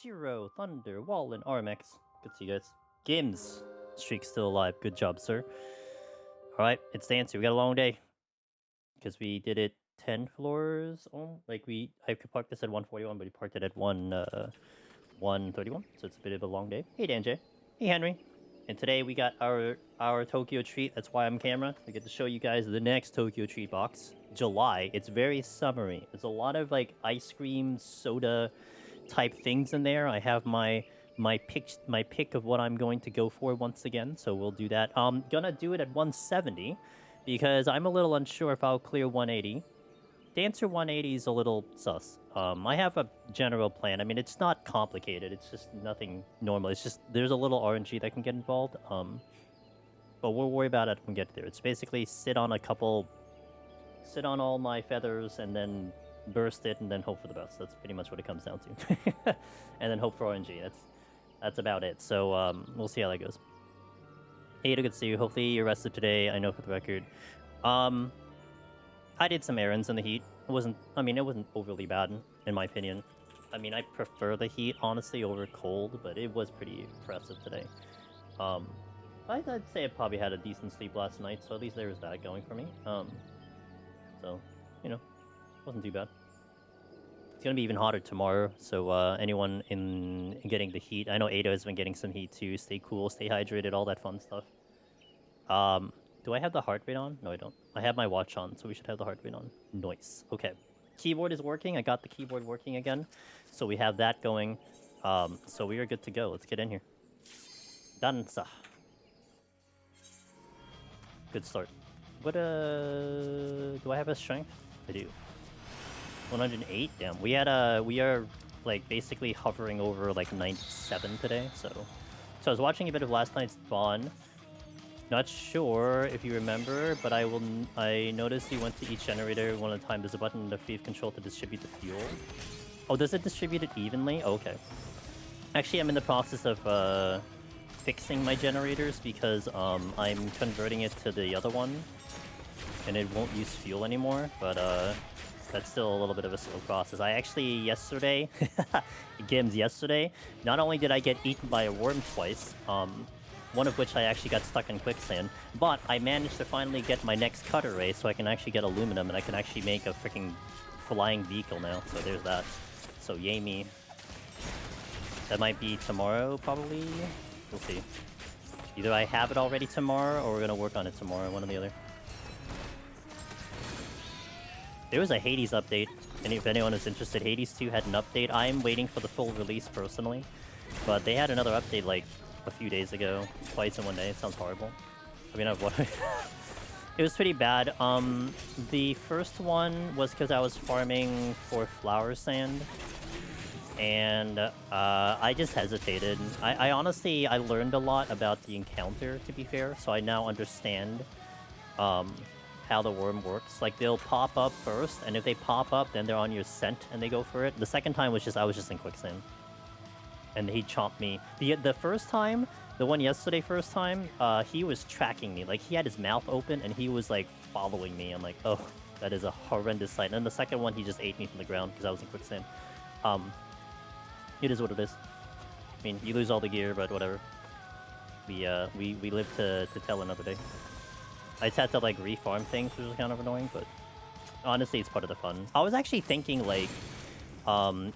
Zero, Thunder, Wallen, Armex. Good to see you guys. Gims. Streak's still alive. Good job, sir. Alright, it's Dancy. We got a long day. Because we did it 10 floors. I parked this at 141, but we parked it at 131. So it's a bit of a long day. Hey, Dan J. Hey, Henry. And today we got our Tokyo treat. That's why I'm camera. I get to show you guys the next Tokyo treat box. July. It's very summery. There's a lot of like ice cream, soda type things in there. I have my pick of what I'm going to go for once again. So we'll do that. Gonna do it at 170 because I'm a little unsure if I'll clear 180. Dancer 180 is a little sus. I have a general plan. I mean, it's not complicated. It's just nothing normal. It's just there's a little RNG that can get involved. But we'll worry about it when we get there. It's basically sit on all my feathers and then burst it and then hope for the best. That's pretty much what it comes down to. And then hope for RNG. That's about it. So we'll see how that goes. Aida, good to see you. Hopefully you're rested today. I know for the record. I did some errands in the heat. It wasn't overly bad, in my opinion. I mean, I prefer the heat, honestly, over cold, but it was pretty oppressive today. I'd say I probably had a decent sleep last night, so at least there was that going for me. So, you know, wasn't too bad. It's gonna be even hotter tomorrow, so anyone in getting the heat, I know Aida has been getting some heat too. Stay cool, stay hydrated, all that fun stuff. Do I have the heart rate on? No, I don't. I have my watch on, so we should have the heart rate on. Nice. Okay. Keyboard is working. I got the keyboard working again. So we have that going. So we are good to go. Let's get in here. Danza. Good start. What, do I have a strength? I do. 108? Damn. We are, like, basically hovering over, like, 97 today, so I was watching a bit of last night's Spawn. Not sure if you remember, but I noticed you went to each generator one at a time. There's a button in the field control to distribute the fuel. Oh, does it distribute it evenly? Oh, okay. Actually, I'm in the process of fixing my generators because I'm converting it to the other one, and it won't use fuel anymore. But that's still a little bit of a slow process. I actually yesterday, not only did I get eaten by a worm twice, one of which I actually got stuck in quicksand, but I managed to finally get my next cutter ray so I can actually get aluminum and I can actually make a freaking flying vehicle now. So there's that. So yay me. That might be tomorrow, probably. We'll see. Either I have it already tomorrow or we're gonna work on it tomorrow, one or the other. There was a Hades update, and if anyone is interested, Hades 2 had an update. I'm waiting for the full release personally, but they had another update like a few days ago, twice in one day. It sounds horrible. I mean, it was pretty bad. The first one was because I was farming for flower sand, and I just hesitated. I honestly, I learned a lot about the encounter, to be fair, so I now understand how the worm works. Like, they'll pop up first, and if they pop up, then they're on your scent, and they go for it. The second time was just, I was just in quicksand. And he chomped me. The first time, the one yesterday first time, he was tracking me. Like, he had his mouth open, and he was, like, following me. I'm like, oh, that is a horrendous sight. And then the second one, he just ate me from the ground because I was in quicksand. It is what it is. I mean, you lose all the gear, but whatever. We live to tell another day. I just had to, like, refarm things, which was kind of annoying, but honestly, it's part of the fun. I was actually thinking, like,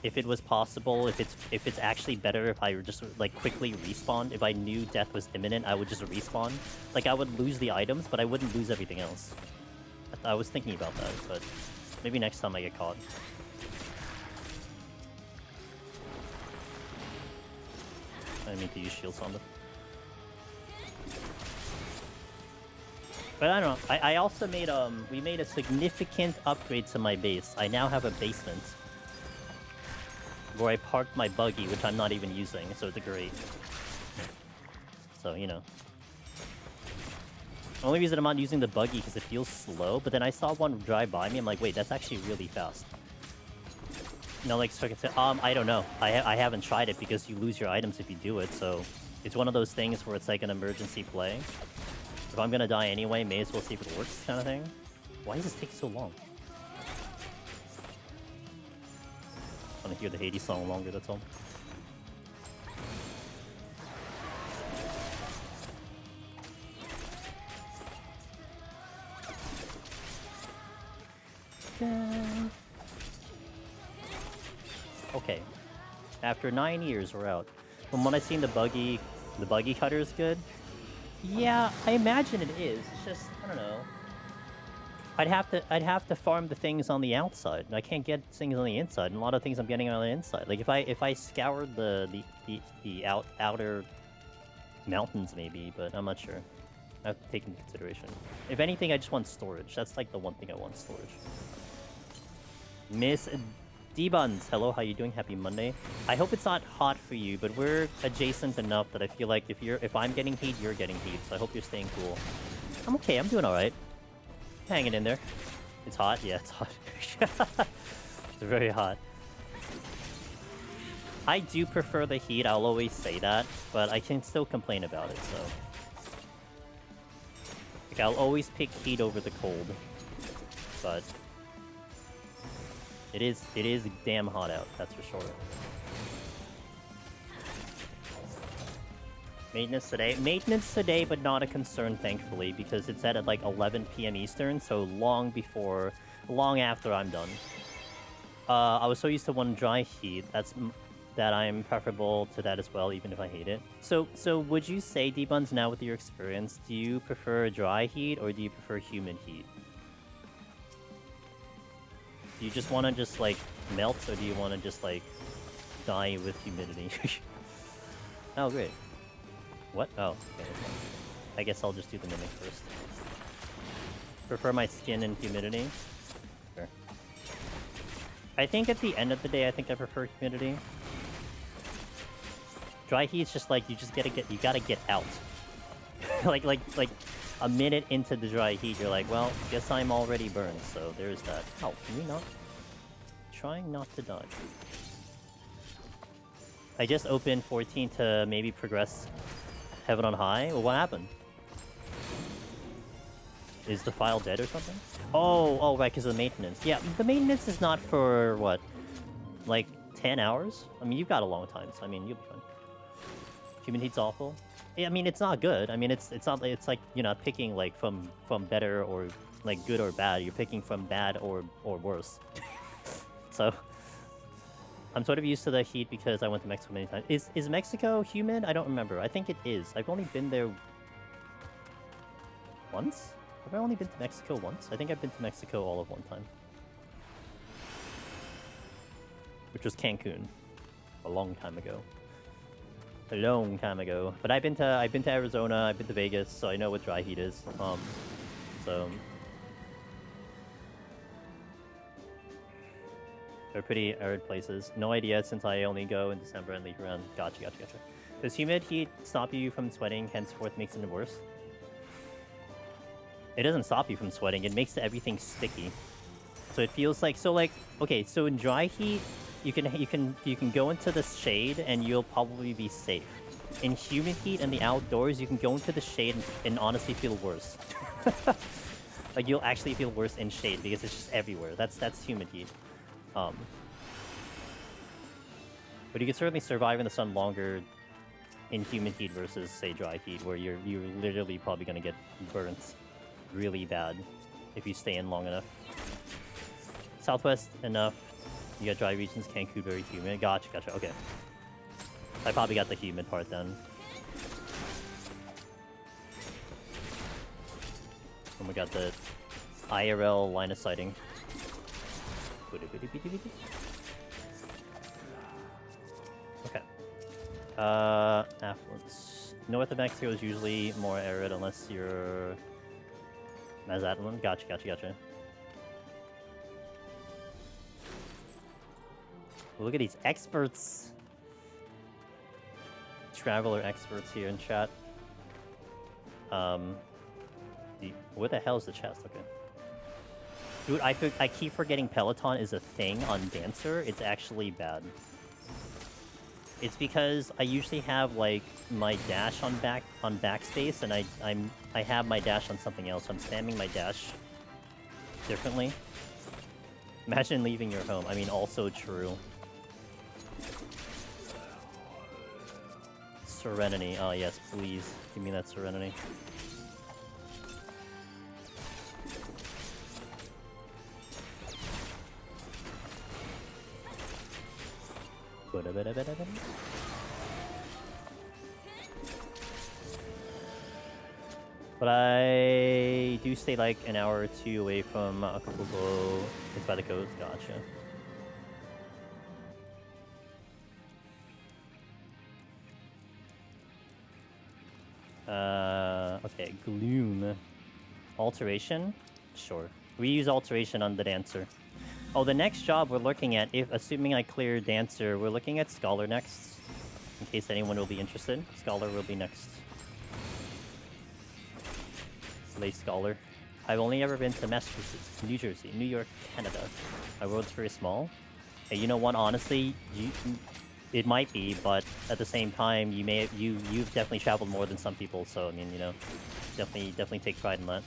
if it was possible, if it's actually better if I just like quickly respawned. If I knew death was imminent, I would just respawn. Like, I would lose the items, but I wouldn't lose everything else. I was thinking about that, but maybe next time I get caught. I didn't mean to use shields on them. But I don't know. I also made we made a significant upgrade to my base. I now have a basement where I parked my buggy, which I'm not even using, so it's great. So, you know. The only reason I'm not using the buggy because it feels slow, but then I saw one drive by me, I'm like, wait, that's actually really fast. No, like, so I can say, I don't know. I haven't tried it because you lose your items if you do it, so it's one of those things where it's like an emergency play. If I'm gonna die anyway, may as well see if it works, kind of thing. Why does this take so long? I want to hear the Hades song longer, that's all. okay. After 9 years, we're out. From what I've seen, the buggy cutter is good. Yeah, I imagine it is. It's just, I don't know. I'd have to farm the things on the outside. I can't get things on the inside. And a lot of things I'm getting on the inside. Like if I scoured the outer mountains maybe, but I'm not sure. I have to take into consideration. If anything, I just want storage. That's like the one thing I want, storage. Miss D-Buns, hello, how you doing? Happy Monday. I hope it's not hot for you, but we're adjacent enough that I feel like if I'm getting heat, you're getting heat. So I hope you're staying cool. I'm okay. I'm doing all right. Hanging in there. It's hot? Yeah, it's hot. It's very hot. I do prefer the heat, I'll always say that, but I can still complain about it, so... Like, I'll always pick heat over the cold. But... It is damn hot out, that's for sure. Maintenance today? Maintenance today, but not a concern, thankfully, because it's set at like 11 PM Eastern, so long after I'm done. I was so used to one dry heat, that I'm preferable to that as well, even if I hate it. So would you say, D-Buns, now with your experience, do you prefer dry heat, or do you prefer humid heat? Do you just want to just, like, melt, or do you want to just, like, die with humidity? Oh, great. What? Oh, okay. I guess I'll just do the mimic first. Prefer my skin and humidity? Sure. I think at the end of the day, I think I prefer humidity. Dry heat's just like, you gotta get out. like a minute into the dry heat, you're like, well, guess I'm already burned, so there's that. Oh, can we not? Trying not to dodge. I just opened 14 to maybe progress Heaven on High? Well, what happened? Is the file dead or something? Oh, right, because of the maintenance. Yeah, the maintenance is not for, what, like 10 hours? I mean, you've got a long time, so I mean, you'll be fine. Human heat's awful. Yeah, I mean, it's not good. I mean, it's not, it's like, you're not picking, like, from better or, like, good or bad. You're picking from bad or worse. So... I'm sort of used to the heat because I went to Mexico many times. Is Mexico humid? I don't remember. I think it is. I've only been there... once? Have I only been to Mexico once? I think I've been to Mexico all of one time. Which was Cancun. A long time ago. A long time ago. But I've been to Arizona, I've been to Vegas, so I know what dry heat is. So... They're pretty arid places. No idea since I only go in December and leave around. Gotcha. Does humid heat stop you from sweating, henceforth makes it worse? It doesn't stop you from sweating, it makes everything sticky. So it feels like, okay, so in dry heat, you can go into the shade and you'll probably be safe. In humid heat and the outdoors, you can go into the shade and honestly feel worse. Like you'll actually feel worse in shade because it's just everywhere. That's humid heat. But you can certainly survive in the sun longer in humid heat versus, say, dry heat, where you're literally probably gonna get burnt really bad if you stay in long enough. Southwest enough. You got dry regions, Cancun very humid. Gotcha. Okay. I probably got the humid part then. And we got the IRL line of sighting. Okay. Affluence. North of Mexico is usually more arid unless you're Mazatlan. Gotcha. Look at these experts. Traveler experts here in chat. Where the hell is the chest? Okay. Dude, I keep forgetting Peloton is a thing on Dancer. It's actually bad. It's because I usually have like my dash on backspace, and I have my dash on something else. So I'm spamming my dash differently. Imagine leaving your home. I mean, also true. Serenity. Oh yes, please give me that serenity. But I do stay like an hour or two away from Acapulco. It's by the coast. Gotcha. Okay, Gloom. Alteration? Sure. We use Alteration on the Dancer. Oh, the next job we're looking at, if assuming I clear Dancer, we're looking at Scholar next. In case anyone will be interested. Scholar will be next. Slay Scholar. I've only ever been to Massachusetts, New Jersey, New York, Canada. My world's very small. Hey, you know what? Honestly, it might be, but at the same time, you've definitely traveled more than some people. So I mean, you know, definitely take pride in that.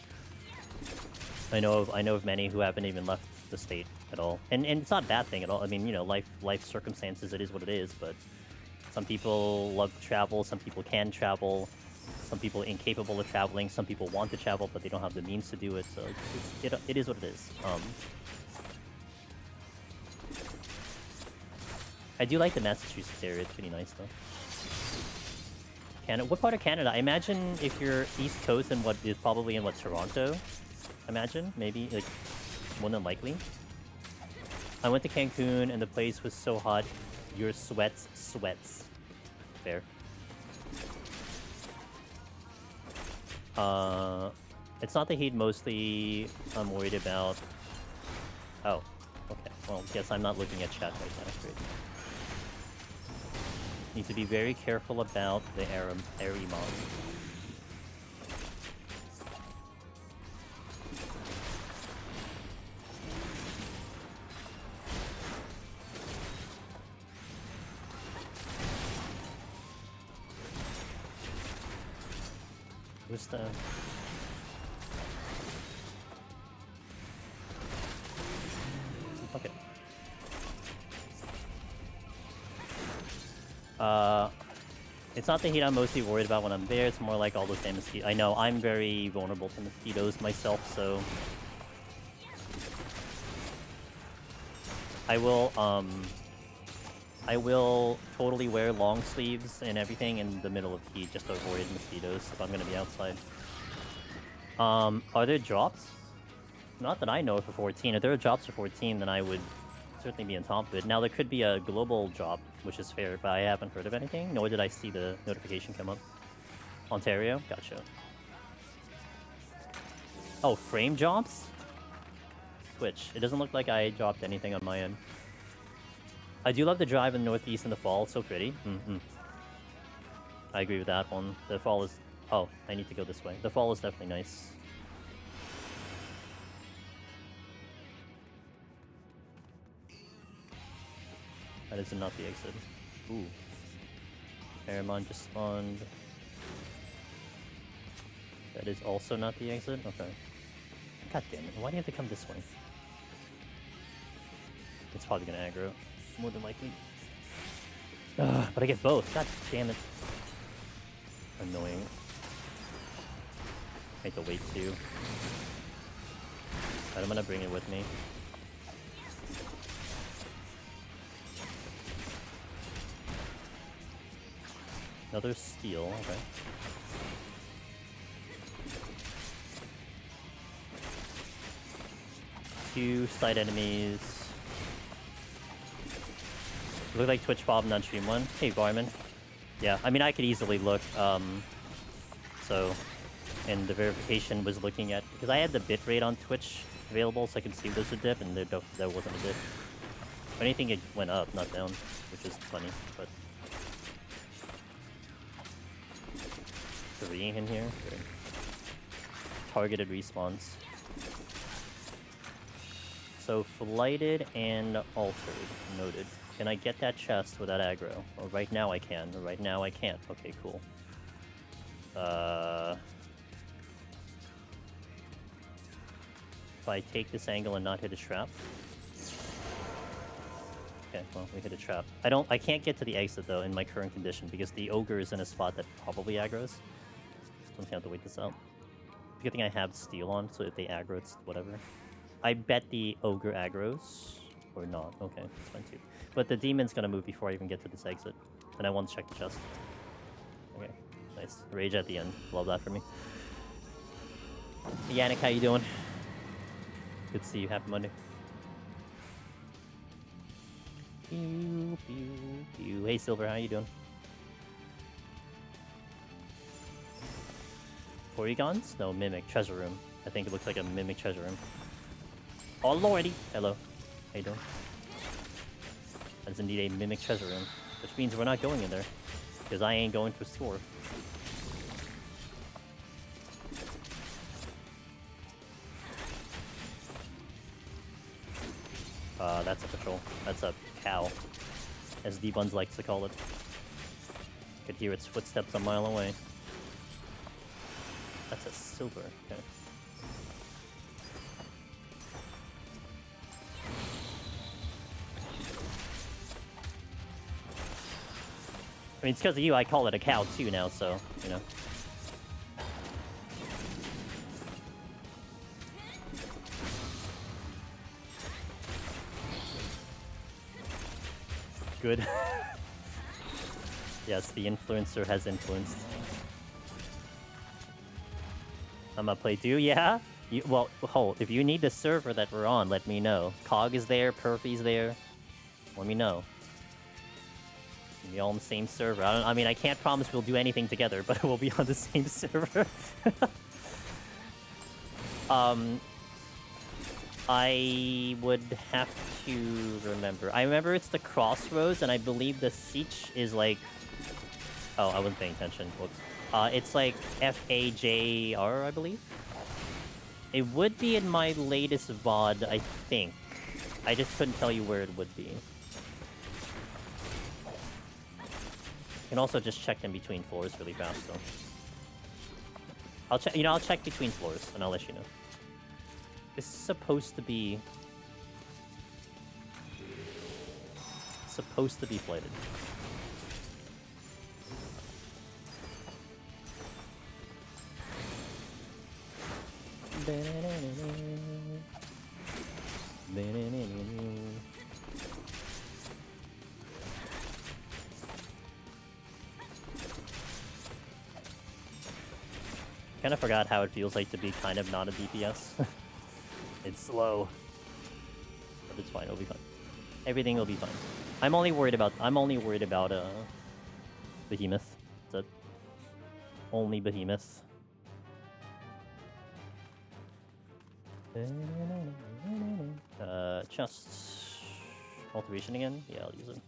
I know of many who haven't even left the state at all, and it's not a bad thing at all. I mean, you know, life circumstances, it is what it is. But some people love to travel, some people can travel, some people are incapable of traveling, some people want to travel but they don't have the means to do it. So it is what it is. I do like the Massachusetts area. It's pretty nice though. Canada. What part of Canada? I imagine if you're East Coast and what is probably in Toronto. Imagine maybe like more than likely. I went to Cancun and the place was so hot. Your sweats. Fair. It's not the heat mostly I'm worried about. Oh, okay. Well, guess I'm not looking at chat right now. Great. Need to be very careful about the Aerimon. Where's the... Okay. It's not the heat I'm mostly worried about when I'm there, it's more like all those damn mosquitoes. I know, I'm very vulnerable to mosquitoes myself, so... I will totally wear long sleeves and everything in the middle of heat just to avoid mosquitoes if I'm gonna be outside. Are there drops? Not that I know for 14. If there are drops for 14, then I would certainly be on top of it. Now, there could be a global drop, which is fair, but I haven't heard of anything, nor did I see the notification come up. Ontario? Gotcha. Oh, frame drops? Switch. It doesn't look like I dropped anything on my end. I do love the drive in the Northeast in the fall. It's so pretty. I agree with that one. The fall is... Oh, I need to go this way. The fall is definitely nice. That is not the exit. Ooh. Aerimon just spawned. That is also not the exit? Okay. God damn it. Why do you have to come this way? It's probably gonna aggro. More than likely. Ugh, but I get both. God damn it. Annoying. I have to wait too. Alright, I'm gonna bring it with me. Another steal, okay. Two side enemies. Look like Twitch Bob on stream one. Hey, Barman. Yeah, I mean, I could easily look, so... And the verification was looking at... Because I had the bitrate on Twitch available, so I could see if there's a dip, and there wasn't a dip. If anything, it went up, not down, which is funny, but... 3 in here. Good. Targeted respawns. So, flighted and altered. Noted. Can I get that chest without aggro? Well, right now I can. Right now I can't. Okay, cool. If I take this angle and not hit a trap. Okay, well, we hit a trap. I can't get to the exit though in my current condition because the ogre is in a spot that probably aggroes. So I'm gonna have to wait this out. Good thing I have steel on, so if they aggro, it's whatever. I bet the ogre aggroes. Or not. Okay, it's fine too. But the demon's gonna move before I even get to this exit. And I want to check the chest. Okay, nice. Rage at the end. Love that for me. Hey, Yannick, how you doing? Good to see you. Happy Monday. Pew, pew, pew. Hey, Silver, how you doing? Polygons? No, Mimic. Treasure room. I think it looks like a Mimic treasure room. Oh, lordy! Hello. How you doing? That's indeed a Mimic treasure room. Which means we're not going in there. Because I ain't going to a store. That's a patrol. That's a cow. As D-Buns likes to call it. Could hear its footsteps a mile away. That's a silver, okay. I mean, it's because of you I call it a cow too now, so, you know. Good. Yes, the influencer has influenced. I'm gonna play Do, yeah? Well, hold, if you need the server that we're on, let me know. Cog is there, Perfy's there. Let me know. We'll be all on the same server. I mean, I can't promise we'll do anything together, but we'll be on the same server. I would have to remember. I remember it's the Crossroads, and I believe the Siege is like... Oh, I wasn't paying attention. Whoops. It's like FAJR, I believe. It would be in my latest VOD, I think. I just couldn't tell you where it would be. You can also just check in between floors really fast, though. I'll check. You know, I'll check between floors, and I'll let you know. This is supposed to be flighted. Kind of forgot how it feels like to be kind of not a DPS. It's slow, but it's fine. It'll be fine. Everything will be fine. I'm only worried about Behemoth. That's it. Only Behemoth. Just cultivation again. Yeah, I'll use it.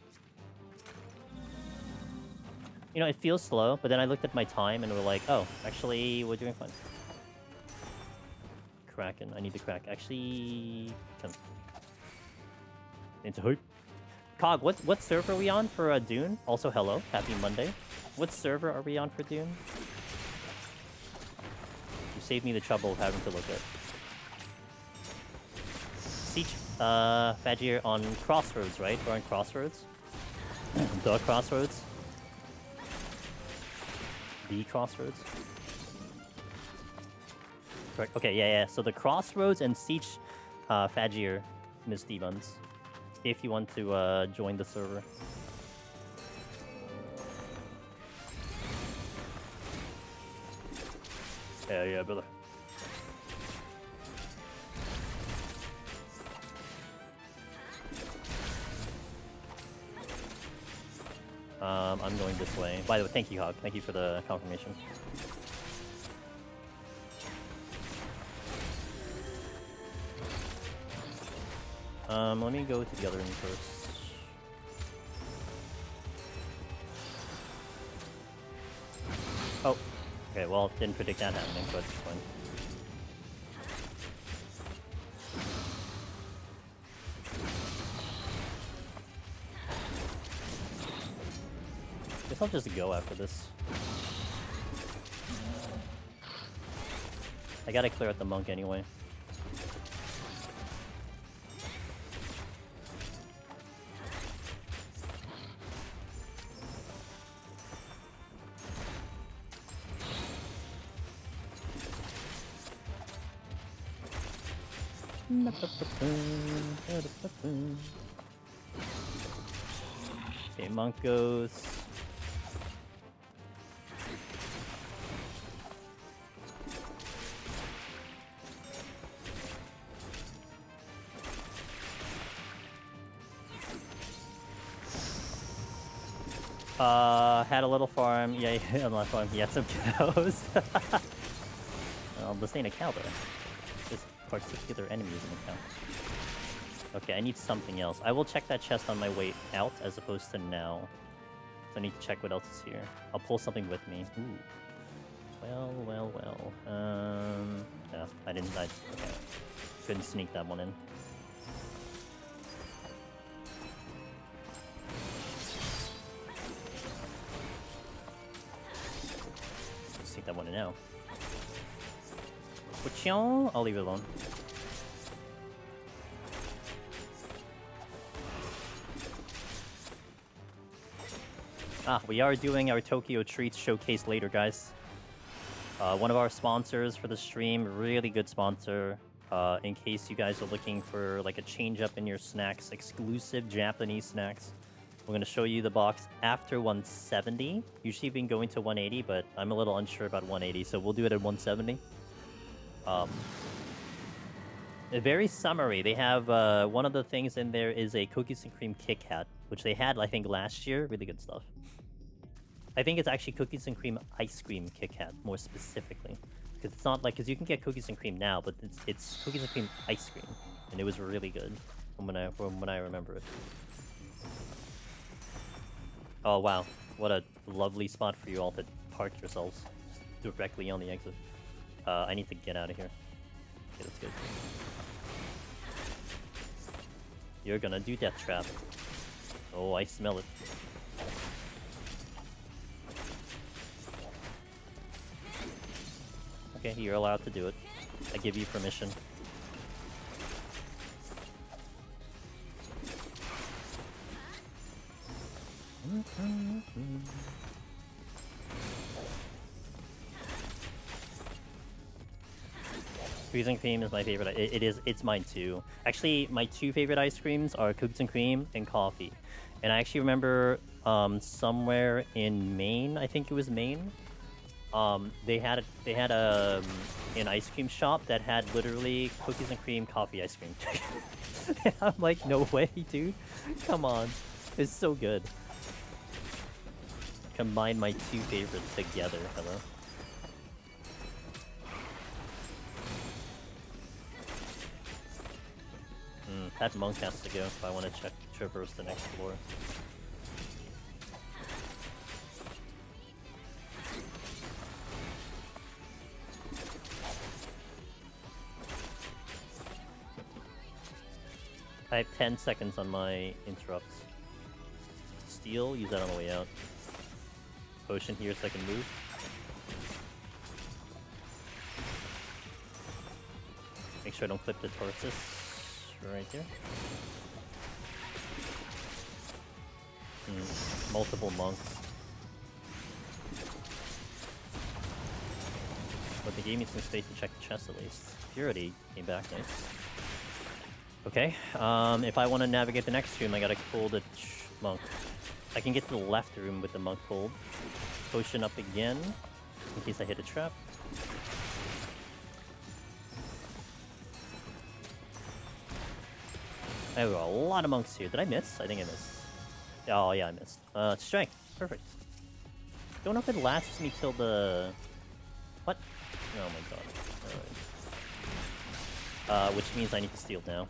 You know, it feels slow, but then I looked at my time and we're like, oh, actually, we're doing fine. Kraken. I need the crack. Actually, come. Into hope. Cog, what server are we on for Dune? Also, hello. Happy Monday. What server are we on for Dune? You saved me the trouble of having to look at. Siege, Fajir on Crossroads, right? We're on Crossroads. The Crossroads. The Crossroads. Correct. Okay, yeah. So the Crossroads and Siege Fajir, Miss D-Buns. If you want to join the server. Yeah, brother. I'm going this way. By the way, thank you, Hog. Thank you for the confirmation. Let me go to the other room first. Oh, okay, well, didn't predict that happening, but it's fine. Guess I'll just go after this. I gotta clear out the monk anyway. Okay, monk goes. Had a little farm. Yeah, on my farm he had some cows. Well, this ain't a cow though. This particular enemy isn't a cow. Okay, I need something else. I will check that chest on my way out as opposed to now. So I need to check what else is here. I'll pull something with me. Ooh. Well. Yeah, I didn't. Okay. Couldn't sneak that one in. Sneak that one in now. I'll leave it alone. We are doing our Tokyo Treats showcase later, guys. One of our sponsors for the stream, really good sponsor. In case you guys are looking for like a change up in your snacks, exclusive Japanese snacks. We're going to show you the box after 170. Usually been going to 180, but I'm a little unsure about 180, so we'll do it at 170. A very summary. They have one of the things in there is a cookies and cream Kit Kat, which they had I think last year. Really good stuff. I think it's actually cookies and cream ice cream Kit Kat more specifically, because it's not like, because you can get cookies and cream now, but it's cookies and cream ice cream, and it was really good from when I remember it. Oh wow, what a lovely spot for you all to park yourselves, just directly on the exit. I need to get out of here. Okay, that's good. You're gonna do Death Trap. Oh, I smell it. Okay, you're allowed to do it. I give you permission. Cookies and cream is my favorite. It's mine too. Actually, my two favorite ice creams are cookies and cream and coffee. And I actually remember somewhere in Maine, I think it was Maine, they had an ice cream shop that had literally cookies and cream coffee ice cream. And I'm like, no way, dude. Come on. It's so good. Combine my two favorites together. Hello. That monk has to go if I want to traverse the next floor. I have 10 seconds on my interrupts. Steal, use that on the way out. Potion here so I can move. Make sure I don't clip the tortoise. Right here. Multiple monks. But they gave me some space to check the chest at least. Purity came back, nice. Okay, if I want to navigate the next room, I gotta pull the monk. I can get to the left room with the monk pulled. Potion up again, in case I hit a trap. I have a lot of monks here. Did I miss? I think I missed. Oh yeah, I missed. Strength. Perfect. Don't know if it lasts me till the... What? Oh my god. Alright. Which means I need to steal now.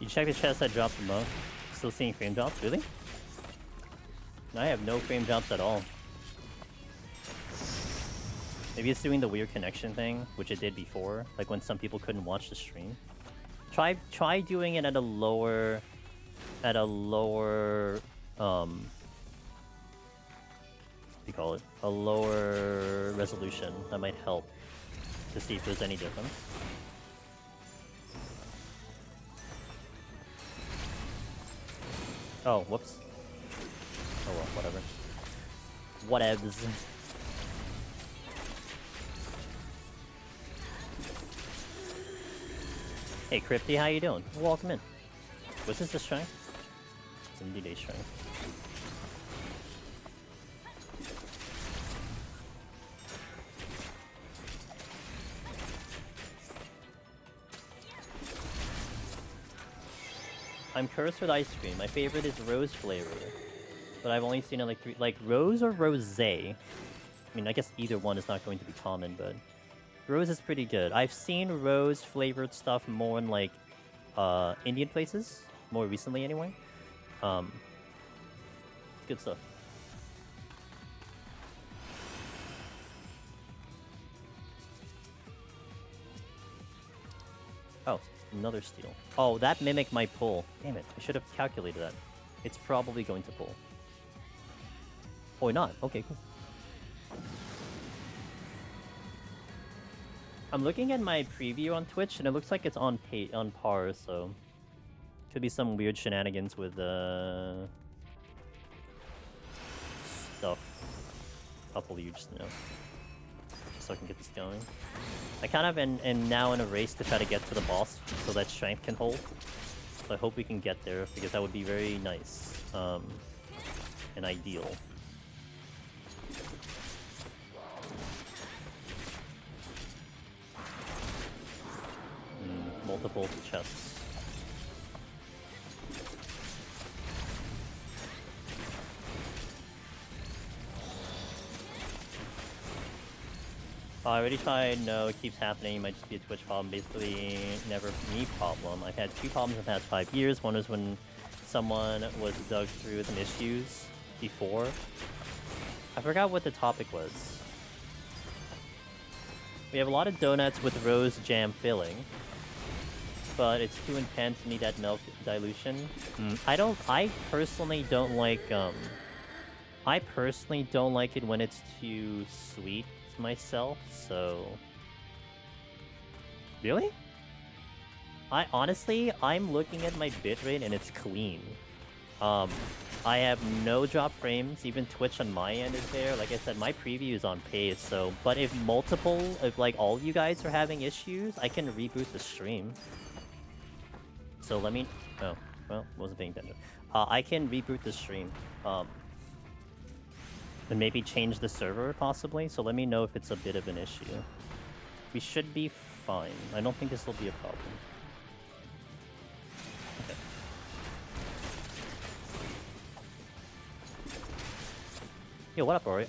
You check the chest I dropped the monk. Still seeing frame drops? Really? I have no frame drops at all. Maybe it's doing the weird connection thing, which it did before, like when some people couldn't watch the stream. Try doing it at a lower at a lower what do you call it? A lower resolution. That might help to see if there's any difference. Oh, whoops. Oh well, whatever. Whatevs. Hey Crypty, how you doing? Welcome in. Was this a shrine? It's indeed a shrine. I'm cursed with ice cream. My favorite is rose flavor, but I've only seen it like 3, like rose or rosé. I mean, I guess either one is not going to be common, but rose is pretty good. I've seen rose flavored stuff more in like Indian places, more recently anyway. Good stuff. Oh, another steal. Oh, that mimic might pull. Damn it, I should have calculated that. It's probably going to pull. Or not. Okay, cool. I'm looking at my preview on Twitch, and it looks like it's on par, so... Could be some weird shenanigans with, stuff. Couple you just know. So I can get this going. I kind of am now in a race to try to get to the boss, so that strength can hold. So I hope we can get there, because that would be very nice. And ideal. Multiple chests. I already tried, no, it keeps happening, it might just be a Twitch problem, basically never me problem. I've had 2 problems in the past 5 years. One was when someone was dug through some issues before. I forgot what the topic was. We have a lot of donuts with rose jam filling, but it's too intense to need that milk dilution. I personally don't like, I personally don't like it when it's too sweet myself, so... Really? I'm looking at my bitrate and it's clean. I have no drop frames, even Twitch on my end is there. Like I said, my preview is on pace, so... But if like all you guys are having issues, I can reboot the stream. So let me... Oh, well, wasn't paying attention. I can reboot the stream. And maybe change the server, possibly. So let me know if it's a bit of an issue. We should be fine. I don't think this will be a problem. Okay. Yo, what up, Rory?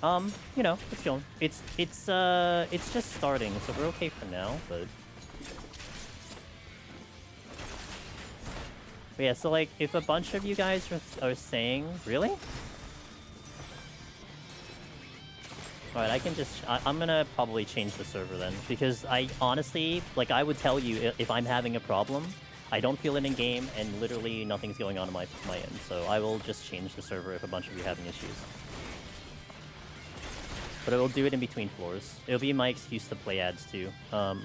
You know, it's going. It's just starting, so we're okay for now, but yeah, so like, if a bunch of you guys are saying... Really? Alright, I can just... I'm gonna probably change the server then, because I honestly, like, I would tell you if I'm having a problem, I don't feel it in game, and literally nothing's going on my end, so I will just change the server if a bunch of you are having issues. But I will do it in between floors. It'll be my excuse to play ads too. I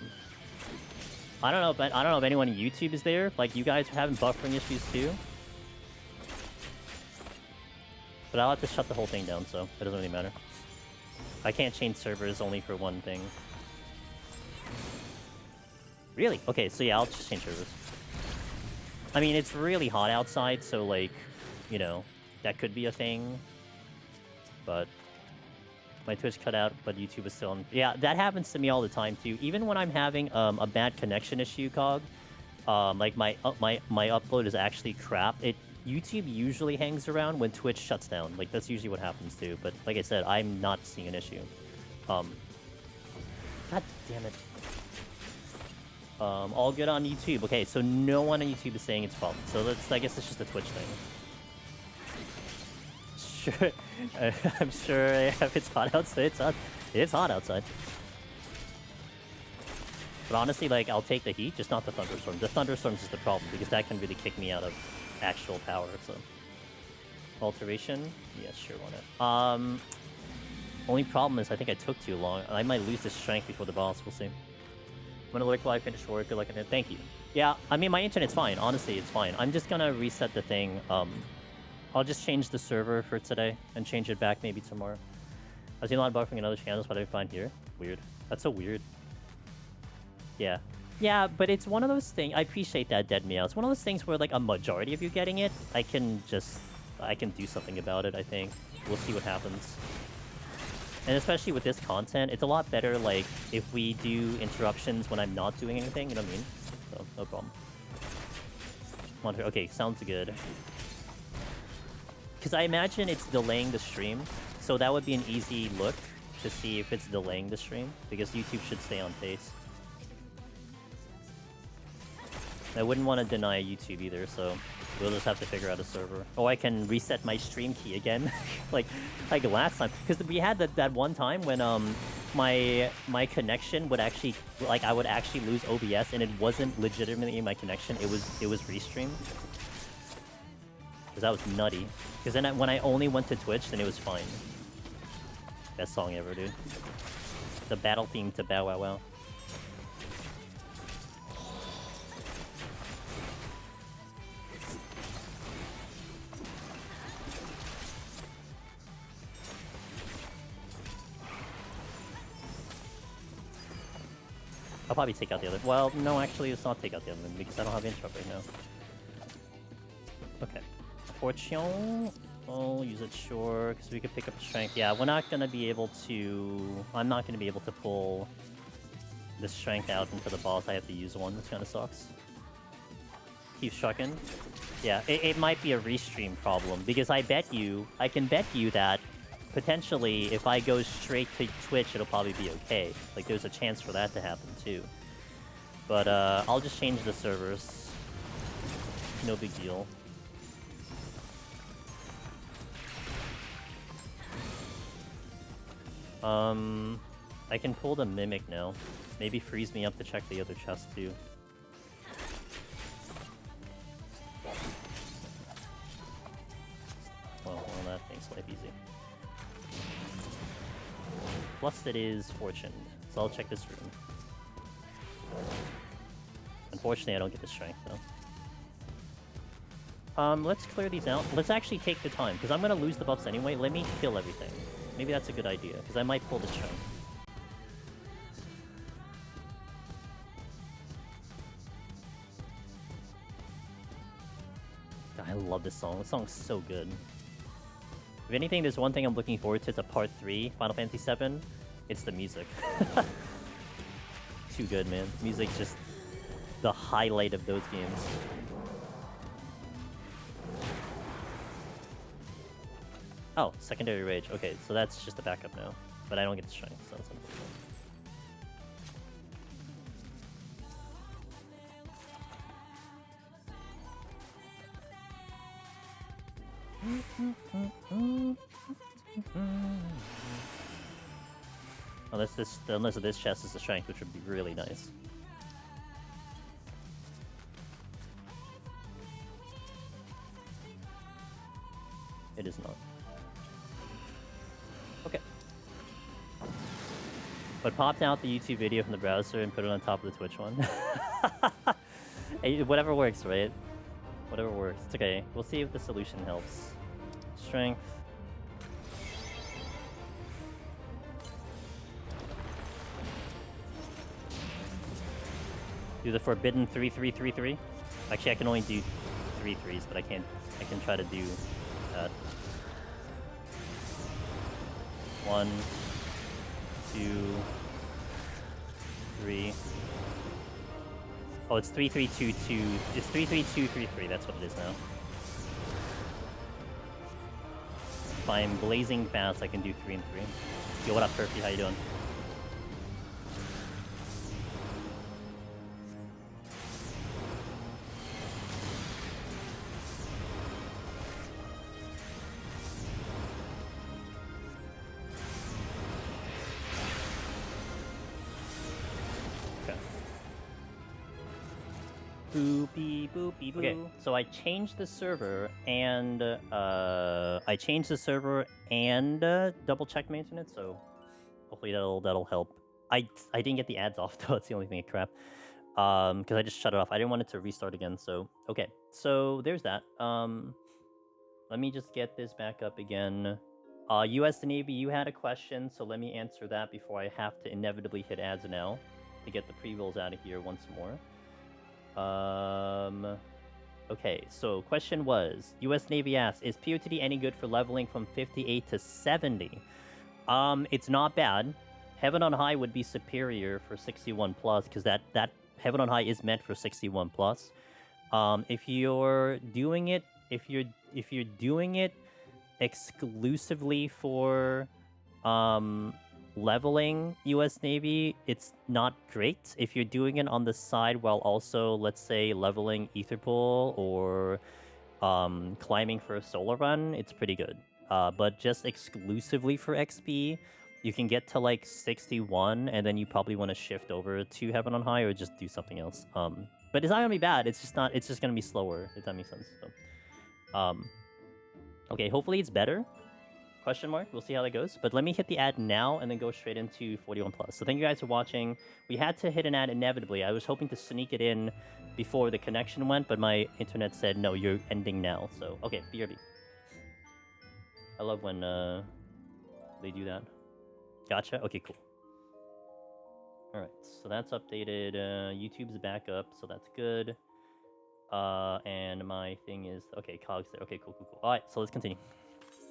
don't know if anyone on YouTube is there. Like, you guys are having buffering issues too. But I'll have to shut the whole thing down, so it doesn't really matter. I can't change servers only for one thing. Really? Okay, so yeah, I'll just change servers. I mean, it's really hot outside, so like, you know, that could be a thing. But my Twitch cut out, but YouTube is still on. Yeah, that happens to me all the time too. Even when I'm having a bad connection issue, Cog, like my upload is actually crap. YouTube usually hangs around when Twitch shuts down. Like, that's usually what happens too. But like I said, I'm not seeing an issue. God damn it. All good on YouTube. Okay, so no one on YouTube is saying it's a problem. So I guess it's just a Twitch thing. Sure, I'm sure if it's hot outside, it's hot outside. But honestly, like, I'll take the heat, just not the thunderstorm. The thunderstorms is the problem, because that can really kick me out of actual power, so. Alteration? Yeah, sure, why not? Only problem is I think I took too long. I might lose the strength before the boss, we'll see. I'm gonna lurk while I finish work, good luck in it. Thank you. Yeah, I mean, my internet's fine, honestly, it's fine. I'm just gonna reset the thing, I'll just change the server for today, and change it back maybe tomorrow. I've seen a lot of buffering in other channels, but I find here. Weird. That's so weird. Yeah. Yeah, but it's one of those things, I appreciate that, Dead Meow. It's one of those things where, like, a majority of you getting it, I can do something about it, I think. We'll see what happens. And especially with this content, it's a lot better, like, if we do interruptions when I'm not doing anything, you know what I mean? So, no problem. Monitor, okay, sounds good. Because I imagine it's delaying the stream, so that would be an easy look to see if it's delaying the stream, because YouTube should stay on pace. I wouldn't want to deny YouTube either, so we'll just have to figure out a server. Oh, I can reset my stream key again, like last time. Because we had that one time when my connection would actually, like, I would actually lose OBS, and it wasn't legitimately my connection. It was restreamed. Because that was nutty. Because then when I only went to Twitch, then it was fine. Best song ever, dude. The battle theme to Bow Wow Wow. I'll probably take out the other. Well, no, actually, let's not take out the other one because I don't have interrupt right now. Okay. Fortune. I'll use it, sure, because we could pick up strength. Yeah, we're not gonna be able to. I'm not gonna be able to pull the strength out into the boss. I have to use one, which kind of sucks. Keep trucking. Yeah, it might be a restream problem because I can bet you that potentially, if I go straight to Twitch, it'll probably be okay. Like, there's a chance for that to happen, too. But, I'll just change the servers. No big deal. I can pull the Mimic now. Maybe freeze me up to check the other chest, too. Well, that makes life easy. Plus it is fortuned, so I'll check this room. Unfortunately, I don't get the strength, though. Let's clear these out. Let's actually take the time, because I'm going to lose the buffs anyway. Let me kill everything. Maybe that's a good idea, because I might pull the strength. God, I love this song. This song's so good. If anything, there's one thing I'm looking forward to. It's a Part 3, Final Fantasy VII. It's the music. Too good, man. Music's just the highlight of those games. Oh, secondary rage. Okay, so that's just a backup now. But I don't get the strength, so that's unless this chest is the strength, which would be really nice. It is not. Okay. But popped out the YouTube video from the browser and put it on top of the Twitch one. Hey, whatever works, right? Whatever works. It's okay. We'll see if the solution helps. Strength. Do the forbidden 3-3-3-3. Actually, I can only do 3 3s, but I can try to do that. 1, 2, 3. Oh, it's 3-3-2-2. It's 3-3-2-3-3. That's what it is now. If I'm blazing fast, I can do 3 and 3. Yo, what up, Perfy? How you doing? Boopy boopy boo. Okay, so I changed the server and double check maintenance. So hopefully that'll help. I didn't get the ads off though. That's the only thing I crap. Because I just shut it off. I didn't want it to restart again. So okay, so there's that. Let me just get this back up again. U.S. Navy, you had a question, so let me answer that before I have to inevitably hit ads now to get the pre-rolls out of here once more. Okay, so question was, U.S. Navy asks, is PoTD any good for leveling from 58 to 70? It's not bad. Heaven on High would be superior for 61 plus, because that Heaven on High is meant for 61 plus. If you're doing it exclusively for leveling US Navy, it's not great. If you're doing it on the side while also, let's say, leveling Etherpool or climbing for a solar run, it's pretty good. But just exclusively for XP, you can get to like 61, and then you probably want to shift over to Heaven on High or just do something else. But it's not gonna be bad. It's just not. It's just gonna be slower, if that makes sense. So, okay, hopefully it's better. Question mark. We'll see how that goes. But let me hit the ad now and then go straight into 41 plus. So thank you guys for watching. We had to hit an ad inevitably. I was hoping to sneak it in before the connection went, but my internet said no. You're ending now. So okay, BRB. I love when they do that. Gotcha. Okay, cool. All right, so that's updated. YouTube's back up, so that's good. And my thing is okay. Cogs there. Okay, cool. All right, so let's continue.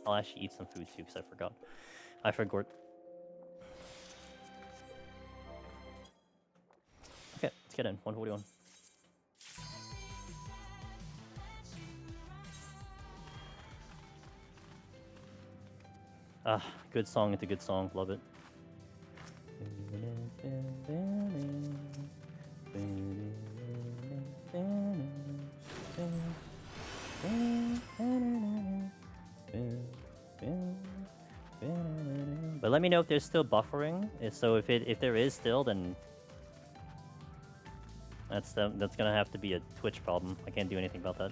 I'll actually eat some food too, because I forgot. I forgot. Okay, let's get in. 141. Ah, good song into good song. Love it. But let me know if there's still buffering. So if there is still, then that's gonna have to be a Twitch problem. I can't do anything about that.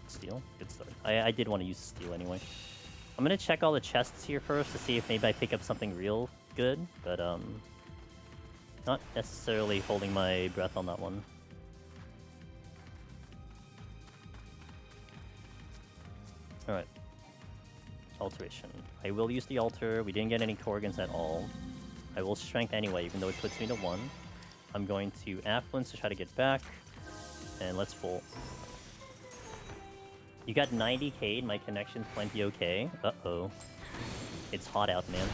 Steal, good start. I did want to use steal anyway. I'm gonna check all the chests here first to see if maybe I pick up something real good, but not necessarily holding my breath on that one. All right. Alteration. I will use the altar. We didn't get any Korrigans at all. I will strength anyway, even though it puts me to 1. I'm going to affluence to try to get back. And let's full. You got 90k, my connection's plenty okay. Uh-oh. It's hot out, man.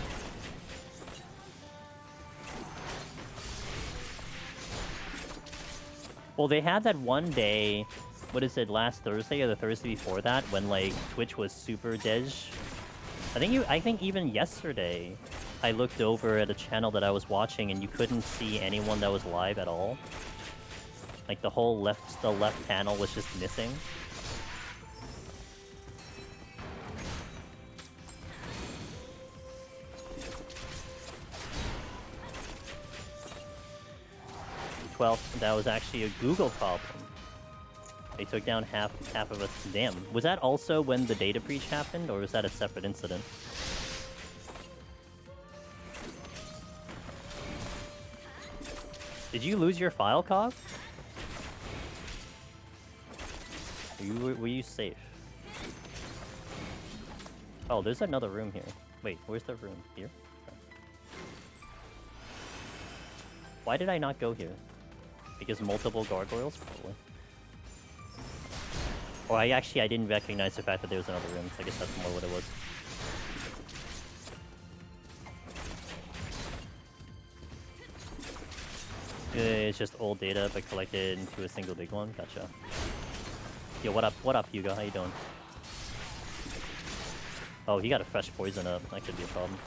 Well, they had that one day, what is it, last Thursday or the Thursday before that, when like Twitch was super dej. I think even yesterday, I looked over at a channel that I was watching and you couldn't see anyone that was live at all. Like the left panel was just missing. Well, that was actually a Google problem. They took down half of us. Damn. Was that also when the data breach happened, or was that a separate incident? Did you lose your file, Cog? Were you safe? Oh, there's another room here. Wait, where's the room? Here? Okay. Why did I not go here? Because multiple gargoyles? Probably. Or I didn't recognize the fact that there was another room, so I guess that's more what it was. It's just old data, but collected into a single big one. Gotcha. Yo, what up, Hugo? How you doing? Oh, he got a fresh poison up. That could be a problem.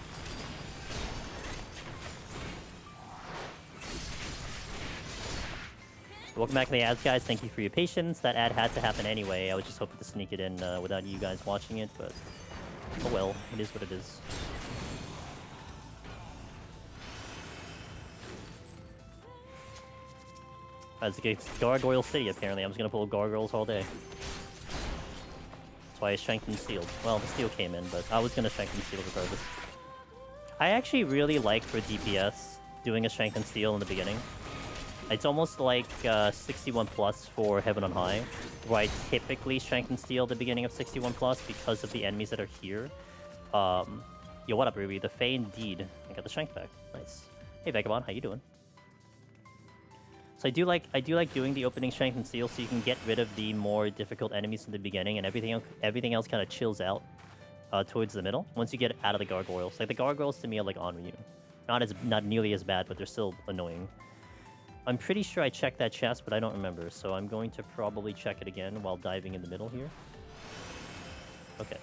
Welcome back to the ads, guys. Thank you for your patience. That ad had to happen anyway. I was just hoping to sneak it in without you guys watching it, but oh well. It is what it is. It's Gargoyle City, apparently. I'm just gonna pull gargoyles all day. That's why I strengthened Steel. Well, the Steel came in, but I was gonna strengthen Steel regardless. I actually really like for DPS doing a strengthened Steel in the beginning. It's almost like 61 plus for Heaven on High, where I typically strengthen Steel at the beginning of 61 plus because of the enemies that are here. Yo, what up, Ruby? The Fae indeed. I got the strength back. Nice. Hey, Vagabond, how you doing? So I do like doing the opening strength and steel so you can get rid of the more difficult enemies in the beginning, and everything else kind of chills out towards the middle once you get out of the gargoyles. Like the gargoyles to me are like on you, not nearly as bad, but they're still annoying. I'm pretty sure I checked that chest, but I don't remember, so I'm going to probably check it again while diving in the middle here. Okay.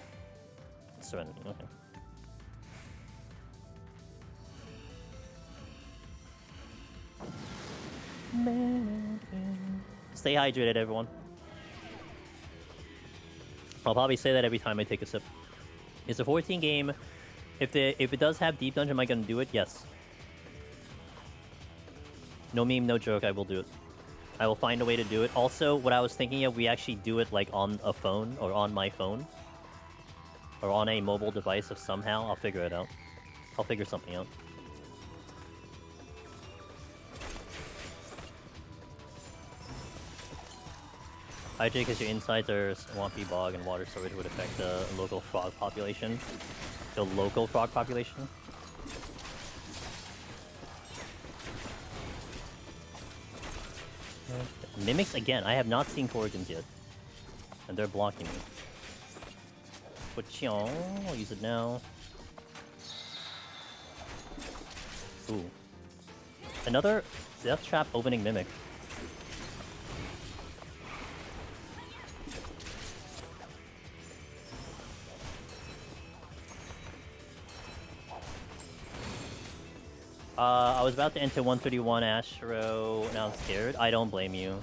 Serenity. Okay. Stay hydrated, everyone. I'll probably say that every time I take a sip. It's a 14 game. If it does have Deep Dungeon, am I going to do it? Yes. No meme, no joke, I will do it. I will find a way to do it. Also, what I was thinking of, we actually do it like on a phone, or on my phone. Or on a mobile device of somehow. I'll figure it out. I'll figure something out. Hydrate because your insides are swampy bog and water storage would affect the local frog population. The local frog population? Mimics again. I have not seen Corrigans yet. And they're blocking me. Puch, I'll use it now. Ooh. Another Death Trap opening Mimic. I was about to enter 131 Astro, now I'm scared. I don't blame you.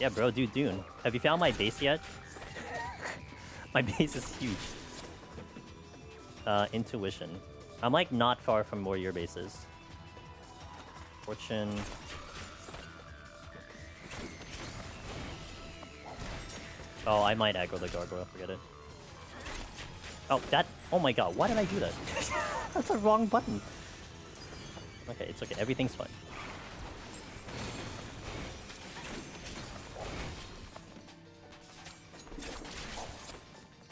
Yeah, bro, dude, Dune. Have you found my base yet? My base is huge. Intuition. I'm like not far from where your base is. Fortune. Oh, I might aggro the gargoyle, forget it. Oh, that... Oh my god, why did I do that? That's a wrong button. Okay, it's okay. Everything's fine.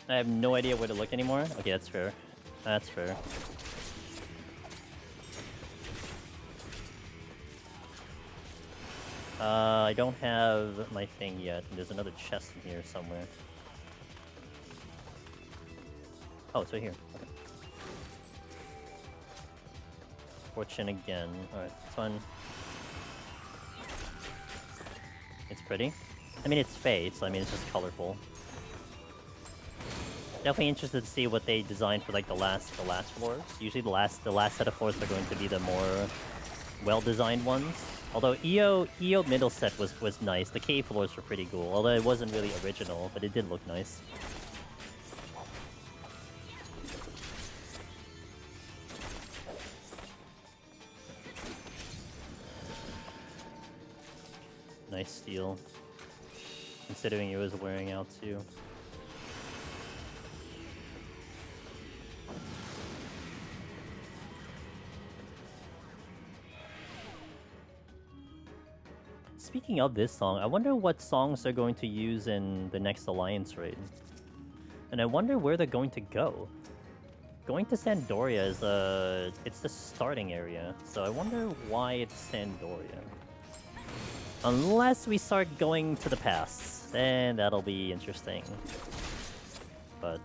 I have no idea where to look anymore. Okay, that's fair. That's fair. I don't have my thing yet. There's another chest in here somewhere. Oh, it's right here. Okay. Fortune again. Alright, this one. It's pretty. I mean, it's Fae, so I mean, it's just colorful. Definitely interested to see what they designed for like the last floors. Usually the last set of floors are going to be the more well-designed ones. Although EO middle set was nice. The cave floors were pretty cool. Although it wasn't really original, but it did look nice. Nice steel. Considering it was wearing out too. Speaking of this song, I wonder what songs they're going to use in the next Alliance raid. And I wonder where they're going to go. Going to Sandoria is it's the starting area, so I wonder why it's Sandoria. Unless we start going to the pass, then that'll be interesting. But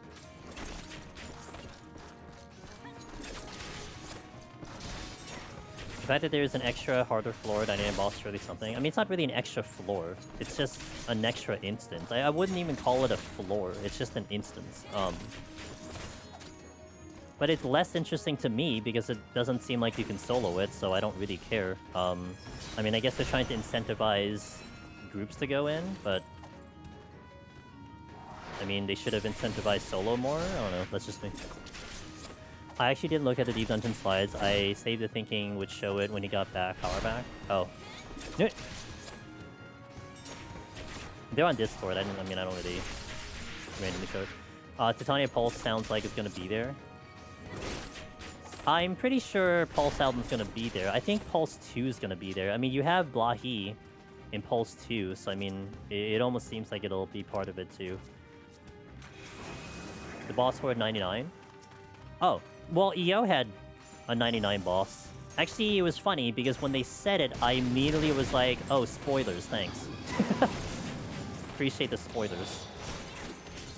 the fact that there's an extra harder floor dynamic boss is really something. I mean, it's not really an extra floor. It's just an extra instance. I wouldn't even call it a floor. It's just an instance. But it's less interesting to me because it doesn't seem like you can solo it, so I don't really care. I mean, I guess they're trying to incentivize groups to go in, but I mean, they should have incentivized solo more? I don't know, that's just me. I actually didn't look at the Deep Dungeon slides. I saved the thinking would show it when he got back, power back. Oh. No. They're on Discord. I don't really randomly show it. Titania Pulse sounds like it's gonna be there. I'm pretty sure Pulse album's gonna be there. I think Pulse 2 is gonna be there. I mean, you have Blahi in Pulse 2, so I mean, it almost seems like it'll be part of it too. The boss for 99? Oh, well, EO had a 99 boss. Actually, it was funny because when they said it, I immediately was like, oh, spoilers, thanks. Appreciate the spoilers.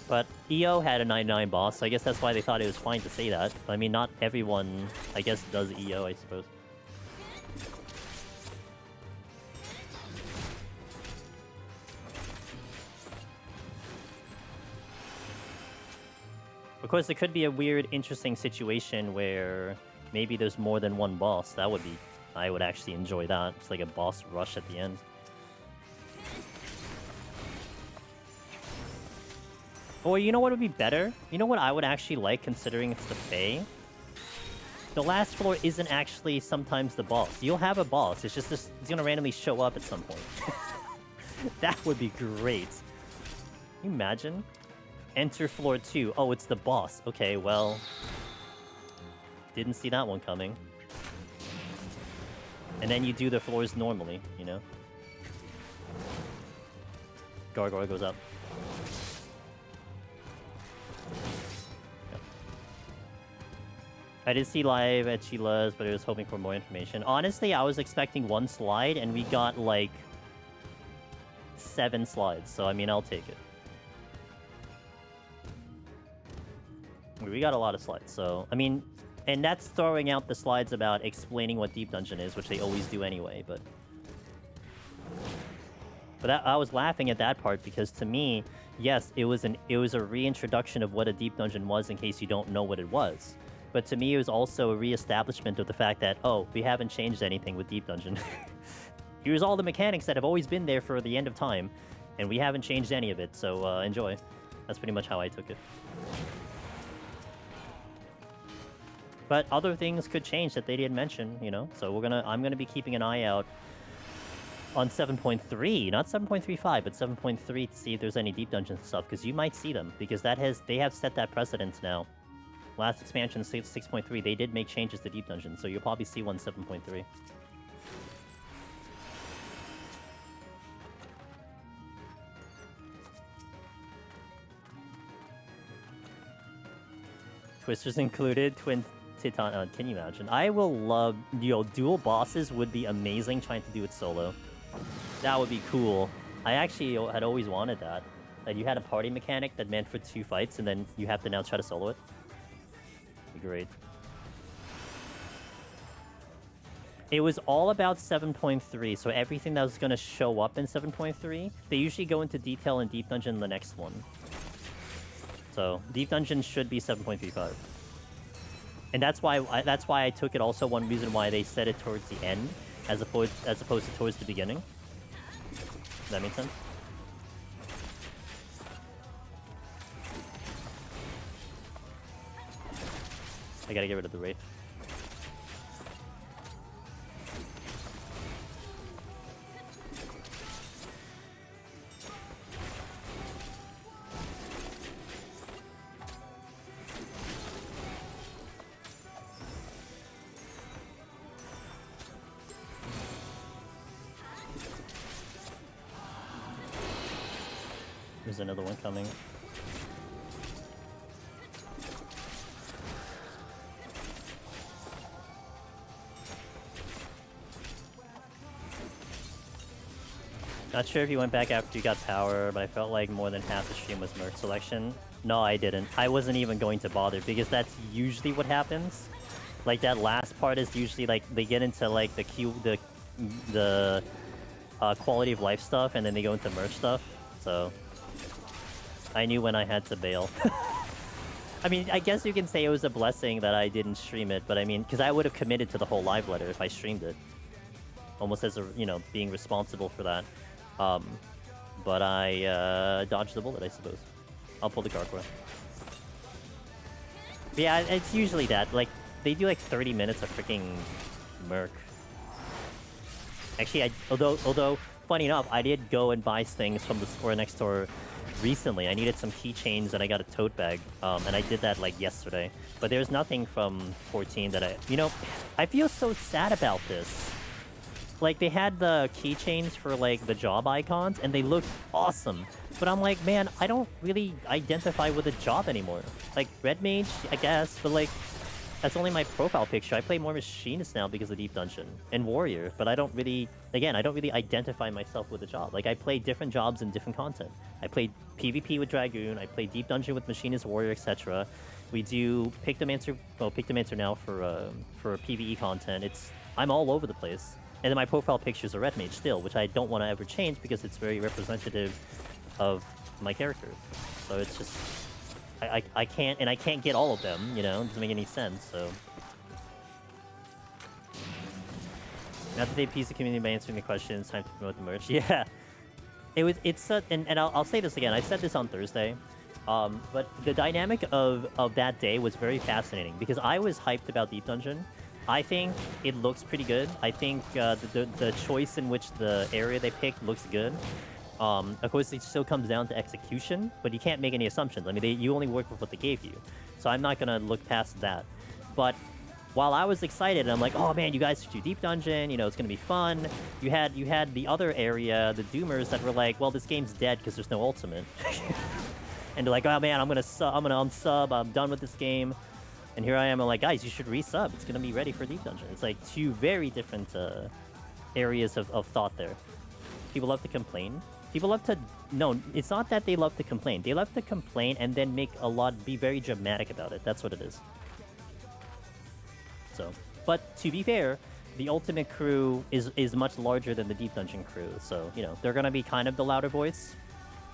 But EO had a 99 boss, so I guess that's why they thought it was fine to say that. But I mean, not everyone, I guess, does EO, I suppose. Of course, it could be a weird, interesting situation where maybe there's more than one boss. That would be... I would actually enjoy that. It's like a boss rush at the end. Or you know what would be better? You know what I would actually like, considering it's the Fae? The last floor isn't actually sometimes the boss. You'll have a boss. It's just this, it's gonna randomly show up at some point. That would be great. Can you imagine? Enter floor 2. Oh, it's the boss. Okay, well... Didn't see that one coming. And then you do the floors normally, you know? Gargoyle goes up. I did see live at Chila's, but I was hoping for more information. Honestly, I was expecting one slide, and we got, like, 7 slides. So, I mean, I'll take it. We got a lot of slides, so... I mean, and that's throwing out the slides about explaining what Deep Dungeon is, which they always do anyway, but... But I was laughing at that part, because to me, yes, it was a reintroduction of what a Deep Dungeon was in case you don't know what it was. But to me, it was also a re-establishment of the fact that, oh, we haven't changed anything with Deep Dungeon. Here's all the mechanics that have always been there for the end of time, and we haven't changed any of it, so enjoy. That's pretty much how I took it. But other things could change that they didn't mention, you know? So I'm gonna be keeping an eye out on 7.3, not 7.35, but 7.3 to see if there's any Deep Dungeon stuff, because you might see them, because they have set that precedence now. Last expansion, 6.3, they did make changes to Deep Dungeon, so you'll probably see one 7.3. Twisters included, Twin Titan, can you imagine? I will love, dual bosses would be amazing trying to do it solo. That would be cool. I actually had always wanted that. That you had a party mechanic that meant for 2 fights, and then you have to now try to solo it. Great. It was all about 7.3, so everything that was going to show up in 7.3, they usually go into detail in Deep Dungeon in the next one. So, Deep Dungeon should be 7.35. And that's why I took it also one reason why they set it towards the end, as opposed to towards the beginning. Does that make sense? I gotta get rid of the Wraith. There's another one coming. Not sure if you went back after you got power, but I felt like more than half the stream was merch selection. No, I didn't. I wasn't even going to bother, because that's usually what happens. Like, that last part is usually, like, they get into, like, the quality of life stuff, and then they go into merch stuff, so... I knew when I had to bail. I mean, I guess you can say it was a blessing that I didn't stream it, but I mean, because I would have committed to the whole live letter if I streamed it. Almost as a, being responsible for that. But I dodged the bullet, I suppose. I'll pull the gargoyle. Yeah, it's usually that. Like, they do like 30 minutes of freaking Merc. Actually, although funny enough, I did go and buy things from the store next door recently. I needed some keychains and I got a tote bag, and I did that like yesterday. But there's nothing from 14 that I feel so sad about this. Like, they had the keychains for like the job icons and they looked awesome. But I'm like, man, I don't really identify with a job anymore. Like, Red Mage, I guess, but like, that's only my profile picture. I play more Machinist now because of Deep Dungeon and Warrior, but I don't really, again, I don't really identify myself with a job. Like, I play different jobs and different content. I play PvP with Dragoon, I play Deep Dungeon with Machinist, Warrior, etc. We do Pictomancer, well, Pictomancer now for PvE content. I'm all over the place. And then my profile picture is a Red Mage still, which I don't want to ever change because it's very representative of my character. So it's just... I can't get all of them, you know? It doesn't make any sense, so... Not today, piece of community by answering the questions. Time to promote the merch. Yeah! And I'll say this again. I said this on Thursday. But the dynamic of that day was very fascinating because I was hyped about Deep Dungeon. I think it looks pretty good. I think the choice in which the area they picked looks good. Of course, it still comes down to execution, but you can't make any assumptions. I mean, you only work with what they gave you. So I'm not going to look past that. But while I was excited, I'm like, oh man, you guys should do Deep Dungeon, you know, it's going to be fun. You had the other area, the Doomers, that were like, well, this game's dead because there's no ultimate. And they're like, oh man, I'm going to unsub, I'm done with this game. And here I am, I'm like, guys, you should resub. It's going to be ready for Deep Dungeon. It's like two very different areas of thought there. People love to complain. People love to... No, it's not that they love to complain. They love to complain and then be very dramatic about it. That's what it is. So, but to be fair, the Ultimate crew is much larger than the Deep Dungeon crew. So, you know, they're going to be kind of the louder voice,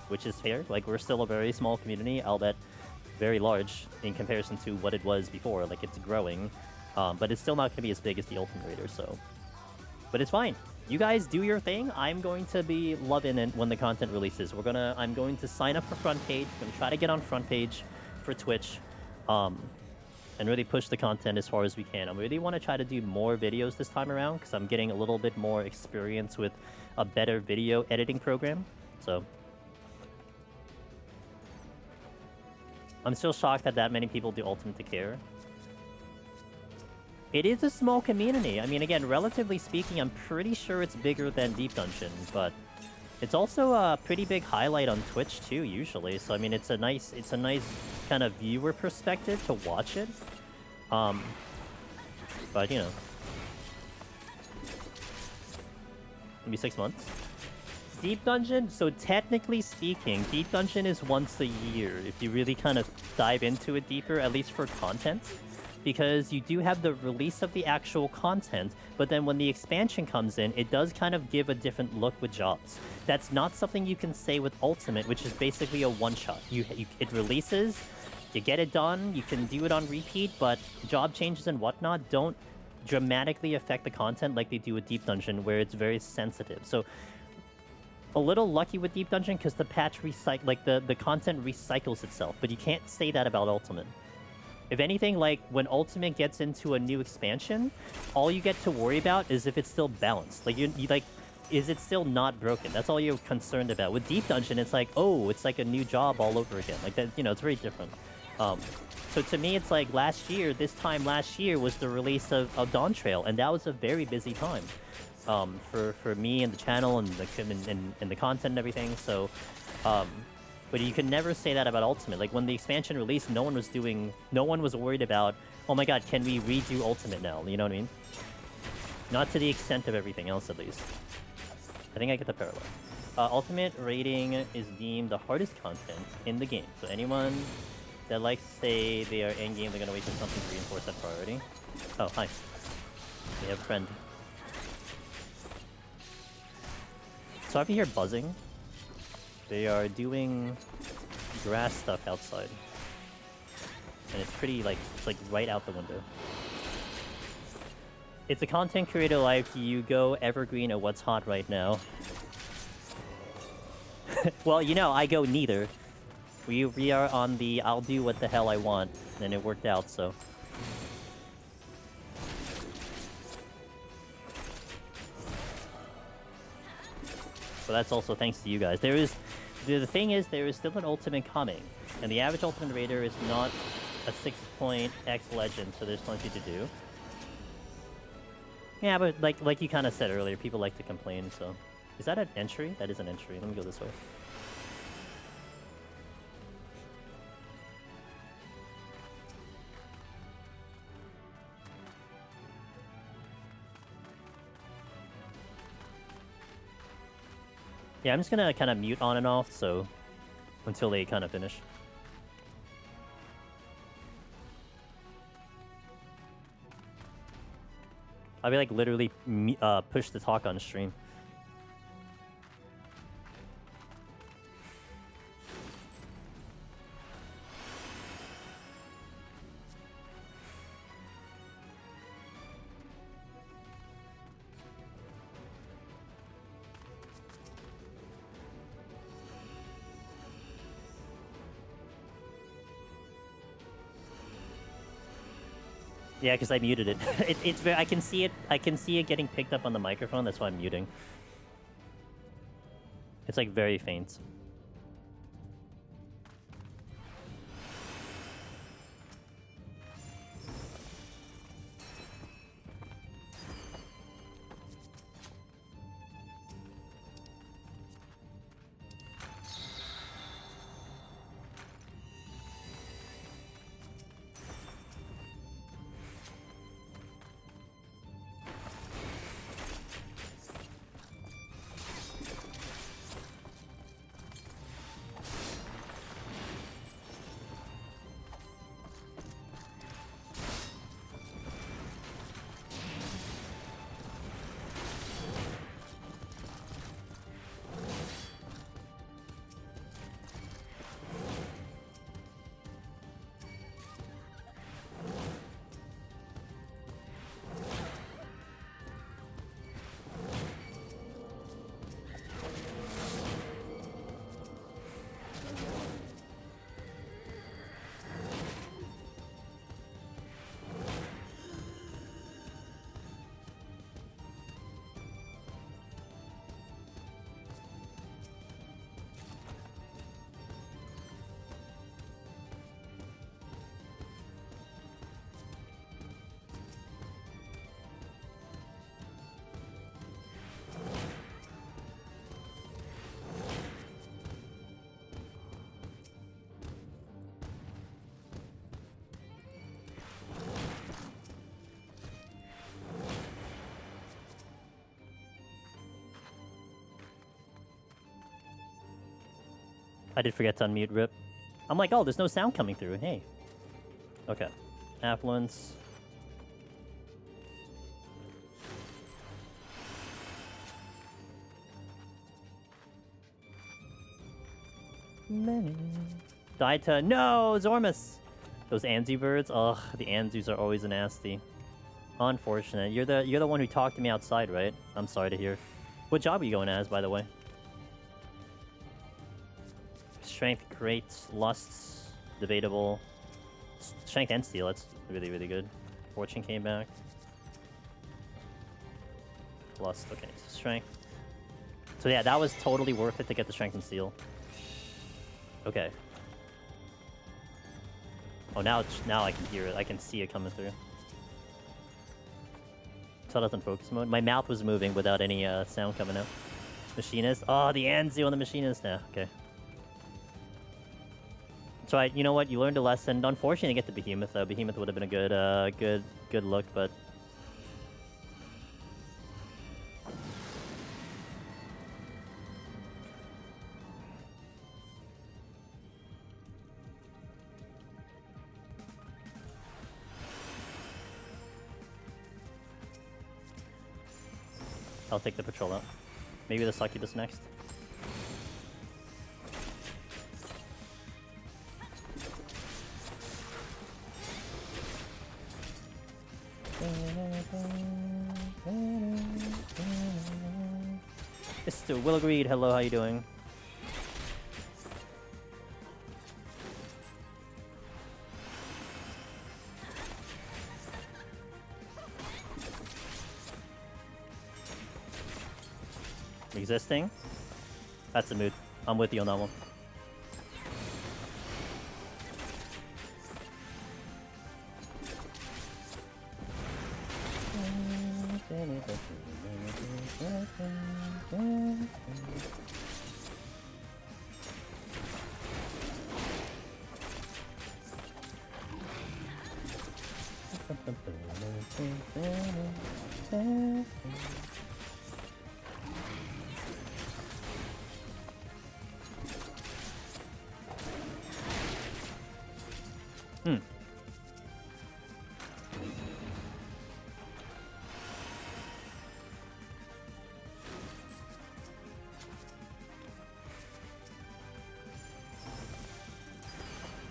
which is fair. Like, we're still a very small community, albeit very large in comparison to what it was before. Like, it's growing, but it's still not going to be as big as the Ultimate Raider, so... But it's fine. You guys do your thing. I'm going to be loving it when the content releases. I'm going to sign up for front page. I'm going to try to get on front page for Twitch, and really push the content as far as we can. I really want to try to do more videos this time around because I'm getting a little bit more experience with a better video editing program. So I'm still shocked that many people do Ultimate to care. It is a small community. I mean, again, relatively speaking, I'm pretty sure it's bigger than Deep Dungeon, but it's also a pretty big highlight on Twitch too, usually. So I mean, it's a nice kind of viewer perspective to watch it. But you know, maybe 6 months. Deep Dungeon. So technically speaking, Deep Dungeon is once a year if you really kind of dive into it deeper, at least for content. Because you do have the release of the actual content, but then when the expansion comes in, it does kind of give a different look with jobs. That's not something you can say with Ultimate, which is basically a one-shot. It releases, you get it done, you can do it on repeat, but job changes and whatnot don't dramatically affect the content like they do with Deep Dungeon, where it's very sensitive. So a little lucky with Deep Dungeon because the patch the content recycles itself, but you can't say that about Ultimate. If anything, like, when Ultimate gets into a new expansion, all you get to worry about is if it's still balanced. Like, is it still not broken? That's all you're concerned about. With Deep Dungeon, it's like, oh, it's like a new job all over again. Like, that, you know, it's very different. So to me, it's like this time last year was the release of Dawntrail, and that was a very busy time for me and the channel and the content and everything. So, but you can never say that about Ultimate. Like, when the expansion released, no one was worried about, oh my god, can we redo Ultimate now? You know what I mean? Not to the extent of everything else, at least. I think I get the parallel. Ultimate rating is deemed the hardest content in the game. So anyone that likes to say they are endgame, they're gonna wait for something to reinforce that priority. Oh, hi. We have a friend. So if you hear buzzing, they are doing grass stuff outside. And it's pretty, it's like right out the window. It's a content creator life. You go evergreen at what's hot right now. Well, you know, I go neither. We are on the I'll do what the hell I want, and it worked out, so. But that's also thanks to you guys. There is... The thing is, there is still an ultimate coming, and the average ultimate raider is not a 6-point X legend, so there's plenty to do. Yeah, but like you kind of said earlier, people like to complain, so... Is that an entry? That is an entry. Let me go this way. Yeah, I'm just gonna kind of mute on and off, so... Until they kind of finish. I'll be like literally push the talk on stream. Yeah, because I muted it. It's very. I can see it. I can see it getting picked up on the microphone. That's why I'm muting. It's like very faint. I did forget to unmute Rip. I'm like, oh, there's no sound coming through. Hey. Okay. Affluence. Daita. No! Zormus! Those Anzu birds? Ugh, the Anzus are always nasty. Unfortunate. You're the one who talked to me outside, right? I'm sorry to hear. What job are you going as, by the way? Strength, great. Lusts, debatable. Strength and steel, that's really, really good. Fortune came back. Lust, okay. Strength. So yeah, that was totally worth it to get the strength and steel. Okay. Oh, now I can hear it. I can see it coming through. So that's in focus mode. My mouth was moving without any sound coming out. Machinist. Oh, the Anzu on the machinist now. Okay. So you know what? You learned a lesson. Unfortunately, to get the Behemoth though. Behemoth would have been a good look, but. I'll take the patrol out. Maybe the succubus next. Mr. Willagreed, hello, how you doing? Existing? That's a mood. I'm with you on that one.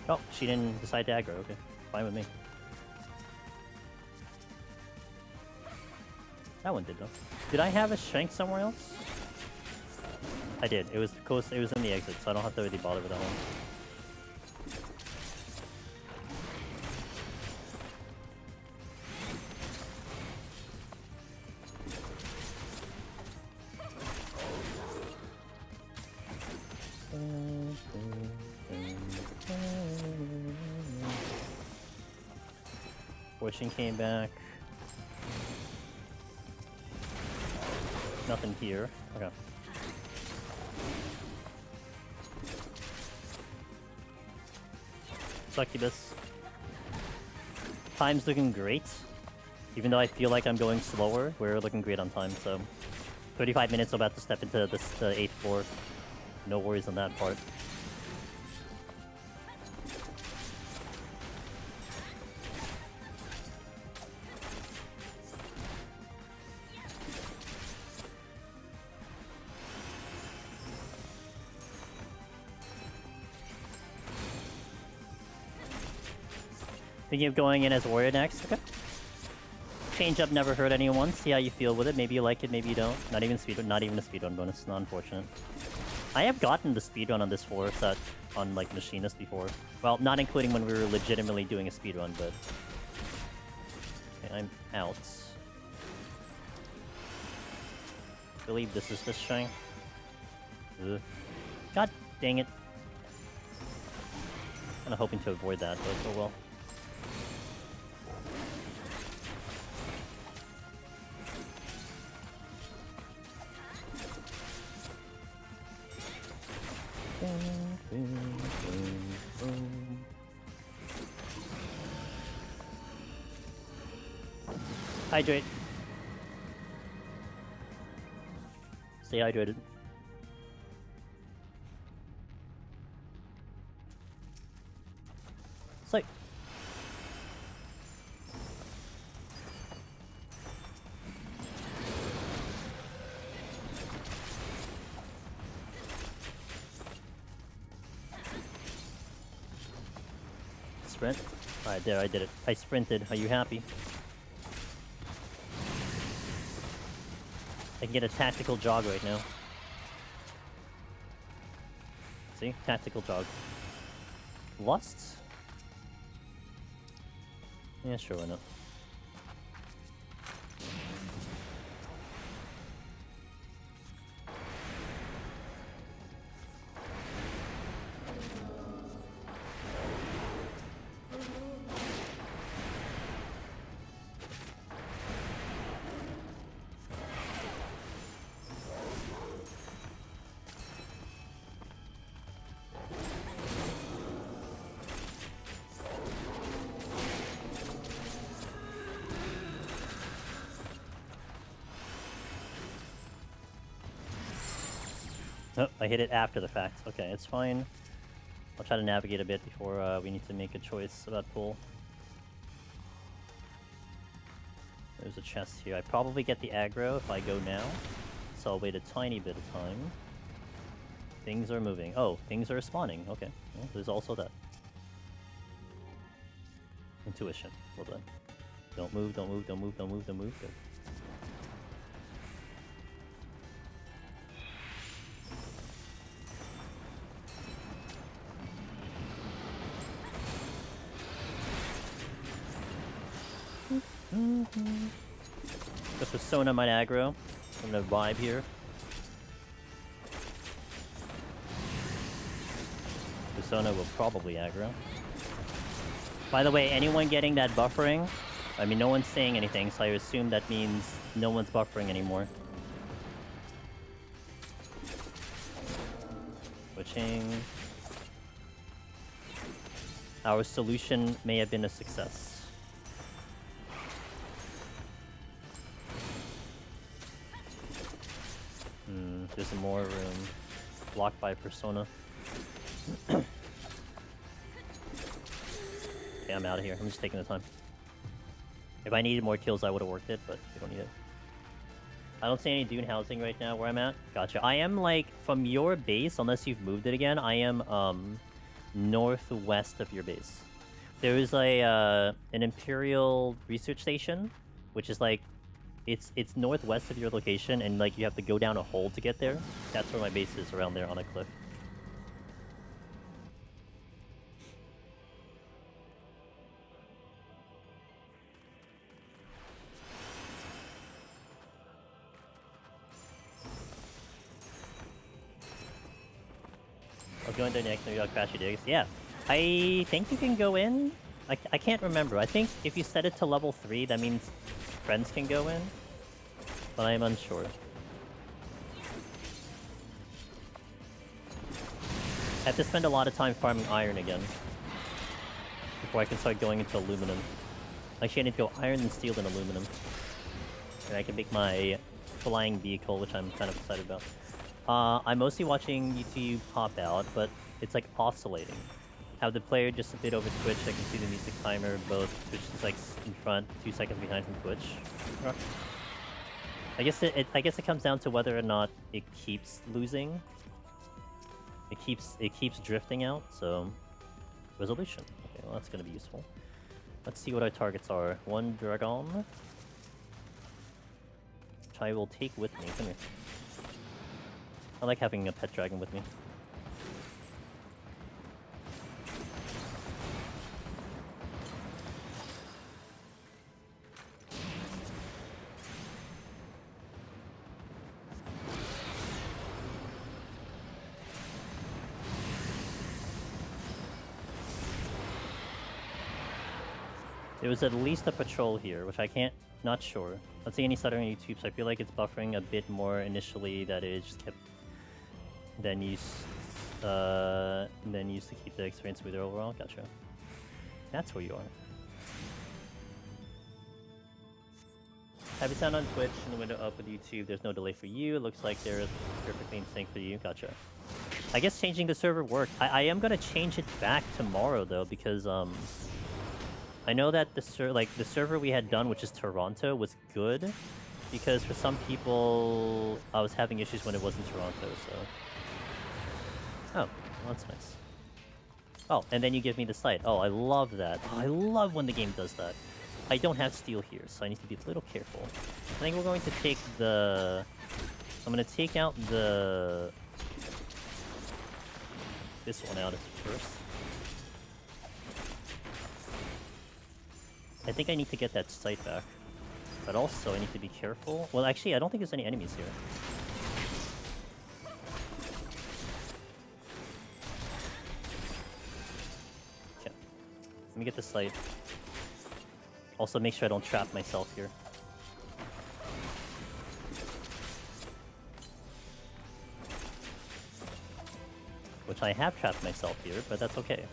Oh, she didn't decide to aggro. Okay, fine with me. That one did though. Did I have a strength somewhere else? I did. It was close. It was in the exit, so I don't have to really bother with that one. Fortune came back. Nothing here. Okay. Succubus. Time's looking great. Even though I feel like I'm going slower, we're looking great on time, so... 35 minutes, I'm about to step into this, the 8th floor. No worries on that part. Thinking of going in as Warrior next? Okay. Change up never hurt anyone. See how you feel with it. Maybe you like it, maybe you don't. Not even a speedrun bonus. Not unfortunate. I have gotten the speedrun on this floor set on like Machinist before. Well, not including when we were legitimately doing a speedrun, but... Okay, I'm out. I believe this is the strength. Ugh. God dang it. Kinda hoping to avoid that, but oh well. Hydrate. Stay hydrated. Sight. Sprint. Alright, there, I did it. I sprinted. Are you happy? I can get a tactical jog right now. See? Tactical jog. Lust? Yeah, sure, why not? Oh, I hit it after the fact. Okay, it's fine. I'll try to navigate a bit before we need to make a choice about pull. There's a chest here. I probably get the aggro if I go now, so I'll wait a tiny bit of time. Things are moving. Oh, things are spawning. Okay, well, there's also that. Intuition. Well done. Don't move, don't move, don't move, don't move, don't move. Good. The Persona might aggro. I'm gonna vibe here. Persona will probably aggro. By the way, anyone getting that buffering? I mean, no one's saying anything, so I assume that means no one's buffering anymore. Switching. Our solution may have been a success. There's more room. Blocked by Persona. Okay, I'm out of here. I'm just taking the time. If I needed more kills, I would have worked it, but we don't need it. I don't see any dune housing right now where I'm at. Gotcha. I am, like, from your base, unless you've moved it again, I am, northwest of your base. There is an Imperial research station, which is, like, it's northwest of your location, and, like, you have to go down a hole to get there. That's where my base is, around there on a cliff. I'll go in there next, maybe I'll crash your digs. Yeah, I think you can go in. I can't remember. I think if you set it to level 3, that means friends can go in. But I'm unsure. I have to spend a lot of time farming iron again before I can start going into aluminum. Actually, I need to go iron and steel and aluminum. And I can make my flying vehicle, which I'm kind of excited about. I'm mostly watching YouTube pop out, but it's like oscillating. Have the player just a bit over Twitch. I can see the music timer, both Twitch is like in front, 2 seconds behind from Twitch. I guess it comes down to whether or not it keeps losing. It keeps drifting out, so resolution. Okay, well that's gonna be useful. Let's see what our targets are. 1 dragon, which I will take with me. Come here. I like having a pet dragon with me. There was at least a patrol here, which I can't, not sure. Not seeing any stutter on YouTube, so I feel like it's buffering a bit more initially, that it just kept then used to keep the experience smoother overall. Gotcha. That's where you are. Happy sound on Twitch and the window up with YouTube. There's no delay for you. It looks like they're perfectly in sync for you. Gotcha. I guess changing the server worked. I am gonna change it back tomorrow though, because I know that the server we had done, which is Toronto, was good, because for some people I was having issues when it wasn't Toronto. So, oh, well, that's nice. Oh, and then you give me the site. Oh, I love that. Oh, I love when the game does that. I don't have steel here, so I need to be a little careful. I think we're going to take the... I'm going to take out the... this one out first. I think I need to get that site back. But also, I need to be careful. Well, actually, I don't think there's any enemies here. Okay. Let me get the site. Also, make sure I don't trap myself here. Which I have trapped myself here, but that's okay.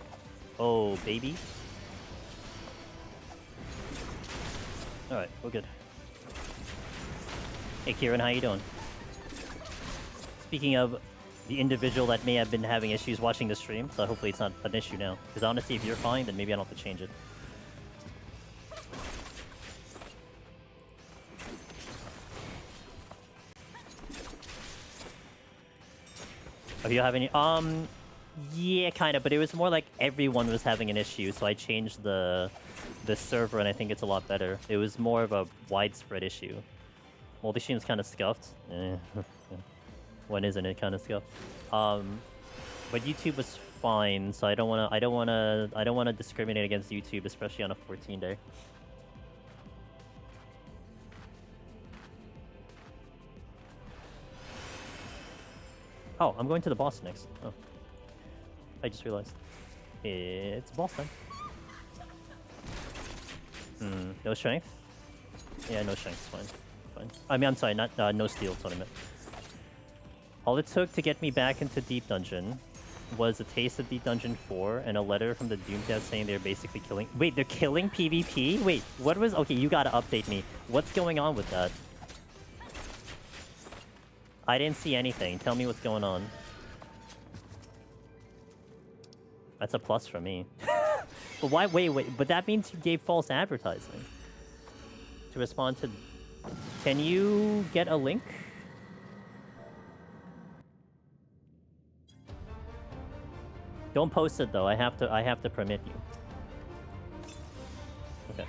Oh, baby. Alright, we're good. Hey Kieran, how you doing? Speaking of the individual that may have been having issues watching the stream, so hopefully it's not an issue now. Because honestly, if you're fine, then maybe I don't have to change it. Oh, you have any? Yeah, kind of, but it was more like everyone was having an issue, so I changed the server, and I think it's a lot better. It was more of a widespread issue. Multi-stream's kind of scuffed. When isn't it kind of scuffed? But YouTube was fine, so I don't wanna discriminate against YouTube, especially on a 14-day. Oh, I'm going to the boss next. Oh. I just realized. It's boss time. No strength? Yeah, no strength, fine. Fine. I mean, I'm sorry, not no steel, that's what I meant. All it took to get me back into Deep Dungeon was a taste of Deep Dungeon 4 and a letter from the Doom devs saying they're basically killing... Wait, they're killing PvP? Wait, what was... Okay, you gotta update me. What's going on with that? I didn't see anything. Tell me what's going on. That's a plus for me. But why? Wait. But that means you gave false advertising. To respond to... Can you get a link? Don't post it though. I have to permit you. Okay.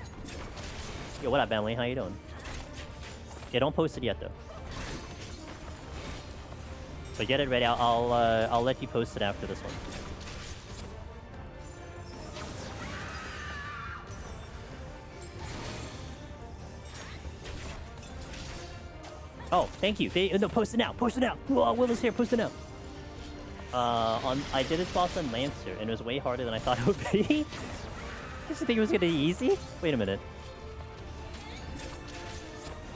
Yo, what up, Bentley? How you doing? Yeah, don't post it yet though. But get it ready. I'll let you post it after this one. Oh, thank you. No, post it now. Post it now. Whoa, Will is here. Post it now. I did this boss on Lancer, and it was way harder than I thought it would be. Did you think it was gonna be easy? Wait a minute.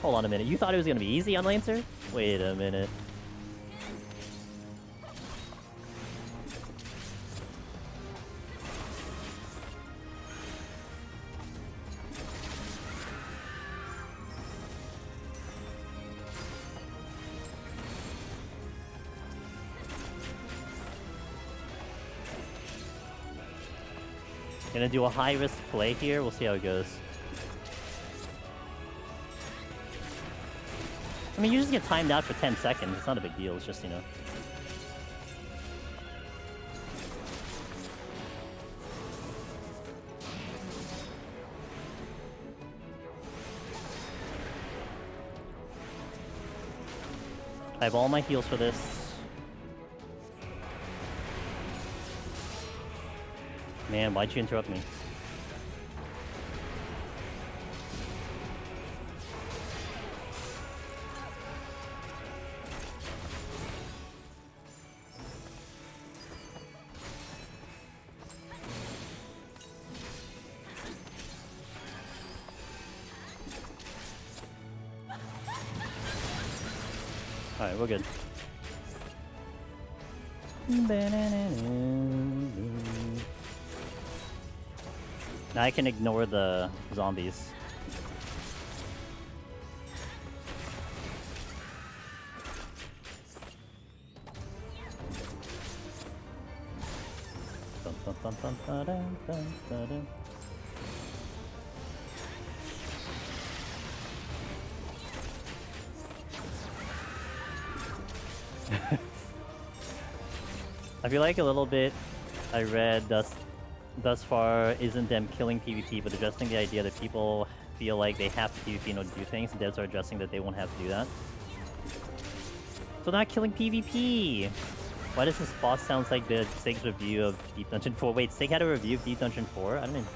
Hold on a minute. You thought it was gonna be easy on Lancer? Wait a minute. Gonna do a high-risk play here. We'll see how it goes. I mean, you just get timed out for 10 seconds. It's not a big deal. It's just, you know... I have all my heals for this. Man, why'd you interrupt me? Alright, we're good. Now I can ignore the zombies. I feel like a little bit I read thus far isn't them killing PvP, but addressing the idea that people feel like they have to PvP in order to do things, and devs are addressing that they won't have to do that. So not killing PvP! Why does this boss sound like the Sig's review of Deep Dungeon 4? Wait, Sig had a review of Deep Dungeon 4? I don't even...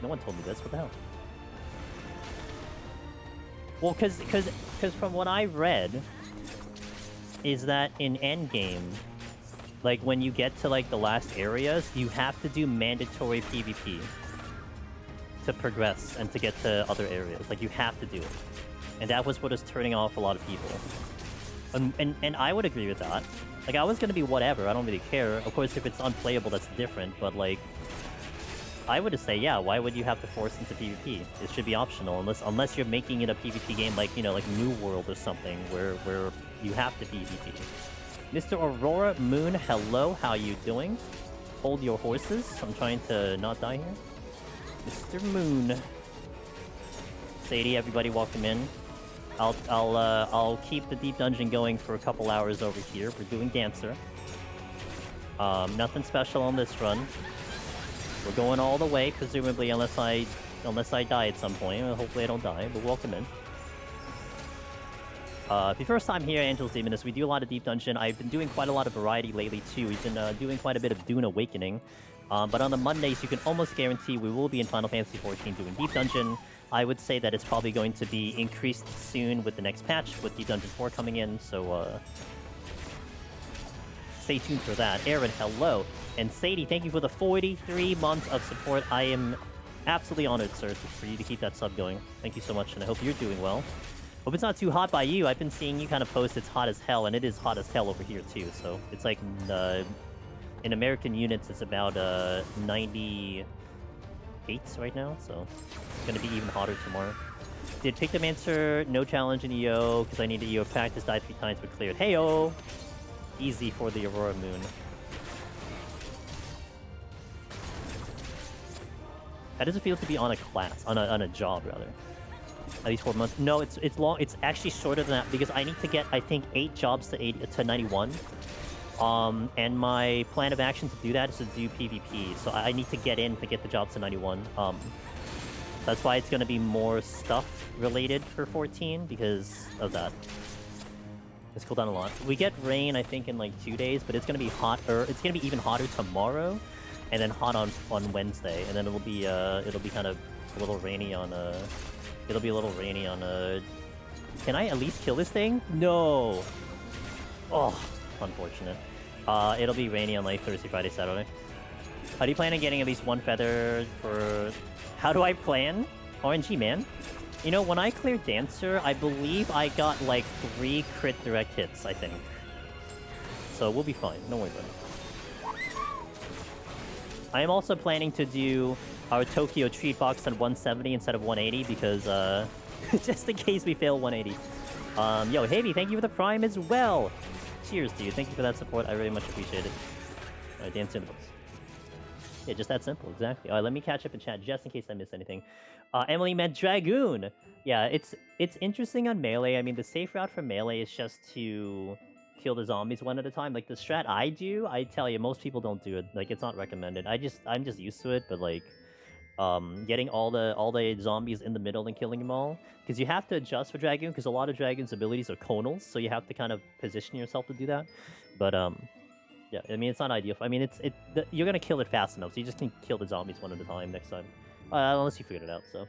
No one told me this. What the hell? Well, because from what I read, is that in Endgame, like, when you get to, like, the last areas, you have to do mandatory PvP to progress and to get to other areas. Like, you have to do it. And that was what was turning off a lot of people. And I would agree with that. Like, I was gonna be whatever, I don't really care. Of course, if it's unplayable, that's different, but, like... I would just say, yeah, why would you have to force into PvP? It should be optional, unless you're making it a PvP game like, you know, like New World or something, where you have to PvP. Mr. Aurora Moon, hello, how you doing? Hold your horses, I'm trying to not die here. Mr. Moon. Sadie, everybody welcome in. I'll keep the Deep Dungeon going for a couple hours over here. We're doing Dancer. Nothing special on this run. We're going all the way, presumably, unless I die at some point. Hopefully I don't die, but welcome in. If your first time here, Angel's Demoness, we do a lot of Deep Dungeon. I've been doing quite a lot of variety lately, too. We've been doing quite a bit of Dune Awakening. But on the Mondays, you can almost guarantee we will be in Final Fantasy XIV doing Deep Dungeon. I would say that it's probably going to be increased soon with the next patch, with Deep Dungeon 4 coming in, so stay tuned for that. Aaron, hello. And Sadie, thank you for the 43 months of support. I am absolutely honored, sir, for you to keep that sub going. Thank you so much, and I hope you're doing well. Hope it's not too hot by you. I've been seeing you kind of post it's hot as hell, and it is hot as hell over here, too. So it's like, in American units, it's about 98 right now, so it's going to be even hotter tomorrow. Did pick the answer, no challenge in EO, because I need EO practice, died 3 times, but cleared. Heyo! Easy for the Aurora Moon. How does it feel to be on a class, on a job, rather? At least 4 months? No, it's long. It's actually shorter than that, because I need to get, I think, 8 jobs to 91. And my plan of action to do that is to do PvP, so I need to get in to get the jobs to 91. That's why it's going to be more stuff related for 14, because of that. It's cooled down a lot. We get rain, I think, in like 2 days, but it's going to be hotter. It's going to be even hotter tomorrow, and then hot on Wednesday, and then it'll be kind of a little rainy on it'll be a little rainy on Can I at least kill this thing? No. Oh, unfortunate. It'll be rainy on like Thursday, Friday, Saturday. How do you plan on getting at least 1 feather for... How do I plan? RNG, man. You know, when I cleared Dancer, I believe I got like 3 crit direct hits, I think. So we'll be fine. Don't worry about it. I am also planning to do our Tokyo treat box on 170 instead of 180 because, just in case we fail 180. Yo, Havy, thank you for the Prime as well. Cheers, dude. Thank you for that support. I really much appreciate it. Alright, dance into books. Yeah, just that simple, exactly. Alright, let me catch up in chat just in case I miss anything. Emily meant Dragoon! Yeah, it's interesting on Melee. I mean, the safe route for Melee is just to kill the zombies one at a time. Like, the strat I do, I tell you, most people don't do it. Like, it's not recommended. I'm just used to it, but like... getting all the zombies in the middle and killing them all, because you have to adjust for Dragoon, because a lot of Dragoon's abilities are conals, so you have to kind of position yourself to do that. But yeah, I mean, it's not ideal. I mean, you're gonna kill it fast enough, so you just can kill the zombies one at a time next time, unless you figured it out. So,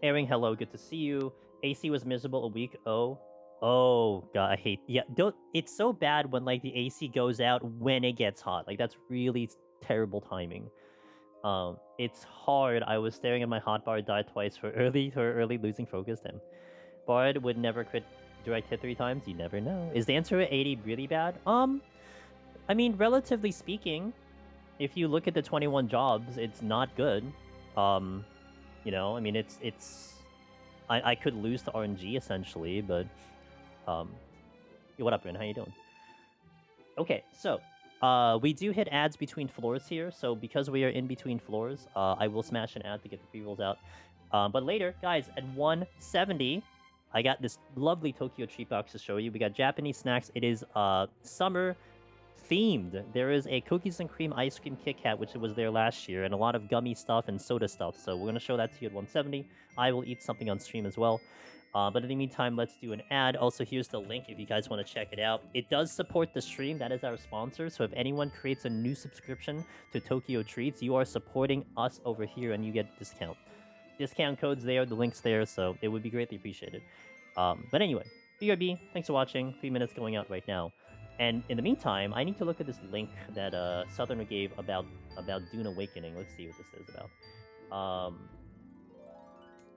Airing, hello, good to see you. AC was miserable a week. Oh god, I hate. Yeah, it's so bad when like the AC goes out when it gets hot. Like that's really terrible timing. It's hard. I was staring at my hotbar, died twice for early losing focus. Then Bard would never crit direct hit 3 times. You never know. Is the answer at 80 really bad? I mean, relatively speaking, if you look at the 21 jobs, it's not good. You know, I mean, I could lose to RNG essentially, but what up, Rin? How you doing? Okay, so. We do hit ads between floors here, so because we are in between floors, I will smash an ad to get the pre-rolls out. But later, guys, at 170, I got this lovely Tokyo treat box to show you. We got Japanese snacks. It is summer themed. There is a cookies and cream ice cream Kit Kat, which was there last year, and a lot of gummy stuff and soda stuff. So we're going to show that to you at 170. I will eat something on stream as well. But in the meantime, let's do an ad. Also, here's the link if you guys want to check it out. It does support the stream. That is our sponsor. So if anyone creates a new subscription to Tokyo Treats, you are supporting us over here and you get a discount. Discount code's there, the link's there, so it would be greatly appreciated. But anyway, BRB, thanks for watching. 3 minutes going out right now. And in the meantime, I need to look at this link that Southerner gave about Dune Awakening. Let's see what this is about.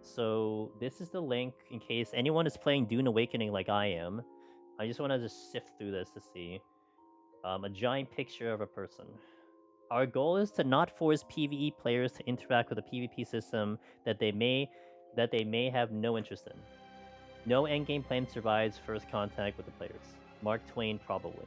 So this is the link in case anyone is playing Dune Awakening like I am. I just want to just sift through this to see. A giant picture of a person. Our goal is to not force PvE players to interact with a PvP system that they may have no interest in. No endgame plan survives first contact with the players. Mark Twain, probably.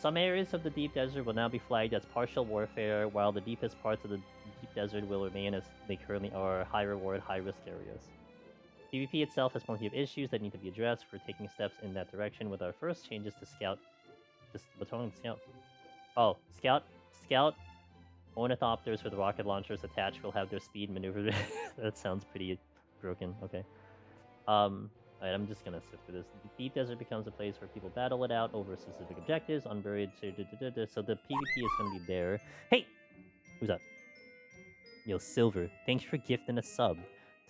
Some areas of the deep desert will now be flagged as partial warfare, while the deepest parts of the deep desert will remain as they currently are high reward, high risk areas. PvP itself has plenty of issues that need to be addressed. We're taking steps in that direction with our first changes to Scout. What's wrong with Scout? Oh, Scout ornithopters with rocket launchers attached will have their speed maneuvered. That sounds pretty broken. Okay. Alright, I'm just gonna sit through this. The deep desert becomes a place where people battle it out over specific objectives, unburied, so the PvP is gonna be there. Hey! Who's that? Yo, Silver, thanks for gifting a sub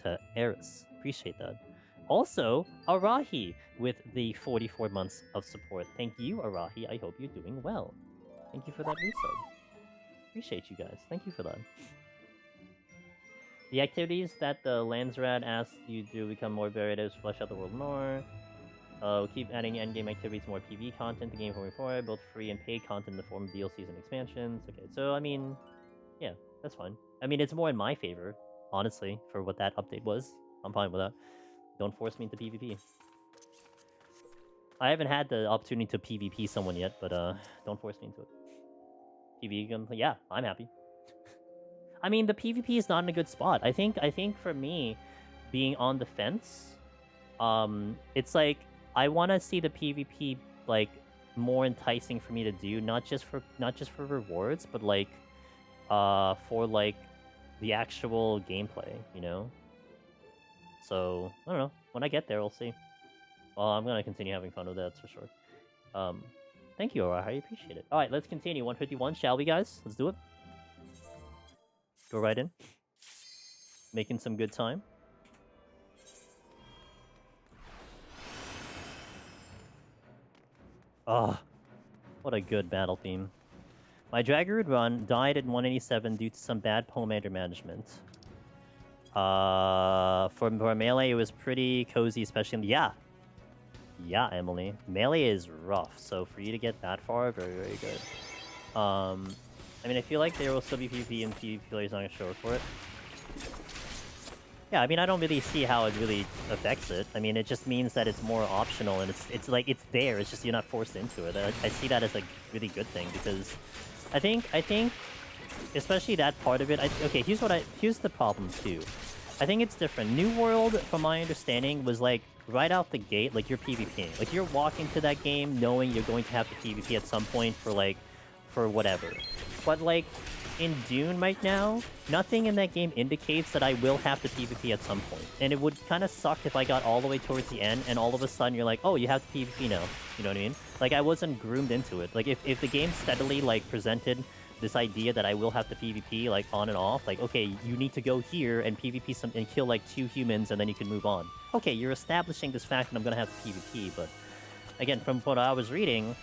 to Eris. Appreciate that. Also, Arahi with the 44 months of support. Thank you, Arahi. I hope you're doing well. Thank you for that resub. Appreciate you guys. Thank you for that. The activities that the Landsrat asks you to become more varied as flesh out the world more. We'll keep adding endgame activities, more PvE content, the game moving forward, both free and paid content in the form of DLCs and expansions. Okay, so I mean, yeah, that's fine. I mean, it's more in my favor, honestly, for what that update was. I'm fine with that. Don't force me into PvP. I haven't had the opportunity to PvP someone yet, but don't force me into it. PvE, yeah, I'm happy. I mean, the PvP is not in a good spot. I think for me, being on the fence, it's like I want to see the PvP like more enticing for me to do, not just for rewards, but like for like the actual gameplay, you know? So, I don't know. When I get there, we'll see. Well, I'm gonna continue having fun with that, that's for sure. Thank you, Aura. I appreciate it. Alright, let's continue. 151, shall we, guys? Let's do it. Go right in. Making some good time. Ah, what a good battle theme. My Dragorid run died at 187 due to some bad Pomander management. For melee, it was pretty cozy, especially in the... Yeah, Emily. Melee is rough, so for you to get that far, very, very good. I mean, I feel like there will still be PvP, and PvP players not gonna show up for it. Yeah, I mean, I don't really see how it really affects it. I mean, it just means that it's more optional, and it's like, it's there, it's just you're not forced into it. I see that as a really good thing, because I think, especially that part of it, okay, here's the problem, too. I think it's different. New World, from my understanding, was like, right out the gate, like, you're PvPing. Like, you're walking to that game knowing you're going to have to PvP at some point for, like, for whatever. But, like, in Dune right now, nothing in that game indicates that I will have to PvP at some point. And it would kind of suck if I got all the way towards the end and all of a sudden you're like, oh, you have to PvP now. You know what I mean? Like, I wasn't groomed into it. Like, if the game steadily, like, presented this idea that I will have to PvP, like, on and off, like, okay, you need to go here and PvP some and kill, like, 2 humans and then you can move on. Okay, you're establishing this fact that I'm gonna have to PvP, but again, from what I was reading,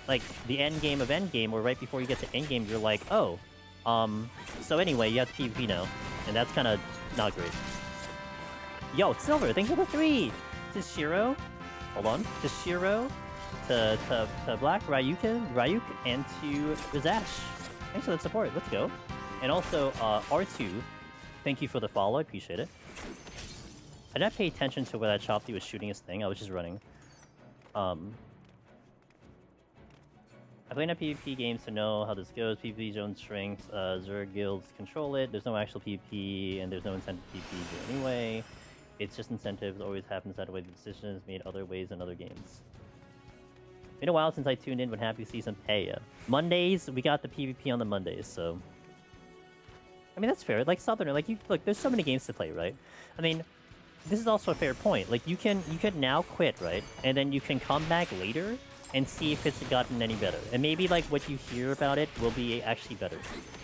like, the end game of endgame, or right before you get to endgame, you're like, oh, so anyway, you have to PvP now, and that's kind of not great. Yo, Silver, thanks for the 3! To Shiro, hold on, to Shiro, to Black, Ryuk, and to Rizash. Thanks for the support, let's go. And also, R2, thank you for the follow, I appreciate it. I did not pay attention to where that Choppy was shooting his thing, I was just running. I play enough PvP games to know how this goes. PvP zone strengths, Zerg guilds control it. There's no actual PvP, and there's no incentive to PvP anyway. It's just incentives always happens that way. The decision is made other ways in other games. Been a while since I tuned in, but happy to see some pay. Mondays, we got the PvP on the Mondays, so... I mean, that's fair. Like, Southerner, like, look, there's so many games to play, right? I mean, this is also a fair point. Like, you can now quit, right? And then you can come back later and see if it's gotten any better. And maybe, like, what you hear about it will be actually better.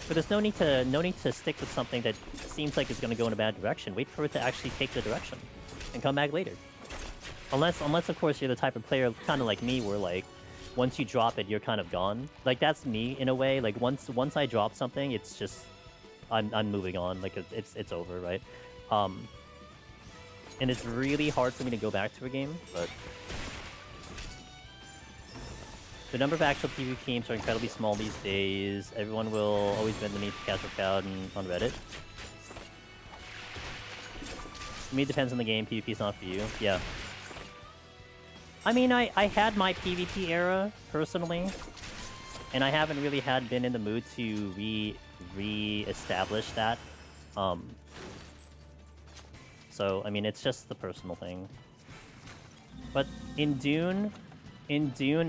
But there's no need to stick with something that seems like it's going to go in a bad direction. Wait for it to actually take the direction and come back later. Unless of course, you're the type of player kind of like me where, like, once you drop it, you're kind of gone. Like, that's me, in a way. Like, once I drop something, it's just... I'm moving on. Like, it's over, right? And it's really hard for me to go back to a game, but... The number of actual PvP games are incredibly small these days. Everyone will always bend the knee to casual crowd on Reddit. For me, it depends on the game. PvP's not for you. Yeah. I mean, I had my PvP era, personally. And I haven't really been in the mood to re-establish that. So, I mean, it's just the personal thing. But in Dune,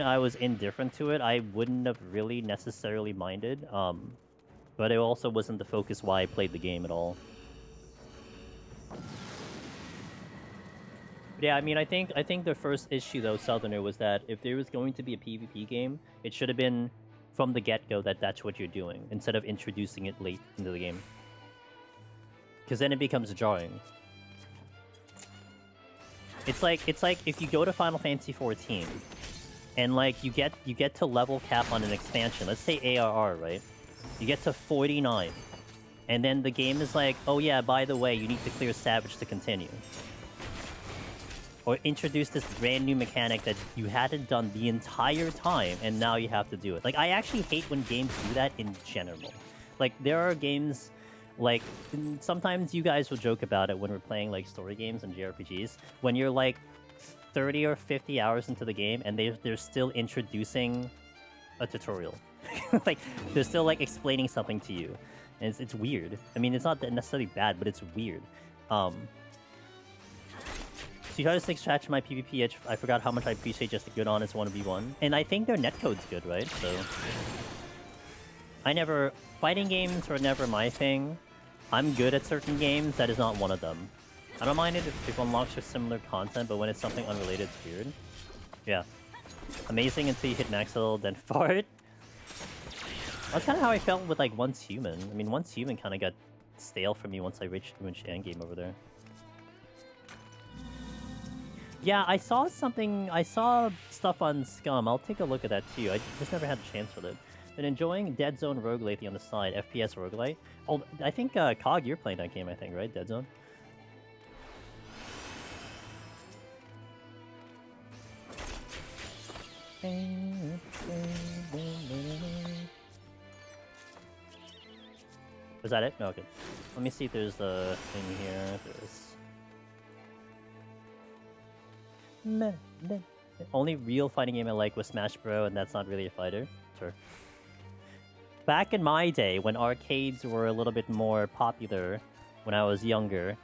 I was indifferent to it. I wouldn't have really necessarily minded. But it also wasn't the focus why I played the game at all. But yeah, I mean, I think the first issue, though, Southerner, was that if there was going to be a PvP game, it should have been from the get-go that that's what you're doing, instead of introducing it late into the game. Because then it becomes jarring. It's like if you go to Final Fantasy 14 and like you get to level cap on an expansion, let's say ARR, right? You get to 49. And then the game is like, oh yeah, by the way, you need to clear Savage to continue. Or introduce this brand new mechanic that you hadn't done the entire time, and now you have to do it. Like, I actually hate when games do that in general. Like, there are games, like, sometimes you guys will joke about it when we're playing, like, story games and JRPGs, when you're, like, 30 or 50 hours into the game, and they're still introducing a tutorial. Like, they're still, like, explaining something to you. And it's weird. I mean, it's not necessarily bad, but it's weird. So you try to stick stretch my PvP edge. I forgot how much I appreciate just a good honest 1v1. And I think their netcode's good, right? So fighting games were never my thing. I'm good at certain games, that is not one of them. I don't mind it if unlocks are similar content, but when it's something unrelated, it's weird. Yeah. Amazing until you hit max level, then fart. That's kind of how I felt with like Once Human. I mean, Once Human kind of got stale for me once I reached endgame over there. Yeah, I saw stuff on Scum. I'll take a look at that too. I just never had a chance for it. Been enjoying Dead Zone rogue lately on the side. FPS roguelite. Oh, I think Cog, you're playing that game, I think, right? Dead Zone. Was that it? No, okay. Let me see if there's a thing here. There's... Only real fighting game I like was Smash Bros, and that's not really a fighter. Sure. Back in my day, when arcades were a little bit more popular, when I was younger,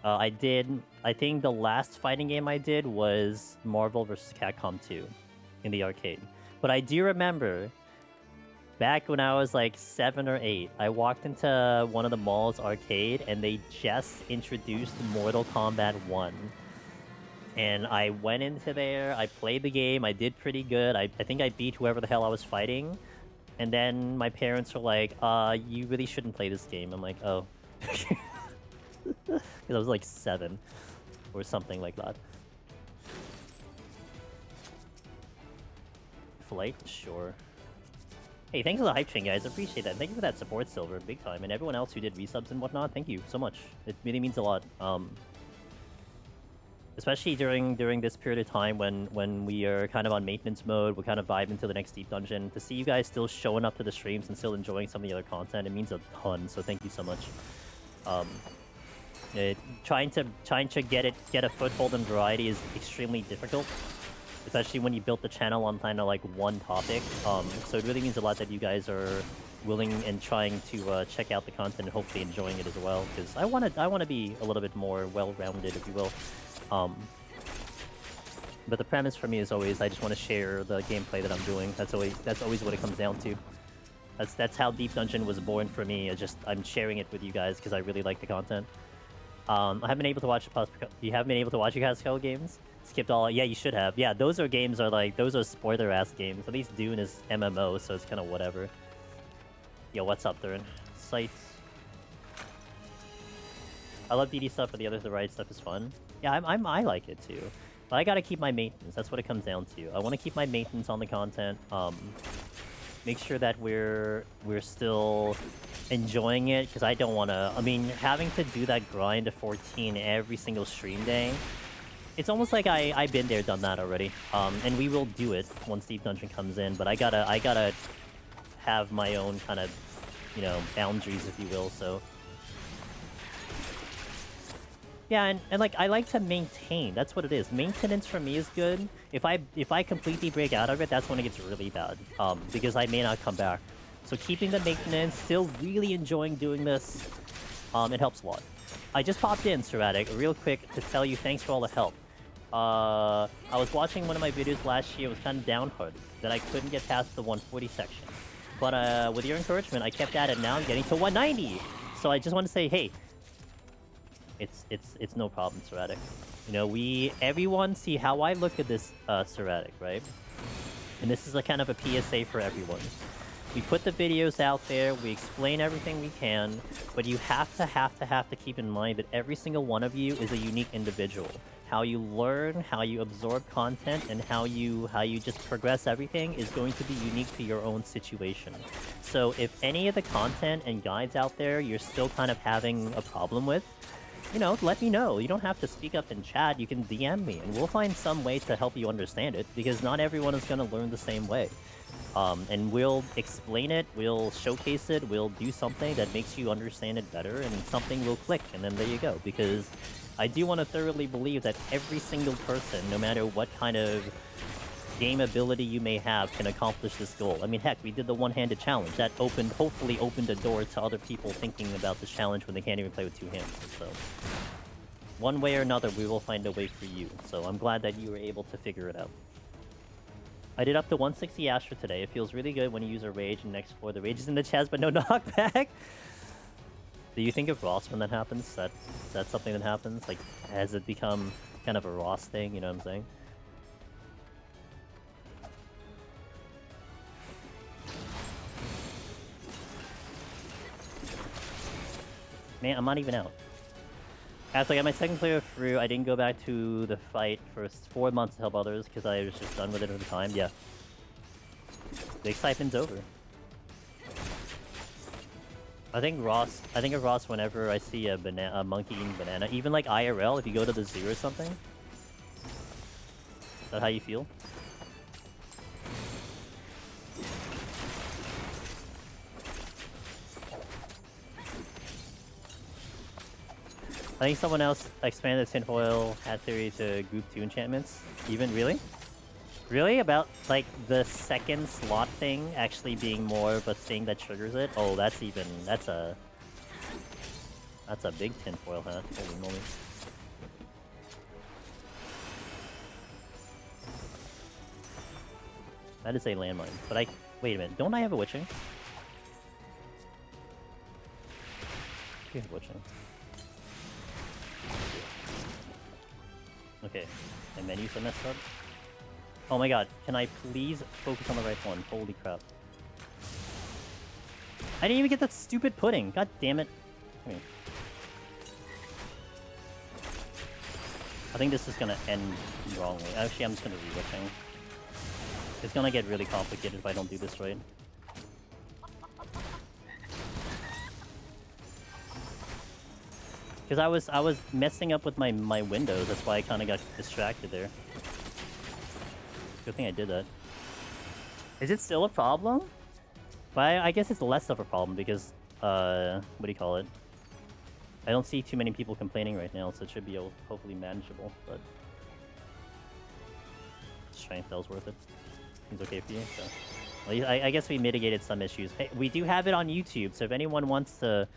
I think the last fighting game I did was Marvel vs. Capcom 2 in the arcade. But I do remember, back when I was like 7 or 8, I walked into one of the mall's arcade, and they just introduced Mortal Kombat 1. And I went into there, I played the game, I did pretty good. I think I beat whoever the hell I was fighting. And then my parents were like, you really shouldn't play this game. I'm like, oh. Because I was like 7 or something like that. Flight? Sure. Hey, thanks for the hype train, guys. I appreciate that. Thank you for that support, Silver, big time. And everyone else who did resubs and whatnot, thank you so much. It really means a lot. Especially during this period of time when we are kind of on maintenance mode, we're kind of vibing to the next deep dungeon. To see you guys still showing up to the streams and still enjoying some of the other content, it means a ton. So thank you so much. Trying to get a foothold in variety is extremely difficult, especially when you built the channel on kind of like one topic. So it really means a lot that you guys are willing and trying to check out the content and hopefully enjoying it as well. Because I want to be a little bit more well-rounded, if you will. But the premise for me is always I just want to share the gameplay that I'm doing. That's always what it comes down to. That's how Deep Dungeon was born for me. I'm sharing it with you guys because I really like the content. I haven't been able to watch. You haven't been able to watch your guys' games. Skipped all. Yeah, you should have. Yeah, those are spoiler ass games. At least Dune is MMO, so it's kind of whatever. Yo, what's up, Thurn? Scythe. I love BD stuff, but the other variety stuff is fun. Yeah, I like it too. But I gotta keep my maintenance. That's what it comes down to. I want to keep my maintenance on the content. Make sure that we're still enjoying it, because I don't want to... I mean, having to do that grind to 14 every single stream day, it's almost like I've been there, done that already. And we will do it once Deep Dungeon comes in, but I gotta have my own kind of, you know, boundaries, if you will, so... Yeah, and like, I like to maintain. That's what it is. Maintenance for me is good. If I completely break out of it, that's when it gets really bad. Because I may not come back. So keeping the maintenance, still really enjoying doing this, it helps a lot. I just popped in, Serratic, real quick to tell you thanks for all the help. I was watching one of my videos last year. It was kind of downhearted that I couldn't get past the 140 section. But with your encouragement, I kept at it. Now I'm getting to 190. So I just want to say, hey, it's no problem, Serratic. You know, everyone see how I look at this, Serratic, right? And this is a kind of a PSA for everyone. We put the videos out there, we explain everything we can, but you have to keep in mind that every single one of you is a unique individual. How you learn, how you absorb content, and how you just progress everything is going to be unique to your own situation. So if any of the content and guides out there you're still kind of having a problem with, you know, let me know. You don't have to speak up in chat, you can DM me, and we'll find some way to help you understand it, because not everyone is going to learn the same way. And we'll explain it, we'll showcase it, we'll do something that makes you understand it better, and something will click, and then there you go. Because I do want to thoroughly believe that every single person, no matter what kind of game ability you may have, can accomplish this goal. I mean, heck, we did the one-handed challenge. That hopefully opened a door to other people thinking about this challenge when they can't even play with two hands. So, one way or another, we will find a way for you. So I'm glad that you were able to figure it out. I did up to 160 Astra today. It feels really good when you use a rage and next for the rage is in the chest but no knockback. Do you think of Ross when that happens? That's something that happens? Like, has it become kind of a Ross thing? You know what I'm saying? Man, I'm not even out. After I got my second player through, I didn't go back to the fight for 4 months to help others because I was just done with it at the time. Yeah. The excitement's over. I think of Ross whenever I see a monkey eating banana. Even like IRL, if you go to the zoo or something. Is that how you feel? I think someone else expanded tinfoil hat theory to group 2 enchantments. Even? Really? Really? About, like, the second slot thing actually being more of a thing that triggers it? Oh, that's even... That's a big tinfoil hat. Holy moly. That is a landmine. But I... Wait a minute. Don't I have a witching? I have witching. Okay, my menus are messed up. Oh my god, can I please focus on the right one? Holy crap. I didn't even get that stupid pudding. God damn it. Come here. I think this is gonna end wrongly. Actually, I'm just gonna re-witching. It's gonna get really complicated if I don't do this right. Because I was messing up with my windows, that's why I kind of got distracted there. Good thing I did that. Is it still a problem? But I guess it's less of a problem because, what do you call it? I don't see too many people complaining right now, so it should be hopefully manageable, but... Strength, that was worth it. Seems okay for you, so... Well, I guess we mitigated some issues. Hey, we do have it on YouTube, so if anyone wants to...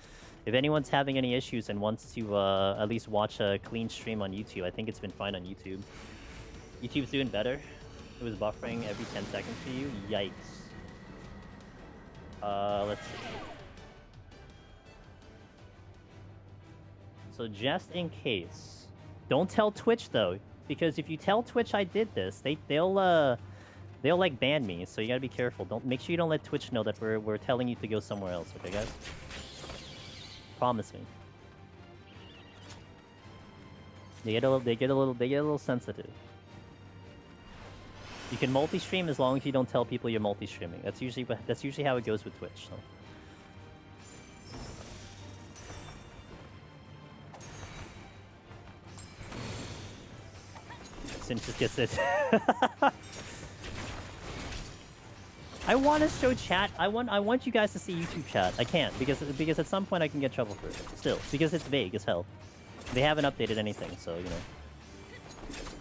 If anyone's having any issues and wants to at least watch a clean stream on YouTube, I think it's been fine on YouTube. YouTube's doing better. It was buffering every 10 seconds for you. Yikes. Let's see. So just in case, don't tell Twitch though, because if you tell Twitch I did this, they'll like ban me. So you gotta be careful. Make sure you don't let Twitch know that we're telling you to go somewhere else. Okay, guys? Promise me. They get a little sensitive. You can multi-stream as long as you don't tell people you're multi-streaming. That's usually how it goes with Twitch. So. Sin just gets it. I want to show chat. I want you guys to see YouTube chat. I can't because at some point I can get trouble for it. Still, because it's vague as hell. They haven't updated anything, so you know.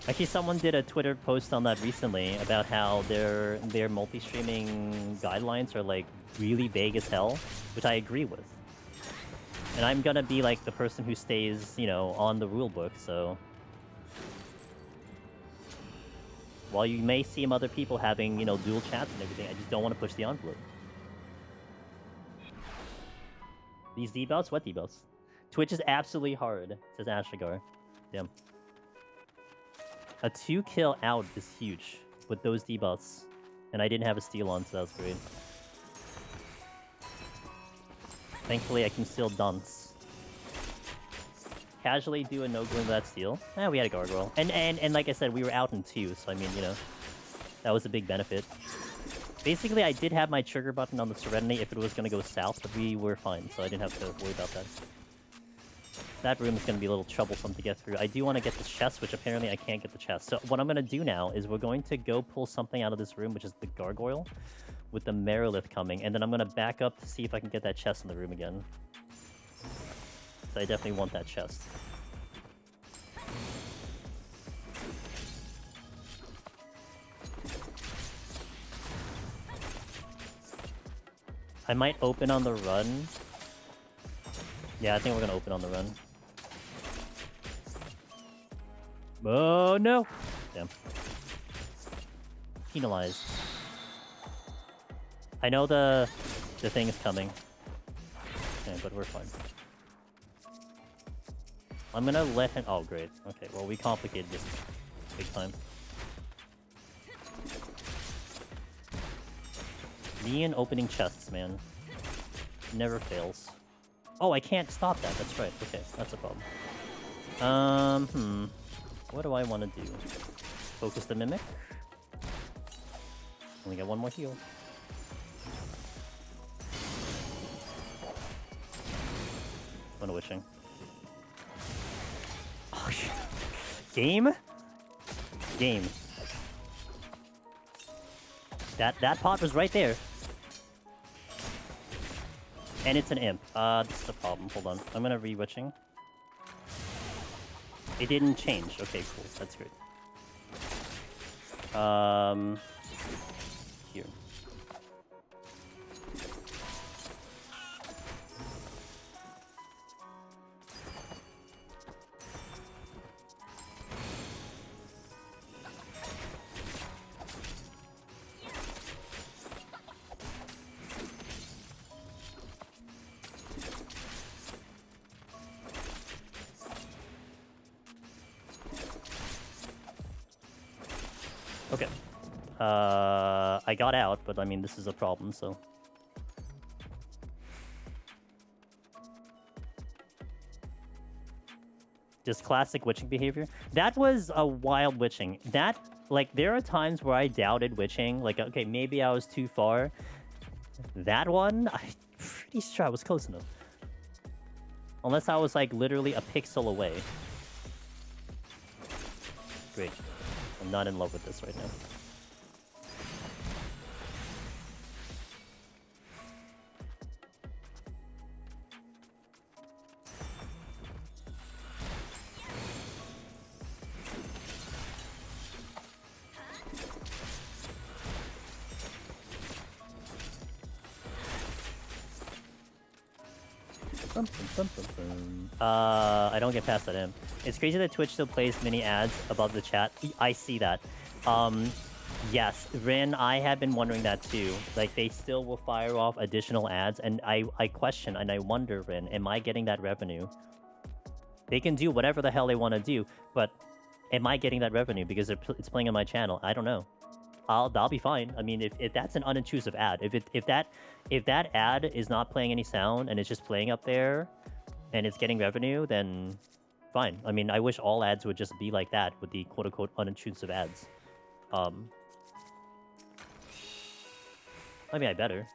Actually, someone did a Twitter post on that recently about how their multi-streaming guidelines are like really vague as hell, which I agree with. And I'm gonna be like the person who stays, you know, on the rulebook. So while you may see other people having, you know, dual chats and everything, I just don't want to push the envelope. These debuffs? What debuffs? Twitch is absolutely hard, says Ashigar. Damn. A 2-kill out is huge with those debuffs. And I didn't have a steal on, so that was great. Thankfully, I can still dance. Casually do a no-go into that steal. We had a gargoyle. And like I said, we were out in 2, so I mean, you know, that was a big benefit. Basically, I did have my trigger button on the Serenity if it was going to go south, but we were fine, so I didn't have to worry about that. That room is going to be a little troublesome to get through. I do want to get the chest, which apparently I can't get the chest. So what I'm going to do now is we're going to go pull something out of this room, which is the gargoyle, with the Merilith coming, and then I'm going to back up to see if I can get that chest in the room again. So I definitely want that chest. I might open on the run. Yeah, I think we're gonna open on the run. Oh no! Damn. Penalized. I know the thing is coming. Okay, but we're fine. I'm gonna let him... Oh, great. Okay, well, we complicated this big time. Me and opening chests, man. Never fails. Oh, I can't stop that. That's right. Okay, that's a problem. What do I want to do? Focus the Mimic. Only got one more heal. One witching. Oh, shit. Game? Game. That pot was right there. And it's an imp. This is a problem. Hold on. I'm gonna re-witching. It didn't change. Okay, cool. That's great. Here. Okay. I got out, but I mean, this is a problem, so... Just classic witching behavior. That was a wild witching. That, like, there are times where I doubted witching. Like, okay, maybe I was too far. That one, I'm pretty sure I was close enough. Unless I was, like, literally a pixel away. Great. I'm not in love with this right now. I don't get past that imp. It's crazy that Twitch still plays mini ads above the chat. I see that. Yes, Rin, I have been wondering that too. Like, they still will fire off additional ads, and I question and I wonder, Rin, am I getting that revenue? They can do whatever the hell they want to do, but am I getting that revenue because it's playing on my channel? I don't know. I'll be fine. I mean, if that's an unintrusive ad, if that ad is not playing any sound and it's just playing up there, and it's getting revenue, then fine. I mean, I wish all ads would just be like that with the quote-unquote unintrusive ads. I mean, I better.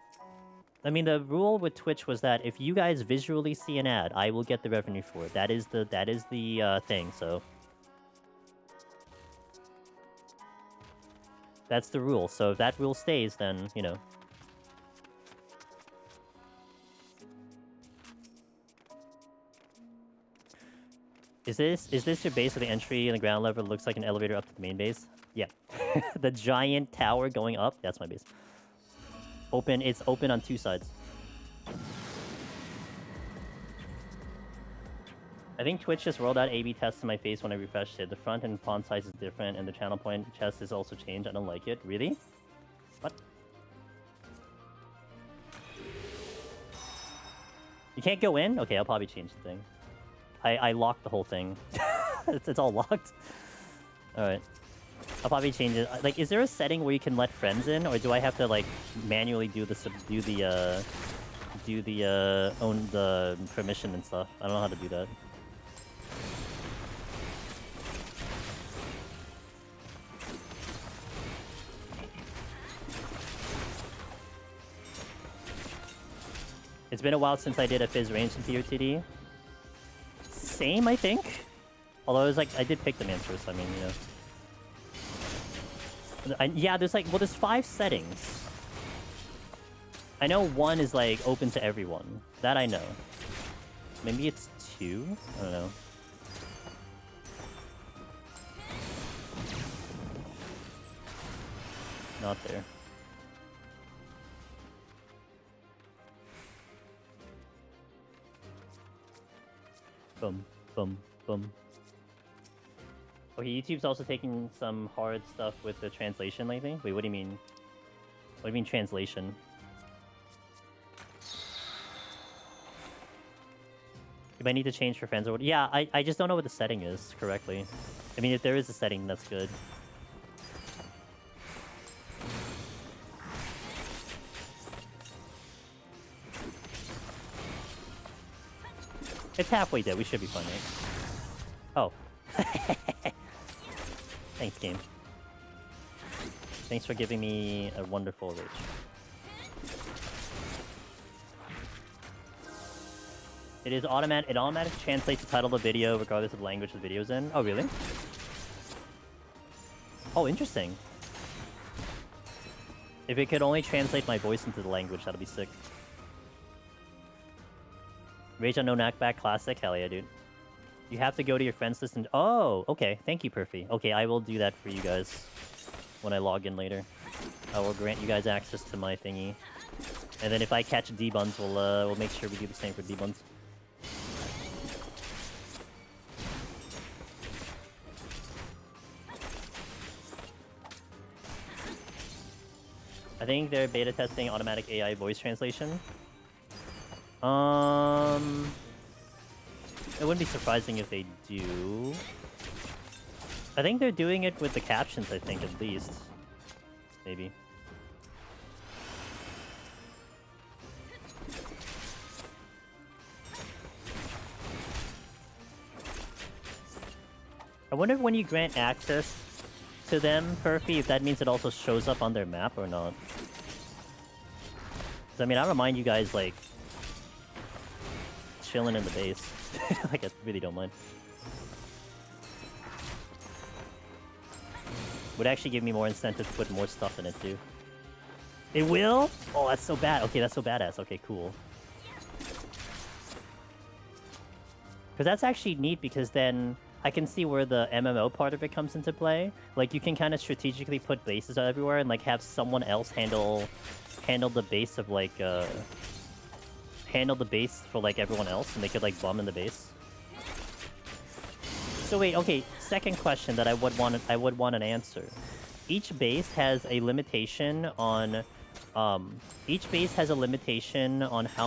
I mean, the rule with Twitch was that if you guys visually see an ad, I will get the revenue for it. That is the thing. So that's the rule. So if that rule stays, then you know. Is this your base with the entry and the ground level? It looks like an elevator up to the main base. Yeah, the giant tower going up. That's my base. Open. It's open on 2 sides. I think Twitch just rolled out A/B tests to my face when I refreshed it. The front and font size is different, and the channel point chest is also changed. I don't like it. Really? What? You can't go in? Okay, I'll probably change the thing. I locked the whole thing. it's all locked. Alright. I'll probably change it. Like, is there a setting where you can let friends in, or do I have to, like, manually do the do the own the permission and stuff. I don't know how to do that. It's been a while since I did a Fizz range in PoTD. Same, I think. Although it was like I did pick the Mancer, so I mean, you know. Yeah, there's like, well, there's 5 settings. I know 1 is like open to everyone. That I know. Maybe it's 2? I don't know. Not there. Boom, boom, boom. Okay, YouTube's also taking some hard stuff with the translation lately. Wait, what do you mean? What do you mean translation? You might need to change for fans or what? Yeah, I just don't know what the setting is correctly. I mean, if there is a setting, that's good. It's halfway there. We should be fine, right? Oh. Thanks, game. Thanks for giving me a wonderful rage. It automatically translates the title of the video regardless of the language the video's in. Oh, really? Oh, interesting. If it could only translate my voice into the language, that'd be sick. Rage on No Knockback Classic? Hell yeah, dude. You have to go to your friends list and... Oh, okay. Thank you, Perfy. Okay, I will do that for you guys when I log in later. I will grant you guys access to my thingy. And then if I catch D-Buns, we'll make sure we do the same for D-Buns. I think they're beta testing automatic AI voice translation. It wouldn't be surprising if they do. I think they're doing it with the captions, I think, at least. Maybe. I wonder if when you grant access to them, Perfy, if that means it also shows up on their map or not. 'Cause, I mean, I don't mind you guys, like, chilling in the base. Like, I really don't mind. Would actually give me more incentive to put more stuff in it, too. It will? Oh, that's so bad. Okay, that's so badass. Okay, cool. Because that's actually neat, because then I can see where the MMO part of it comes into play. Like, you can kind of strategically put bases everywhere and, like, have someone else handle the base of, like, handle the base for, like, everyone else, and they could, like, bum in the base. So wait, okay, second question that I would want an answer. Each base has a limitation on how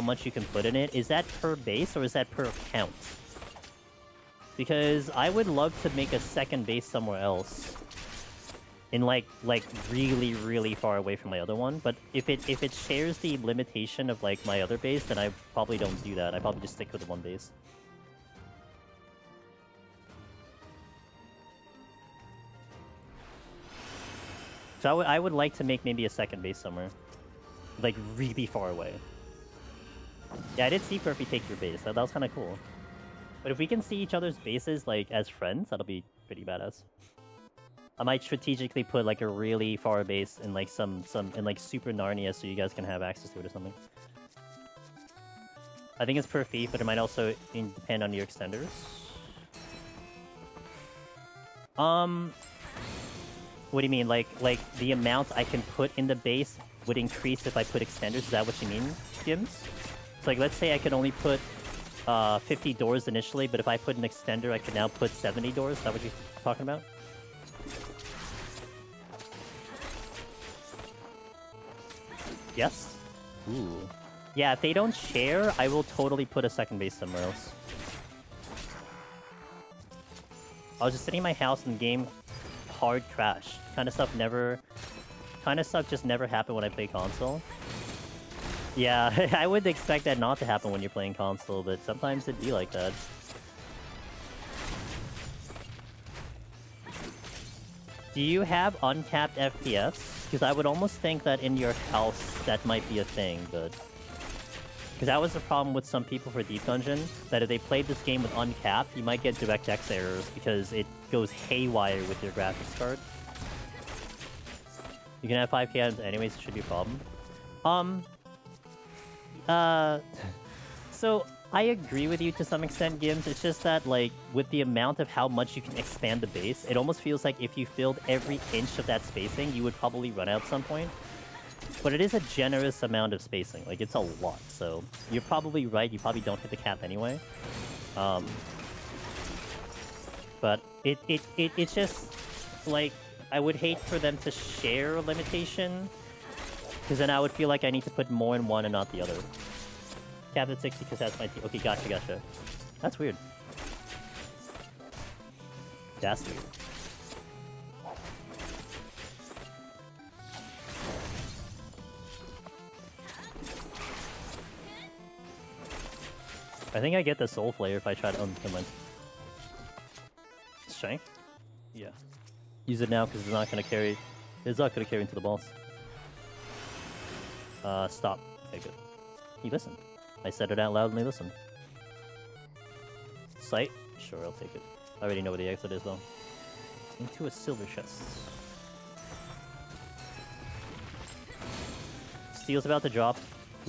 much you can put in it. Is that per base or is that per account? Because I would love to make a second base somewhere else. In like really, really far away from my other one. But if it shares the limitation of like my other base, then I probably don't do that. I probably just stick with the one base. So I would like to make maybe a second base somewhere. Like really far away. Yeah, I did see Perfy take your base. That was kind of cool. But if we can see each other's bases like as friends, that'll be pretty badass. I might strategically put like a really far base in like some in like Super Narnia so you guys can have access to it or something. I think it's per fee, but it might also depend on your extenders. What do you mean? Like the amount I can put in the base would increase if I put extenders? Is that what you mean, Gims? So like let's say I could only put 50 doors initially, but if I put an extender, I could now put 70 doors. Is that what you're talking about? Yes? Ooh. Yeah, if they don't share, I will totally put a second base somewhere else. I was just sitting in my house and the game hard crashed. Kind of stuff just never happened when I play console. Yeah, I wouldn't expect that not to happen when you're playing console, but sometimes it'd be like that. Do you have uncapped FPS? Because I would almost think that in your house that might be a thing, but... Because that was the problem with some people for Deep Dungeon, that if they played this game with uncapped, you might get DirectX errors because it goes haywire with your graphics card. You can have 5K items anyways, it should be a problem. So, I agree with you to some extent, Gims. It's just that, like, with the amount of how much you can expand the base, it almost feels like if you filled every inch of that spacing, you would probably run out at some point. But it is a generous amount of spacing. Like, it's a lot, so you're probably right. You probably don't hit the cap anyway. But it's just, like, I would hate for them to share a limitation, because then I would feel like I need to put more in one and not the other. Cap at 60 because that's my team. Okay, gotcha. That's weird. That's weird. I think I get the Soul Flare if I try to... come on. Strength? Yeah. Use it now because it's not going to carry... It's not going to carry into the boss. Stop. Okay, good. He listened. I said it out loud and they listened. Sight? Sure, I'll take it. I already know where the exit is, though. Into a silver chest. Steel's about to drop.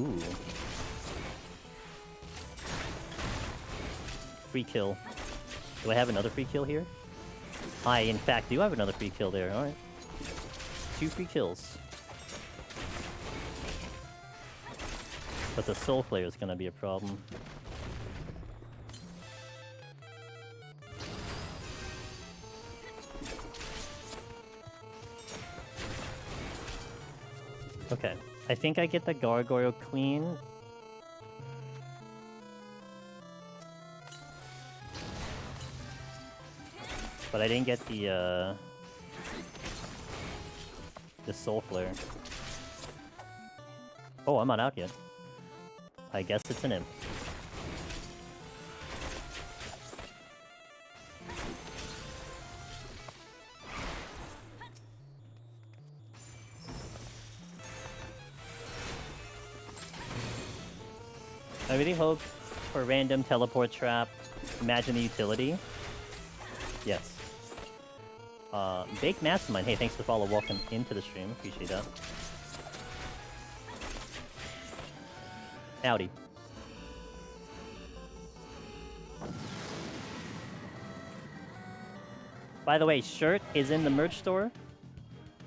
Ooh. Free kill. Do I have another free kill here? I, in fact, do have another free kill there. Alright. 2 free kills. But the Soul Flare is gonna be a problem. Okay. I think I get the Gargoyle clean. But I didn't get the Soul Flare. Oh, I'm not out yet. I guess it's an imp. I really hope for random teleport trap. Imagine the utility. Yes. Bake Mastermind. Hey, thanks for the follow. Welcome into the stream. Appreciate that. Howdy. By the way, shirt is in the merch store.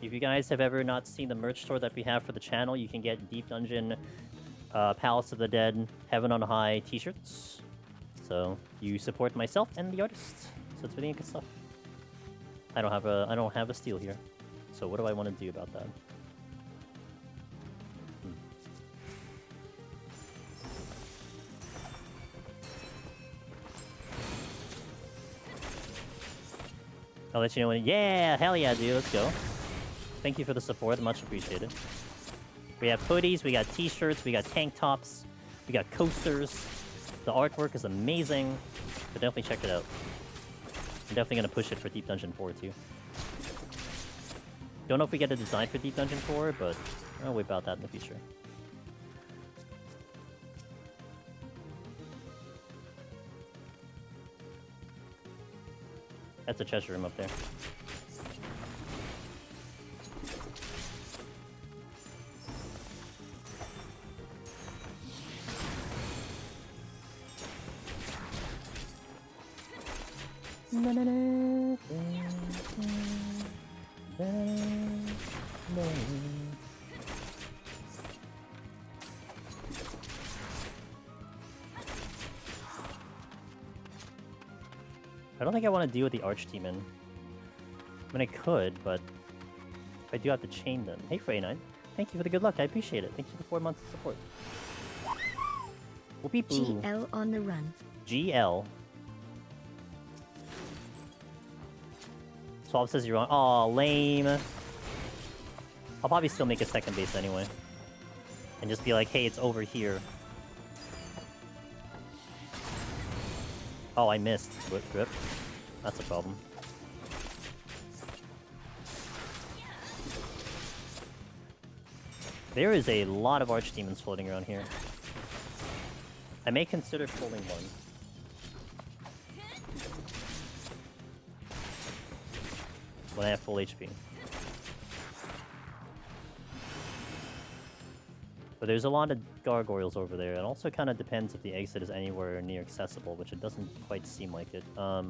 If you guys have ever not seen the merch store that we have for the channel, you can get Deep Dungeon, Palace of the Dead, Heaven on High t-shirts. So you support myself and the artist. So it's really good stuff. I don't have a steel here. So what do I want to do about that? I'll let you know when... Yeah! Hell yeah, dude. Let's go. Thank you for the support. Much appreciated. We have hoodies, we got t-shirts, we got tank tops, we got coasters. The artwork is amazing. So definitely check it out. I'm definitely going to push it for Deep Dungeon 4, too. Don't know if we get a design for Deep Dungeon 4, but I'll wait about that in the future. That's a treasure room up there. I don't think I want to deal with the Arch Demon. I mean, I could, but I do have to chain them. Hey, Frey9. Thank you for the good luck. I appreciate it. Thank you for the 4 months of support. Whoopie boo. GL on the run. GL. Swap says you're on. Aw, lame. I'll probably still make a second base anyway. And just be like, hey, it's over here. Oh, I missed. Grip. That's a problem. There is a lot of archdemons floating around here. I may consider pulling one. When I have full HP. But there's a lot of gargoyles over there. It also kind of depends if the exit is anywhere near accessible, which it doesn't quite seem like it. I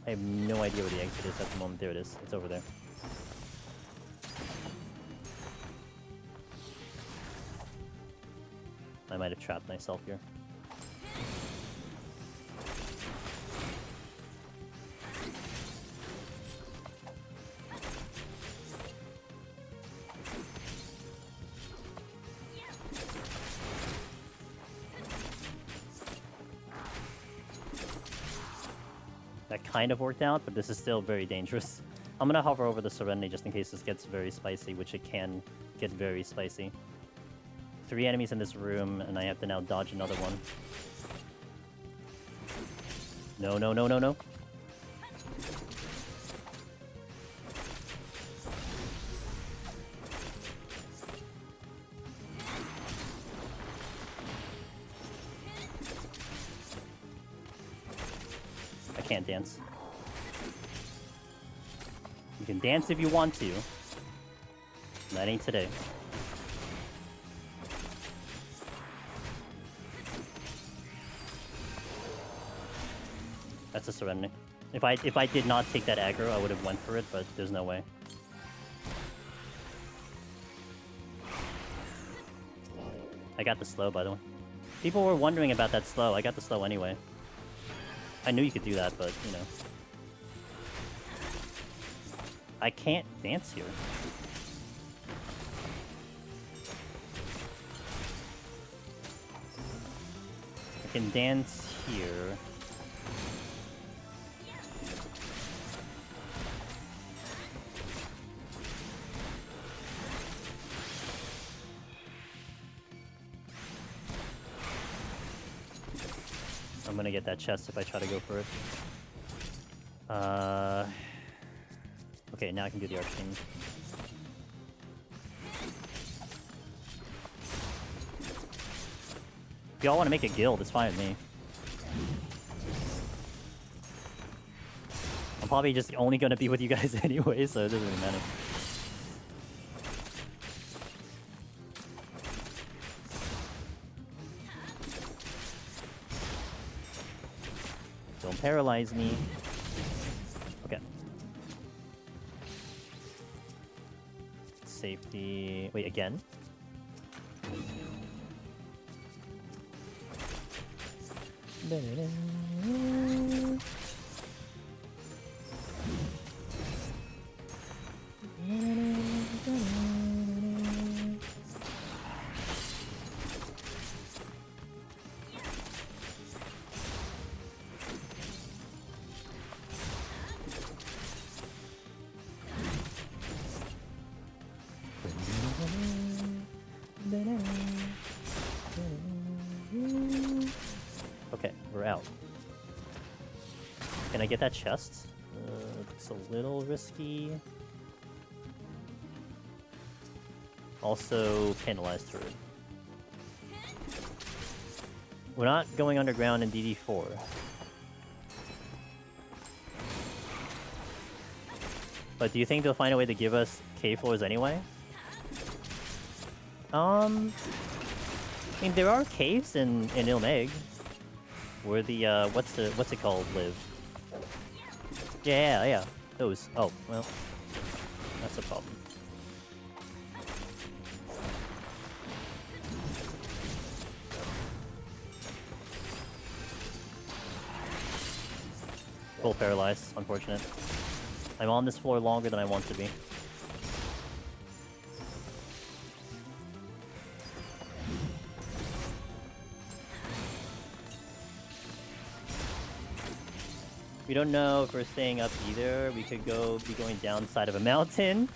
have no idea where the exit is at the moment. There it is. It's over there. I might have trapped myself here. That kind of worked out, but this is still very dangerous. I'm gonna hover over the Serenity just in case this gets very spicy, which it can get very spicy. 3 enemies in this room, and I have to now dodge another one. No, no, no, no, no. I can't dance. You can dance if you want to. That ain't today. That's a Serenity. If I did not take that aggro, I would have went for it, but there's no way. I got the slow, by the way. People were wondering about that slow. I got the slow anyway. I knew you could do that, but, you know. I can't dance here. I can dance here. I'm gonna get that chest if I try to go for it. Okay, now I can do the Arcane. If y'all want to make a guild, it's fine with me. I'm probably just only gonna be with you guys anyway, so it doesn't really matter. Don't paralyze me. Okay. Safety. Wait, again? Okay, we're out. Can I get that chest? It's a little risky. Also, penalized turret. We're not going underground in DD4. But do you think they'll find a way to give us cave floors anyway? I mean, there are caves in Ilmeg where the what's it called live. Yeah, those. Oh, well, that's a problem. Full paralyzed, unfortunate. I'm on this floor longer than I want to be. We don't know if we're staying up either. We could be going down side of a mountain.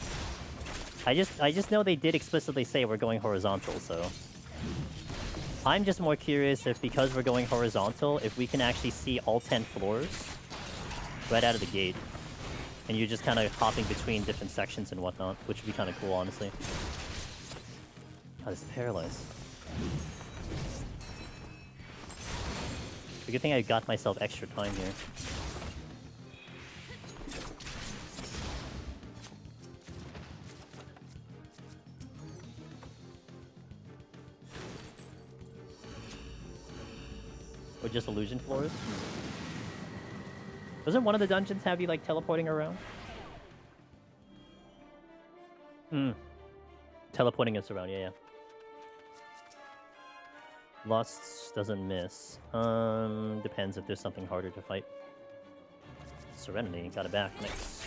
I just know they did explicitly say we're going horizontal, so I'm just more curious if, because we're going horizontal, if we can actually see all 10 floors right out of the gate. And you're just kind of hopping between different sections and whatnot, which would be kind of cool, honestly. Oh, this is paralyzed. It's a good thing I got myself extra time here. Or just illusion floors? Doesn't one of the dungeons have you, like, teleporting around? Teleporting us around, yeah. Lost doesn't miss. Depends if there's something harder to fight. Serenity, got it back. Nice.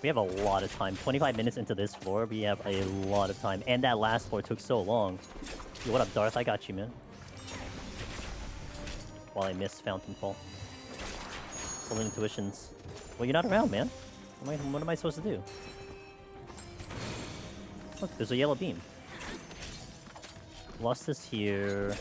We have a lot of time. 25 minutes into this floor, we have a lot of time. And that last floor took so long. Yo, what up, Darth? I got you, man. While I missed Fountain Fall. Full intuitions. Well, you're not around, man. What am I supposed to do? Look, there's a yellow beam. Lost this here.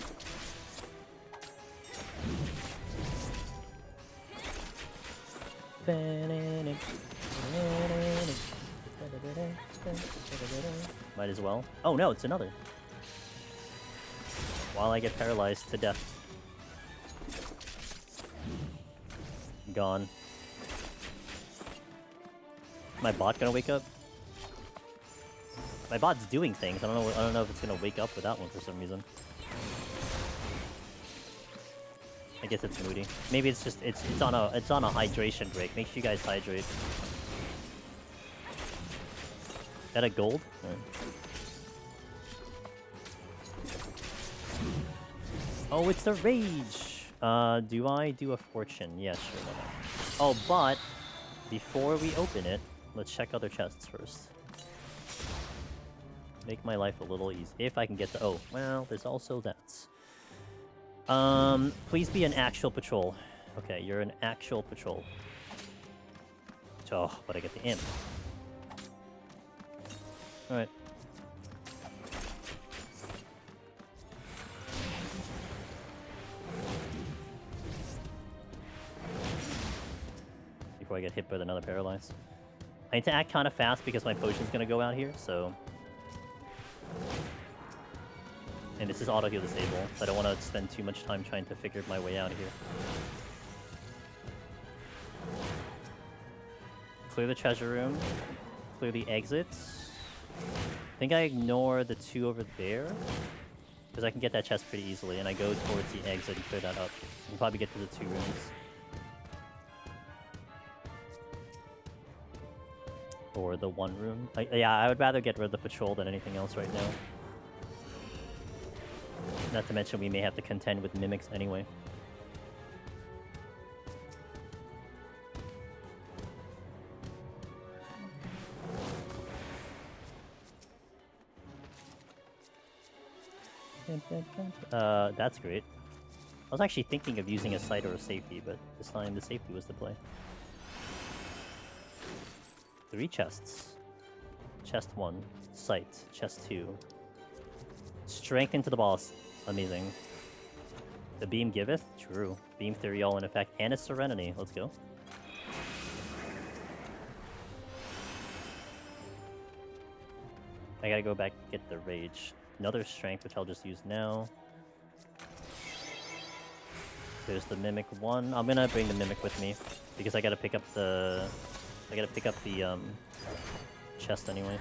Might as well. Oh no, it's another. While I get paralyzed to death. Gone. My bot gonna wake up? My bot's doing things. I don't know if it's gonna wake up without one for some reason. I guess it's moody. Maybe it's just it's on a hydration break. Make sure you guys hydrate. Is that a gold? Right. Oh, it's the rage. Do I do a fortune? Yeah, sure. Why not? Oh, but before we open it, let's check other chests first. Make my life a little easy. If I can get the... Oh, well, there's also that. Please be an actual patrol. Okay, you're an actual patrol. Oh, but I get the imp. Alright. Before I get hit by another paralyze. I need to act kind of fast because my potion's gonna go out here, so... And this is auto heal disable, so I don't want to spend too much time trying to figure my way out of here. Clear the treasure room. Clear the exits. I think I ignore the two over there, because I can get that chest pretty easily, and I go towards the exit and clear that up. I can probably get to the two rooms. Or the one room. Yeah, I would rather get rid of the patrol than anything else right now. Not to mention we may have to contend with mimics anyway. That's great. I was actually thinking of using a sight or a safety, but this time the safety was the play. 3 chests. Chest 1. Sight. Chest 2. Strength into the boss. Amazing. The beam giveth? True. Beam theory all in effect. And a serenity. Let's go. I gotta go back and get the rage. Another strength, which I'll just use now. There's the mimic 1. I'm gonna bring the mimic with me because I gotta pick up the chest anyway.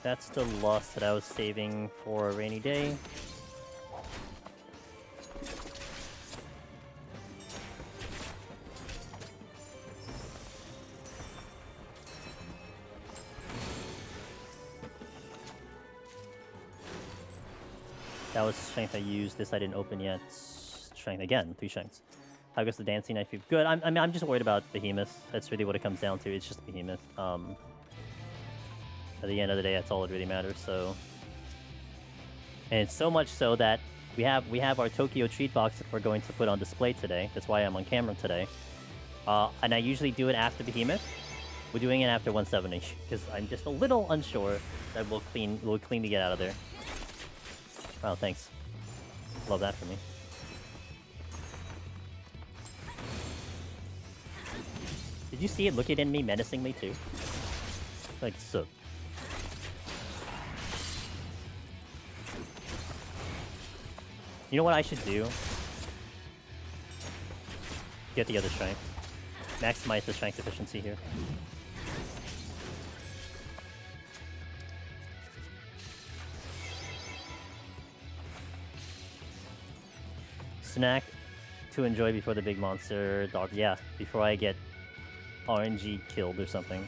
That's the loss that I was saving for a rainy day. That was strength I used. This I didn't open yet. Strength again, 3 strengths. How goes the dancing knife? Good. I'm just worried about Behemoth. That's really what it comes down to. It's just Behemoth. At the end of the day, that's all that really matters. So, and so much so that we have our Tokyo treat box that we're going to put on display today. That's why I'm on camera today. And I usually do it after Behemoth. We're doing it after 170 because I'm just a little unsure that we'll clean to get out of there. Wow, thanks. Love that for me. Did you see it looking at me menacingly too? Like so. You know what I should do? Get the other strength. Maximize the strength efficiency here. Snack to enjoy before the big monster dog. Yeah, before I get RNG killed or something.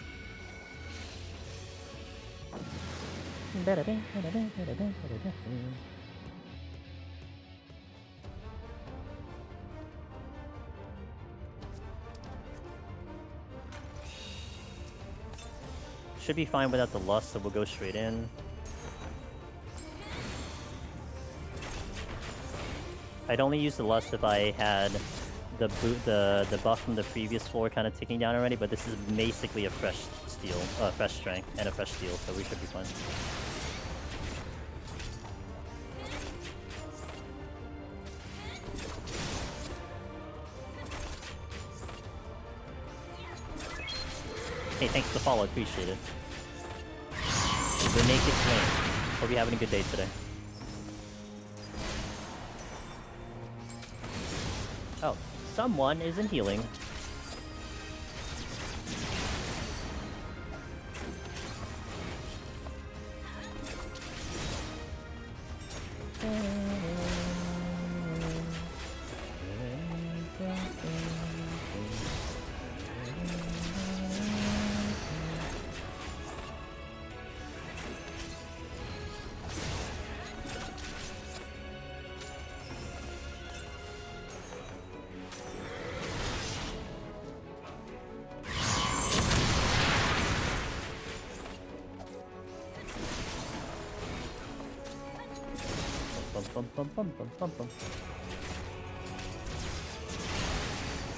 Should be fine without the lust, so we'll go straight in. I'd only use the lust if I had the buff from the previous floor kind of ticking down already, but this is basically a fresh steel, fresh strength and a fresh steel, so we should be fine. Hey, thanks for the follow, appreciate it. The Naked Flame. Hope you're having a good day today. Oh, someone isn't healing.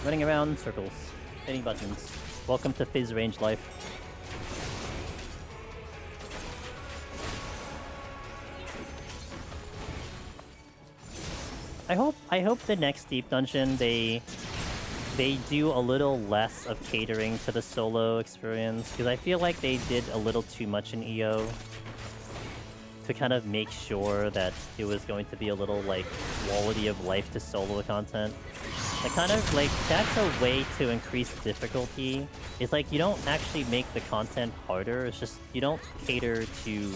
Running around in circles, hitting buttons. Welcome to Fizz Range life. I hope the next deep dungeon they do a little less of catering to the solo experience, because I feel like they did a little too much in EO to kind of make sure that it was going to be a little like quality of life to solo content. Like kind of like that's a way to increase difficulty. It's like you don't actually make the content harder, it's just you don't cater to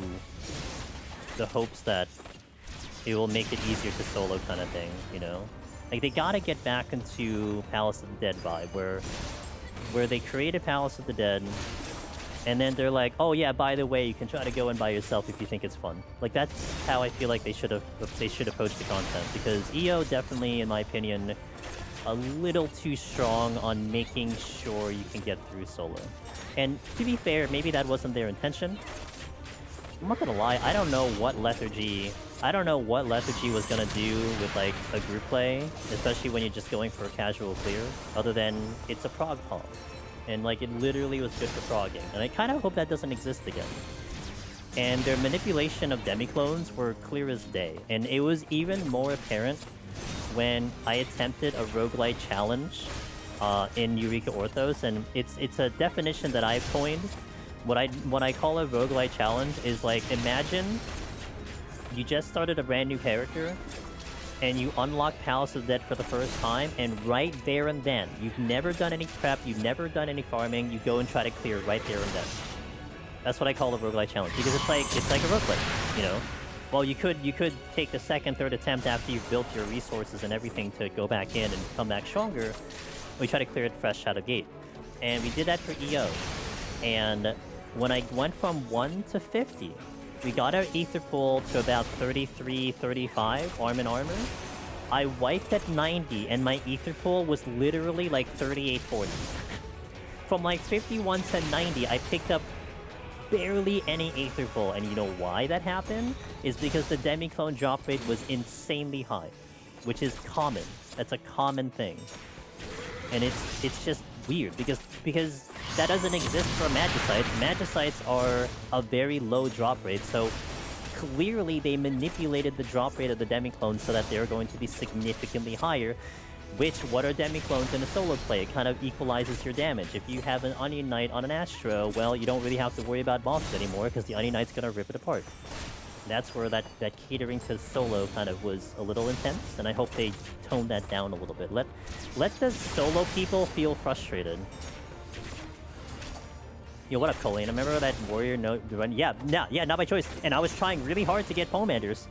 the hopes that it will make it easier to solo kind of thing, you know? Like they gotta get back into Palace of the Dead vibe where they create a Palace of the Dead and then they're like, oh yeah, by the way, you can try to go in by yourself if you think it's fun. Like that's how I feel like they should approach the content, because EO definitely, in my opinion, a little too strong on making sure you can get through solo. And to be fair, maybe that wasn't their intention. I'm not gonna lie, I don't know what Lethargy was gonna do with like a group play, especially when you're just going for a casual clear, other than it's a prog pong. And like it literally was good for progging. And I kind of hope that doesn't exist again. And their manipulation of demi-clones were clear as day. And it was even more apparent when I attempted a roguelite challenge in Eureka Orthos. And it's a definition that I've coined. What I call a roguelite challenge is like, imagine you just started a brand new character and you unlock Palace of the Dead for the first time, and right there and then, you've never done any prep, you've never done any farming, you go and try to clear right there and then. That's what I call a roguelike challenge, because it's like a roguelike, you know? Well, you could take the second, third attempt after you've built your resources and everything to go back in and come back stronger. We try to clear it fresh out of gate. And we did that for EO. And when I went from 1 to 50, we got our Aether Pool to about 33, 35 arm and armor. I wiped at 90, and my Aether Pool was literally like 38, 40. From like 51 to 90, I picked up barely any Aether Pool, and you know why that happened? Is because the Demi-Clone drop rate was insanely high, which is common. That's a common thing. And it's just weird, because that doesn't exist for Magicites. Magicites are a very low drop rate, so clearly they manipulated the drop rate of the Demi-Clones so that they're going to be significantly higher, which, what are Demi-Clones in a solo play? It kind of equalizes your damage. If you have an Onion Knight on an Astro, well, you don't really have to worry about bosses anymore, because the Onion Knight's going to rip it apart. That's where that catering to solo kind of was a little intense, and I hope they toned that down a little bit. Let the solo people feel frustrated. Yo, what up, Colleen? I remember that warrior note run. Yeah, not by choice. And I was trying really hard to get Pomanders.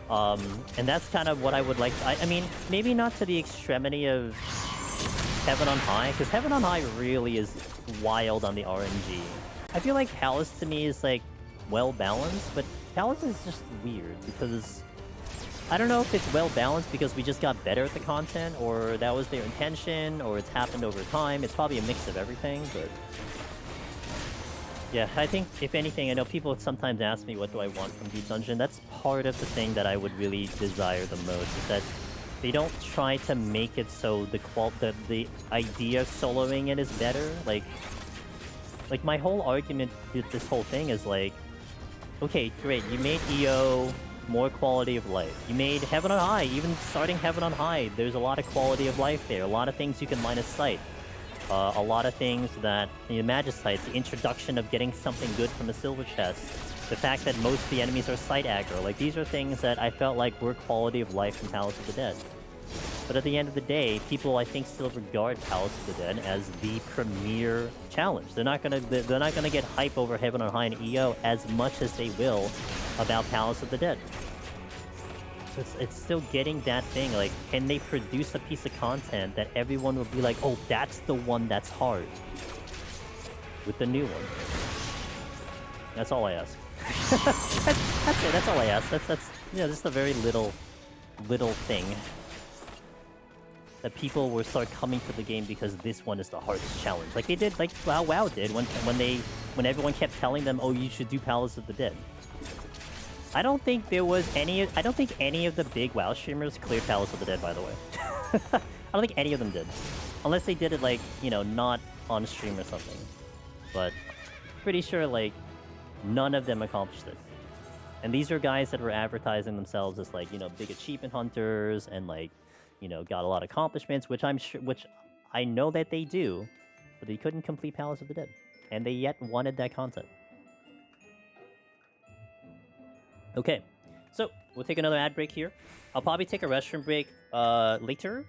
And that's kind of what I would like. I mean, maybe not to the extremity of Heaven on High, because Heaven on High really is wild on the RNG. I feel like Palace to me is like well balanced, but Palace is just weird because I don't know if it's well balanced because we just got better at the content, or that was their intention, or it's happened over time. It's probably a mix of everything, but yeah, I think, if anything, I know people sometimes ask me what do I want from Deep Dungeon. That's part of the thing that I would really desire the most, is that they don't try to make it so the idea of soloing it is better. Like my whole argument with this whole thing is like, okay, great, you made EO more quality of life. You made Heaven on High, even starting Heaven on High, there's a lot of quality of life there, a lot of things you can line of sight. A lot of things that, the Magicites, the introduction of getting something good from a silver chest, the fact that most of the enemies are sight aggro, like these are things that I felt like were quality of life in Palace of the Dead. But at the end of the day, people I think still regard Palace of the Dead as the premier challenge. They're not gonna get hype over Heaven on High and EO as much as they will about Palace of the Dead. So it's still getting that thing, like, can they produce a piece of content that everyone will be like, oh, that's the one that's hard, with the new one? That's all I ask. that's it, that's all I ask. That's just a very little thing. That people will start coming to the game because this one is the hardest challenge. Like they did, like WoW did when everyone kept telling them, oh, you should do Palace of the Dead. I don't think any of the big WoW streamers cleared Palace of the Dead, by the way. I don't think any of them did. Unless they did it, like, not on stream or something. But pretty sure, like, none of them accomplished it. And these are guys that were advertising themselves as, like, big achievement hunters and, like, got a lot of accomplishments, which I know that they do, but they couldn't complete Palace of the Dead. And they yet wanted that content. Okay, so we'll take another ad break here. I'll probably take a restroom break later.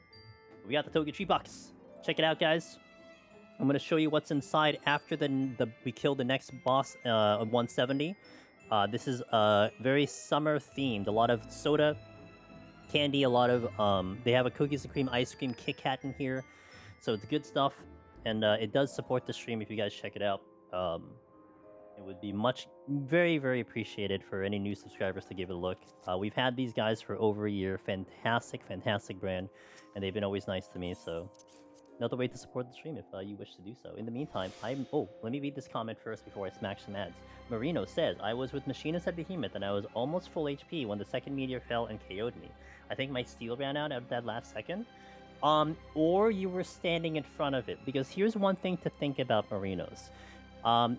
We got the Toga Tree box. Check it out, guys. I'm gonna show you what's inside after we kill the next boss of 170. This is very summer themed. A lot of soda, candy, a lot of they have a cookies and cream ice cream Kit Kat in here, so it's good stuff, and it does support the stream if you guys check it out. It would be very, very appreciated for any new subscribers to give it a look. We've had these guys for over a year. Fantastic brand, and they've been always nice to me, so another way to support the stream if you wish to do so. In the meantime, let me read this comment first before I smash some ads. Marino says, I was with Machinist at Behemoth, and I was almost full HP when the second meteor fell and KO'd me. I think my steel ran out at that last second. Or you were standing in front of it, because here's one thing to think about Marinos.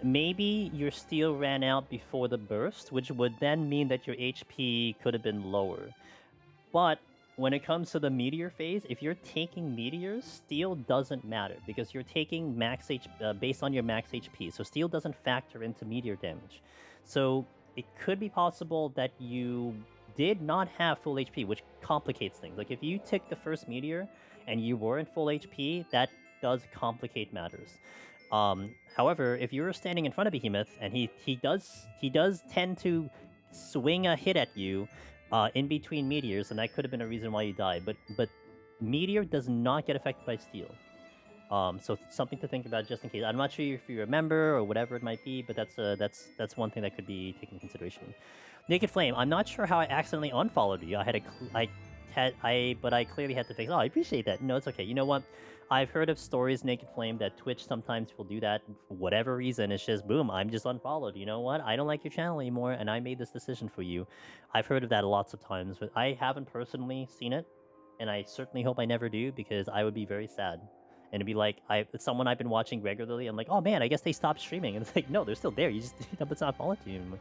Maybe your steel ran out before the burst, which would then mean that your HP could have been lower. But when it comes to the meteor phase, if you're taking meteors, steel doesn't matter because you're taking max based on your max HP. So steel doesn't factor into meteor damage. So it could be possible that you did not have full HP, which complicates things. Like if you took the first meteor and you weren't full HP, that does complicate matters. However, if you're standing in front of Behemoth and he does tend to swing a hit at you in between meteors, and that could have been a reason why you died. But meteor does not get affected by steel. So something to think about just in case. I'm not sure if you remember or whatever it might be, but that's one thing that could be taken into consideration. Naked Flame, I'm not sure how I accidentally unfollowed you. But I clearly had to fix. Oh, I appreciate that. No, it's okay. You know what? I've heard of stories, Naked Flame, that Twitch sometimes will do that for whatever reason. It's just boom, I'm just unfollowed. You know what? I don't like your channel anymore, and I made this decision for you. I've heard of that lots of times, but I haven't personally seen it, and I certainly hope I never do because I would be very sad. And it'd be like, it's someone I've been watching regularly. I'm like, oh man, I guess they stopped streaming. And it's like, no, they're still there. You just it's not following you anymore.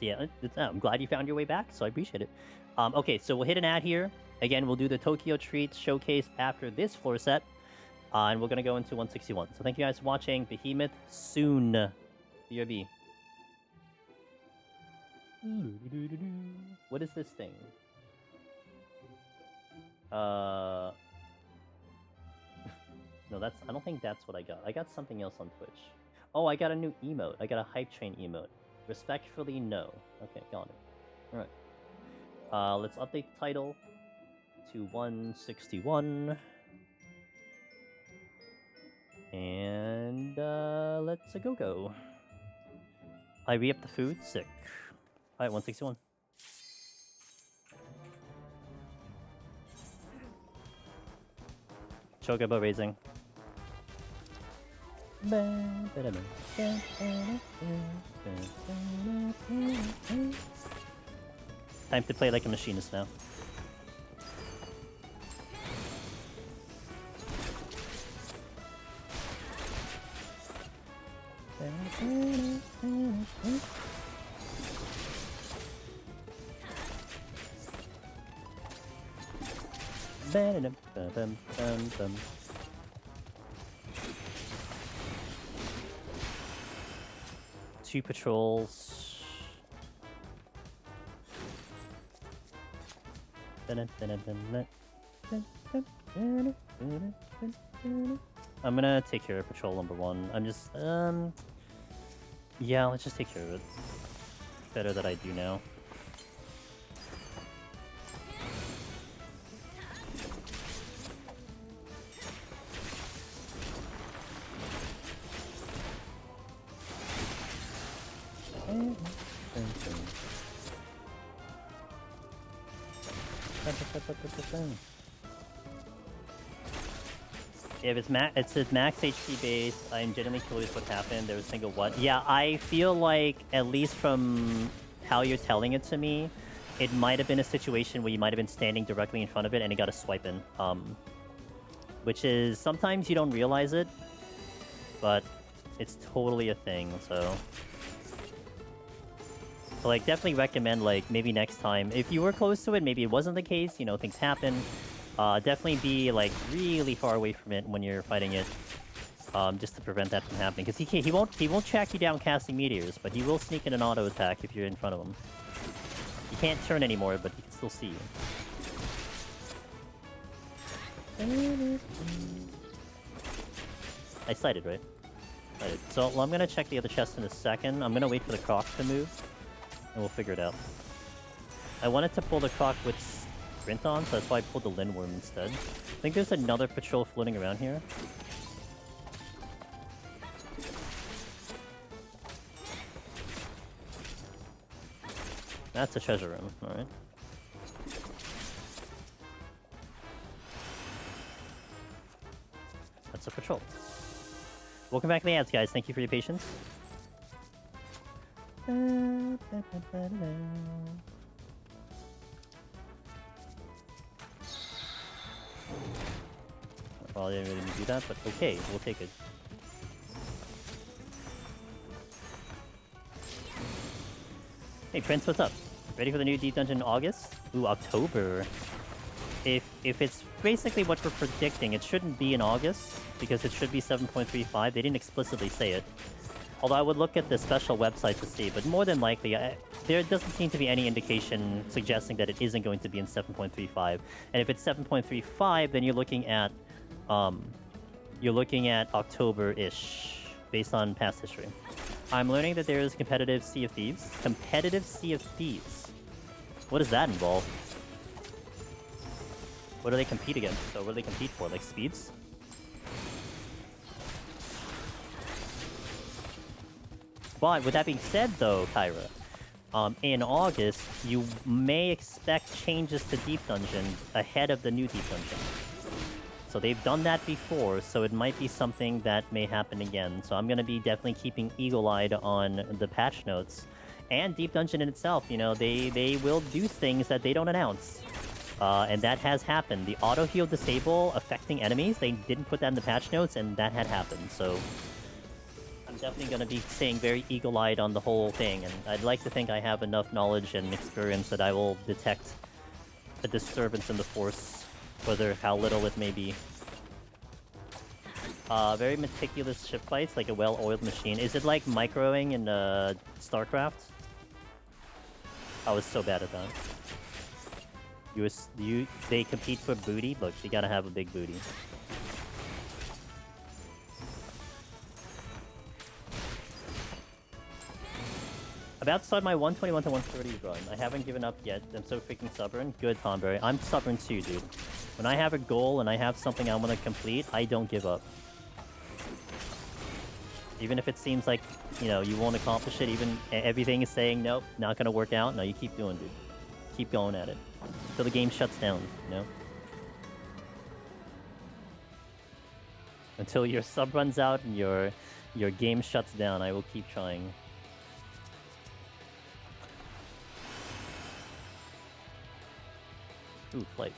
Yeah, I'm glad you found your way back, so I appreciate it. Okay, so we'll hit an ad here. Again, we'll do the Tokyo Treat showcase after this floor set. And we're going to go into 161. So thank you guys for watching. Behemoth soon. BRB. What is this thing? No, I don't think that's what I got. I got something else on Twitch. Oh, I got a new emote. I got a hype train emote. Respectfully, no. Okay, got it. Alright. Let's update the title to 161. And, let's go. I re-up the food? Sick. Alright, 161. Chocobo raising. Time to play like a machinist now. Two patrols. I'm gonna take care of patrol number 1. I'm just, yeah, let's just take care of it. Better that I do now. Yeah, if it's max HP base, I'm genuinely curious what happened. There was a single what? Yeah, I feel like, at least from how you're telling it to me, it might have been a situation where you might have been standing directly in front of it and it got a swipe in. Which is, sometimes you don't realize it, but it's totally a thing, so... So, like, definitely recommend, like, maybe next time, if you were close to it, maybe it wasn't the case, you know, things happen. Definitely be, like, really far away from it when you're fighting it, just to prevent that from happening. Because he won't track you down casting meteors, but he will sneak in an auto attack if you're in front of him. You can't turn anymore, but he can still see you. I sighted, right? Sighted. So, well, I'm gonna check the other chest in a second. I'm gonna wait for the croc to move, and we'll figure it out. I wanted to pull the croc with sprint on, so that's why I pulled the Lindworm instead. I think there's another patrol floating around here. That's a treasure room, alright. That's a patrol. Welcome back to the ads, guys. Thank you for your patience. Well, I didn't really need to do that, but okay, we'll take it. Hey Prince, what's up? Ready for the new Deep Dungeon in August? Ooh, October. If it's basically what we're predicting, it shouldn't be in August, because it should be 7.35. They didn't explicitly say it. Although I would look at the special website to see, but more than likely, there doesn't seem to be any indication suggesting that it isn't going to be in 7.35. And if it's 7.35, then you're looking at you're looking at October-ish, based on past history. I'm learning that there is competitive Sea of Thieves. Competitive Sea of Thieves. What does that involve? What do they compete against? So what do they compete for? Like speeds? But with that being said, though, Kyra, in August, you may expect changes to Deep Dungeon ahead of the new Deep Dungeon. So they've done that before, so it might be something that may happen again. So I'm going to be definitely keeping eagle-eyed on the patch notes. And Deep Dungeon in itself, you know, they will do things that they don't announce. And that has happened. The auto-heal disable affecting enemies, they didn't put that in the patch notes, and that had happened. So I'm definitely going to be staying very eagle-eyed on the whole thing. And I'd like to think I have enough knowledge and experience that I will detect a disturbance in the Force, whether how little it may be. Very meticulous ship fights, like a well-oiled machine. Is it like microing in StarCraft? I was so bad at that. They compete for booty? Look, you gotta have a big booty. I'm about to start my 121 to 130 run. I haven't given up yet. I'm so freaking stubborn. Good, Tomberry. I'm stubborn too, dude. When I have a goal and I have something I want to complete, I don't give up. Even if it seems like, you know, you won't accomplish it, even everything is saying, nope, not gonna work out. No, you keep doing, dude. Keep going at it. Until the game shuts down, you know? Until your sub runs out and your game shuts down, I will keep trying. Ooh, flight.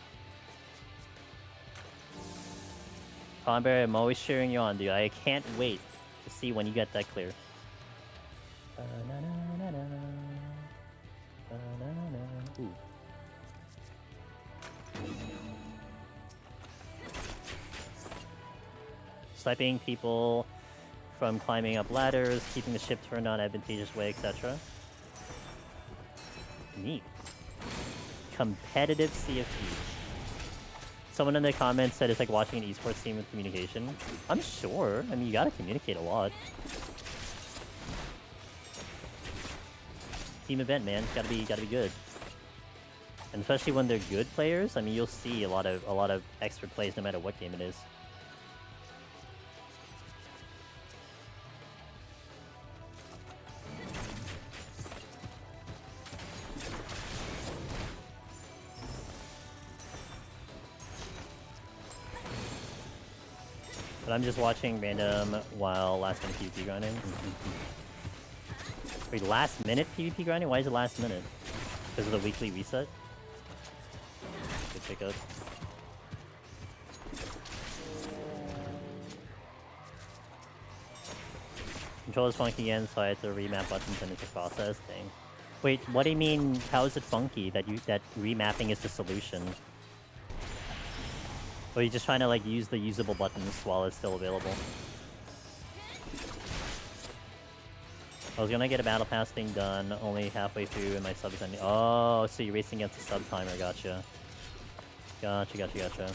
Tomberry, I'm always cheering you on, dude. I can't wait to see when you get that clear. Ooh. Sniping people from climbing up ladders, keeping the ship turned on advantageous way, etc. Neat. Competitive Sea of Thieves. Someone in the comments said it's like watching an esports team with communication. I'm sure. I mean, you gotta communicate a lot. Team event, man. Gotta be good. And especially when they're good players, I mean, you'll see a lot of extra plays no matter what game it is. But I'm just watching random while last minute PvP grinding. Wait, last minute PvP grinding? Why is it last minute? Because of the weekly reset? Good pickup. Controller's funky again, so I had to remap buttons and it's a process thing. Wait, what do you mean, how is it funky that remapping is the solution? Or are you just trying to like use the usable buttons while it's still available? I was gonna get a battle pass thing done only halfway through and my sub is ending. Oh, so you're racing against a sub timer, gotcha. Gotcha.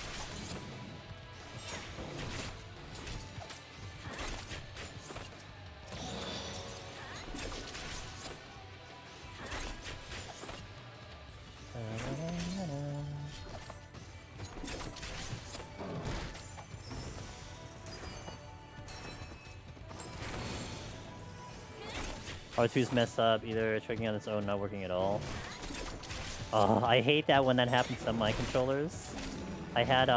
R2's messed up, either tricking on its own, not working at all. I hate that when that happens to my controllers. I had,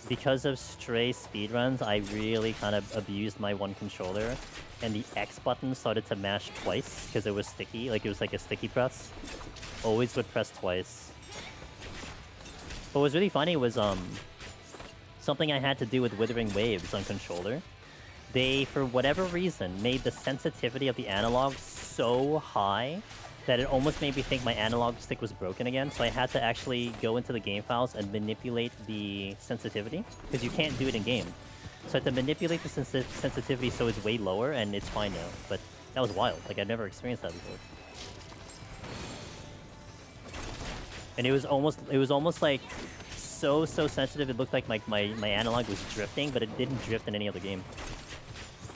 because of stray speedruns, I really kind of abused my one controller, and the X button started to mash twice, because it was sticky, like it was like a sticky press. Always would press twice. What was really funny was, something I had to do with Withering Waves on controller. They, for whatever reason, made the sensitivity of the analog so high that it almost made me think my analog stick was broken again, so I had to actually go into the game files and manipulate the sensitivity, because you can't do it in-game. So I had to manipulate the sensitivity so it's way lower, and it's fine now. But that was wild. Like, I've never experienced that before. And it was almost like so sensitive it looked like my analog was drifting, but it didn't drift in any other game.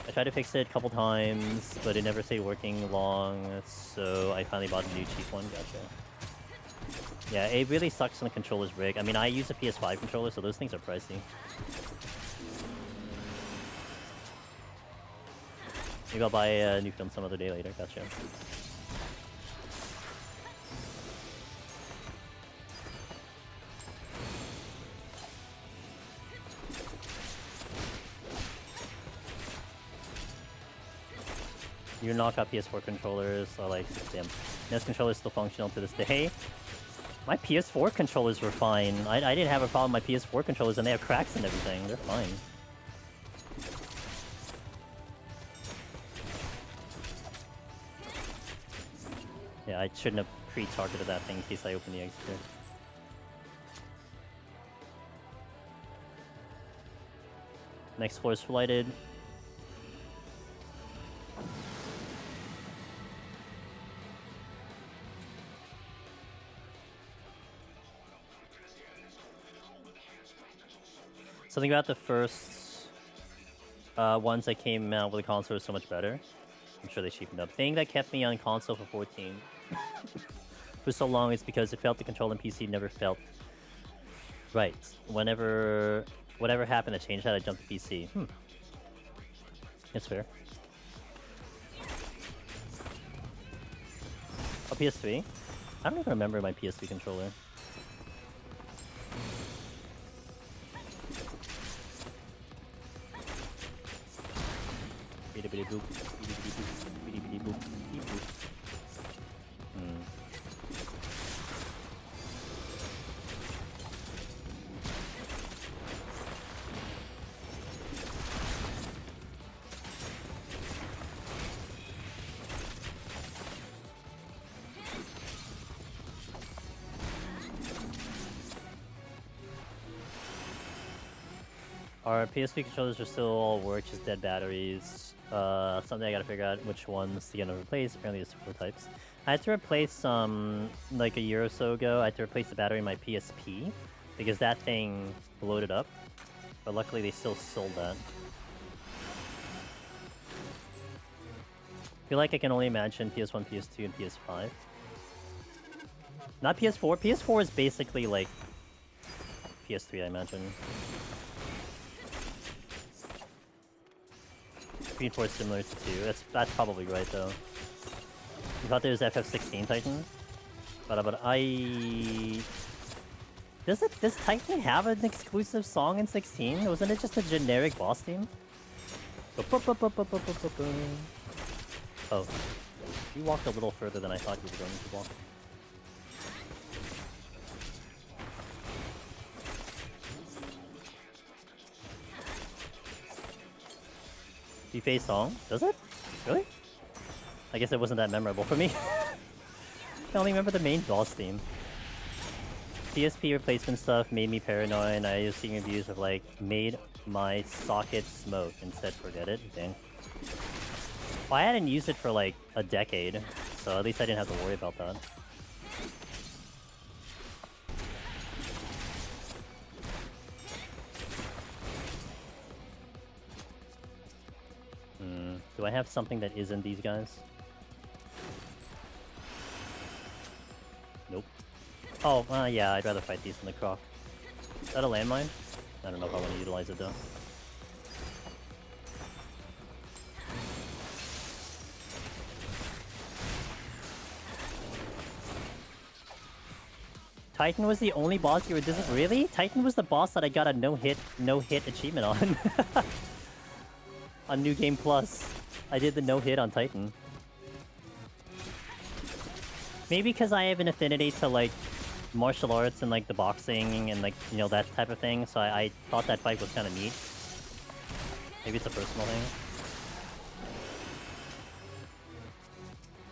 I tried to fix it a couple times, but it never stayed working long, so I finally bought a new cheap one. Gotcha. Yeah, it really sucks when the controller's rig. I mean, I use a PS5 controller, so those things are pricey. Maybe I'll buy a new film some other day later. Gotcha. You knock out PS4 controllers, I like them. NES controllers still functional to this day. My PS4 controllers were fine. I didn't have a problem with my PS4 controllers, and they have cracks and everything. They're fine. Yeah, I shouldn't have pre-targeted that thing in case I open the exit here. Next floor is lighted. Something about the first ones that came out with the console was so much better. I'm sure they cheapened up. Thing that kept me on console for 14 for so long is because it felt the control in PC never felt right. Whatever happened to change that, I jumped to PC. It's fair. Oh, PS3? I don't even remember my PS3 controller. Our PSP controllers are still all work, just dead batteries. Something I gotta figure out which ones to get to replace. Apparently there's 4 types. I had to replace, like a year or so ago, I had to replace the battery in my PSP because that thing bloated up. But luckily they still sold that. I feel like I can only imagine PS1, PS2, and PS5. Not PS4. PS4 is basically like PS3, I imagine. Green 4 is similar to 2. That's probably right though. You thought there was FF16 Titan? But does Titan have an exclusive song in 16? Wasn't it just a generic boss theme? Oh. You walked a little further than I thought you were going to walk. Face song? Does it? Really? I guess it wasn't that memorable for me. I only remember the main boss theme. PSP replacement stuff made me paranoid, and I was seeing reviews of like, made my socket smoke. Instead, forget it. Dang. Well, I hadn't used it for like a decade, so at least I didn't have to worry about that. Do I have something that isn't these guys? Nope. Oh, yeah, I'd rather fight these than the croc. Is that a landmine? I don't know if I want to utilize it though. Titan was the only boss you were really? Titan was the boss that I got a no-hit achievement on. On New Game Plus. I did the no-hit on Titan. Maybe because I have an affinity to, like, martial arts and, like, the boxing and, like, you know, that type of thing, so I thought that fight was kind of neat. Maybe it's a personal thing.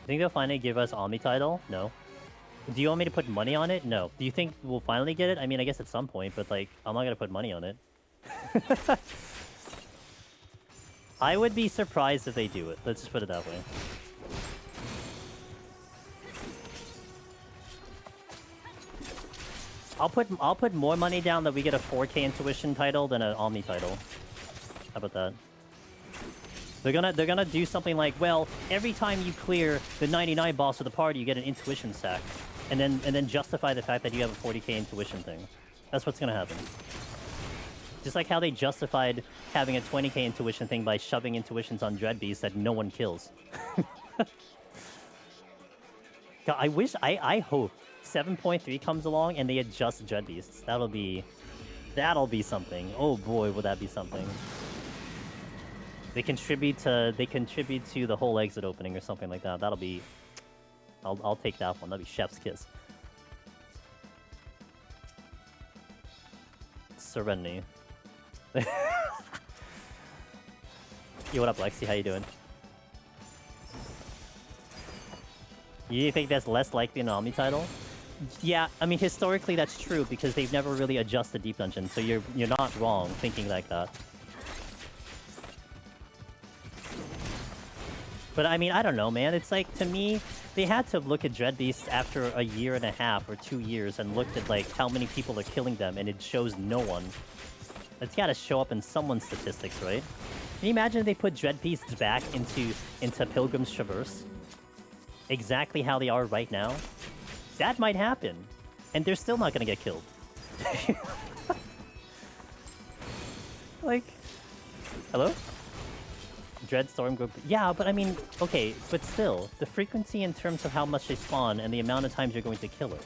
You think they'll finally give us Omni title? No. Do you want me to put money on it? No. Do you think we'll finally get it? I mean, I guess at some point, but, like, I'm not gonna put money on it. I would be surprised if they do it. Let's just put it that way. I'll put more money down that we get a 4K intuition title than an Omni title. How about that? They're gonna do something like, well, every time you clear the 99 boss of the party, you get an intuition sack, and then justify the fact that you have a 40K intuition thing. That's what's gonna happen. Just like how they justified having a 20K intuition thing by shoving intuitions on Dreadbeast that no one kills. God, I hope 7.3 comes along and they adjust Dreadbeasts. That'll be something. Oh boy, will that be something. They contribute to the whole exit opening or something like that. That'll be... I'll take that one. That'll be chef's kiss. Serenity. Yo, what up, Lexi? How you doing? You think that's less likely an Omni title? Yeah, I mean, historically that's true because they've never really adjusted Deep Dungeon, so you're not wrong thinking like that. But I mean, I don't know, man. It's like, to me, they had to look at Dreadbeasts after a year and a half or 2 years and looked at, like, how many people are killing them, and it shows no one. It's gotta show up in someone's statistics, right? Can you imagine if they put Dreadbeasts back into Pilgrim's Traverse? Exactly how they are right now? That might happen. And they're still not gonna get killed. Like... Hello? Dreadstorm group. Yeah, but I mean, okay, but still, the frequency in terms of how much they spawn and the amount of times you're going to kill it.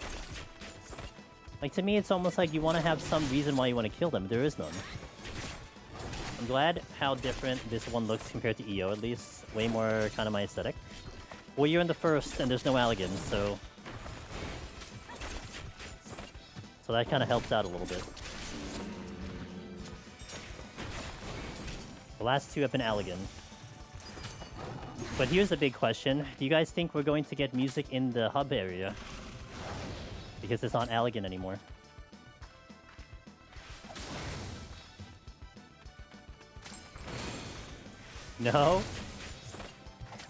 Like, to me, it's almost like you want to have some reason why you want to kill them. There is none. I'm glad how different this one looks compared to EO, at least. Way more kind of my aesthetic. Well, you're in the first, and there's no Alligans, so... So that kind of helps out a little bit. The last two have been Alligan. But here's the big question. Do you guys think we're going to get music in the hub area? Because it's not Alligan anymore. No?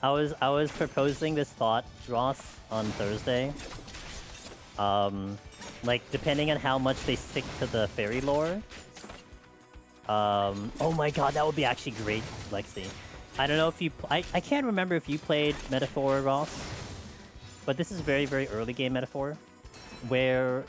I was proposing this thought, Ross, on Thursday. Like, depending on how much they stick to the fairy lore. Oh my god, that would be actually great, Lexi. I don't know if you... I can't remember if you played Metaphor, Ross. But this is very, very early game Metaphor. Where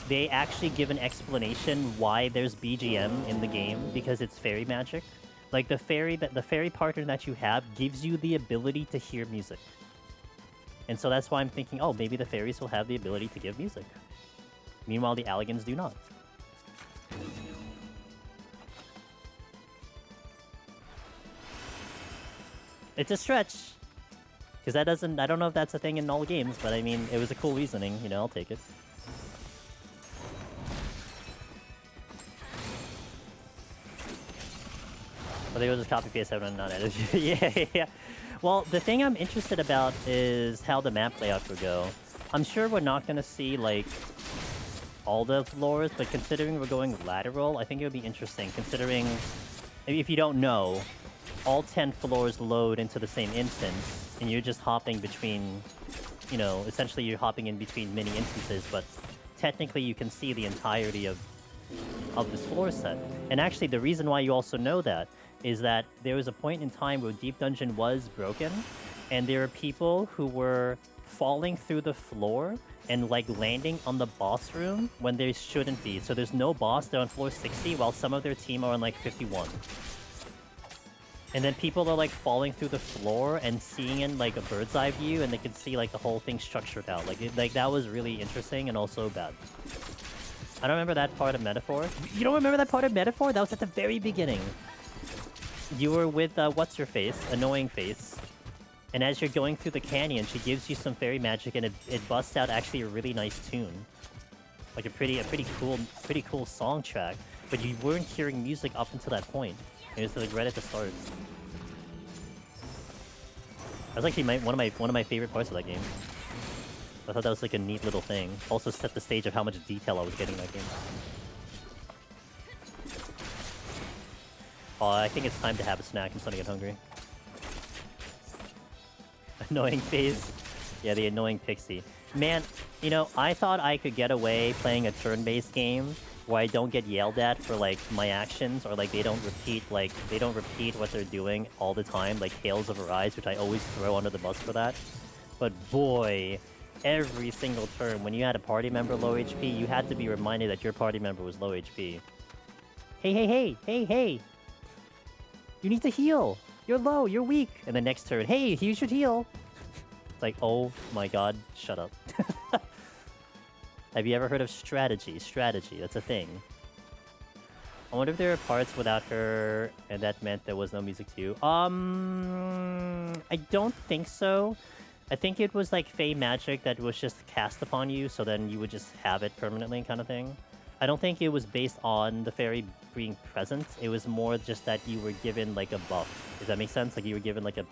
they actually give an explanation why there's BGM in the game. Because it's fairy magic. Like, the fairy partner that you have gives you the ability to hear music. And so that's why I'm thinking, oh, maybe the fairies will have the ability to give music. Meanwhile, the Alligans do not. It's a stretch. Because that doesn't... I don't know if that's a thing in all games, but I mean, it was a cool reasoning. You know, I'll take it. But they will just copy-paste everyone not edit. Yeah. Well, the thing I'm interested about is how the map layout will go. I'm sure we're not going to see, like, all the floors, but considering we're going lateral, I think it would be interesting, considering... If you don't know... all 10 floors load into the same instance, and you're just hopping between, you know, essentially you're hopping in between many instances, but technically you can see the entirety of this floor set. And actually, the reason why you also know that is that there was a point in time where Deep Dungeon was broken, and there were people who were falling through the floor and, like, landing on the boss room when they shouldn't be. So there's no boss, they're on floor 60, while some of their team are on, like, 51. And then people are, like, falling through the floor and seeing in, like, a bird's eye view, and they can see, like, the whole thing structured out. Like, that was really interesting and also bad. I don't remember that part of Metaphor. You don't remember that part of Metaphor? That was at the very beginning. You were with, What's-Her-Face, Annoying Face. And as you're going through the canyon, she gives you some fairy magic, and it busts out actually a really nice tune. Like, a pretty cool song track. But you weren't hearing music up until that point. It was like right at the start. That was actually one of my favorite parts of that game. I thought that was like a neat little thing. Also set the stage of how much detail I was getting in that game. Oh, I think it's time to have a snack. I'm starting to get hungry. Annoying phase. Yeah, the annoying pixie. Man, you know, I thought I could get away playing a turn-based game where I don't get yelled at for, like, my actions, or, like, they don't repeat what they're doing all the time, like Hails of Arise, which I always throw under the bus for that. But boy, every single turn, when you had a party member low HP, you had to be reminded that your party member was low HP. Hey, hey, hey, hey, hey! You need to heal! You're low, you're weak! And the next turn, hey, you should heal! It's like, oh my god, shut up. Have you ever heard of strategy? Strategy, that's a thing. I wonder if there are parts without her, and that meant there was no music too. I don't think so. I think it was like Fey magic that was just cast upon you, so then you would just have it permanently, kind of thing. I don't think it was based on the fairy being present. It was more just that you were given like a buff. Does that make sense? Like you were given like a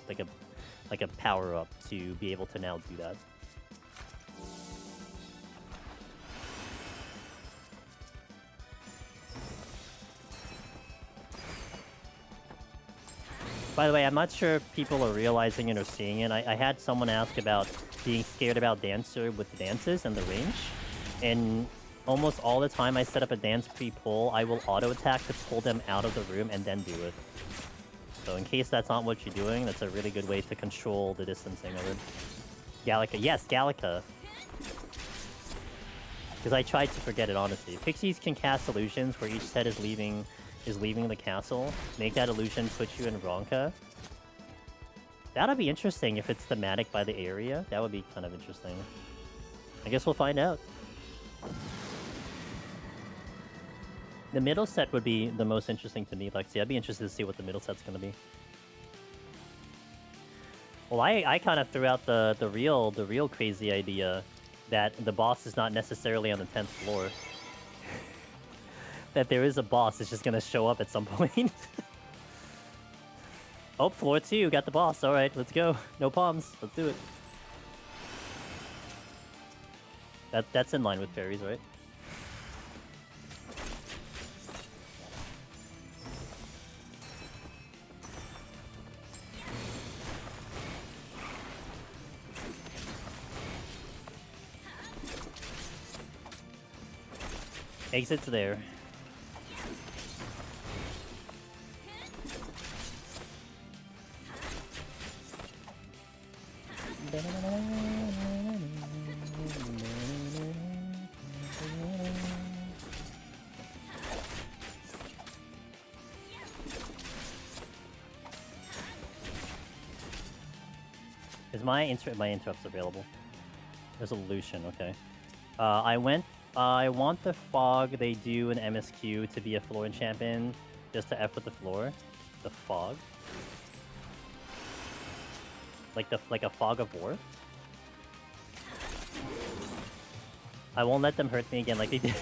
power up to be able to now do that. By the way, I'm not sure if people are realizing it or seeing it. I had someone ask about being scared about Dancer with the dances and the range. And almost all the time I set up a dance pre-pull, I will auto-attack to pull them out of the room and then do it. So in case that's not what you're doing, that's a really good way to control the distancing of it. Gallica. Yes, Gallica. Because I tried to forget it, honestly. Pixies can cast illusions where each set is leaving the castle. Make that illusion put you in Ronka. That'll be interesting if it's thematic by the area. That would be kind of interesting. I guess we'll find out. The middle set would be the most interesting to me, Lexi. I'd be interested to see what the middle set's gonna be. Well, I kind of threw out the real crazy idea that the boss is not necessarily on the 10th floor. That there is a boss, it's just gonna show up at some point. Oh, floor 2, got the boss. Alright, let's go. No palms. Let's do it. That's in line with fairies, right? Exit's there. Is my interrupts available? Resolution, okay. I want the fog they do in MSQ to be a floor enchantment, just to F with the floor. The fog. Like a fog of war. I won't let them hurt me again like they did.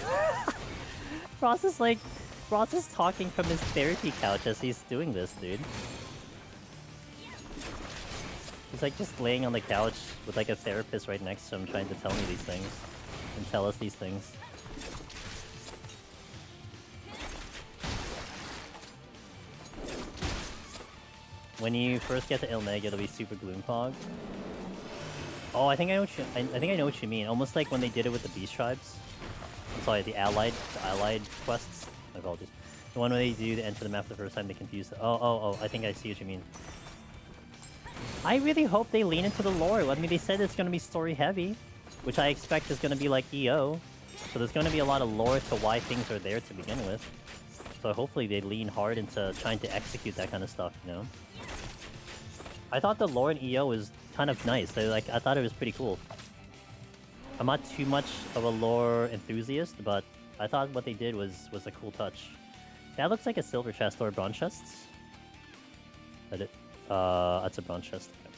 Ross is talking from his therapy couch as he's doing this, dude. He's like just laying on the couch with like a therapist right next to him trying to tell me these things. And tell us these things. When you first get to Ilmeg, it'll be super Gloom Fog. Oh, I think I know what you mean. Almost like when they did it with the Beast Tribes. I'm sorry, the allied quests. My apologies. The one where they do to enter the map the first time, they confuse the... Oh, I think I see what you mean. I really hope they lean into the lore. I mean, they said it's going to be story heavy, which I expect is going to be like EO. So there's going to be a lot of lore to why things are there to begin with. So hopefully they lean hard into trying to execute that kind of stuff, you know? I thought the lore in EO was kind of nice. I thought it was pretty cool. I'm not too much of a lore enthusiast, but I thought what they did was a cool touch. That looks like a silver chest or a bronze chest. That's a bronze chest. Okay.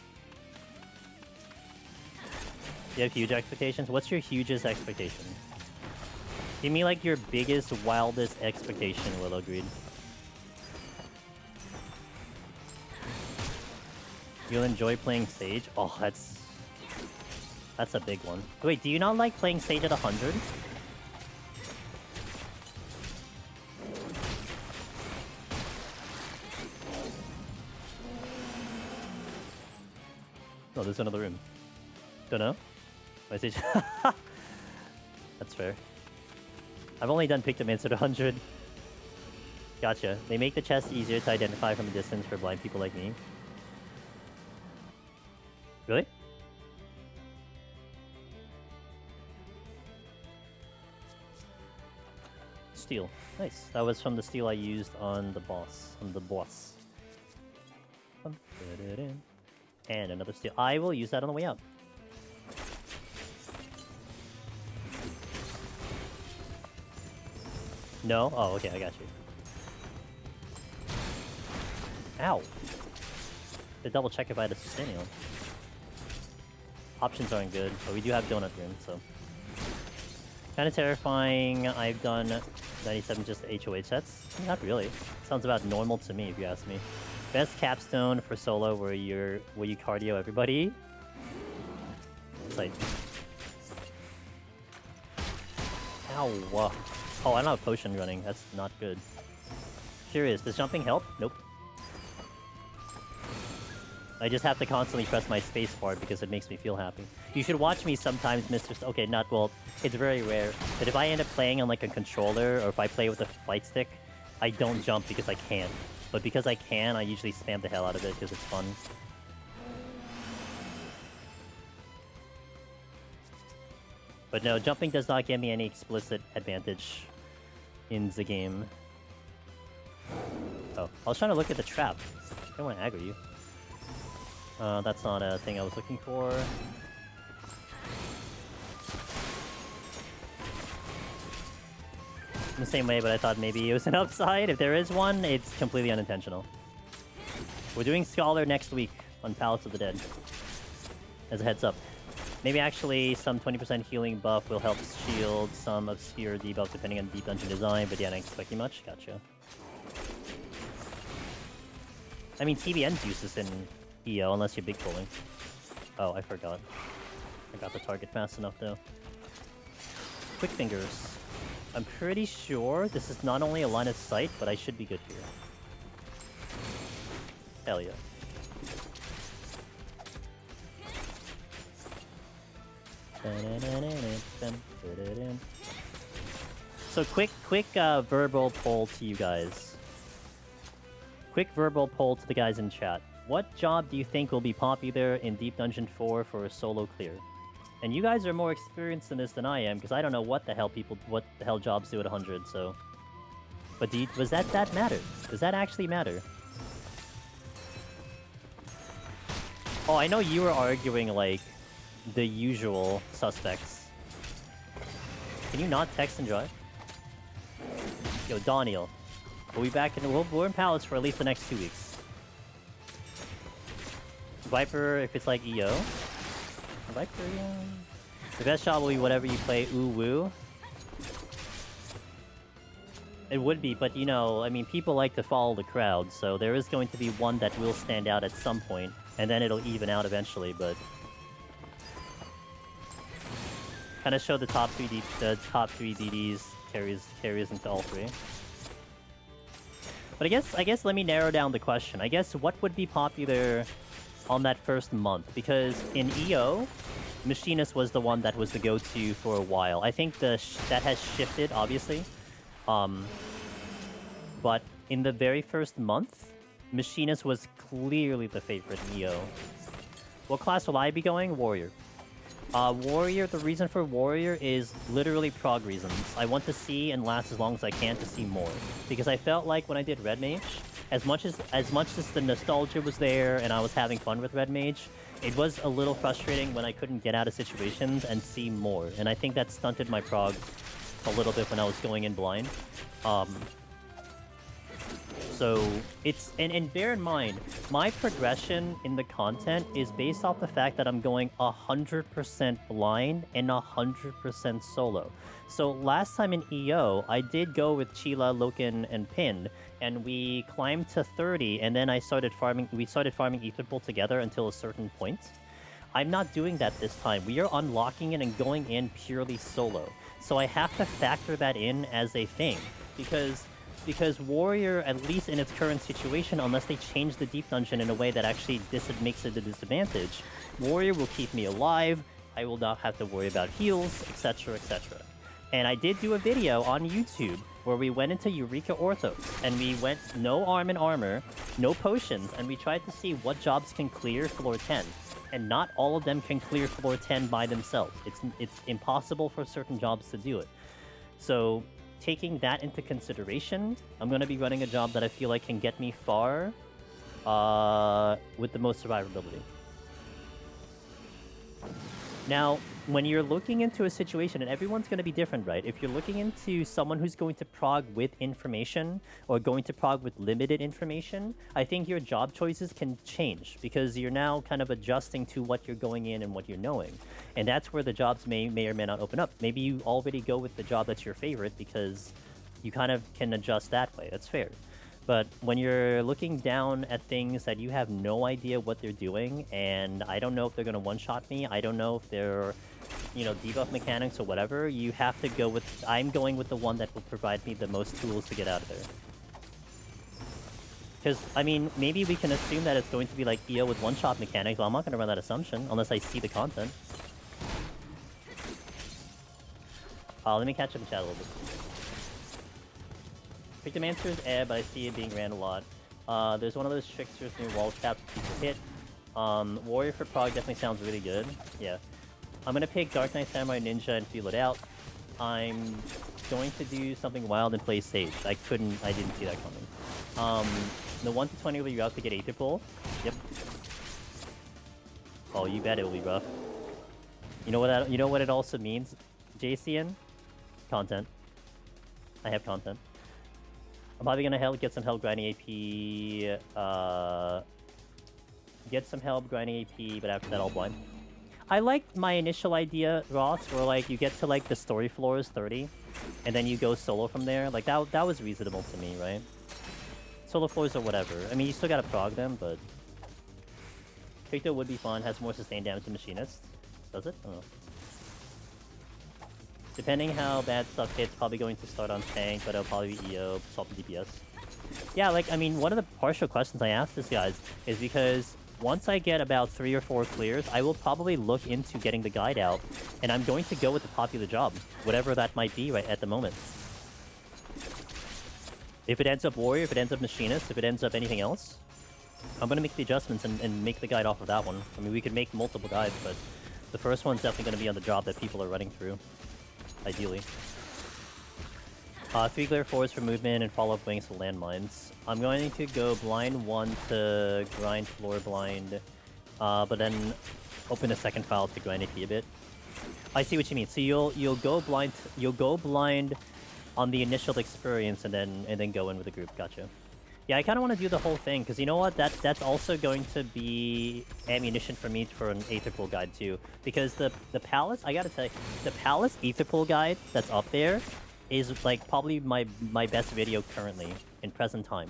You have huge expectations? What's your hugest expectation? Give me like your biggest, wildest expectation, Willow Greed. You'll enjoy playing Sage? Oh, that's a big one. Wait, do you not like playing Sage at 100? Oh, there's another room. Don't know. My stage. That's fair. I've only done pick them answer to 100. Gotcha. They make the chest easier to identify from a distance for blind people like me. Really? Steel. Nice. That was from the steel I used on the boss. And another steel. I will use that on the way out. No? Oh, okay, I got you. Ow! To double check if I had a Sustainio. Options aren't good, but we do have Donut Room, so. Kind of terrifying. I've done 97 just HOH sets. Not really. Sounds about normal to me, if you ask me. Best capstone for solo where you cardio everybody. It's like... Ow! Oh, I don't have a potion running. That's not good. Curious, does jumping help? Nope. I just have to constantly press my space bar because it makes me feel happy. You should watch me sometimes, Mr. Okay, not well. It's very rare. But if I end up playing on like a controller or if I play with a flight stick, I don't jump because I can't. But because I can, I usually spam the hell out of it because it's fun. But no, jumping does not give me any explicit advantage in the game. Oh, I was trying to look at the trap. I don't want to aggro you. That's not a thing I was looking for. In the same way, but I thought maybe it was an upside. If there is one, it's completely unintentional. We're doing Scholar next week on Palace of the Dead. As a heads up. Maybe actually some 20% healing buff will help shield some obscure debuff depending on deep dungeon design, but yeah, I don't expect you much. Gotcha. I mean, TBN's useless in EO unless you're big pulling. Oh, I forgot. I got the target fast enough though. Quick fingers. I'm pretty sure this is not only a line of sight, but I should be good here. Hell yeah. So quick verbal poll to you guys. Quick verbal poll to the guys in chat. What job do you think will be popular in Deep Dungeon 4 for a solo clear? And you guys are more experienced in this than I am, because I don't know what the hell jobs do at 100, so... But does that matter? Does that actually matter? Oh, I know you were arguing, like, the usual suspects. Can you not text and drive? Yo, Dawntrail. We'll be back we're in Palace for at least the next 2 weeks. Viper, if it's like EO. Viper, yeah. The best shot will be whatever you play, ooh woo. It would be, but you know, I mean, people like to follow the crowd, so there is going to be one that will stand out at some point, and then it'll even out eventually, but... Kind of show the top 3 DDs carries into all 3. But I guess let me narrow down the question. I guess what would be popular on that first month? Because in EO, Machinist was the one that was the go-to for a while. I think that has shifted, obviously. But in the very first month, Machinist was clearly the favorite in EO. What class will I be going? Warrior. Warrior, the reason for Warrior is literally prog reasons. I want to see and last as long as I can to see more. Because I felt like when I did Red Mage, as much as the nostalgia was there and I was having fun with Red Mage, it was a little frustrating when I couldn't get out of situations and see more. And I think that stunted my prog a little bit when I was going in blind. So it's and bear in mind, my progression in the content is based off the fact that I'm going 100% blind and 100% solo. So last time in EO, I did go with Chila, Loken, and Pin, and we climbed to 30, and then we started farming Etherpool together until a certain point. I'm not doing that this time. We are unlocking it and going in purely solo. So I have to factor that in as a thing, because Warrior, at least in its current situation, unless they change the Deep Dungeon in a way that actually makes it a disadvantage, Warrior will keep me alive, I will not have to worry about heals, etc, etc. And I did do a video on YouTube where we went into Eureka Orthos, and we went no arm and armor, no potions, and we tried to see what jobs can clear floor 10. And not all of them can clear floor 10 by themselves. It's impossible for certain jobs to do it. So, taking that into consideration, I'm going to be running a job that I feel like can get me far with the most survivability. Now, when you're looking into a situation, and everyone's going to be different, right? If you're looking into someone who's going to prog with information or going to prog with limited information, I think your job choices can change because you're now kind of adjusting to what you're going in and what you're knowing. And that's where the jobs may or may not open up. Maybe you already go with the job that's your favorite because you kind of can adjust that way. That's fair. But when you're looking down at things that you have no idea what they're doing, and I don't know if they're going to one-shot me, I don't know if they're, you know, debuff mechanics or whatever, you have to go with... I'm going with the one that will provide me the most tools to get out of there. Because, I mean, maybe we can assume that it's going to be like EO with one-shot mechanics, but I'm not going to run that assumption unless I see the content. Let me catch up in chat a little bit. Victim answer is but I see it being ran a lot. There's one of those tricksters near wall caps people hit. Warrior for prog definitely sounds really good. Yeah. I'm gonna pick Dark Knight Samurai Ninja and feel it out. I'm going to do something wild and play Sage. I didn't see that coming. The 1 to 20 will be rough to get Aether Pull. Yep. Oh, you bet it will be rough. You know what it also means? JCN? Content. I have content. I'm probably gonna get some help grinding AP, get some help grinding AP, but after that I'll blind. I liked my initial idea, Ross, where like you get to like the story floors 30, and then you go solo from there. Like that was reasonable to me, right? Solo floors or whatever. I mean, you still gotta prog them, but Victor would be fun. Has more sustained damage than Machinist. Does it? I don't know. Depending how bad stuff hits, probably going to start on tank, but it'll probably be EO, swap to DPS. Yeah, like, I mean, one of the partial questions I asked this guys is because once I get about 3 or 4 clears, I will probably look into getting the guide out, and I'm going to go with the popular job, whatever that might be right at the moment. If it ends up Warrior, if it ends up Machinist, if it ends up anything else, I'm going to make the adjustments and make the guide off of that one. I mean, we could make multiple guides, but the first one's definitely going to be on the job that people are running through. Ideally. 3 glare forwards for movement and follow-up wings for landmines. I'm going to go blind 1 to grind floor blind, but then open a second file to grind AP a bit. I see what you mean. So you'll go blind on the initial experience and then go in with the group. Gotcha. Yeah, I kind of want to do the whole thing because you know what? That's also going to be ammunition for me for an Aether Pool guide too. Because the Palace, I gotta tell you, the Palace Aether Pool guide that's up there is like probably my best video currently in present time.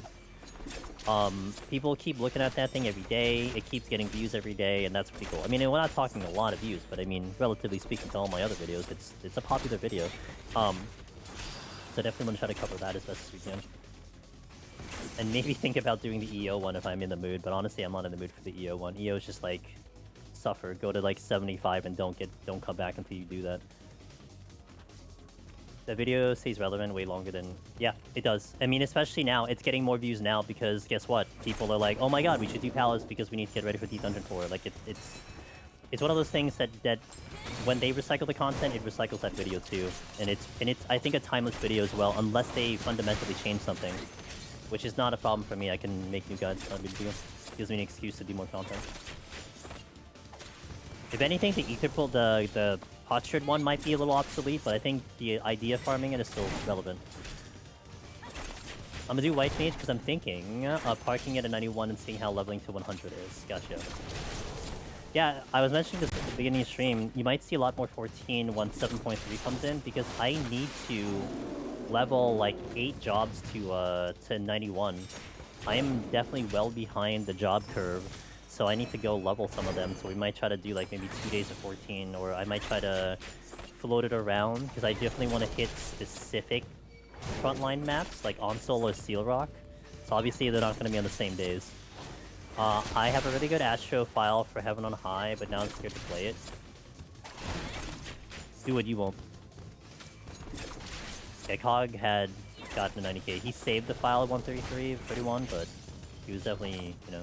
People keep looking at that thing every day. It keeps getting views every day, and that's pretty cool. I mean, we're not talking a lot of views, but I mean, relatively speaking to all my other videos, it's a popular video. So definitely want to try to cover that as best as we can. And maybe think about doing the EO one if I'm in the mood, but honestly I'm not in the mood for the EO one. EO is just like suffer, go to like 75 and don't come back until you do that. The video stays relevant way longer than... Yeah, it does. I mean, especially now, it's getting more views now because guess what? People are like, oh my god, we should do Palace because we need to get ready for D-Dungeon 4. Like, it's one of those things that when they recycle the content, it recycles that video too. And it's I think a timeless video as well, unless they fundamentally change something. Which is not a problem for me. I can make new guides, not a big deal. Gives me an excuse to do more content. If anything, the Aether Pool, the postured one might be a little obsolete, but I think the idea of farming it is still relevant. I'm gonna do White Mage because I'm thinking parking it at 91 and seeing how leveling to 100 is. Gotcha. Yeah, I was mentioning this at the beginning of the stream. You might see a lot more 14 once 7.3 comes in because I need to level like 8 jobs to 91. I am definitely well behind the job curve, so I need to go level some of them. So we might try to do like maybe 2 days of 14, or I might try to float it around because I definitely want to hit specific frontline maps like Onsol or Steel Rock. So obviously they're not going to be on the same days. I have a really good Astro file for Heaven on High, but now I'm scared to play it. Do what you won't. Yeah, Cog had gotten the 90k. He saved the file at 133, 31, but he was definitely, you know...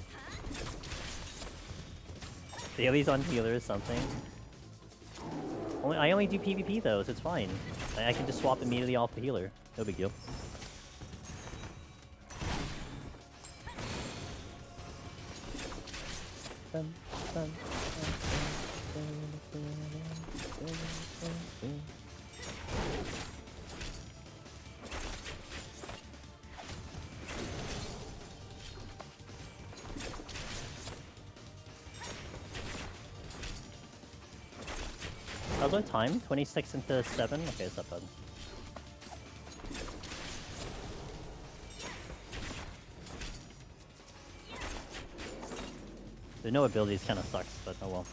Dailies on healer is something. I only do PvP though, so it's fine. I can just swap immediately off the healer. No big deal. How's our time? 26 into 7? Okay, it's not bad. The no abilities kind of sucks, but oh well.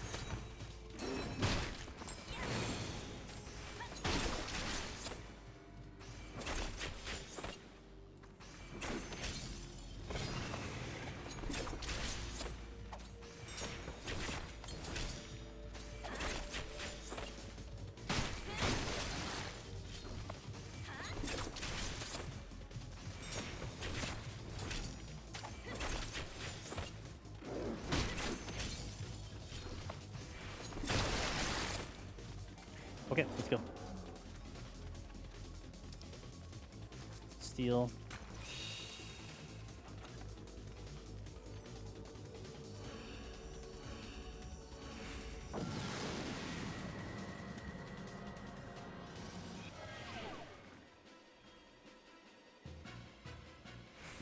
Okay, let's go. Steal.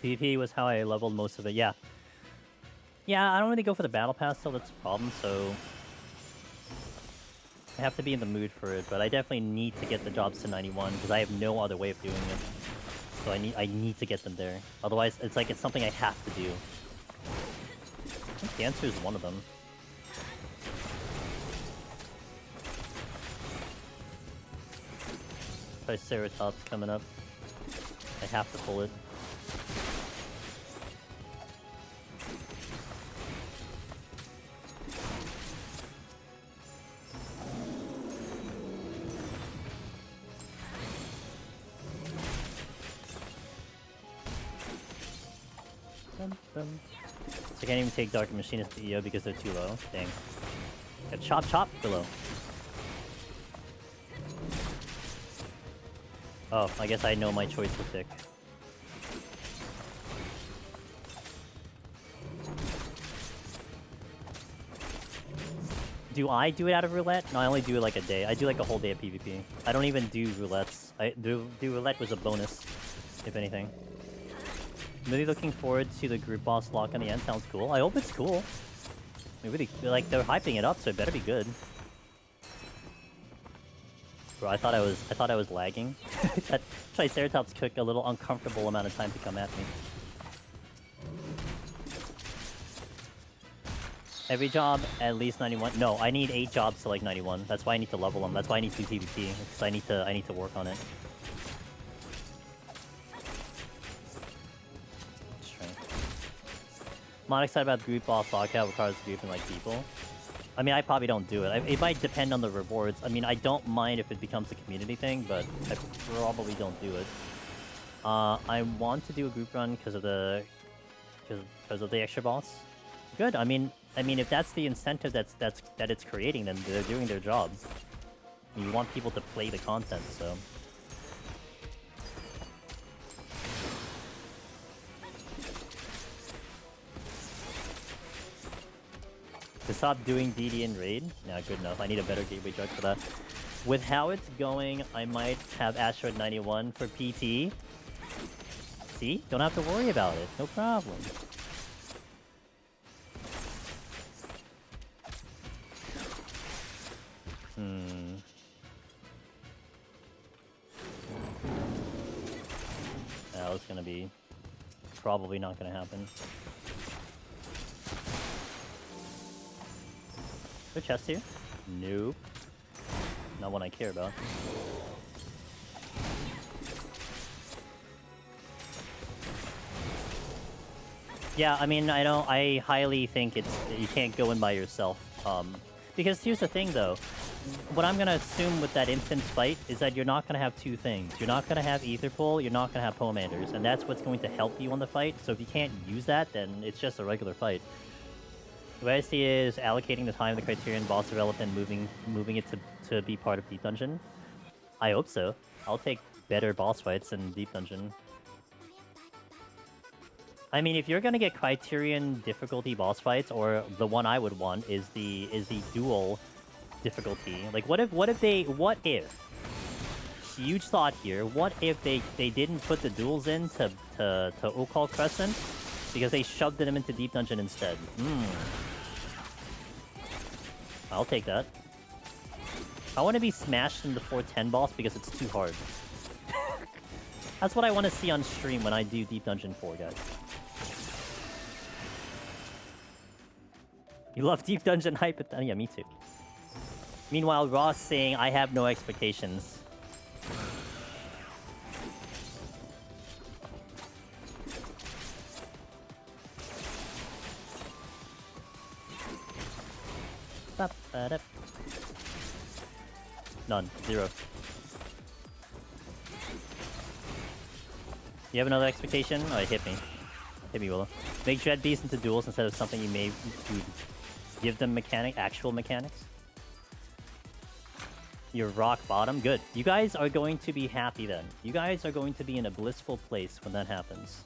PvP was how I leveled most of it, yeah. Yeah, I don't really go for the battle pass, so that's a problem, so... I have to be in the mood for it, but I definitely need to get the jobs to 91 because I have no other way of doing it. So I need to get them there. Otherwise, it's like it's something I have to do. I think the answer is one of them. Triceratops coming up. I have to pull it. So I can't even take Dark Machinist to EO because they're too low. Dang. Got Chop Chop below. Oh, I guess I know my choice to pick. Do I do it out of roulette? No, I only do it like a day. I do like a whole day of PvP. I don't even do roulettes. I do roulette was a bonus, if anything. I'm really looking forward to the group boss lock on the end. Sounds cool. I hope it's cool. I really like they're hyping it up, so it better be good. Bro, I thought I was lagging. That Triceratops took a little uncomfortable amount of time to come at me. Every job at least 91. No, I need 8 jobs to like 91. That's why I need to level them. That's why I need to do PvP because I need to work on it. I'm not excited about the group boss lockout requires group and like people. I mean, I probably don't do it. It might depend on the rewards. I mean, I don't mind if it becomes a community thing, but I probably don't do it. I want to do a group run because of the extra boss. Good. I mean, if that's the incentive that it's creating, then they're doing their job. You want people to play the content, so. To stop doing DD in raid? Nah, good enough. I need a better gateway drug for that. With how it's going, I might have Asteroid 91 for PT. See? Don't have to worry about it. No problem. That was gonna be probably not gonna happen. Is there a chest here? Nope. Not one I care about. Yeah, I mean, I highly think you can't go in by yourself. Because here's the thing, though. What I'm gonna assume with that instance fight is that you're not gonna have two things. You're not gonna have Ether Pull, you're not gonna have Pomanders, and that's what's going to help you on the fight. So if you can't use that, then it's just a regular fight. The way I see it is allocating the time, the Criterion, boss development, moving it to be part of Deep Dungeon. I hope so. I'll take better boss fights in Deep Dungeon. I mean, if you're gonna get Criterion difficulty boss fights, or the one I would want is the dual difficulty. Like, what if huge thought here? What if they didn't put the duels in to Occult Crescent because they shoved them into Deep Dungeon instead? I'll take that. I want to be smashed in the 410 boss because it's too hard. That's what I want to see on stream when I do Deep Dungeon 4, guys. You love Deep Dungeon hype? Yeah, me too. Meanwhile, Ross saying, I have no expectations. None. Zero. You have another expectation? Oh, hit me. Hit me, Willow. Make Dread Beasts into duels instead of something you may give them actual mechanics. You're rock bottom. Good. You guys are going to be happy then. You guys are going to be in a blissful place when that happens.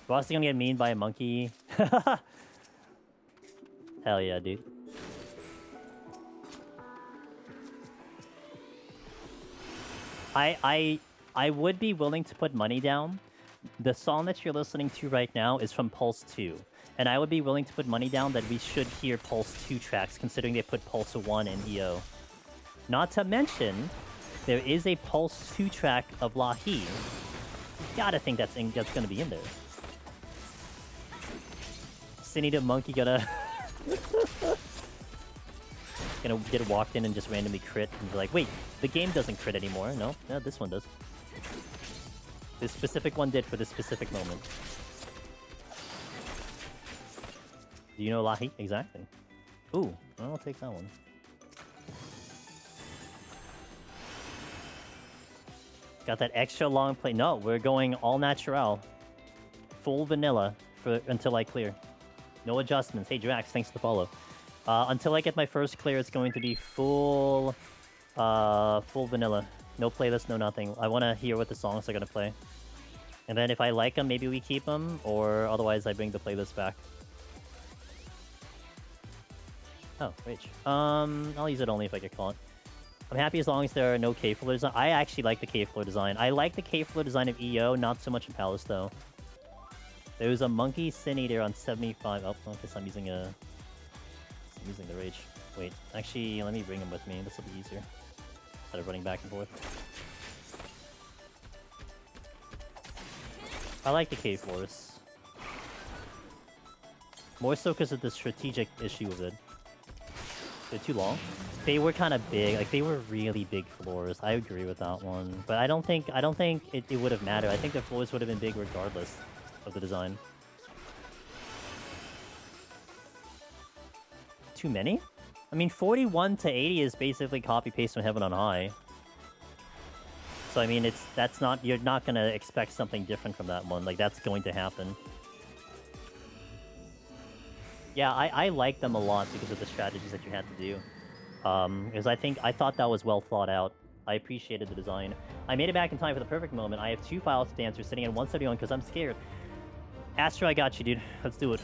Boss is gonna get memed by a monkey. Hell yeah, dude. I would be willing to put money down. The song that you're listening to right now is from Pulse 2. And I would be willing to put money down that we should hear Pulse 2 tracks, considering they put Pulse 1 in EO. Not to mention, there is a Pulse 2 track of Lahi. Gotta think that's gonna be in there. Cindy the monkey gonna get walked in and just randomly crit and be like, wait, the game doesn't crit anymore. No, this one does. This specific one did for this specific moment. Do you know Lahi? Exactly. Ooh, I'll take that one. Got that extra long play. No, we're going all natural. Full vanilla until I clear. No adjustments. Hey, Drax, thanks for the follow. Until I get my first clear, it's going to be full vanilla. No playlist, no nothing. I want to hear what the songs are going to play. And then if I like them, maybe we keep them, or otherwise I bring the playlist back. Oh, Rage. I'll use it only if I get caught. I'm happy as long as there are no K-floor design. I actually like the K-floor design. I like the K-floor design of EO, not so much in Palace, though. There was a monkey Sin Eater on 75. Oh, I guess I'm using the Rage. Wait, actually, let me bring him with me. This will be easier. Instead of running back and forth. I like the K-floors. More so because of the strategic issue of it. They're too long. They were kind of big. Like, they were really big floors. I agree with that one. But I don't think it would have mattered. I think the floors would have been big regardless of the design. Too many? I mean, 41 to 80 is basically copy-paste from Heaven on High. So, I mean, you're not going to expect something different from that one. Like, that's going to happen. Yeah, I like them a lot because of the strategies that you had to do. Because I thought that was well thought out. I appreciated the design. I made it back in time for the perfect moment. I have 2 Files Dancers sitting at 171 because I'm scared. Astro, I got you, dude. Let's do it.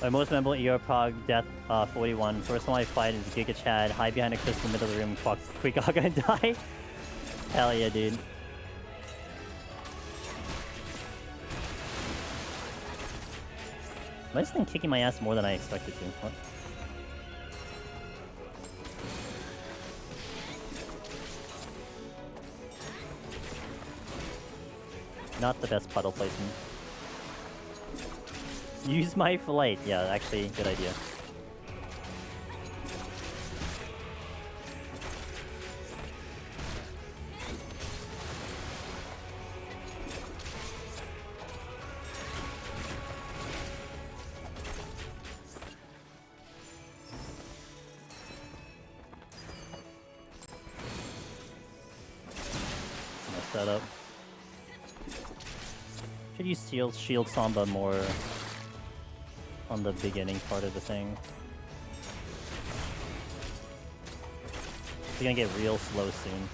My most memorable ER Prog Death 41. First one I fight is Giga Chad, hide behind a crystal middle of the room, quick Aga and die. Hell yeah, dude. Am I just been kicking my ass more than I expected to? What? Not the best puddle placement. Use my flight. Yeah, actually, good idea. Mess that up. Should use shield Samba more on the beginning part of the thing. It's gonna get real slow soon.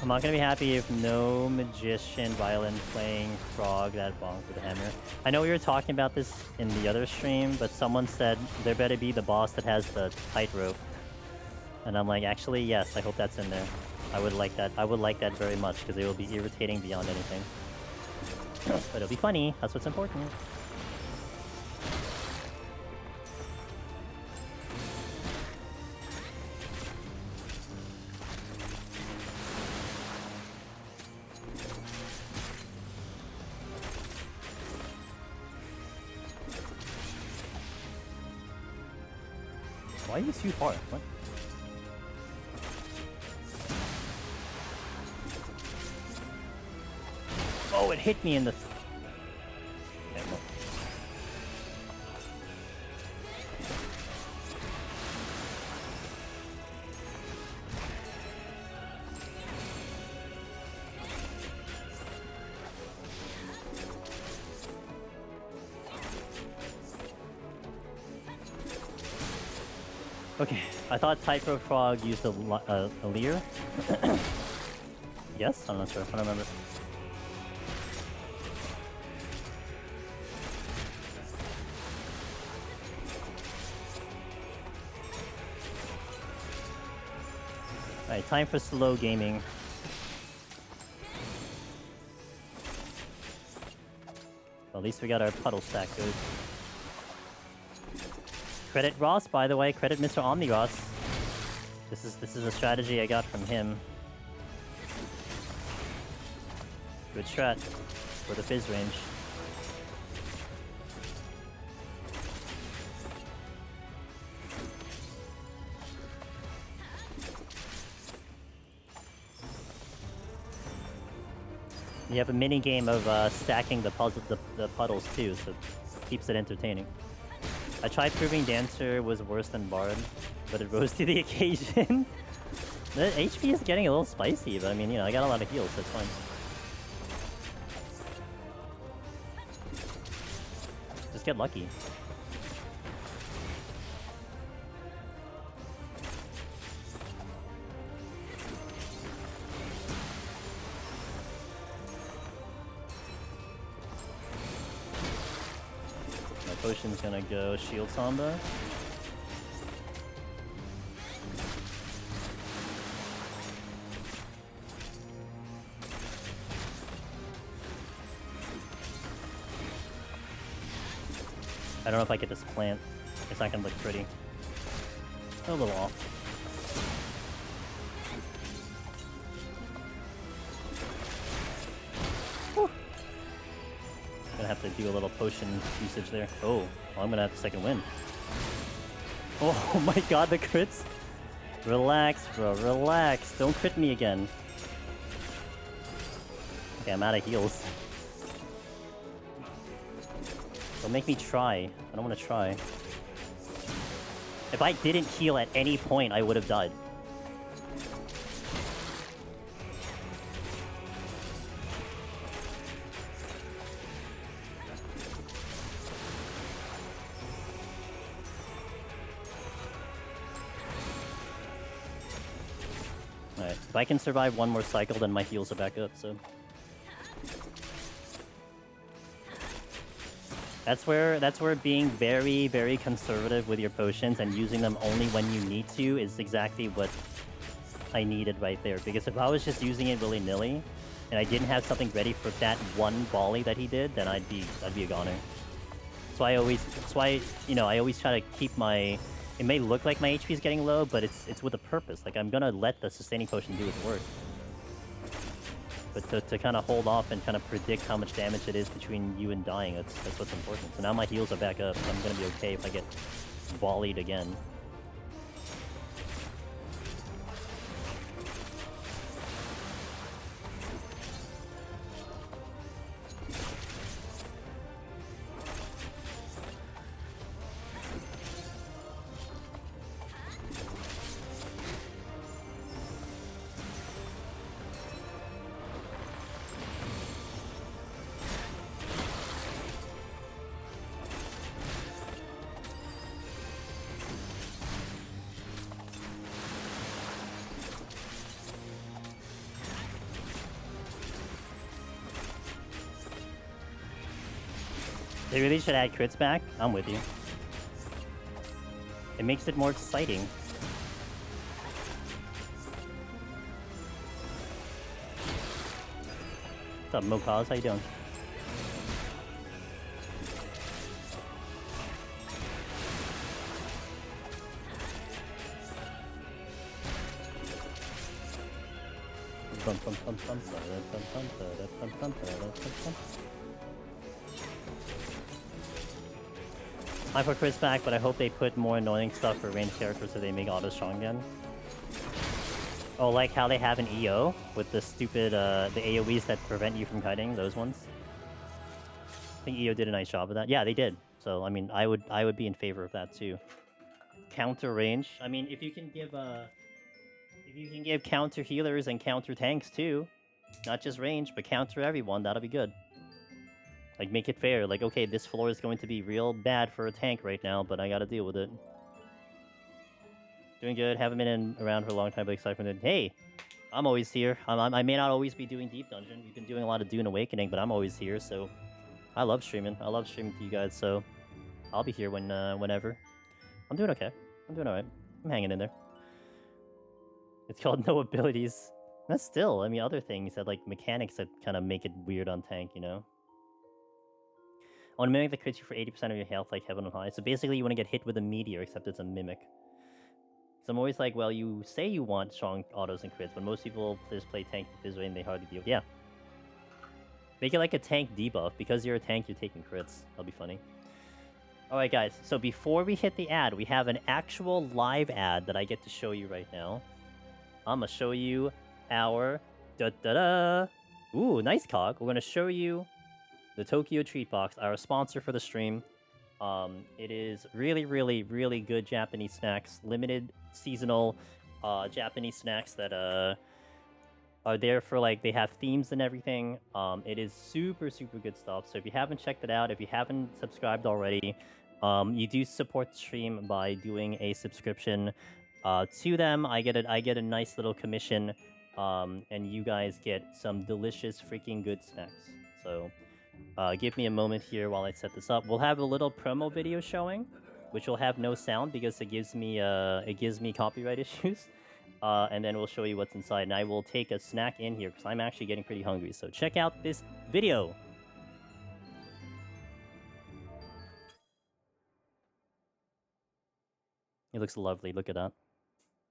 I'm not gonna be happy if no Magician Violin playing Frog that bonk with a hammer. I know we were talking about this in the other stream, but someone said there better be the boss that has the tightrope. And I'm like, actually, yes, I hope that's in there. I would like that. I would like that very much, because it will be irritating beyond anything. But it'll be funny. That's what's important. Why are you too far? What? Oh, it hit me in the... Okay, I thought Tightrope Frog used a leer. Yes? I'm not sure. I don't remember. Alright, time for slow gaming. Well, at least we got our puddle stack good. Credit Ross, by the way. Credit Mr. Omni Ross. This is a strategy I got from him. Good strat for the fizz range. You have a mini game of stacking the puddles too, so it keeps it entertaining. I tried proving Dancer was worse than Bard, but it rose to the occasion. The HP is getting a little spicy, but I mean, you know, I got a lot of heals, so it's fine. Just get lucky. Potion's gonna go Shield Samba. I don't know if I get this plant. It's not gonna look pretty. A little off. Gonna have to do a little potion usage there. Oh, well, I'm gonna have the second win. Oh my god, the crits! Relax, bro, relax. Don't crit me again. Okay, I'm out of heals. Don't make me try. I don't want to try. If I didn't heal at any point, I would have died. If I can survive one more cycle, then my heals are back up, so... That's where being very, very conservative with your potions and using them only when you need to is exactly what I needed right there. Because if I was just using it willy-nilly, and I didn't have something ready for that one volley that he did, then I'd be a goner. So I always, I always try to keep my... It may look like my HP is getting low, but it's with a purpose. Like, I'm gonna let the sustaining potion do its work. But to kind of hold off and kind of predict how much damage it is between you and dying, that's what's important. So now my heals are back up, so I'm gonna be okay if I get volleyed again. They really should add crits back. I'm with you. It makes it more exciting. What's up, Mopaz? How you doing? I put Chris back, but I hope they put more annoying stuff for ranged characters so they make auto strong again. Oh, like how they have an EO with the stupid, the AoEs that prevent you from kiting, those ones. I think EO did a nice job of that. Yeah, they did. So, I mean, I would be in favor of that too. Counter range. I mean, if you can give counter healers and counter tanks too, not just range, but counter everyone, that'll be good. Like, make it fair. Like, okay, this floor is going to be real bad for a tank right now, but I gotta deal with it. Doing good. Haven't been around for a long time, but excited for it. Hey! I'm always here. I may not always be doing Deep Dungeon. We've been doing a lot of Dune Awakening, but I'm always here, so... I love streaming. I love streaming to you guys, so... I'll be here whenever. I'm doing okay. I'm doing alright. I'm hanging in there. It's called no abilities. That's still, I mean, other things that, like, mechanics that kind of make it weird on tank, you know? I want to mimic that crits you for 80% of your health like Heaven on High. So basically you want to get hit with a meteor, except it's a mimic. So I'm always like, well, you say you want strong autos and crits, but most people just play tank this way and they hardly deal. Yeah. Make it like a tank debuff. Because you're a tank, you're taking crits. That'll be funny. Alright guys, so before we hit the ad, we have an actual live ad that I get to show you right now. I'm going to show you our... Da-da-da! Ooh, nice cog. We're going to show you the Tokyo Treat Box, our sponsor for the stream. It is really, really, really good Japanese snacks. Limited seasonal Japanese snacks that are there for, like, they have themes and everything. It is super, super good stuff. So if you haven't checked it out, if you haven't subscribed already, you do support the stream by doing a subscription to them. I get a nice little commission, and you guys get some delicious freaking good snacks. So give me a moment here while I set this up. We'll have a little promo video showing, which will have no sound because it gives me copyright issues. And then we'll show you what's inside. And I will take a snack in here because I'm actually getting pretty hungry. So check out this video. It looks lovely. Look at that.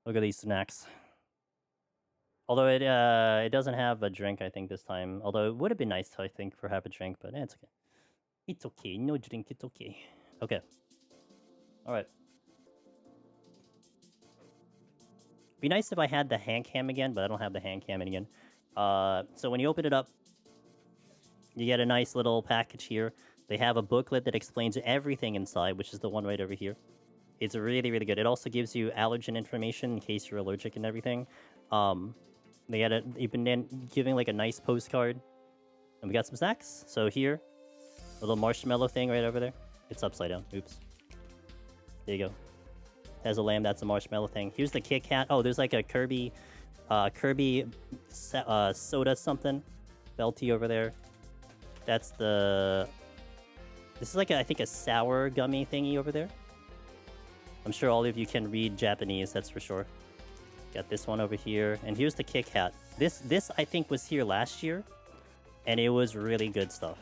Look at these snacks. Although it doesn't have a drink, I think, this time. Although it would have been nice to, I think, for have a drink, but it's okay. It's okay. No drink, it's okay. Okay. Alright. Be nice if I had the hand cam again, but I don't have the hand cam again. So when you open it up, you get a nice little package here. They have a booklet that explains everything inside, which is the one right over here. It's really, really good. It also gives you allergen information in case you're allergic and everything. They've been giving like a nice postcard. And we got some snacks. So here, a little marshmallow thing right over there. It's upside down. Oops. There you go. Has a lamb, that's a marshmallow thing. Here's the Kit Kat. Oh, there's like a Kirby Kirby soda something. Belty over there. That's the... This is like, I think, a sour gummy thingy over there. I'm sure all of you can read Japanese, that's for sure. Got this one over here. And here's the Kit Kat. This I think, was here last year. And it was really good stuff.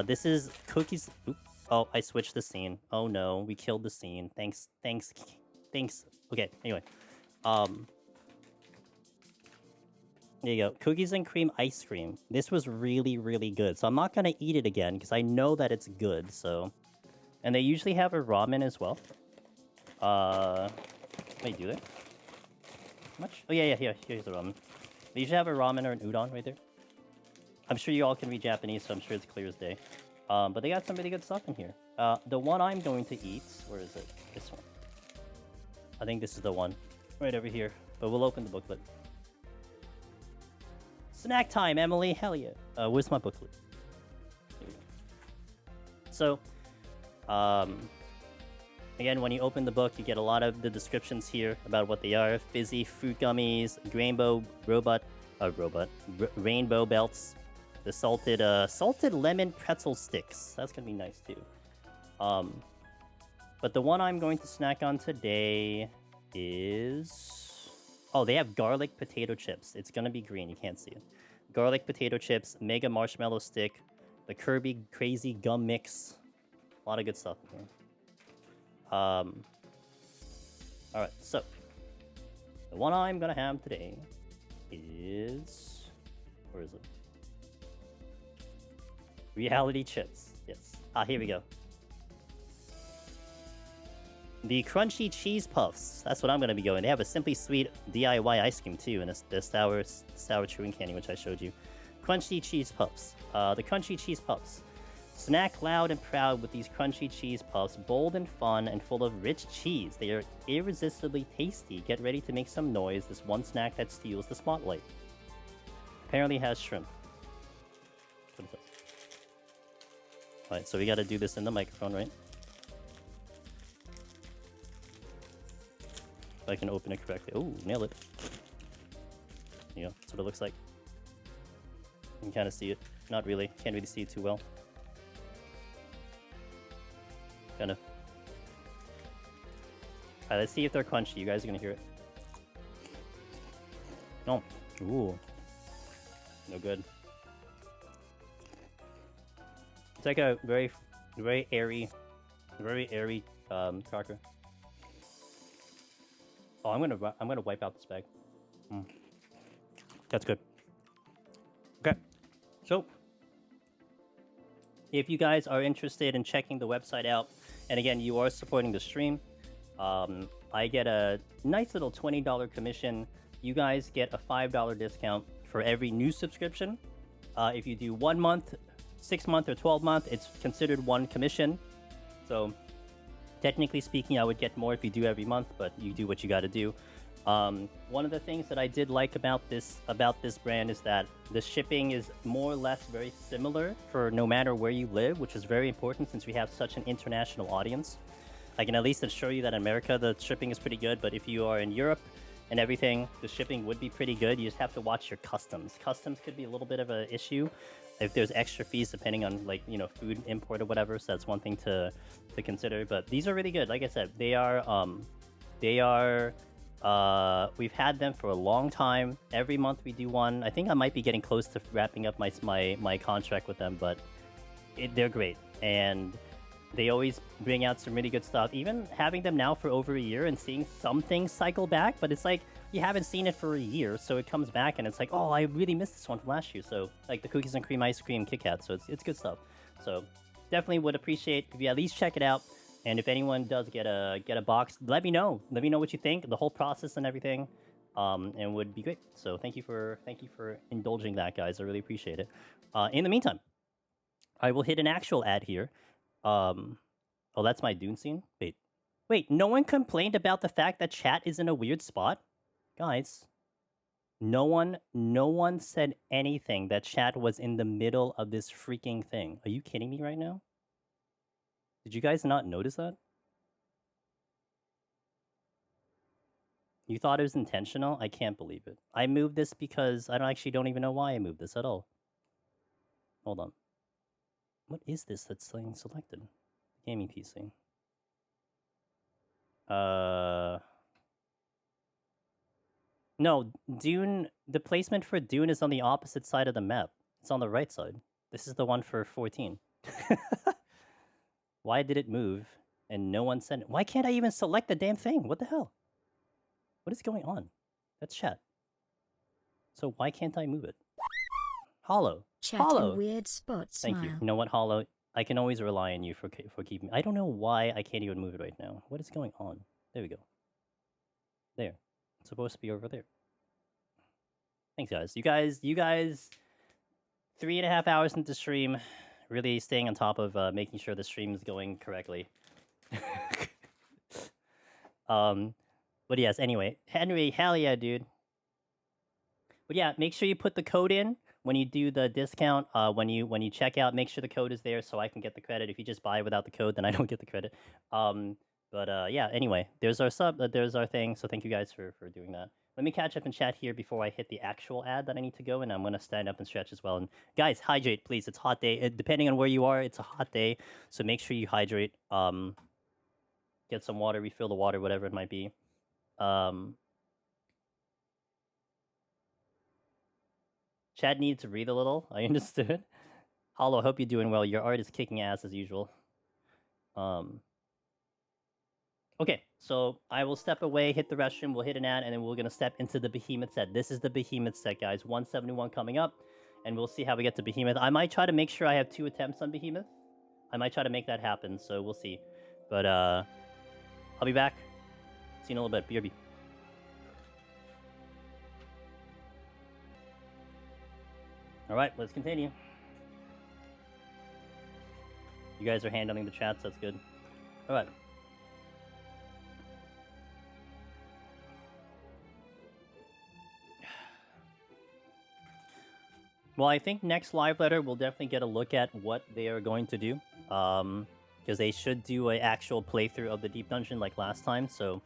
This is cookies... Oop. Oh, I switched the scene. Oh no, we killed the scene. Thanks. Okay, anyway. There you go. Cookies and cream ice cream. This was really, really good. So I'm not going to eat it again because I know that it's good. So, and they usually have a ramen as well. Wait, do they? How much? Oh, yeah. Here's the ramen. They usually have a ramen or an udon right there. I'm sure you all can read Japanese, so I'm sure it's clear as day. But they got some really good stuff in here. The one I'm going to eat... Where is it? This one. I think this is the one. Right over here. But we'll open the booklet. Snack time, Emily. Hell yeah. Where's my booklet? Here we go. So, again, when you open the book, you get a lot of the descriptions here about what they are. Fizzy fruit gummies, rainbow belts, the salted lemon pretzel sticks. That's gonna be nice too. But the one I'm going to snack on today is... Oh, they have garlic potato chips. It's gonna be green. You can't see it. Garlic potato chips, mega marshmallow stick, the Kirby crazy gum mix. A lot of good stuff in here. All right, so the one I'm gonna have today is... Where is it? Reality chips. Yes. Here we go. The crunchy cheese puffs. That's what I'm gonna be going. They have a Simply Sweet DIY ice cream too, and the sour chewing candy, which I showed you. Crunchy cheese puffs. The crunchy cheese puffs. Snack loud and proud with these crunchy cheese puffs, bold and fun and full of rich cheese. They are irresistibly tasty. Get ready to make some noise. This one snack that steals the spotlight. Apparently has shrimp. What is this? Alright, so we gotta do this in the microphone, right? If I can open it correctly. Oh, nail it. Yeah, that's what it looks like. You can kind of see it. Not really. Can't really see it too well. Kind of. Alright, let's see if they're crunchy. You guys are gonna hear it. Oh. Ooh. No good. It's like a very airy cracker. Oh, I'm gonna wipe out this bag. That's good. Okay, so if you guys are interested in checking the website out, and again, you are supporting the stream, I get a nice little $20 commission. You guys get a $5 discount for every new subscription. If you do 1 month, 6 month, or 12 month, it's considered one commission. So technically speaking, I would get more if you do every month, but you do what you got to do. One of the things that I did like about this brand is that the shipping is more or less very similar for no matter where you live, which is very important since we have such an international audience. I can at least assure you that in America, the shipping is pretty good, but if you are in Europe and everything, the shipping would be pretty good. You just have to watch your customs. Customs could be a little bit of an issue if there's extra fees depending on, like, you know, food import or whatever. So that's one thing to consider. But these are really good. Like I said, they are we've had them for a long time. Every month we do one. I think I might be getting close to wrapping up my contract with them, but they're great. And they always bring out some really good stuff. Even having them now for over a year and seeing some things cycle back, but it's like you haven't seen it for a year, so it comes back and it's like, oh, I really missed this one from last year. So like the cookies and cream ice cream Kit Kat. So it's good stuff. So definitely would appreciate if you at least check it out. And if anyone does get a box, let me know. Let me know what you think, the whole process and everything, and would be great. So thank you for indulging that, guys. I really appreciate it. In the meantime, I will hit an actual ad here. Oh, that's my Dune scene? Wait, no one complained about the fact that chat is in a weird spot? Guys, no one said anything that chat was in the middle of this freaking thing. Are you kidding me right now? Did you guys not notice that? You thought it was intentional? I can't believe it. I moved this because I don't even know why I moved this at all. Hold on. What is this that's saying selected? Gaming PC. No, Dune, the placement for Dune is on the opposite side of the map. It's on the right side. This is the one for 14. Why did it move and no one sent it? Why can't I even select the damn thing? What the hell? What is going on? That's chat. So why can't I move it? Hollow. Chat Hollow. in weird spots. Thank you. You know what, Hollow? I can always rely on you for keeping... I don't know why I can't even move it right now. What is going on? There we go. There. It's supposed to be over there. Thanks, guys. You guys... 3.5 hours into stream, really staying on top of making sure the stream is going correctly. But yes, anyway. Henry, hell yeah, dude. But yeah, make sure you put the code in when you do the discount. When you check out, make sure the code is there so I can get the credit. If you just buy without the code, then I don't get the credit. Yeah, anyway, there's our sub, there's our thing. So thank you guys for doing that. Let me catch up and chat here before I hit the actual ad that I need to go, and I'm going to stand up and stretch as well. And guys, hydrate, please. It's a hot day. Depending on where you are, it's a hot day. So make sure you hydrate. Get some water, refill the water, whatever it might be. Chad needed to read a little. I understood. Hollow, hope you're doing well. Your art is kicking ass as usual. Okay, so I will step away, hit the restroom, we'll hit an ad, and then we're going to step into the Behemoth set. This is the Behemoth set, guys. 171 coming up, and we'll see how we get to Behemoth. I might try to make sure I have 2 attempts on Behemoth. I might try to make that happen, so we'll see. But, I'll be back. See you in a little bit. BRB. Alright, let's continue. You guys are handling the chats, that's good. Alright. Well, I think next live letter we'll definitely get a look at what they are going to do. Because they should do an actual playthrough of the Deep Dungeon like last time, so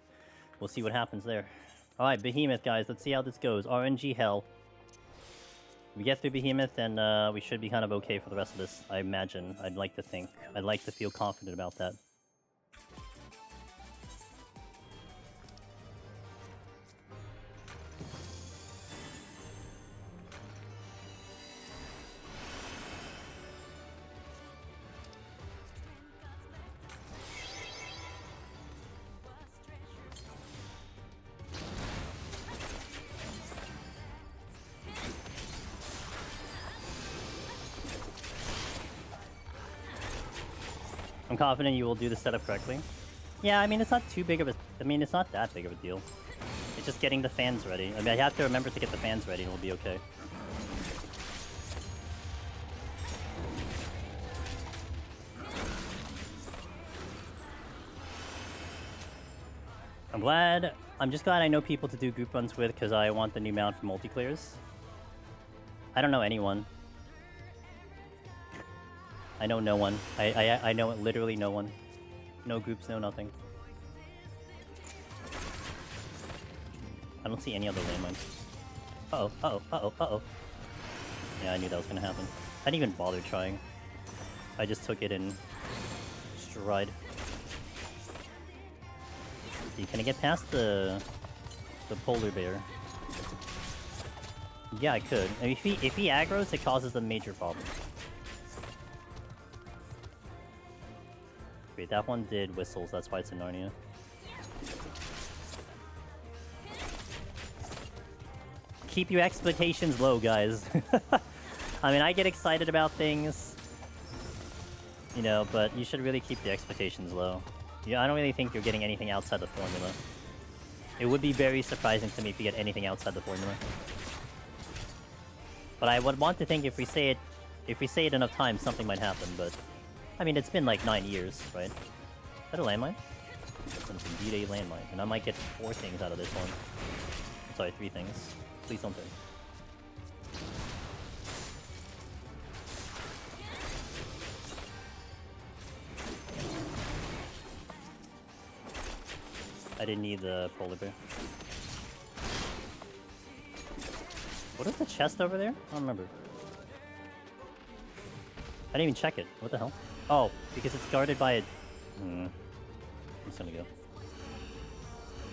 we'll see what happens there. Alright, Behemoth, guys, let's see how this goes. RNG hell. We get through Behemoth, and we should be kind of okay for the rest of this, I imagine. I'd like to think. I'd like to feel confident about that. I'm confident you will do the setup correctly. Yeah, I mean, it's not too big of a... I mean, it's not that big of a deal. It's just getting the fans ready. I mean, I have to remember to get the fans ready and we'll be okay. I'm just glad I know people to do group runs with because I want the new mount for multiplayers. I don't know anyone. I know no one. I know literally no one. No groups, no nothing. I don't see any other landmines. Uh-oh, uh-oh, uh-oh, uh-oh. Yeah, I knew that was gonna happen. I didn't even bother trying. I just took it in stride. Can I get past the polar bear? Yeah, I could. I mean, if he aggroes, it causes a major problem. Wait, that one did whistles, that's why it's in Narnia. Keep your expectations low, guys. I mean, I get excited about things, you know, but you should really keep the expectations low. Yeah, I don't really think you're getting anything outside the formula. It would be very surprising to me if you get anything outside the formula. But I would want to think if we say it enough times, something might happen, but... I mean, it's been like 9 years, right? Is that a landmine? That's indeed a landmine, and I might get 4 things out of this one. Sorry, 3 things. Please don't turn. I didn't need the polar bear. What is the chest over there? I don't remember. I didn't even check it. What the hell? Oh, because it's guarded by a... I'm just gonna go.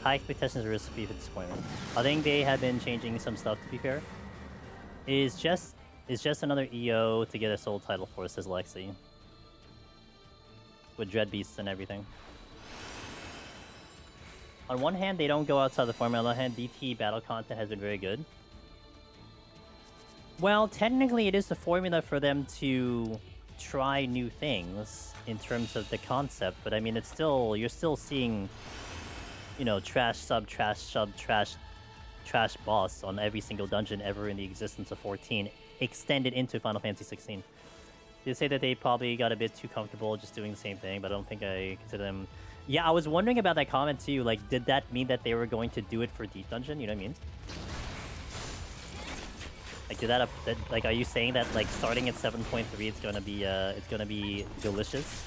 High expectations, recipe for disappointment. I think they have been changing some stuff, to be fair. It's just another EO to get a soul title for, says Lexi. With Dread Beasts and everything. On one hand, they don't go outside the formula. On the other hand, BT battle content has been very good. Well, technically it is the formula for them to try new things in terms of the concept, but I mean, it's still, you're still seeing, you know, trash sub, trash boss on every single dungeon ever in the existence of 14, extended into Final Fantasy 16. They say that they probably got a bit too comfortable just doing the same thing, but I don't think I consider them... Yeah, I was wondering about that comment too, like, did that mean that they were going to do it for Deep Dungeon, you know what I mean? Like, like, are you saying that, like, starting at 7.3, it's gonna be delicious?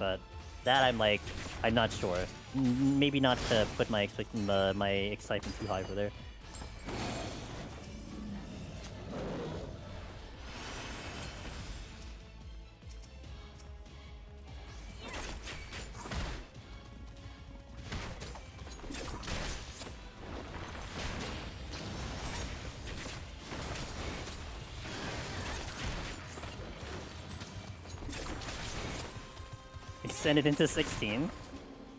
But that I'm not sure. Maybe not to put my excitement too high over there. Extended into 16.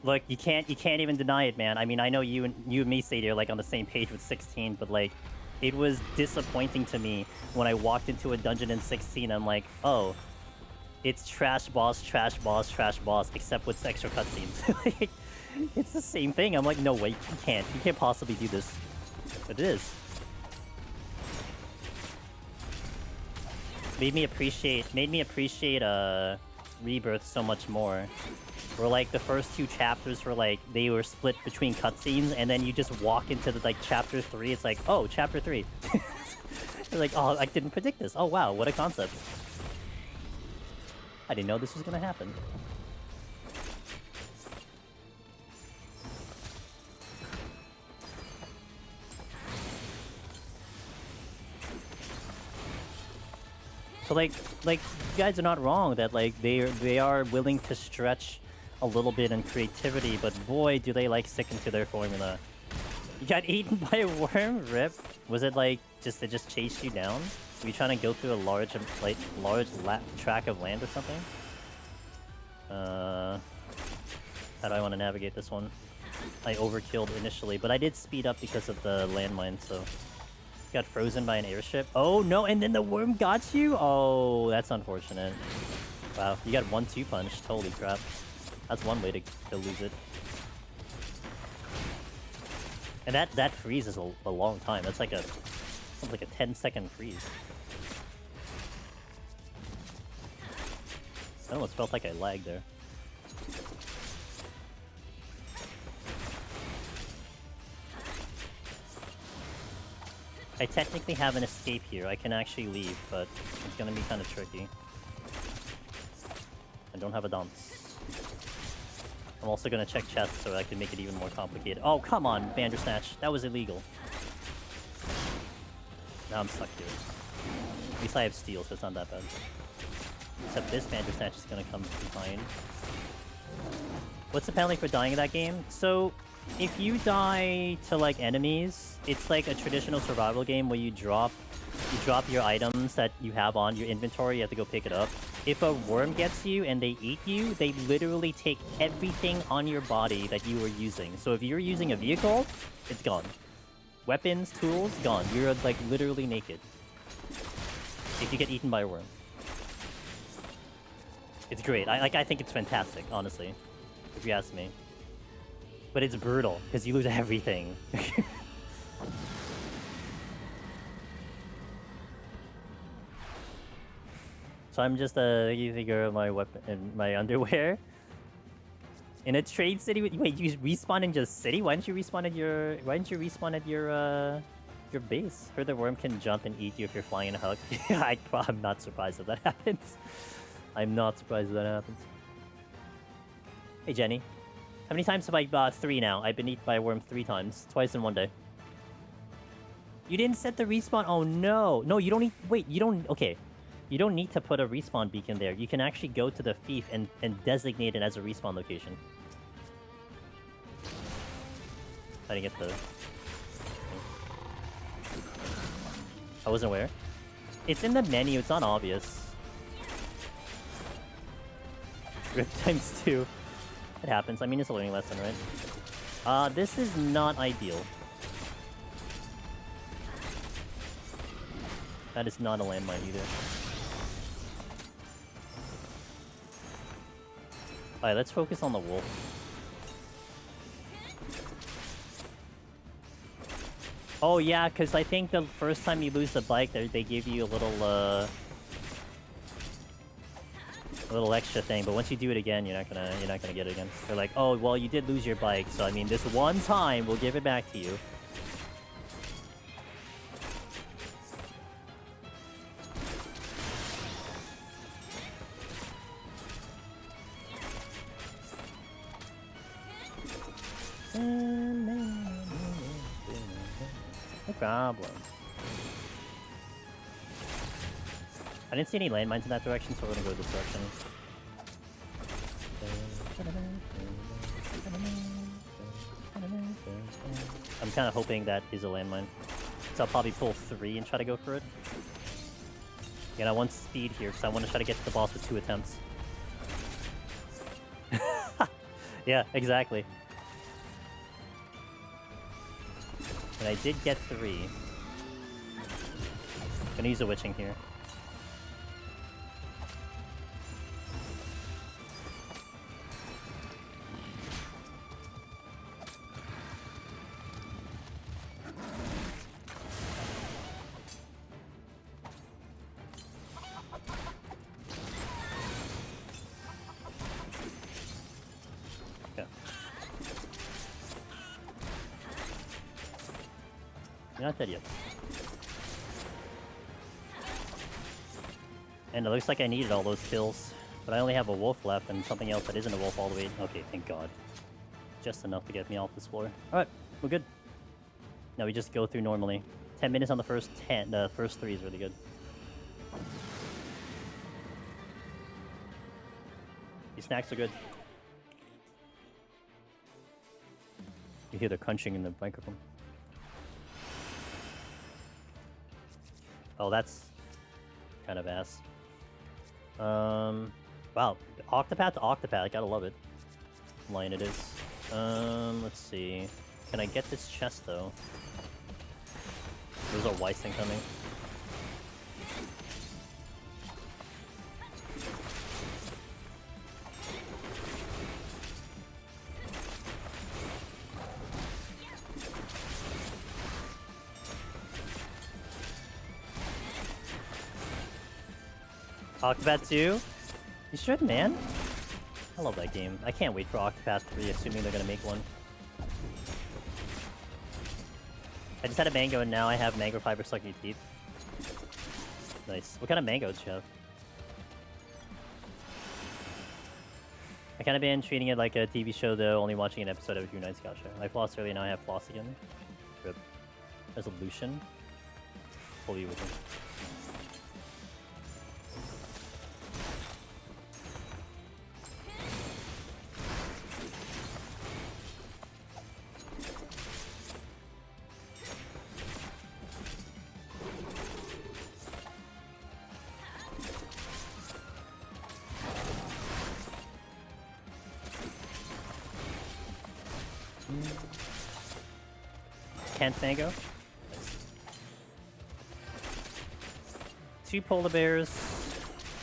Look, you can't even deny it, man. I mean, I know you and me, Sadie, are like on the same page with 16, but like, it was disappointing to me when I walked into a dungeon in 16. I'm like, oh, it's trash boss, except with extra cutscenes. Like, it's the same thing. I'm like, no way, you can't possibly do this, but it is. Made me appreciate Rebirth so much more. Where like the first 2 chapters were like they were split between cutscenes, and then you just walk into the like chapter 3. It's like, oh, chapter 3. You're like, oh, I didn't predict this. Oh wow, what a concept. I didn't know this was gonna happen. So like you guys are not wrong that like they are willing to stretch a little bit in creativity, but boy do they like sticking to their formula. You got eaten by a worm? Rip. Was it like they just chased you down? Were you trying to go through a large track of land or something? How do I want to navigate this one? I overkilled initially, but I did speed up because of the landmine, so... Got frozen by an airship. Oh no, and then the worm got you? Oh, that's unfortunate. Wow, you got 1-2 punched. Holy crap. That's one way to lose it. And that freeze is a long time. That's like a 10-second freeze. I almost felt like I lagged there. I technically have an escape here. I can actually leave, but it's gonna be kind of tricky. I don't have a dance. I'm also gonna check chests so I can make it even more complicated. Oh, come on, Bandersnatch. That was illegal. Now I'm stuck here. At least I have steel, so it's not that bad. Except this Bandersnatch is gonna come behind. What's the penalty for dying in that game? So, if you die to like enemies, it's like a traditional survival game where you drop your items that you have on your inventory, you have to go pick it up. If a worm gets you and they eat you, they literally take everything on your body that you were using. So if you're using a vehicle, it's gone. Weapons, tools, gone. You're like literally naked. If you get eaten by a worm. It's great. I think it's fantastic, honestly. If you ask me. But it's brutal, because you lose everything. So I'm just using my weapon and my underwear. In a trade city with... Wait, you respawn in just city? Why didn't you respawn at your base? Heard the worm can jump and eat you if you're flying in a hug. I'm not surprised if that happens. I'm not surprised if that happens. Hey Jenny. How many times have I 3 now? I've been eaten by a worm 3 times. Twice in one day. You didn't set the respawn. Oh no. No, you don't need. Wait, you don't. Okay. You don't need to put a respawn beacon there. You can actually go to the fief and designate it as a respawn location. I didn't get the. I wasn't aware. It's in the menu. It's not obvious. Rip times 2. It happens. I mean, it's a learning lesson, right? This is not ideal. That is not a landmine either. Alright, let's focus on the wolf. Oh yeah, because I think the first time you lose the bike, they give you a little extra thing. But once you do it again, you're not gonna get it again. They're like, oh well, you did lose your bike, so I mean, this one time we'll give it back to you. No problem. I didn't see any landmines in that direction, so we're gonna go this direction. I'm kind of hoping that is a landmine. So I'll probably pull 3 and try to go for it. Again, I want speed here, because I want to try to get to the boss with 2 attempts. Yeah, exactly. And I did get 3. Gonna use a witching here. Not dead yet. And it looks like I needed all those kills. But I only have a wolf left and something else that isn't a wolf all the way. Okay, thank God. Just enough to get me off this floor. Alright, we're good. Now we just go through normally. 10 minutes on the first 10. The first 3 is really good. These snacks are good. You hear the crunching in the microphone. Oh, that's kind of ass. Wow. Octopath to Octopath, I gotta love it. Line it is. Let's see. Can I get this chest, though? There's a Weiss thing coming. Octopath 2? You should, man. I love that game. I can't wait for Octopath 3, assuming they're gonna make one. I just had a mango and now I have mango fiber stuck in your teeth. Nice. What kind of mango did you have? I kind of been treating it like a TV show though, only watching an episode every few nights. Gotcha. I flossed earlier, now I have floss again. Rip. Resolution. Fully with it. Can't mango. Nice. 2 polar bears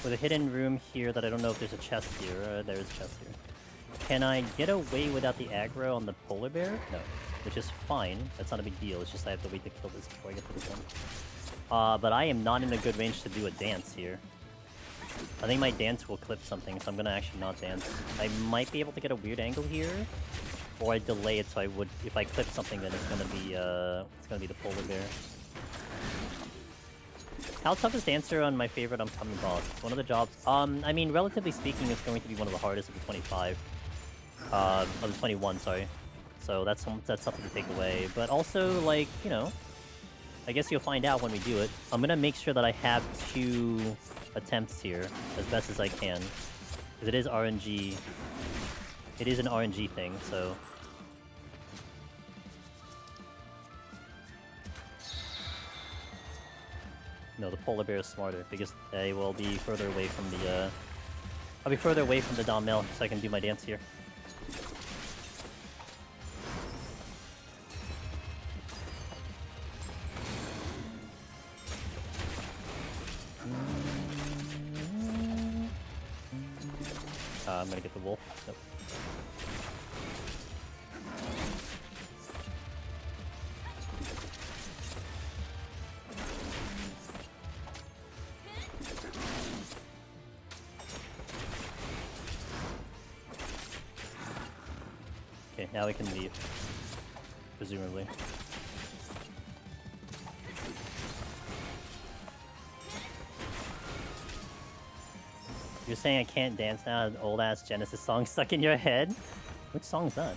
with a hidden room here that I don't know if there's a chest here. There is a chest here. Can I get away without the aggro on the polar bear? No. Which is fine. That's not a big deal. It's just I have to wait to kill this before I get to this one. But I am not in a good range to do a dance here. I think my dance will clip something, so I'm gonna actually not dance. I might be able to get a weird angle here. Or I delay it so I would, if I clip something, then it's gonna be the polar bear. How tough is Dancer on my favorite upcoming boss? It's one of the jobs. I mean, relatively speaking, it's going to be one of the hardest of the 25. Of the 21, sorry. So that's something to take away. But also, like, you know, I guess you'll find out when we do it. I'm gonna make sure that I have 2 attempts here as best as I can. Because it is RNG. It is an RNG thing, so... No, the polar bear is smarter because they will be further away from the, I'll be further away from the Dom mill so I can do my dance here. I'm gonna get the wolf. Nope. Okay, now we can leave. Presumably. You're saying I can't dance now? An old-ass Genesis song stuck in your head? Which song's that?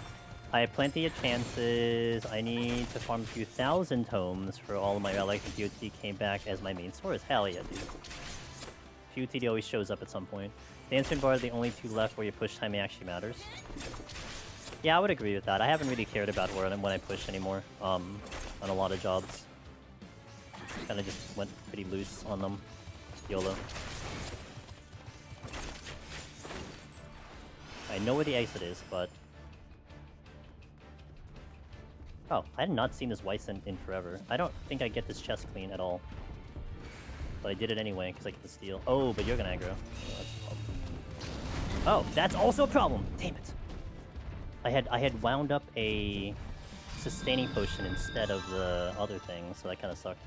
I have plenty of chances. I need to farm a few thousand tomes for all of my relics, and PoTD came back as my main source. Hell yeah, dude. PoTD always shows up at some point. Dance and bar are the only 2 left where your push timing actually matters. Yeah, I would agree with that. I haven't really cared about when I push anymore, on a lot of jobs. Kinda just went pretty loose on them. YOLO. I know where the exit is, but... Oh, I had not seen this Wyson in forever. I don't think I get this chest clean at all. But I did it anyway, because I get the steal. Oh, but you're gonna aggro. Oh, that's also a problem! Damn it! I had wound up a sustaining potion instead of the other thing, so that kind of sucked.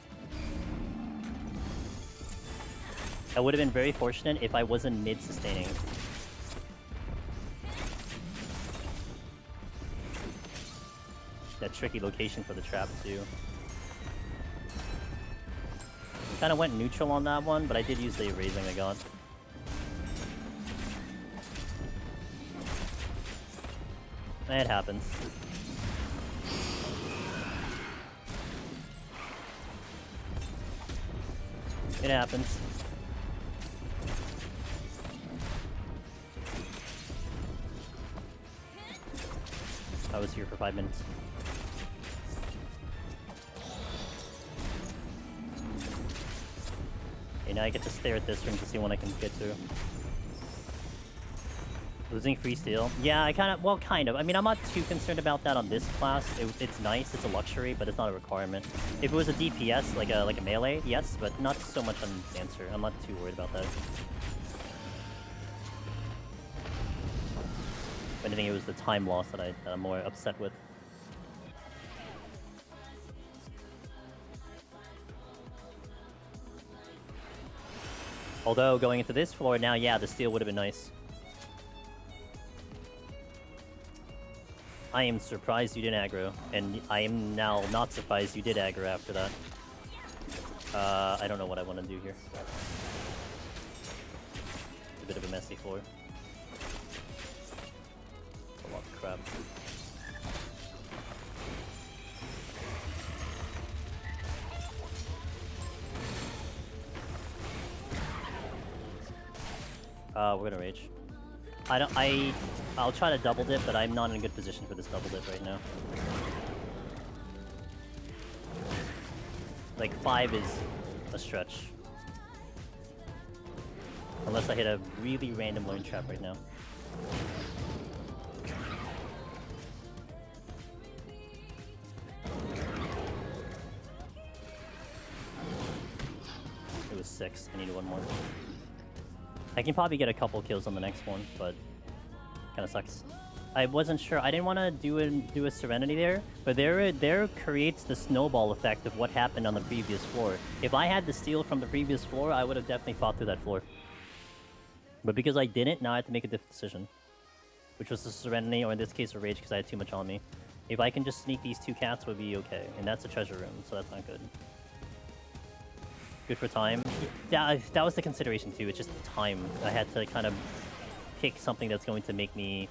I would have been very fortunate if I wasn't mid-sustaining. That tricky location for the trap, too. Kind of went neutral on that one, but I did use the erasing I got. It happens. It happens. I was here for 5 minutes. Okay, now I get to stare at this ring to see when I can get through. Losing free steal? Yeah, I kind of... Well, kind of. I mean, I'm not too concerned about that on this class. It's nice, it's a luxury, but it's not a requirement. If it was a DPS, like a melee, yes, but not so much on Dancer. I'm not too worried about that. If anything, it was the time loss that I'm more upset with. Although, going into this floor now, yeah, the steal would have been nice. I am surprised you didn't aggro, and I am now not surprised you did aggro after that. I don't know what I want to do here. It's a bit of a messy floor. A lot of crap. We're gonna rage. I'll try to double dip, but I'm not in a good position for this double dip right now. Like 5 is a stretch. Unless I hit a really random lone trap right now. It was 6, I need 1 more. I can probably get a couple kills on the next one, but kind of sucks. I wasn't sure. I didn't want to do a Serenity there, but there creates the snowball effect of what happened on the previous floor. If I had the steal from the previous floor, I would have definitely fought through that floor. But because I didn't, now I have to make a different decision, which was the Serenity, or in this case, a Rage, because I had too much on me. If I can just sneak these 2 cats, would be okay, and that's a treasure room, so that's not good. Good for time. That was the consideration too, it's just time. I had to kind of pick something that's going to make me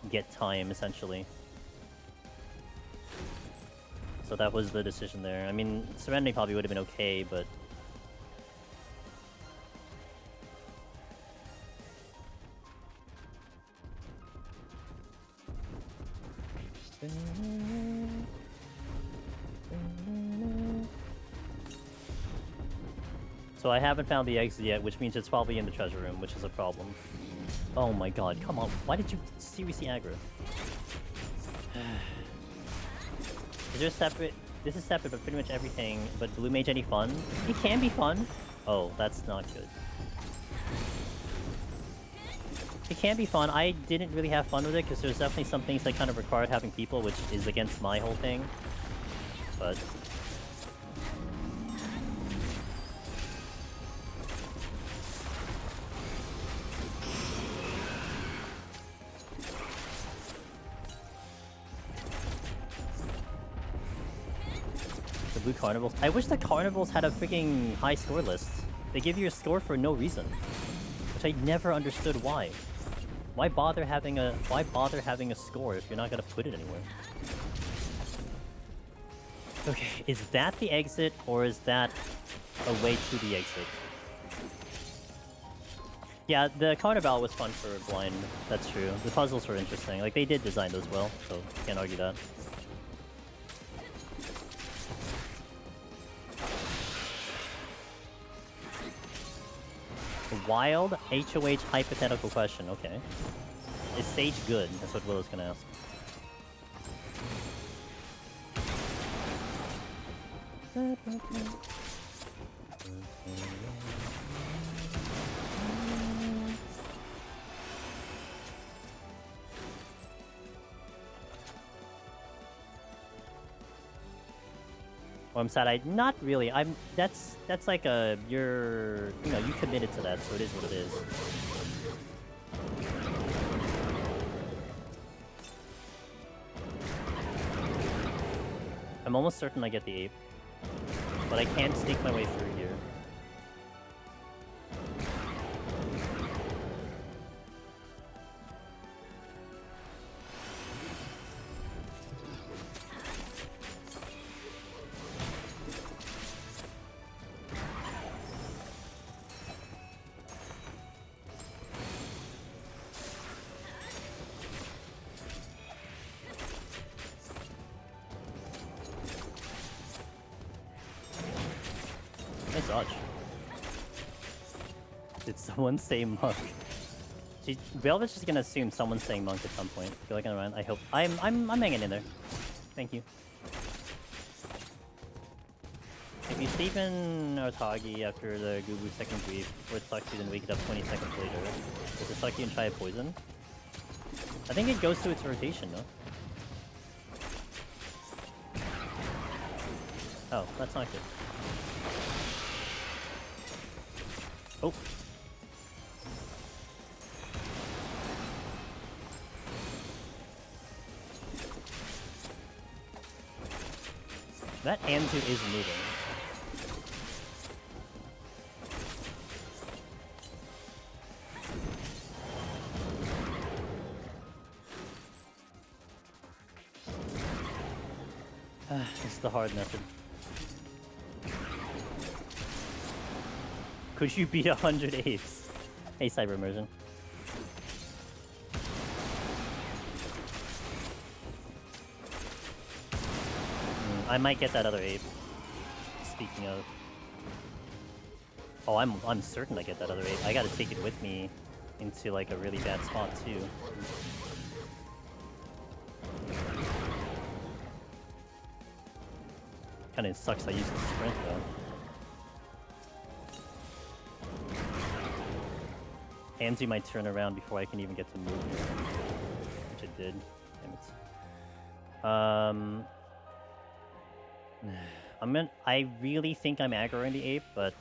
get time, essentially. So that was the decision there. I mean, Serenity probably would have been okay, but... So I haven't found the exit yet, which means it's probably in the treasure room, which is a problem. Oh my god, come on. Why did you seriously aggro? Is there separate... This is separate, but pretty much everything. But Blue Mage any fun? It can be fun. Oh, that's not good. It can be fun. I didn't really have fun with it, because there's definitely some things that kind of required having people, which is against my whole thing. But... the blue carnivals. I wish the carnivals had a freaking high score list. They give you a score for no reason, which I never understood why. Why bother having a score if you're not gonna put it anywhere? Okay, is that the exit or is that a way to the exit? Yeah, the carnival was fun for blind. That's true. The puzzles were interesting. Like they did design those well, so can't argue that. Wild HOH hypothetical question, okay. Is Sage good? That's what Willow's gonna ask. Oh, I'm sad. Not really. That's like a you committed to that, so it is what it is. I'm almost certain I get the ape, but I can't sneak my way through here. Dodge. Did someone say monk? Velvet's just gonna assume someone's saying monk at some point. I feel like I'm around. I hope I'm hanging in there. Thank you. If you Stephen Artagi after the Gubu second grief, before it sucks you, then wake it up 20 seconds later. Does it suck you and try a poison? I think it goes through its rotation, no? Oh, that's not good. Oh. That Anzu is moving. This is the hard method. Could you beat 100 apes? Hey, Cyber Immersion. I might get that other ape. Speaking of. Oh, I'm certain I get that other ape. I gotta take it with me into like a really bad spot too. Kinda sucks I used the sprint though. Handsy might turn around before I can even get to move here. Which it did. Damn it. I really think I'm aggroing the ape, but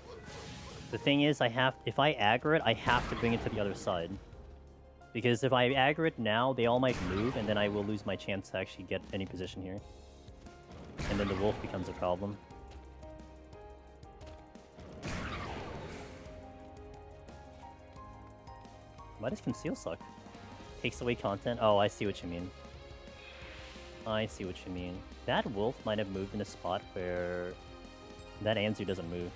the thing is if I aggro it, I have to bring it to the other side. Because if I aggro it now, they all might move, and then I will lose my chance to actually get any position here. And then the wolf becomes a problem. Why does conceal suck? Takes away content? Oh, I see what you mean. I see what you mean. That wolf might have moved in a spot where that Anzu doesn't move.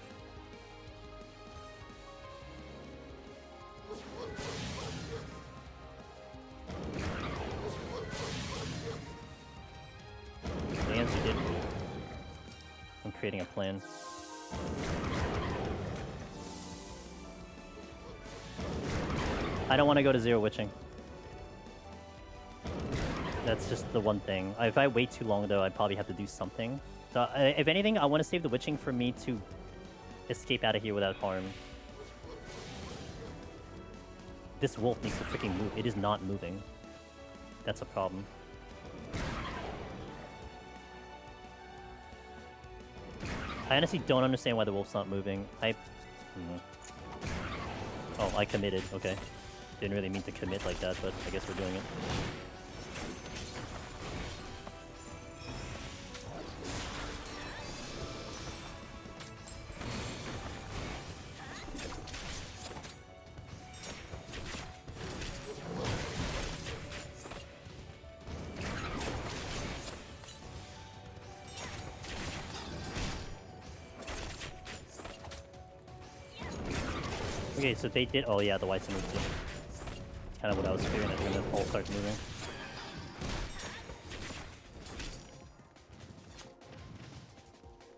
The Anzu did move. I'm creating a plan. I don't want to go to zero witching. That's just the one thing. If I wait too long, though, I'd probably have to do something. So, if anything, I want to save the witching for me to escape out of here without harm. This wolf needs to freaking move. It is not moving. That's a problem. I honestly don't understand why the wolf's not moving. Oh, I committed. Okay. Didn't really mean to commit like that, but I guess we're doing it. Okay, so they did. Oh yeah, the whites moved too. It's kind of what I was fearing. I think the all starts moving.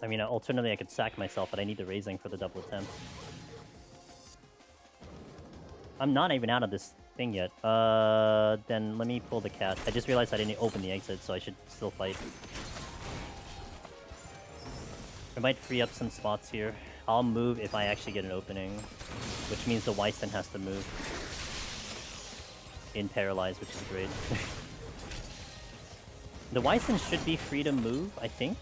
I mean, alternatively, I could sack myself, but I need the raising for the double attempt. I'm not even out of this thing yet. Then let me pull the cat. I just realized I didn't open the exit, so I should still fight. I might free up some spots here. I'll move if I actually get an opening, which means the Wyson has to move in Paralyze, which is great. The Wyson should be free to move, I think.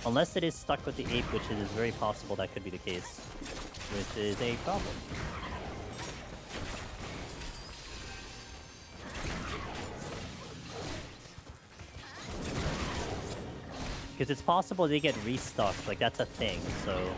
Unless it is stuck with the ape, which it is very possible that could be the case. Which is a problem. Because it's possible they get restuck, like that's a thing, so...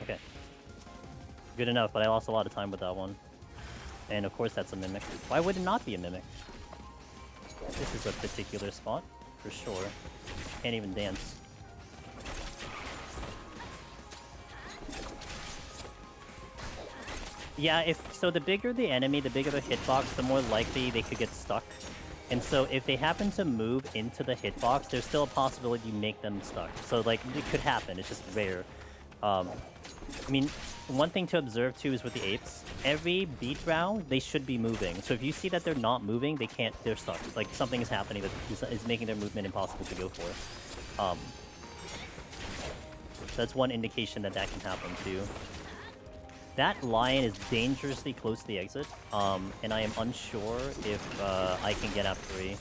Okay. Good enough, but I lost a lot of time with that one. And of course that's a Mimic. Why would it not be a Mimic? This is a particular spot, for sure. Can't even dance. Yeah, so the bigger the enemy, the bigger the hitbox, the more likely they could get stuck. And so if they happen to move into the hitbox, there's still a possibility you make them stuck. So like, it could happen, it's just rare. I mean, one thing to observe too is with the apes, every beat round, they should be moving. So if you see that they're not moving, they're stuck. Like something is happening that is making their movement impossible to go for. That's one indication that that can happen too. That lion is dangerously close to the exit, and I am unsure if I can get up 3.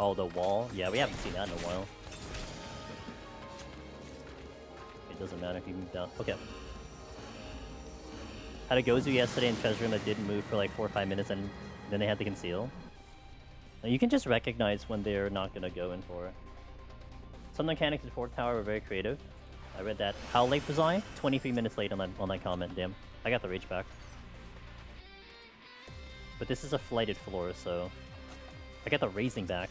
Oh, the wall? Yeah, we haven't seen that in a while. It doesn't matter if you move down. Okay. Had a Gozu yesterday in Treasure Room that didn't move for like 4 or 5 minutes, and then they had to conceal. Now, you can just recognize when they're not going to go in for it. Some mechanics in 4th Tower were very creative. I read that. How late was I? 23 minutes late on that comment, damn. I got the rage back. But this is a flighted floor, so... I got the raising back.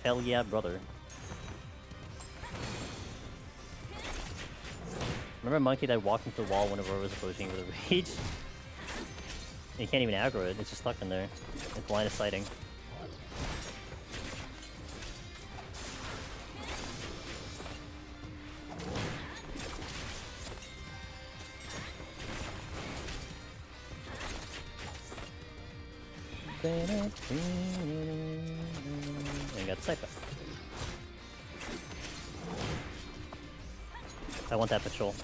Hell yeah, brother. Remember Monkey that walked into the wall whenever I was approaching with a rage? You can't even aggro it, it's just stuck in there. It's line of sighting. And got the sight back. I want that patrol.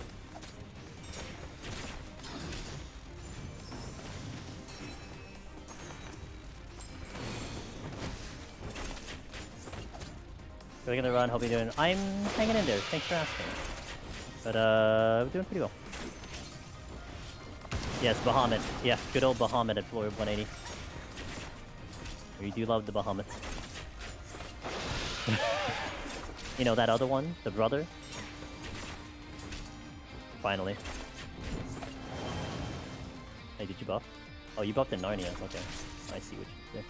Going on the run, hope you're doing. I'm hanging in there, thanks for asking. But we're doing pretty well. Yes, Behemoth. Yeah, good old Behemoth at floor 180. We do love the Behemoth. You know, that other one? The brother? Finally. Hey, did you buff? Oh, you buffed in Narnia. Okay. I see what you did.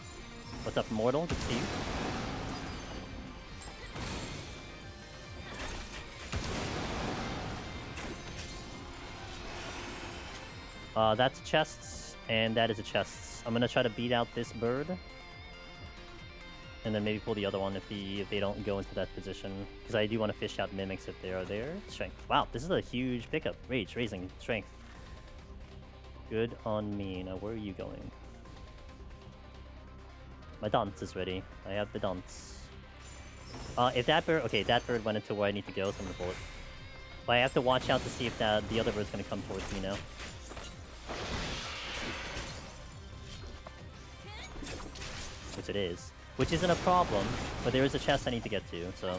What's up, Mortal? Good to see you. That's a chest, and that is a chest. I'm gonna try to beat out this bird. And then maybe pull the other one if they don't go into that position. Because I do want to fish out mimics if they are there. Strength. Wow, this is a huge pickup. Rage, raising, strength. Good on me. Now, where are you going? My dance is ready. I have the dance. If that bird... Okay, that bird went into where I need to go, so I'm gonna pull it. But I have to watch out to see if the other bird's gonna come towards me now. Which it is. Which isn't a problem, but there is a chest I need to get to, so...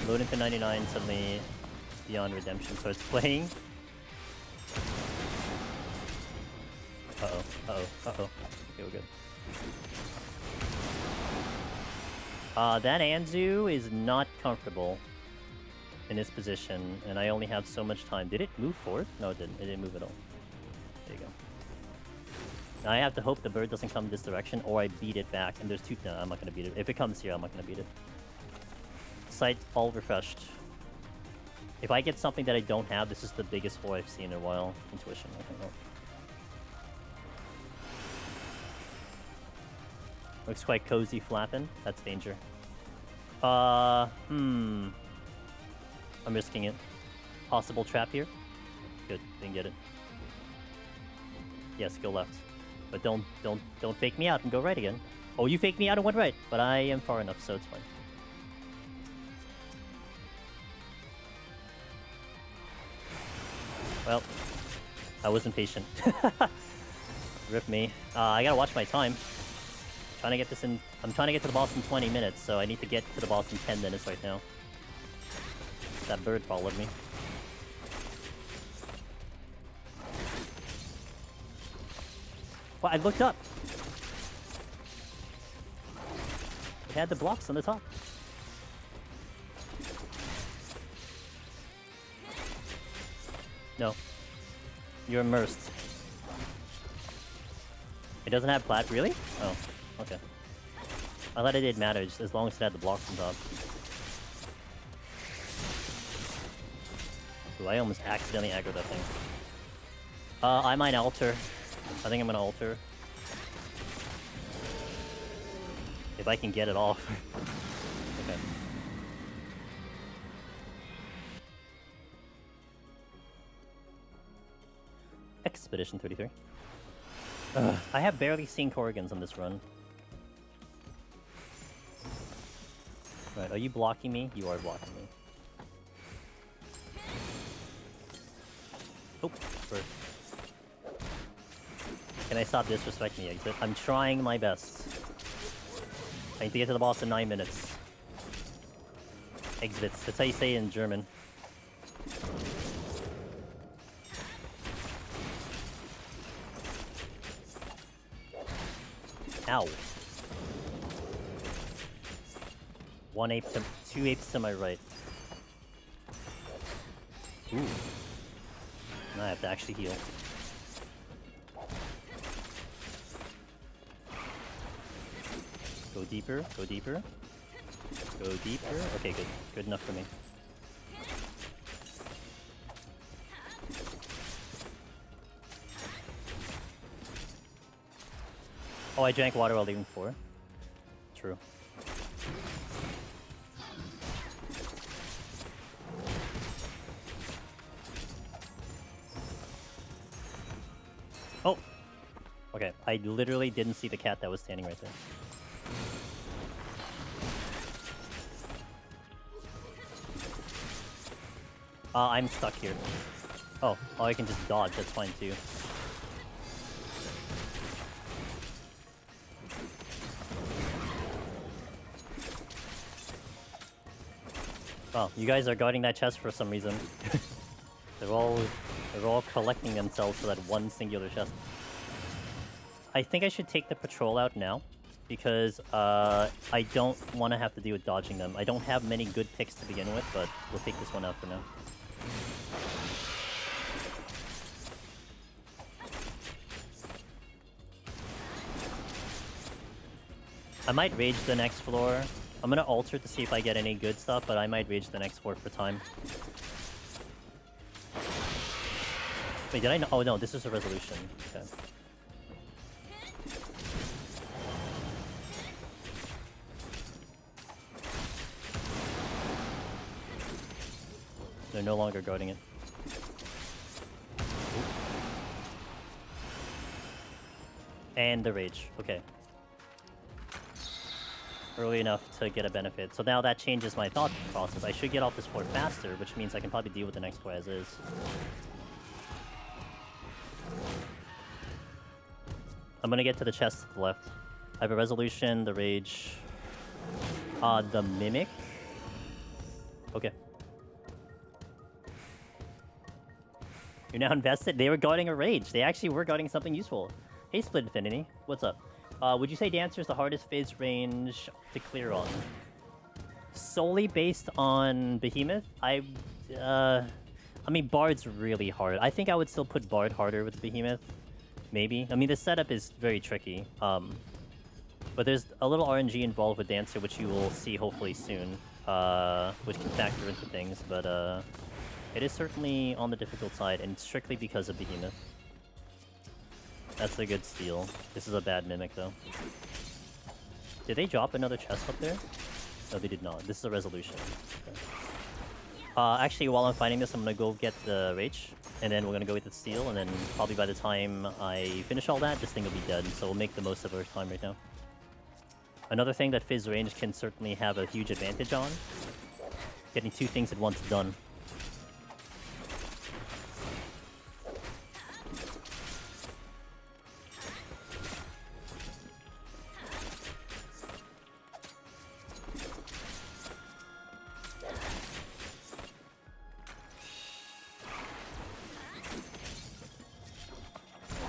Load into 99, suddenly Beyond Redemption starts playing. Uh-oh, uh-oh, uh-oh. Okay, we're good. That Anzu is not comfortable in this position, and I only have so much time. Did it move forward? No, it didn't. It didn't move at all. There you go. Now I have to hope the bird doesn't come this direction, or I beat it back. And there's two... No, I'm not going to beat it. If it comes here, I'm not going to beat it. Sight all refreshed. If I get something that I don't have, this is the biggest floor I've seen in a while. Intuition, I don't know. Looks quite cozy flapping. That's danger. I'm risking it. Possible trap here. Good, didn't get it. Yes, go left. But don't fake me out and go right again. Oh, you faked me out and went right, but I am far enough, so it's fine. Well, I wasn't patient. Rip me. I gotta watch my time. I'm trying to get to the boss in 20 minutes, so I need to get to the boss in 10 minutes right now. That bird followed me. Well, I looked up. It had the blocks on the top. No. You're immersed. It doesn't have plat, really? Oh, okay. I thought it did matter, just as long as it had the blocks on top. Ooh, I almost accidentally aggroed that thing. I might alter. I think I'm gonna alter. If I can get it off. Okay. Expedition 33. I have barely seen Corrigans on this run. Right, are you blocking me? You are blocking me. Oh, bird. Can I stop disrespecting the exit? I'm trying my best. I need to get to the boss in 9 minutes. Exits. That's how you say it in German. Ow. 1 ape to 2 apes to my right. Ooh. Now I have to actually heal. Go deeper, go deeper. Go deeper. Okay, good. Good enough for me. Oh, I drank water while leaving 4. True. Oh! Okay, I literally didn't see the cat that was standing right there. I'm stuck here. Oh, I can just dodge, that's fine too. Oh, you guys are guarding that chest for some reason. they're all collecting themselves for that one singular chest. I think I should take the patrol out now, because I don't want to have to deal with dodging them. I don't have many good picks to begin with, but we'll take this one out for now. I might rage the next floor. I'm gonna alter to see if I get any good stuff, but I might rage the next floor for time. Wait, did I know? Oh no, this is a resolution. Okay. They're no longer guarding it. And the rage. Okay. Early enough to get a benefit. So now that changes my thought process. I should get off this floor faster, which means I can probably deal with the next floor as is. I'm gonna get to the chest to the left. I have a resolution, the rage, the mimic. Okay. You're now invested? They were guarding a rage. They actually were guarding something useful. Hey, Split Infinity. What's up? Would you say Dancer is the hardest phase range to clear on? Solely based on Behemoth? I mean, Bard's really hard. I think I would still put Bard harder with Behemoth. Maybe. I mean, the setup is very tricky. But there's a little RNG involved with Dancer, which you will see hopefully soon. Which can factor into things, but it is certainly on the difficult side, and strictly because of Behemoth. That's a good steal. This is a bad mimic, though. Did they drop another chest up there? No, they did not. This is a resolution. Okay. Actually, while I'm fighting this, I'm gonna go get the Rage, and then we're gonna go with the steal, and then probably by the time I finish all that, this thing will be dead, so we'll make the most of our time right now. Another thing that Fizz range can certainly have a huge advantage on. Getting two things at once done.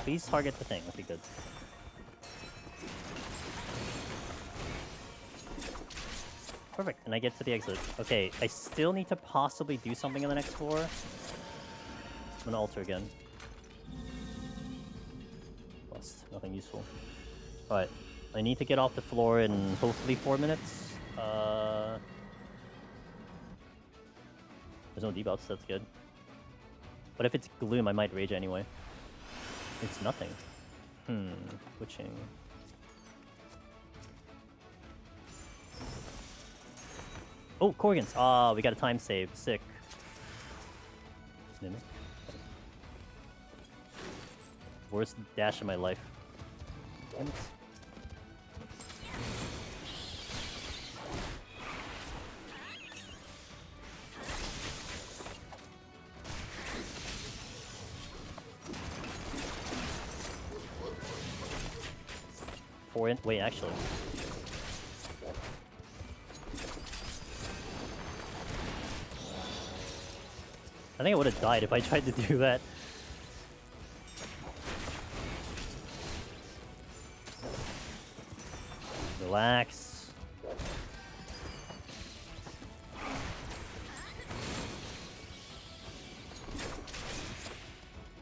Please target the thing, that'd be good. Perfect, and I get to the exit. Okay, I still need to possibly do something on the next floor. I'm gonna alter again. Bust, nothing useful. Alright, I need to get off the floor in hopefully 4 minutes. There's no debuffs, that's good. But if it's Gloom, I might rage anyway. It's nothing. Switching. Oh, Corgans! Ah, we got a time save. Sick. Mimic. Worst dash of my life. Damn it. Wait, actually. I think I would have died if I tried to do that. Relax.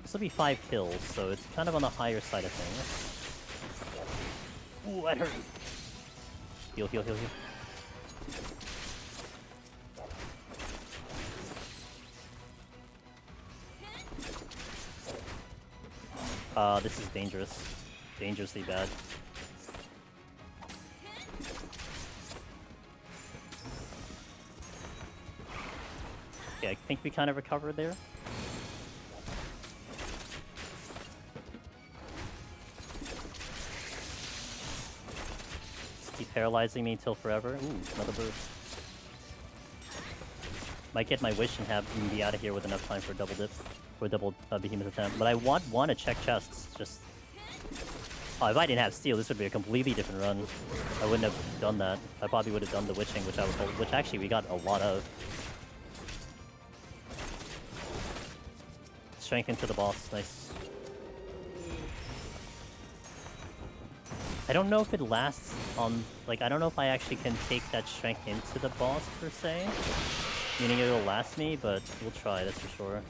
This will be 5 kills, so it's kind of on the higher side of things. Ooh, that hurt. Heal, heal, heal, heal. This is dangerous. Dangerously bad. Okay, I think we kind of recovered there. Paralyzing me until forever. Ooh, another bird. Might get my wish and have him be out of here with enough time for a double dip, for a double Behemoth attempt. But I want to check chests. Just if I didn't have steal, this would be a completely different run. I wouldn't have done that. I probably would have done the witching, which actually we got a lot of. strength into the boss. Nice. I don't know if it lasts on... Like, I don't know if I actually can take that strength into the boss, per se. Meaning it will last me, but we'll try, that's for sure.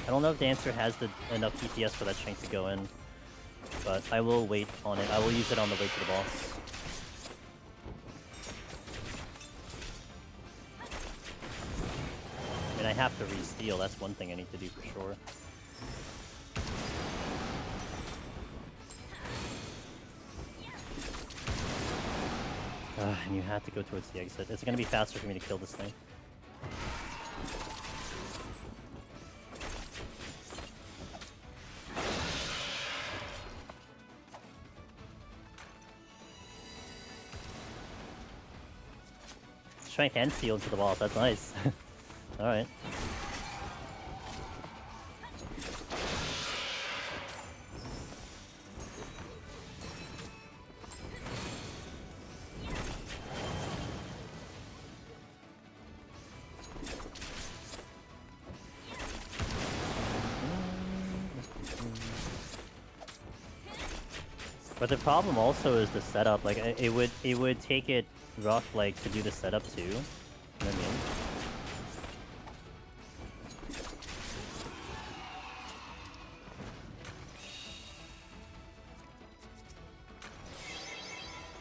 I don't know if Dancer has enough DPS for that strength to go in. But I will wait on it. I will use it on the way to the boss. I mean, I have to re-steal. That's one thing I need to do for sure. And you have to go towards the exit. It's gonna be faster for me to kill this thing. Strength and seal into the boss, that's nice. Alright. But the problem also is the setup. Like it would take it rough, like, to do the setup too. You know what I mean?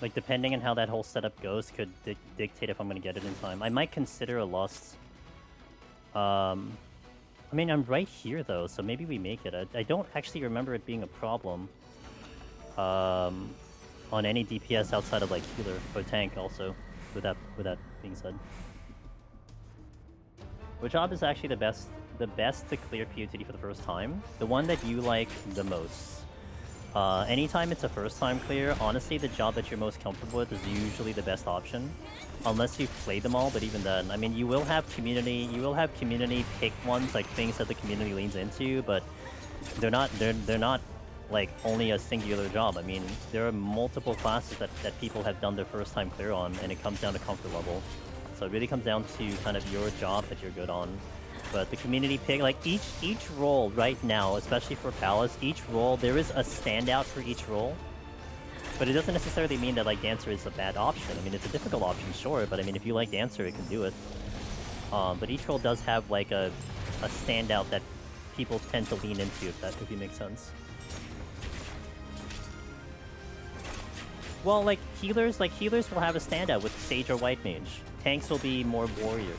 Like, depending on how that whole setup goes could dictate if I'm gonna get it in time. I might consider a loss. I mean, I'm right here though, so maybe we make it. I don't actually remember it being a problem. On any DPS outside of, like, healer or tank also, with that being said. Which job is actually the best to clear PoTD for the first time? The one that you like the most. Anytime it's a first time clear, honestly the job that you're most comfortable with is usually the best option. Unless you've played them all, but even then, I mean, you will have community pick ones, like things that the community leans into, but they're not like only a singular job. I mean, there are multiple classes that people have done their first time clear on, and it comes down to comfort level. So it really comes down to kind of your job that you're good on. But the community pick, like each role right now, especially for Palace, each role, there is a standout for each role. But it doesn't necessarily mean that, like, Dancer is a bad option. I mean, it's a difficult option, sure, but I mean, if you like Dancer, it can do it. But each role does have, like, a standout that people tend to lean into, if you make sense. Well, like healers will have a standout with Sage or White Mage. Tanks will be more Warrior.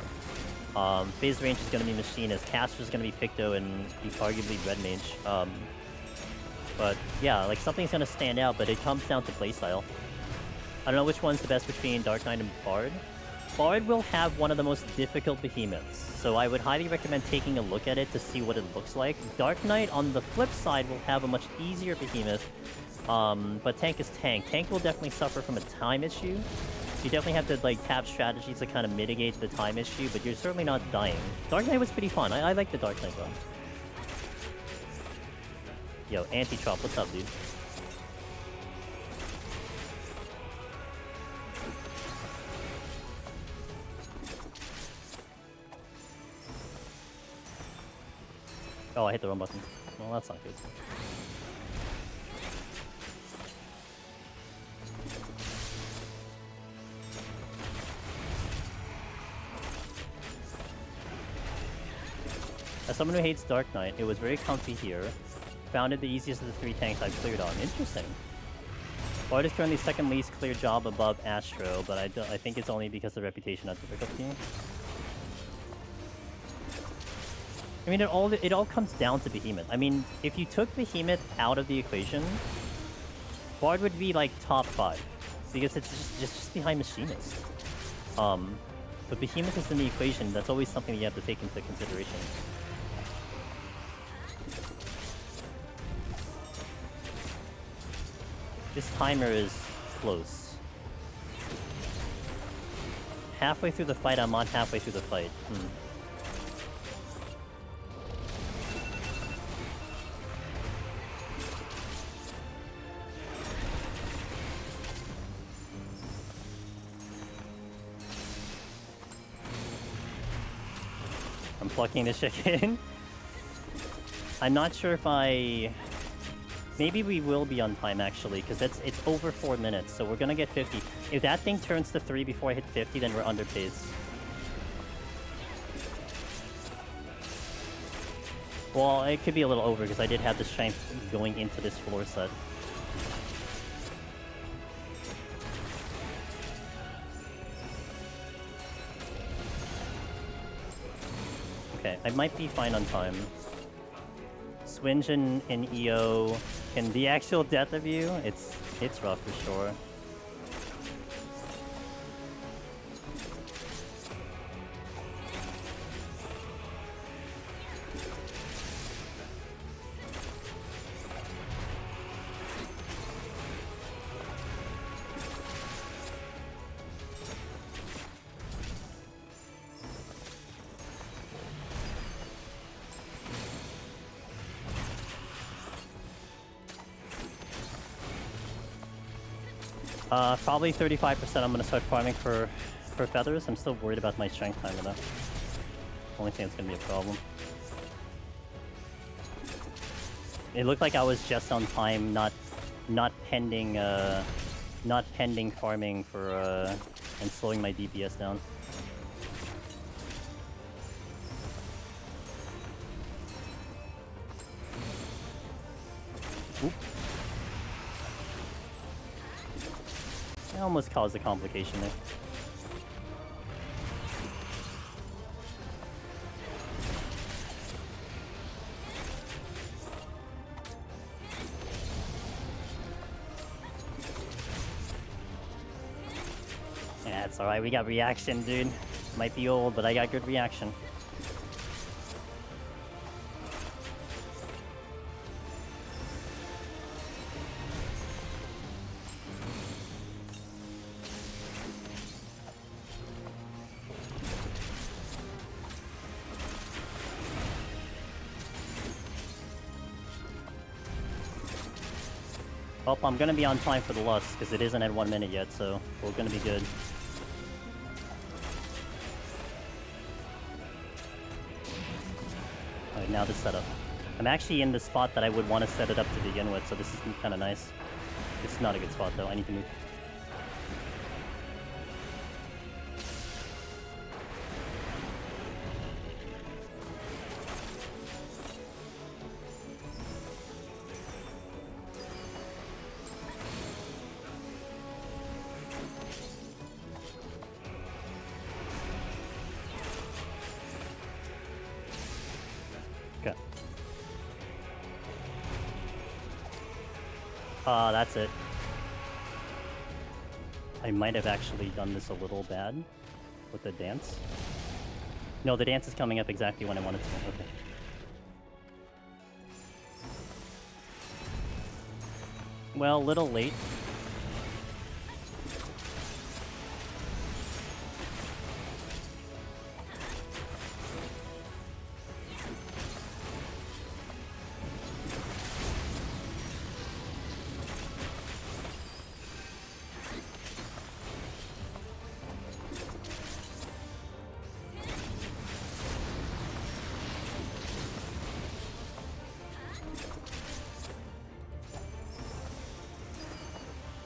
Phase range is going to be Machinist. Caster is going to be Picto and arguably Red Mage. But yeah, like something's going to stand out, but it comes down to playstyle. I don't know which one's the best between Dark Knight and Bard. Bard will have one of the most difficult behemoths, so I would highly recommend taking a look at it to see what it looks like. Dark Knight, on the flip side, will have a much easier behemoth. But tank is tank. Tank will definitely suffer from a time issue. So you definitely have to, like, have strategies to kind of mitigate the time issue, but you're certainly not dying. Dark Knight was pretty fun. I like the Dark Knight run. Yo, Anti-Trop, what's up, dude? Oh, I hit the wrong button. Well, that's not good. As someone who hates Dark Knight, it was very comfy here. Found it the easiest of the 3 tanks I've cleared on. Interesting. Bard is currently second least clear job above Astro, but I think it's only because of reputation as difficulty. I mean, it all comes down to Behemoth. I mean, if you took Behemoth out of the equation, Bard would be like top 5 because it's just behind Machinist. But Behemoth is in the equation. That's always something that you have to take into consideration. This timer is close. Halfway through the fight, I'm on halfway through the fight. I'm plucking the chicken. I'm not sure if I... Maybe we will be on time, actually, because it's over 4 minutes, so we're gonna get 50. If that thing turns to 3 before I hit 50, then we're under pace. Well, it could be a little over, because I did have the strength going into this floor set. Okay, I might be fine on time. Swinge in EO. Can the actual death of you? It's rough for sure. Probably 35% I'm gonna start farming for feathers. I'm still worried about my strength timer though. Only thing that's gonna be a problem. It looked like I was just on time, not pending farming for and slowing my DPS down. Oop. I almost caused a complication there. Yeah, it's alright, we got reaction, dude. Might be old, but I got good reaction. Well, I'm gonna be on time for the lust, because it isn't at 1 minute yet, so we're gonna be good. Alright, now the setup. I'm actually in the spot that I would want to set it up to begin with, so this is kind of nice. It's not a good spot, though. I need to move. That's it. I might have actually done this a little bad with the dance. No, the dance is coming up exactly when I want it to. Okay. Well, a little late.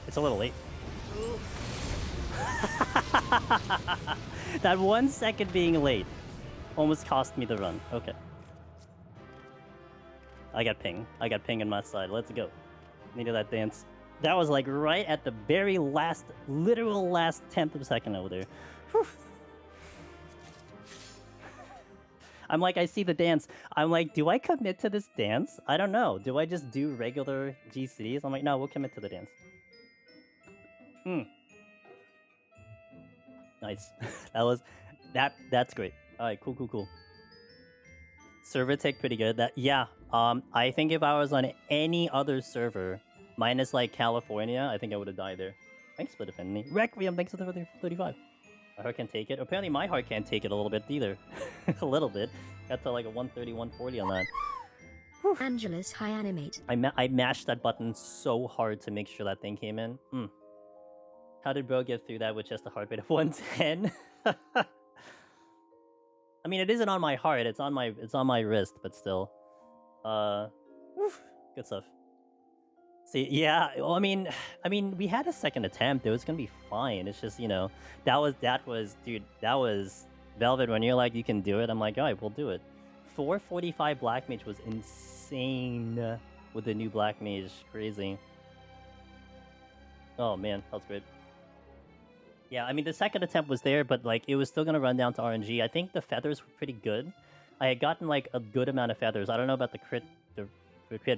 It's a little late. That 1 second being late almost cost me the run. Okay. I got ping. I got ping on my side. Let's go. Needed that dance. That was like right at the very last, literal last 10th of a second over there. Whew. I'm like, I see the dance. I'm like, do I commit to this dance? I don't know. Do I just do regular GCs? I'm like, no, we'll commit to the dance. Nice. That's great. Alright, cool. Server tech pretty good. Yeah. I think if I was on any other server, minus like California, I think I would have died there. Thanks for defending me. Requiem, thanks for the 35. My heart can't take it. Apparently my heart can't take it a little bit either. A little bit. Got to like a 130, 140 on that. Whew. Angelus high animate. I mashed that button so hard to make sure that thing came in. How did bro get through that with just a heart rate of 110? I mean, it isn't on my heart. It's on my wrist, but still. Woof, good stuff. See, yeah. Well, I mean, we had a second attempt. It was gonna be fine. It's just, you know, that was, dude. That was Velvet. When you're like, you can do it. I'm like, all right, we'll do it. 445 Black Mage was insane with the new Black Mage. Crazy. Oh man, that was great. Yeah, I mean, the second attempt was there, but like it was still gonna run down to RNG. I think the feathers were pretty good. I had gotten like a good amount of feathers. I don't know about the crit,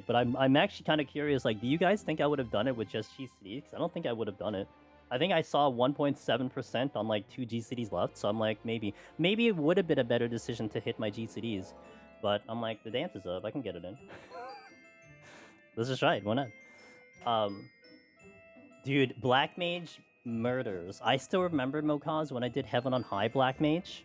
but I'm actually kind of curious. Like, do you guys think I would have done it with just GCD? Because I don't think I would have done it. I think I saw 1.7% on like 2 GCDs left, so I'm like, maybe it would have been a better decision to hit my GCDs. But I'm like, the dance is up. I can get it in. Let's just try it. Why not? Dude, Black Mage murders. I still remember, Mokaz, when I did Heaven on High Black Mage.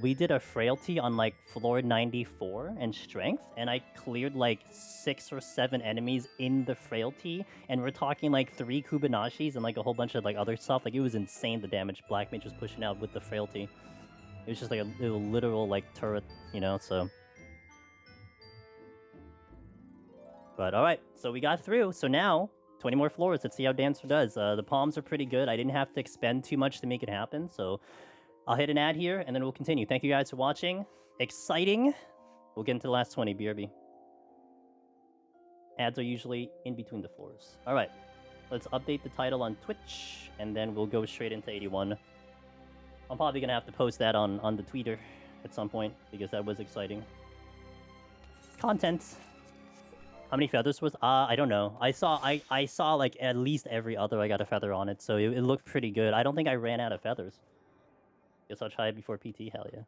We did a Frailty on like floor 94 and Strength, and I cleared like 6 or 7 enemies in the Frailty, and we're talking like 3 Kubinashis and like a whole bunch of like other stuff. Like, it was insane the damage Black Mage was pushing out with the Frailty. It was just like a literal like turret, you know, so... But alright, so we got through. So now, 20 more floors. Let's see how Dancer does. The palms are pretty good. I didn't have to expend too much to make it happen, so I'll hit an ad here, and then we'll continue. Thank you guys for watching. Exciting. We'll get into the last 20, BRB. Ads are usually in between the floors. Alright, let's update the title on Twitch, and then we'll go straight into 81. I'm probably going to have to post that on the Twitter at some point, because that was exciting. Content. How many feathers was? I don't know. I saw like at least every other I got a feather on it, so it looked pretty good. I don't think I ran out of feathers. Guess I'll try it before PT. Hell yeah.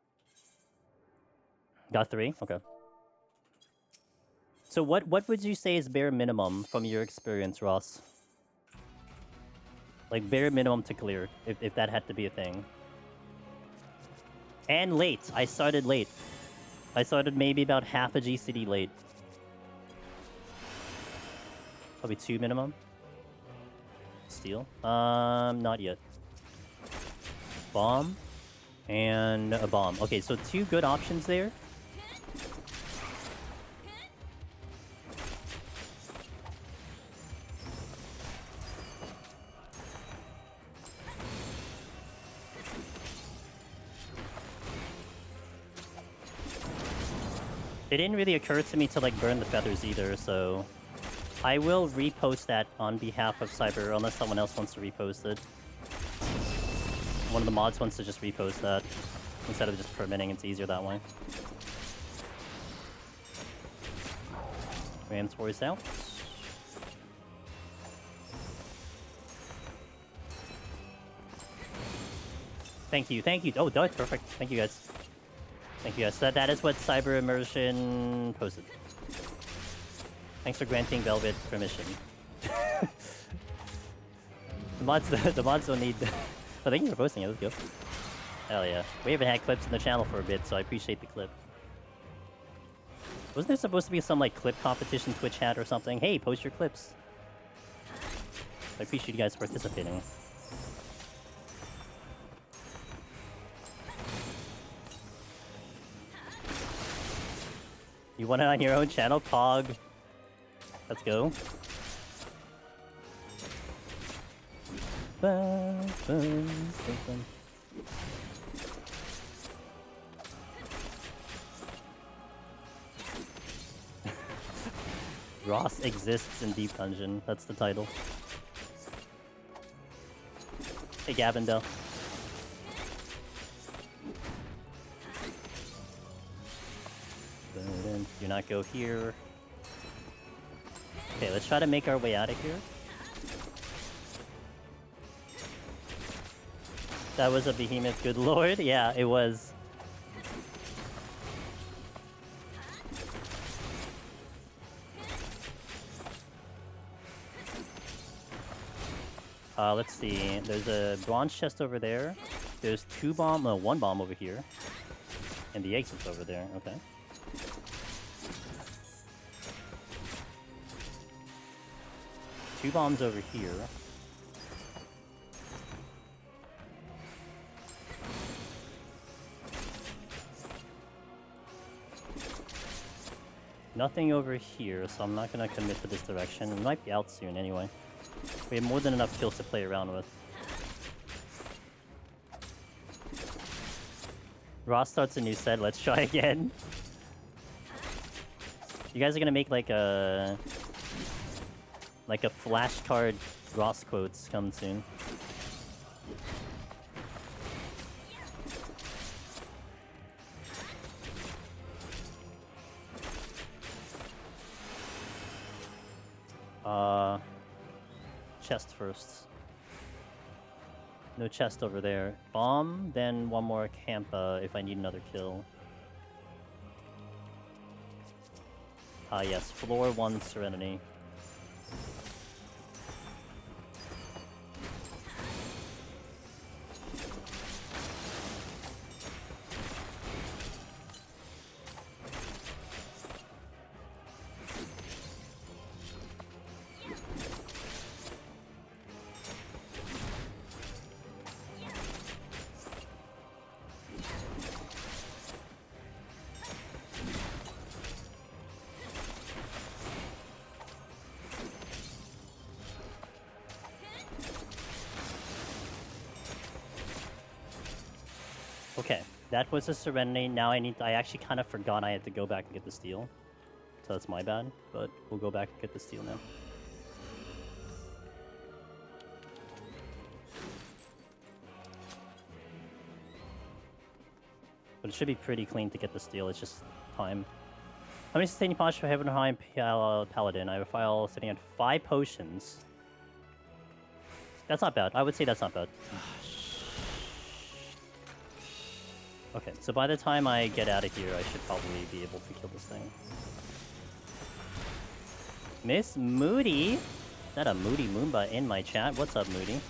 Got 3? Okay. So what would you say is bare minimum from your experience, Ross? Like bare minimum to clear, if that had to be a thing. And late. I started late. I started maybe about half a GCD late. Probably 2 minimum. Steel. Not yet. Bomb. And a bomb. Okay, so 2 good options there. It didn't really occur to me to like burn the feathers either, so I will repost that on behalf of Cyber, unless someone else wants to repost it. One of the mods wants to just repost that instead of just permitting. It's easier that way. Rams voice out. Thank you, thank you. Oh, that's perfect. Thank you guys. Thank you guys. So that is what Cyber Immersion posted. Thanks for granting Velvet permission. the mods don't need. Oh, thank you for posting it. Let's go. Hell yeah. We haven't had clips in the channel for a bit, so I appreciate the clip. Wasn't there supposed to be some like clip competition Twitch hat or something? Hey, post your clips. I appreciate you guys participating. You want it on your own channel, Pog? Let's go. Ross exists in Deep Dungeon. That's the title. Hey, Gavindel. Do not go here. Okay, let's try to make our way out of here. That was a behemoth, good lord. Yeah, it was. Let's see. There's a bronze chest over there. There's 1 bomb over here. And the exit's over there. Okay. Two bombs over here. Nothing over here, so I'm not gonna commit to this direction. We might be out soon anyway. We have more than enough kills to play around with. Ross starts a new set, let's try again. You guys are gonna make like a flashcard Ross quotes come soon. Chest first. No chest over there. Bomb, then one more Campa if I need another kill. Ah yes, floor 1 Serenity. Okay, that was a Serenity. Now I actually kind of forgot I had to go back and get the steel. So that's my bad, but we'll go back and get the steel now. But it should be pretty clean to get the steel, it's just time. How many sustaining potions for Heaven High Paladin? I have a file sitting at 5 potions. That's not bad. I would say that's not bad. Okay, so by the time I get out of here, I should probably be able to kill this thing. Miss Moody? Is that a Moody Moomba in my chat? What's up, Moody?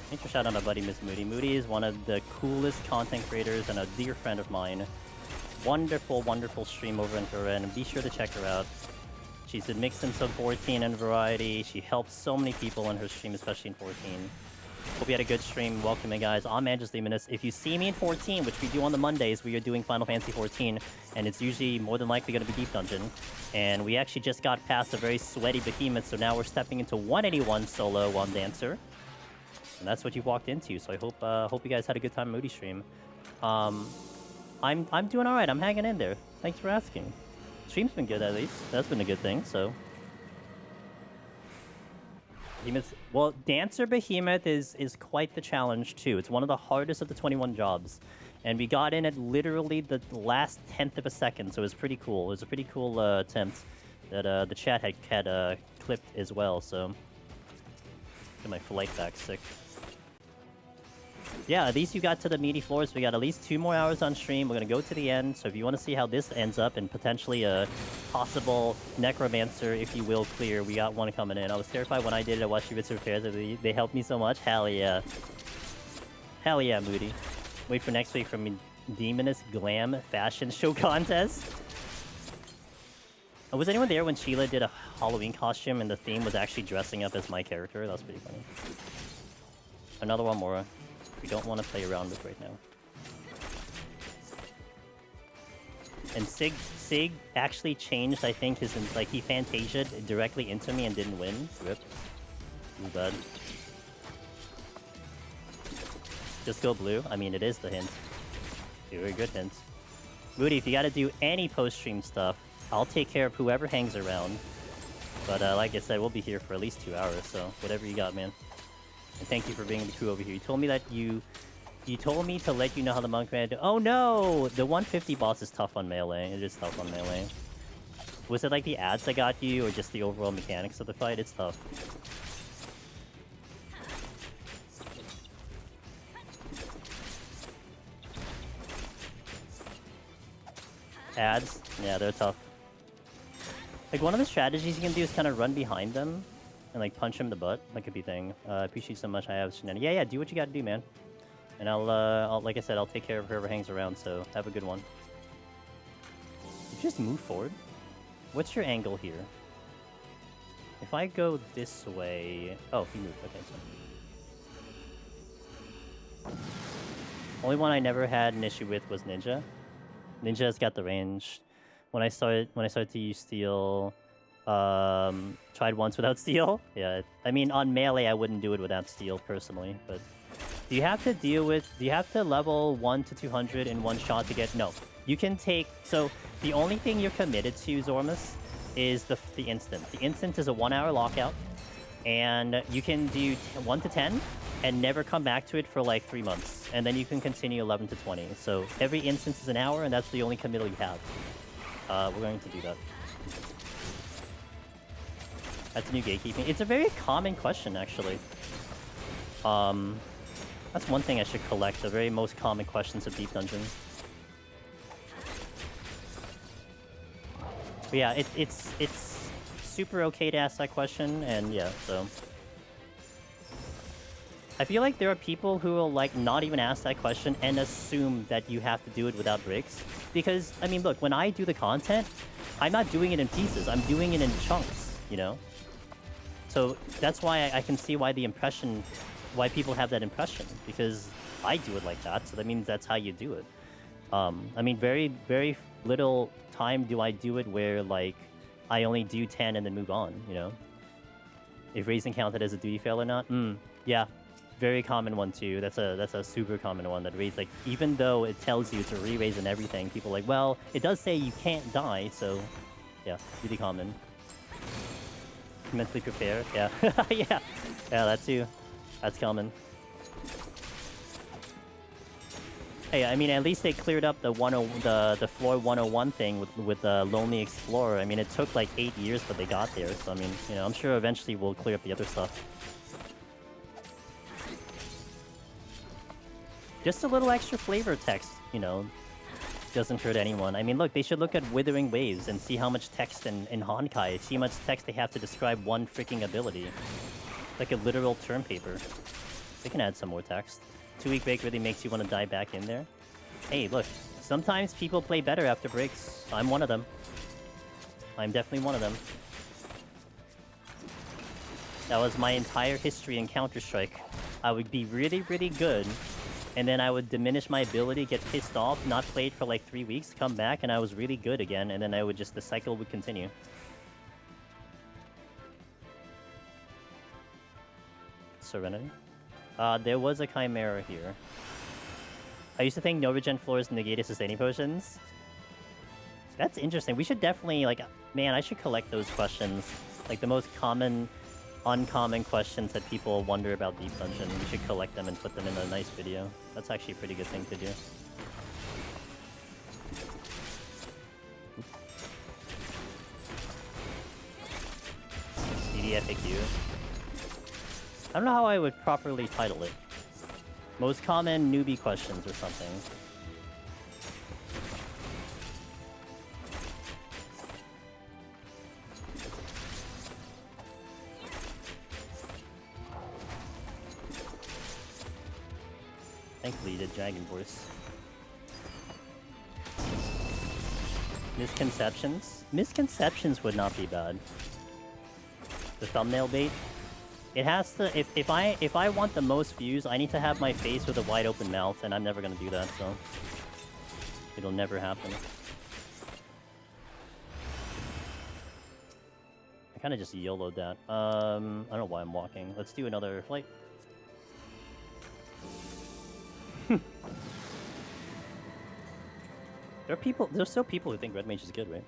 Thanks for shouting out my buddy, Miss Moody. Moody is one of the coolest content creators and a dear friend of mine. Wonderful, wonderful stream over in Korea, and be sure to check her out. She's been mixed in some 14 and variety. She helps so many people in her stream, especially in 14. Hope you had a good stream. Welcome in, guys. I'm Manjus Luminous. If you see me in 14, which we do on the Mondays, we are doing Final Fantasy 14, and it's usually more than likely going to be Deep Dungeon. And we actually just got past a very sweaty Behemoth, so now we're stepping into 181 solo One Dancer. And that's what you walked into, so I hope you guys had a good time Moody stream. I'm doing alright. I'm hanging in there. Thanks for asking. Stream's been good, at least. That's been a good thing, so... Well, Dancer Behemoth is quite the challenge, too. It's one of the hardest of the 21 jobs. And we got in at literally the last 10th of a second, so it was pretty cool. It was a pretty cool attempt that the chat had clipped as well, so... Get my flight back sick. Yeah, at least you got to the meaty floors. We got at least 2 more hours on stream. We're going to go to the end. So if you want to see how this ends up and potentially a possible Necromancer, if you will, clear, we got one coming in. I was terrified when I did it. I watched Shibitsu Repairs. They helped me so much. Hell yeah. Hell yeah, Moody. Wait for next week from Demoness Glam Fashion Show Contest. Was anyone there when Sheila did a Halloween costume and the theme was actually dressing up as my character? That was pretty funny. Another one more. We don't want to play around with right now. And Sig actually changed, I think, his, like, he Fantasia'd directly into me and didn't win. Rip. Too bad. Just go blue? I mean, it is the hint. Very good hint. Moody, if you gotta do any post-stream stuff, I'll take care of whoever hangs around. But like I said, we'll be here for at least 2 hours, so whatever you got, man. And thank you for bringing the crew over here. You told me that you told me to let you know how the monk man. Oh no! The 150 boss is tough on melee. It is tough on melee. Was it like the ads that got you, or just the overall mechanics of the fight? It's tough. Ads? Yeah, they're tough. Like, one of the strategies you can do is kind of run behind them and, like, punch him in the butt. That could be a thing. Appreciate you so much. I have shenanigans. Yeah, do what you gotta do, man. And I'll, like I said, I'll take care of whoever hangs around, so have a good one. You just move forward? What's your angle here? If I go this way... Oh, he moved. Okay, so... Only one I never had an issue with was Ninja. Ninja's got the range. When I started to use steel, tried once without steel. Yeah, I mean on melee I wouldn't do it without steel personally, but do you have to level 1 to 200 in one shot to get? No. You can take, so the only thing you're committed to, Zormus, is the instant. The instant is a 1 hour lockout, and you can do 1 to 10 and never come back to it for like 3 months, and then you can continue 11 to 20. So every instance is an hour, and that's the only committal you have. We're going to do that. That's new gatekeeping. It's a very common question, actually. That's one thing I should collect, the very most common questions of Deep Dungeon. But yeah, it's super okay to ask that question, and yeah, so... I feel like there are people who will, like, not even ask that question and assume that you have to do it without rigs. Because, I mean, look, when I do the content, I'm not doing it in pieces, I'm doing it in chunks, you know? So that's why I can see why why people have that impression, because I do it like that, so that means that's how you do it. I mean, very, very little time do I do it where, like, I only do 10 and then move on, you know? If raising counted as a duty fail or not? Yeah. Very common one too. That's a super common one, that raise, like, even though it tells you to re-raise and everything, people are like, well, it does say you can't die, so yeah, really common. Mentally prepare, yeah. Yeah, that too. That's common. Hey, I mean, at least they cleared up the floor 101 thing with the Lonely Explorer. I mean, it took like 8 years, but they got there. So I mean, you know, I'm sure eventually we'll clear up the other stuff. Just a little extra flavor text, you know, doesn't hurt anyone. I mean, look, they should look at Withering Waves and see how much text in Honkai, see how much text they have to describe one freaking ability. Like a literal term paper. They can add some more text. 2-week break really makes you want to dive back in there. Hey, look, sometimes people play better after breaks. I'm one of them. I'm definitely one of them. That was my entire history in Counter-Strike. I would be really, really good, and then I would diminish my ability, get pissed off, not play it for like 3 weeks, come back, and I was really good again, and then I would the cycle would continue. Serenity? There was a Chimera here. I used to think no regen floors negate sustaining potions. That's interesting. We should definitely, like, man, I should collect those questions. Like, the most common, uncommon questions that people wonder about Deep Dungeon. We should collect them and put them in a nice video. That's actually a pretty good thing to do. FFXIV. I don't know how I would properly title it. Most common newbie questions or something. Thankfully you did Dragon Voice. Misconceptions? Misconceptions would not be bad. The thumbnail bait? It has to, if I want the most views, I need to have my face with a wide open mouth, and I'm never gonna do that, so it'll never happen. I kinda just YOLO'd that. I don't know why I'm walking. Let's do another flight. There's still people who think Red Mage is good, right?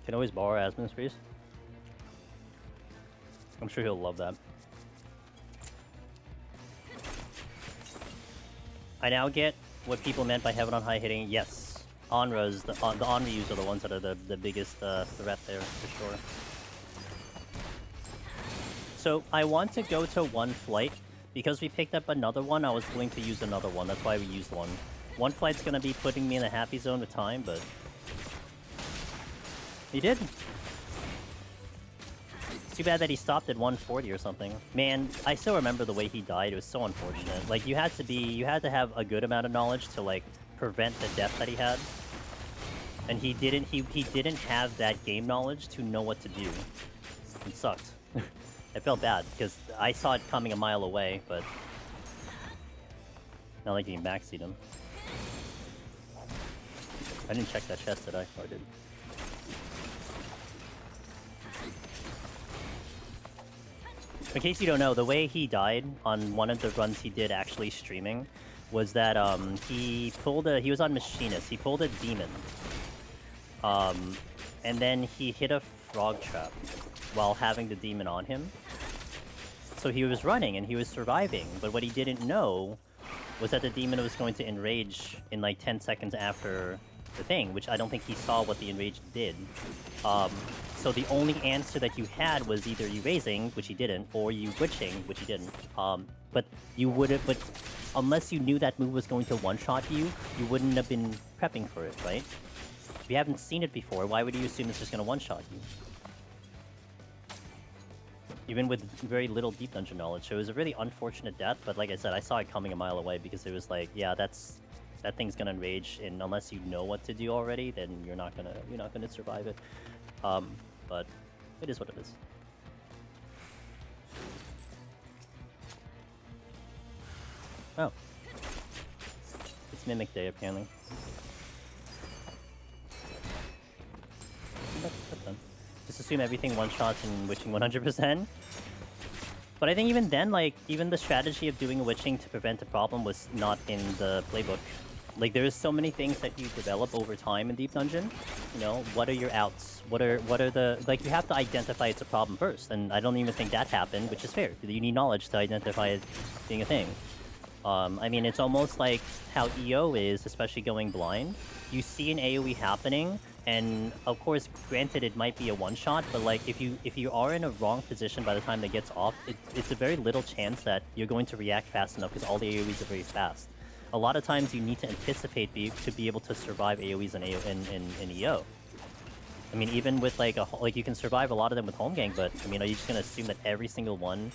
Can always borrow Asmon's freeze. I'm sure he'll love that. I now get what people meant by Heaven on High hitting. Yes, Onras, the Onryus are the ones that are the biggest threat there, for sure. So I want to go to one flight. Because we picked up another one, I was willing to use another one. That's why we used one. One flight's gonna be putting me in a happy zone with time, but... He did. It's too bad that he stopped at 140 or something. Man, I still remember the way he died. It was so unfortunate. Like, you had to have a good amount of knowledge to, like, prevent the death that he had. And he didn't have that game knowledge to know what to do. It sucked. I felt bad, because I saw it coming a mile away, but... Not like you can backseat him. I didn't check that chest, did I? Oh, I did. In case you don't know, the way he died on one of the runs he did actually streaming was that he was on Machinist. He pulled a demon. And then he hit a frog trap while having the demon on him. So he was running and he was surviving, but what he didn't know was that the demon was going to enrage in like 10 seconds after the thing, which I don't think he saw what the enrage did. So the only answer that you had was either you raising, which he didn't, or you witching, which he didn't. But unless you knew that move was going to one-shot you, you wouldn't have been prepping for it, right? If you haven't seen it before, why would you assume it's just going to one-shot you? Even with very little deep dungeon knowledge. So it was a really unfortunate death, but like I said, I saw it coming a mile away because it was like, yeah, that thing's gonna enrage, and unless you know what to do already, then you're not gonna survive it. But it is what it is. Oh. It's Mimic Day, apparently. That's done. Just assume everything one-shots and witching 100%. But I think even then, like, even the strategy of doing a witching to prevent a problem was not in the playbook. Like, there's so many things that you develop over time in Deep Dungeon. You know, what are your outs? What are the... Like, you have to identify it's a problem first, and I don't even think that happened, which is fair. You need knowledge to identify it being a thing. I mean, it's almost like how EO is, especially going blind. You see an AoE happening, and of course, granted, it might be a one-shot, but like, if you are in a wrong position by the time that gets off, it's a very little chance that you're going to react fast enough, because all the AoEs are very fast. A lot of times, you need to anticipate to be able to survive AoEs in EO. I mean, even with like you can survive a lot of them with home gang, but I mean, are you just gonna assume that every single one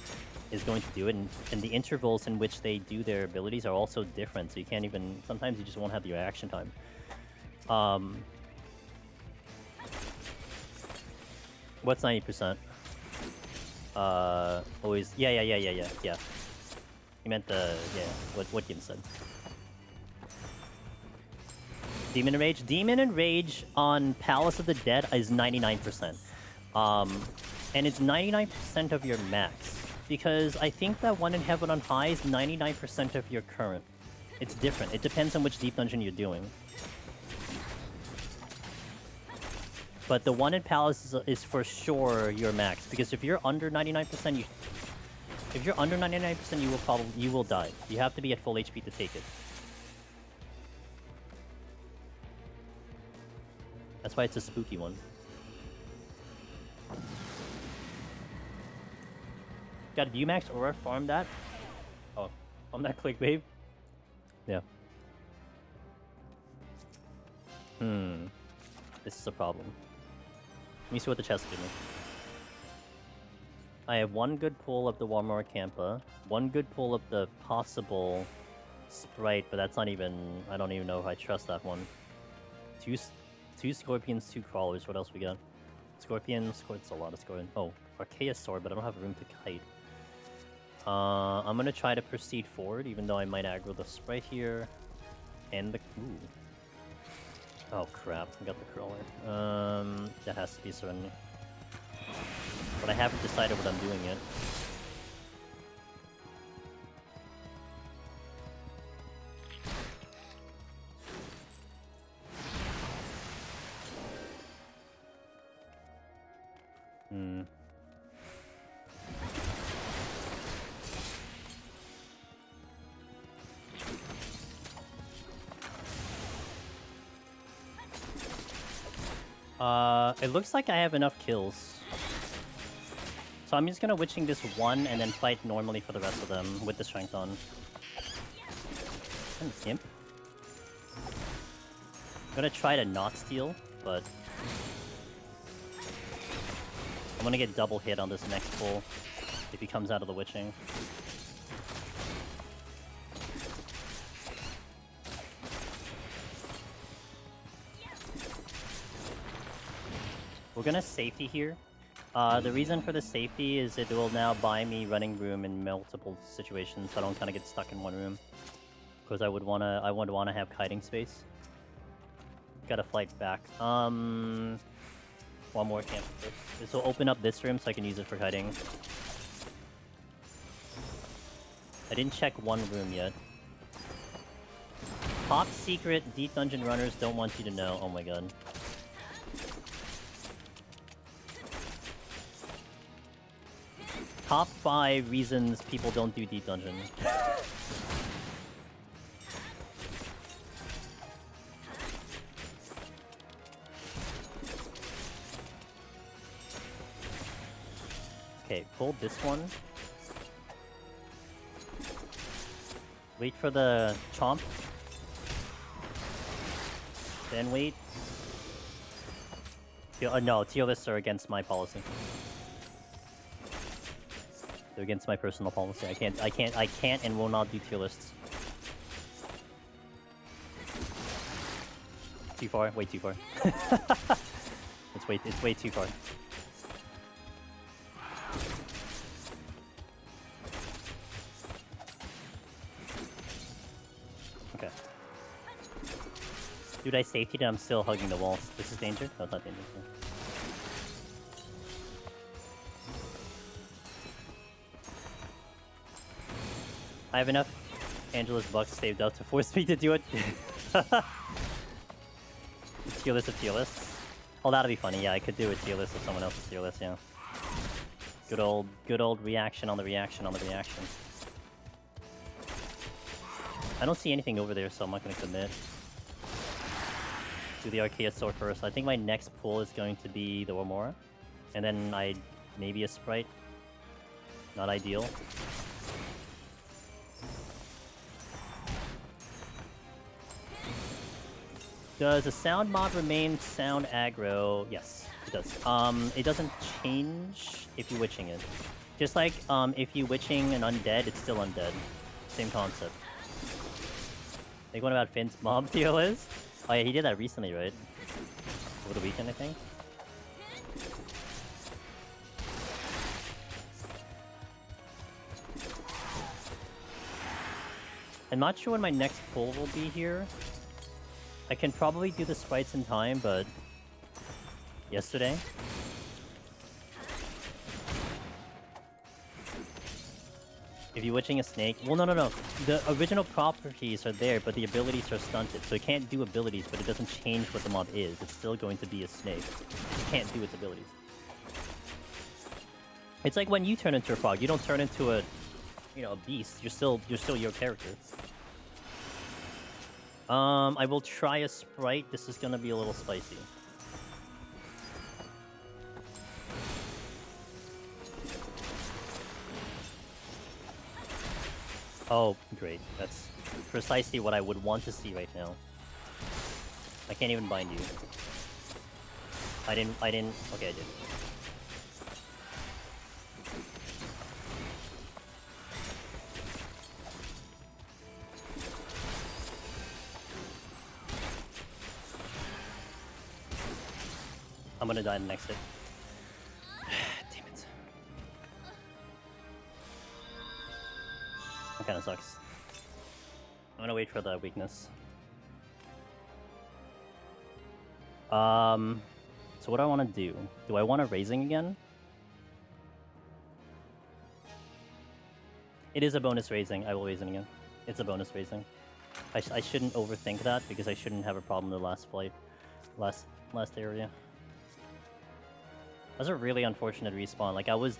is going to do it, and the intervals in which they do their abilities are also different, so you can't even... Sometimes you just won't have the reaction time. What's 90%? Always... Yeah. You meant the... Yeah, what Gim said. Demon Enrage? Demon Enrage on Palace of the Dead is 99%. And it's 99% of your max. Because I think that one in Heaven on High is 99% of your current. It's different. It depends on which Deep Dungeon you're doing. But the one in Palace is for sure your max. Because if you're under 99%, if you're under 99%, you will die. You have to be at full HP to take it. That's why it's a spooky one. Got VMAX or farm that? Oh, on that clickbait? Yeah. This is a problem. Let me see what the chest gives me. I have one good pull of the Warmore Campa, one good pull of the possible Sprite, but that's not even... I don't even know if I trust that one. Two Scorpions, two Crawlers. What else we got? Scorpions. It's a lot of Scorpion. Oh, Archaeus Sword, but I don't have room to kite. I'm gonna try to proceed forward, even though I might aggro the Sprite here. And the... Ooh. Oh crap, I got the Crawler. That has to be Serenity. But I haven't decided what I'm doing yet. It looks like I have enough kills. So I'm just gonna witching this one and then fight normally for the rest of them with the strength on. And Imp. I'm gonna try to not steal, but I'm gonna get double hit on this next pull if he comes out of the witching. We're gonna safety here. The reason for the safety is it will now buy me running room in multiple situations, so I don't kind of get stuck in one room. Because I would wanna have kiting space. Gotta flight back. One more camp first. This will open up this room so I can use it for kiting. I didn't check one room yet. Top secret, deep dungeon runners don't want you to know. Oh my god. Top 5 reasons people don't do deep dungeon. Okay, hold this one. Wait for the chomp. Then wait. No, tier lists are against my policy. They're against my personal policy. I can't and will not do tier lists. Too far? Way too far. It's way too far. Okay. Dude, I safetied and I'm still hugging the walls. This is danger? No, it's not danger. I have enough Angela's bucks saved up to force me to do it. Tier list of tier lists. Oh, that'll be funny. Yeah, I could do a tier list of someone else's tier list, yeah. Good old reaction on the reaction on the reaction. I don't see anything over there, so I'm not going to commit. Do the Archaeosaur first. I think my next pull is going to be the Remora. And then maybe a Sprite. Not ideal. Does the sound mod remain sound aggro? Yes, it does. It doesn't change if you're witching it. Just like if you're witching an undead, it's still undead. Same concept. Think one about Finn's mob tier list? Oh yeah, he did that recently, right? Over the weekend, I think. I'm not sure when my next pull will be here. I can probably do the sprites in time, but yesterday. If you're witching a snake, well, no. The original properties are there, but the abilities are stunted, so it can't do abilities, but it doesn't change what the mob is. It's still going to be a snake. It can't do its abilities. It's like when you turn into a frog, you don't turn into a beast. You're still your character. I will try a sprite. This is gonna be a little spicy. Oh, great. That's precisely what I would want to see right now. I can't even bind you. I didn't... Okay, I did. I'm gonna die in the next hit. Damn it. That kinda sucks. I'm gonna wait for the weakness. So what do I want to do? Do I want a raising again? It is a bonus raising. I will raise it again. It's a bonus raising. I shouldn't overthink that because I shouldn't have a problem in the last flight. Last area. That was a really unfortunate respawn. Like I was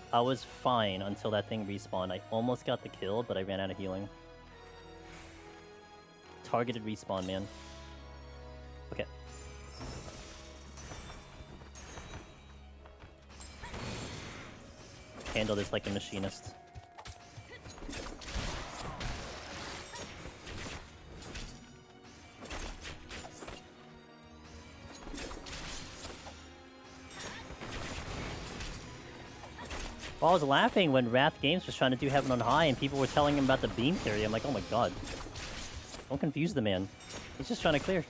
fine until that thing respawned. I almost got the kill, but I ran out of healing. Targeted respawn, man. Okay. Handle this like a machinist. Well, I was laughing when Wrath Games was trying to do Heaven on High and people were telling him about the beam theory. I'm like, oh my god. Don't confuse the man. He's just trying to clear.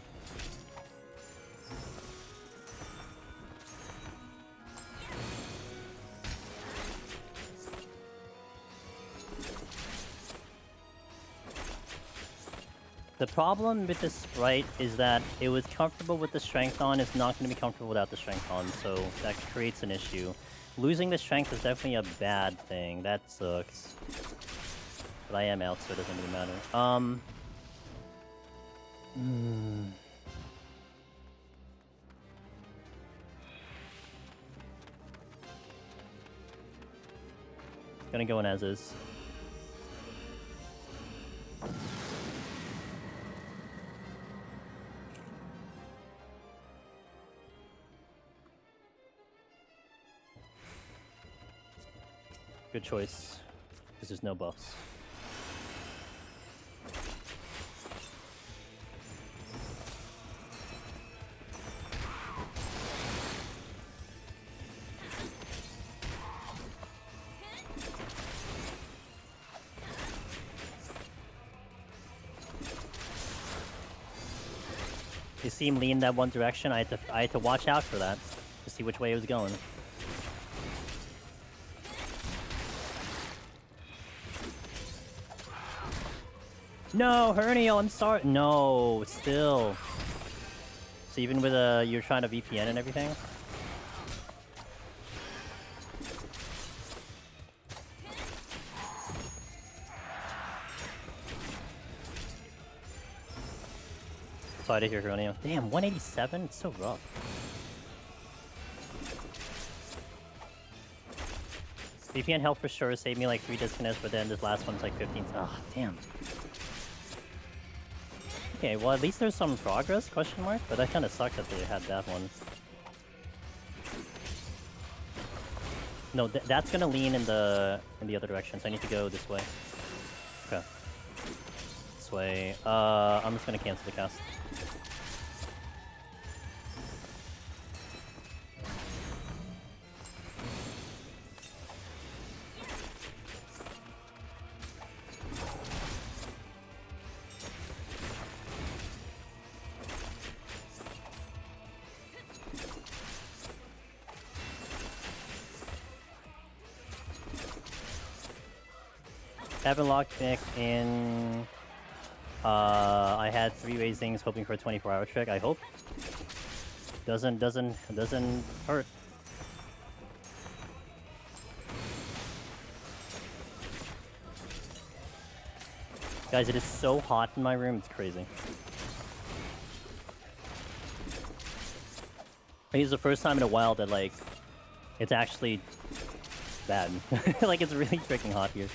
The problem with this sprite is that it was comfortable with the strength on, it's not going to be comfortable without the strength on, so that creates an issue. Losing the strength is definitely a bad thing, that sucks. But I am out, so it doesn't really matter. Gonna go in as is. Good choice, because there's no buffs. You see him lean that one direction, I had to watch out for that, to see which way it was going. No, Hernio, I'm sorry. No, still. So even with you're trying to VPN and everything? Sorry to hear, Hernio. Damn, 187? It's so rough. VPN helped for sure, saved me like 3 disconnects, but then this last one's like 15. Ah, oh, damn. Okay, well at least there's some progress, question mark, but that kind of sucked that they had that one. No, that's gonna lean in the other direction, so I need to go this way. Okay. This way. I'm just gonna cancel the cast. Haven't locked Nick in. I had 3 raisings, hoping for a 24-hour trick. I hope. Doesn't hurt. Guys, it is so hot in my room. It's crazy. I think it's the first time in a while that like it's actually bad. Like it's really freaking hot here.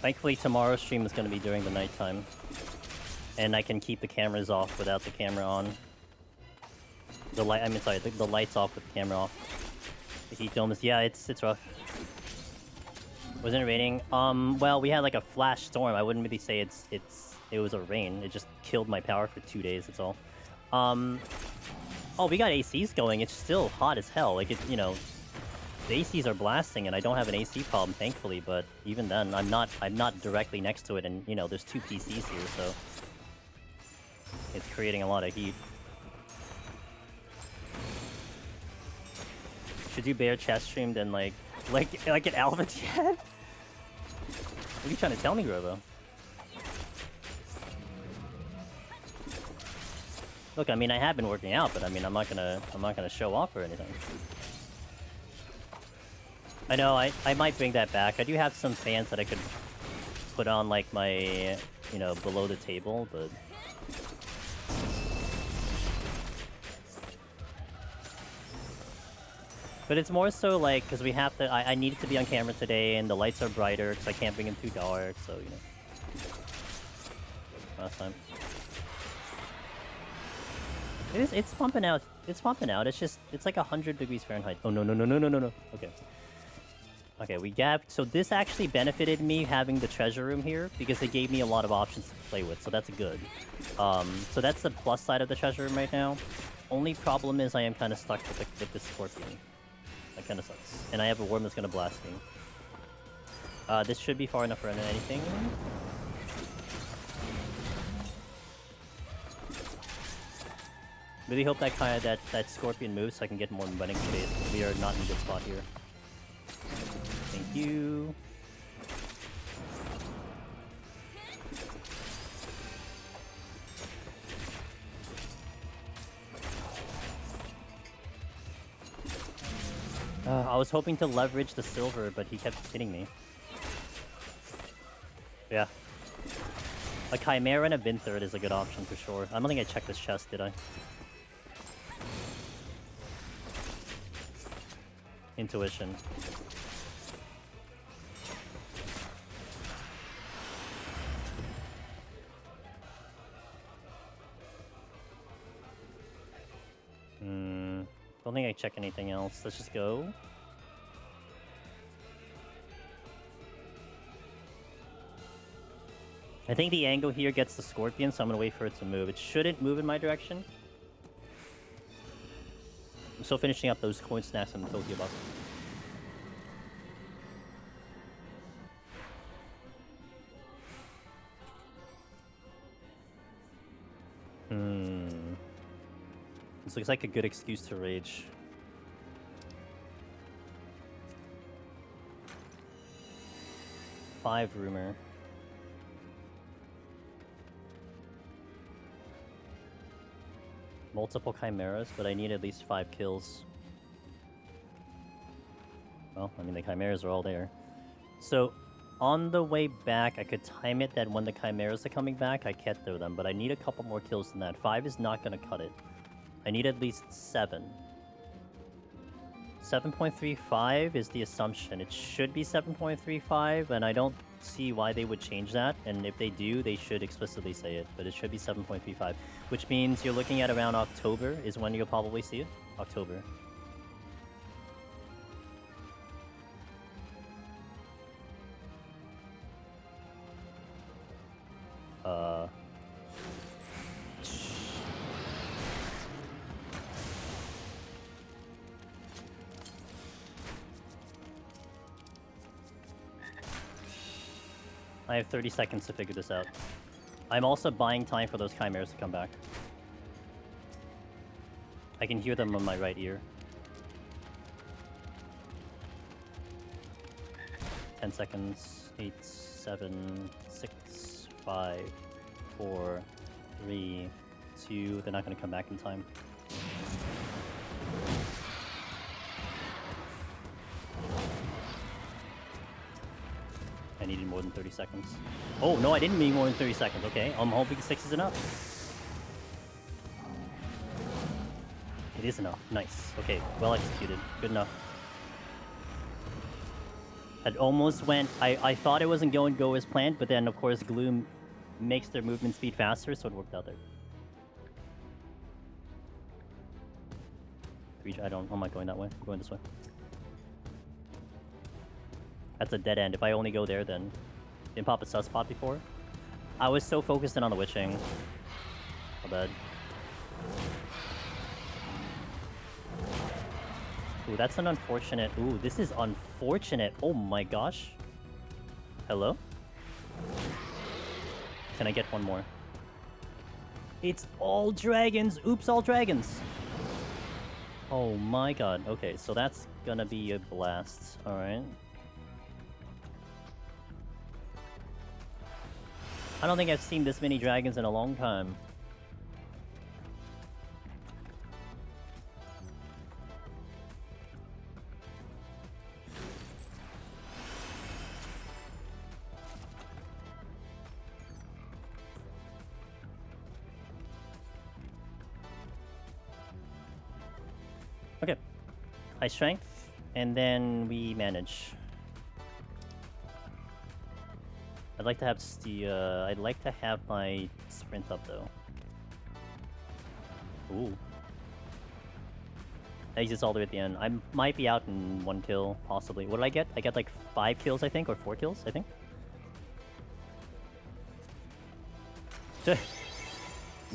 Thankfully, tomorrow's stream is going to be during the nighttime, and I can keep the cameras off without the camera on. The light, I mean, sorry, the lights off with the camera off. The heat dome is, yeah, it's rough. Wasn't it raining? Well, we had like a flash storm. I wouldn't really say it was a rain. It just killed my power for 2 days. That's all. Oh, we got ACs going. It's still hot as hell. Like you know. The ACs are blasting, and I don't have an AC problem, thankfully. But even then, I'm not directly next to it, and you know, there's 2 PCs here, so it's creating a lot of heat. Should do bear chest stream then like an alpha chat? What are you trying to tell me, Grovo? Look, I mean, I have been working out, but I mean, I'm not gonna show off or anything. I know, I might bring that back. I do have some fans that I could put on, like, my, you know, below the table, but... But it's more so, like, because we have to... I needed to be on camera today, and the lights are brighter, because I can't bring them too dark, so, you know. Last time. It's pumping out. It's pumping out. It's just... It's like 100 degrees Fahrenheit. Oh, no. Okay. Okay, we got... So this actually benefited me having the treasure room here, because it gave me a lot of options to play with, so that's good. So that's the plus side of the treasure room right now. Only problem is I am kind of stuck with the scorpion. That kind of sucks. And I have a worm that's going to blast me. This should be far enough for anything. Really hope that scorpion moves so I can get more running space. We are not in a good spot here. Thank you. was hoping to leverage the silver, but he kept hitting me. Yeah. A Chimera and a Vinthird is a good option for sure. I don't think I checked this chest, did I? Intuition. Don't think I check anything else. Let's just go. I think the angle here gets the Scorpion, so I'm gonna wait for it to move. It shouldn't move in my direction. I'm still finishing up those coin snacks on the Tokyo box. This looks like a good excuse to rage. Five rumor. Multiple chimeras, but I need at least 5 kills. Well, I mean, the chimeras are all there. So, on the way back, I could time it that when the chimeras are coming back, I can't throw them, but I need a couple more kills than that. 5 is not going to cut it. I need at least 7. 7.35 is the assumption. It should be 7.35, and I don't see why they would change that. And if they do, they should explicitly say it. But it should be 7.35, which means you're looking at around October is when you'll probably see it. October. I have 30 seconds to figure this out. I'm also buying time for those chimeras to come back. I can hear them on my right ear. 10 seconds. 8, 7, 6, 5, 4, 3, 2. They're not going to come back in time. I needed more than 30 seconds. Oh, no, I didn't need more than 30 seconds. Okay, I'm hoping 6 is enough. It is enough. Nice. Okay, well executed. Good enough. It almost went... I thought it wasn't going to go as planned, but then, of course, Gloom makes their movement speed faster, so it worked out there. I'm not going that way. I'm going this way. That's a dead end. If I only go there, then... Didn't pop a sus spot before. I was so focused in on the witching. My bad. Ooh, that's an unfortunate... Ooh, this is unfortunate. Oh my gosh. Hello? Can I get one more? It's all dragons! Oops, all dragons! Oh my god. Okay, so that's gonna be a blast. Alright. I don't think I've seen this many dragons in a long time. Okay. High strength, and then we manage. I'd like to have I'd like to have my sprint up though. Ooh. Exits all the way at the end. I might be out in 1 kill, possibly. What did I get? I got like 5 kills, I think, or 4 kills, I think.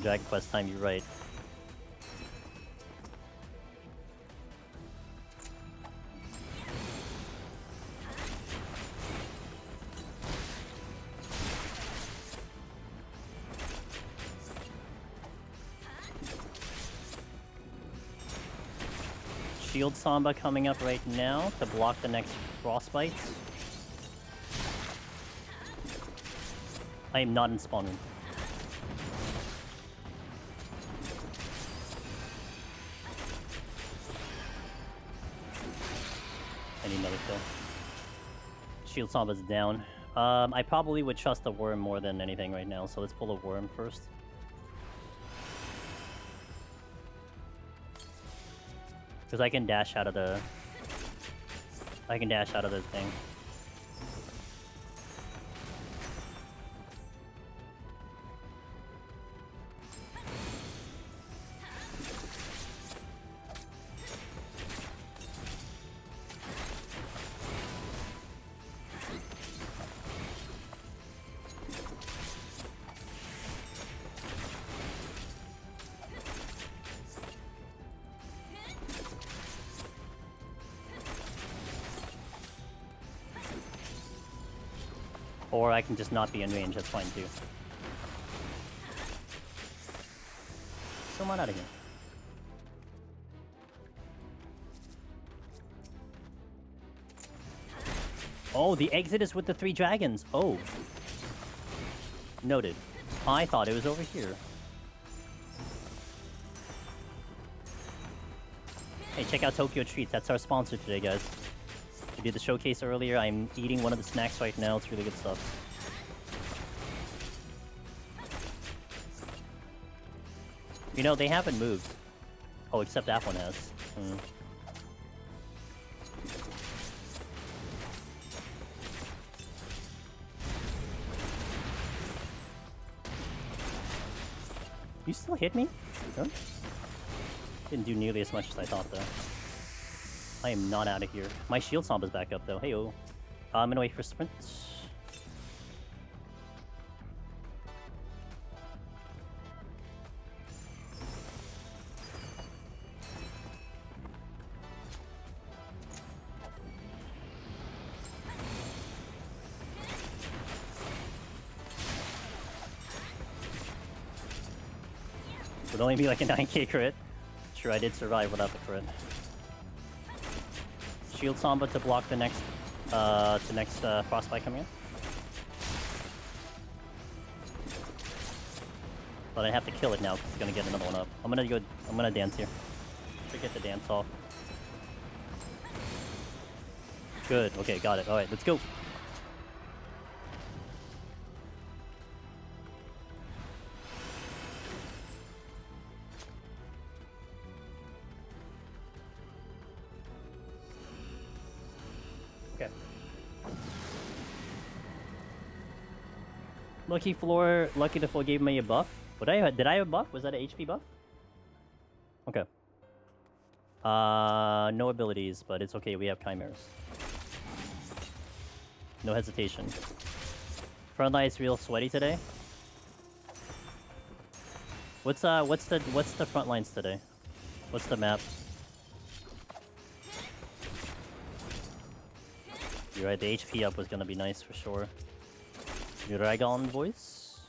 Dragon Quest time, you're right. Shield Samba coming up right now to block the next frostbite. I am not in spawn room. go. Shield Samba's down. I probably would trust the worm more than anything right now, so let's pull a worm first. Because I can dash out of the... I can dash out of the thing. Or I can just not be in range, that's fine too. So I'm out of here. Oh, the exit is with the 3 dragons. Oh. Noted. I thought it was over here. Hey, check out Tokyo Treats. That's our sponsor today, guys. We did the showcase earlier. I'm eating one of the snacks right now. It's really good stuff. You know, they haven't moved. Oh, except that one has. You still hit me? Huh? Didn't do nearly as much as I thought, though. I am not out of here. My shield Samba's back up, though. Hey-oh. I'm gonna wait for sprint. Would only be like a 9k crit. Sure, I did survive without the crit. Shield Samba to block the next, Frostbite coming in. But I have to kill it now because it's gonna get another one up. I'm gonna dance here. Should get the dance off. Good, okay, got it. Alright, let's go. Lucky the floor gave me a buff. Did I have a buff? Was that an HP buff? Okay. No abilities, but it's okay. We have chimeras. No hesitation. Front line's real sweaty today. What's the front lines today? What's the map? You're right. The HP up was gonna be nice for sure. Dragon voice.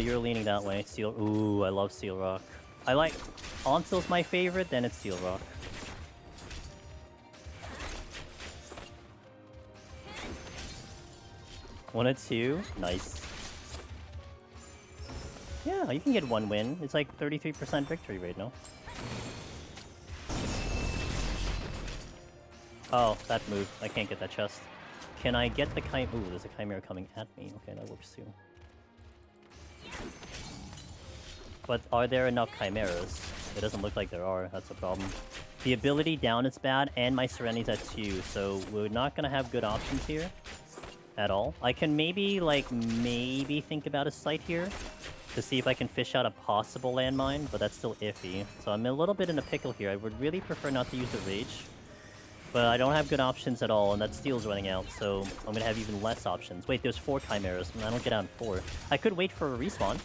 You're leaning that way. Steel. Ooh, I love Steel Rock. I like Onsil's my favorite, then it's Steel Rock. One and two. Nice. Yeah, you can get one win. It's like 33% victory rate, no? Oh, that moved. I can't get that chest. Can I get the Chimera? Ooh, there's a Chimera coming at me. Okay, that works too. But are there enough Chimeras? It doesn't look like there are. That's a problem. The ability down is bad, and my Serenity's at 2, so we're not gonna have good options here at all. I can maybe think about a site here to see if I can fish out a possible landmine, but that's still iffy. So I'm a little bit in a pickle here. I would really prefer not to use the Rage. But I don't have good options at all, and that steel's running out, so I'm gonna have even less options. Wait, there's 4 Chimeras, and I don't get out in 4. I could wait for a respawn.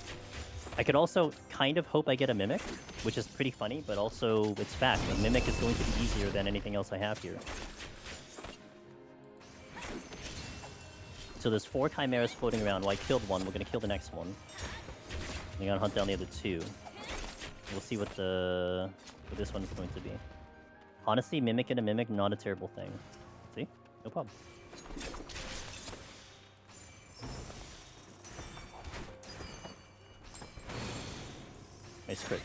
I could also kind of hope I get a Mimic, which is pretty funny, but also it's fact. A Mimic is going to be easier than anything else I have here. So there's 4 Chimeras floating around. Well, I killed one. We're gonna kill the next one. We're gonna hunt down the other 2. We'll see what this one is going to be. Honestly, Mimic and a Mimic, not a terrible thing. See? No problem. Nice crit.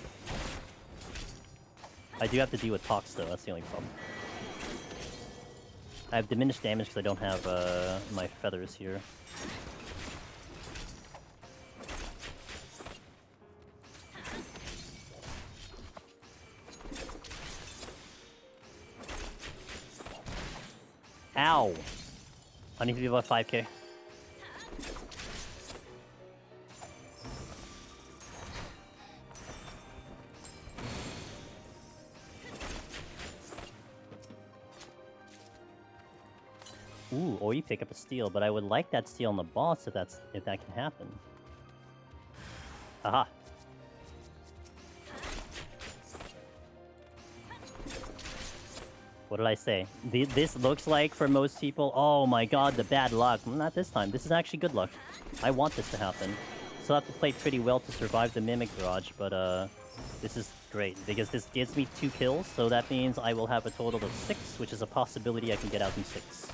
I do have to deal with Pox though, that's the only problem. I have diminished damage because I don't have my feathers here. Ow! I need to be about 5k. Ooh, or you pick up a steal, but I would like that steal on the boss if that can happen. Aha! What did I say? This looks like, for most people, oh my god, the bad luck. Not this time. This is actually good luck. I want this to happen. So I have to play pretty well to survive the Mimic Barrage, but this is great, because this gives me 2 kills, so that means I will have a total of 6, which is a possibility I can get out in 6.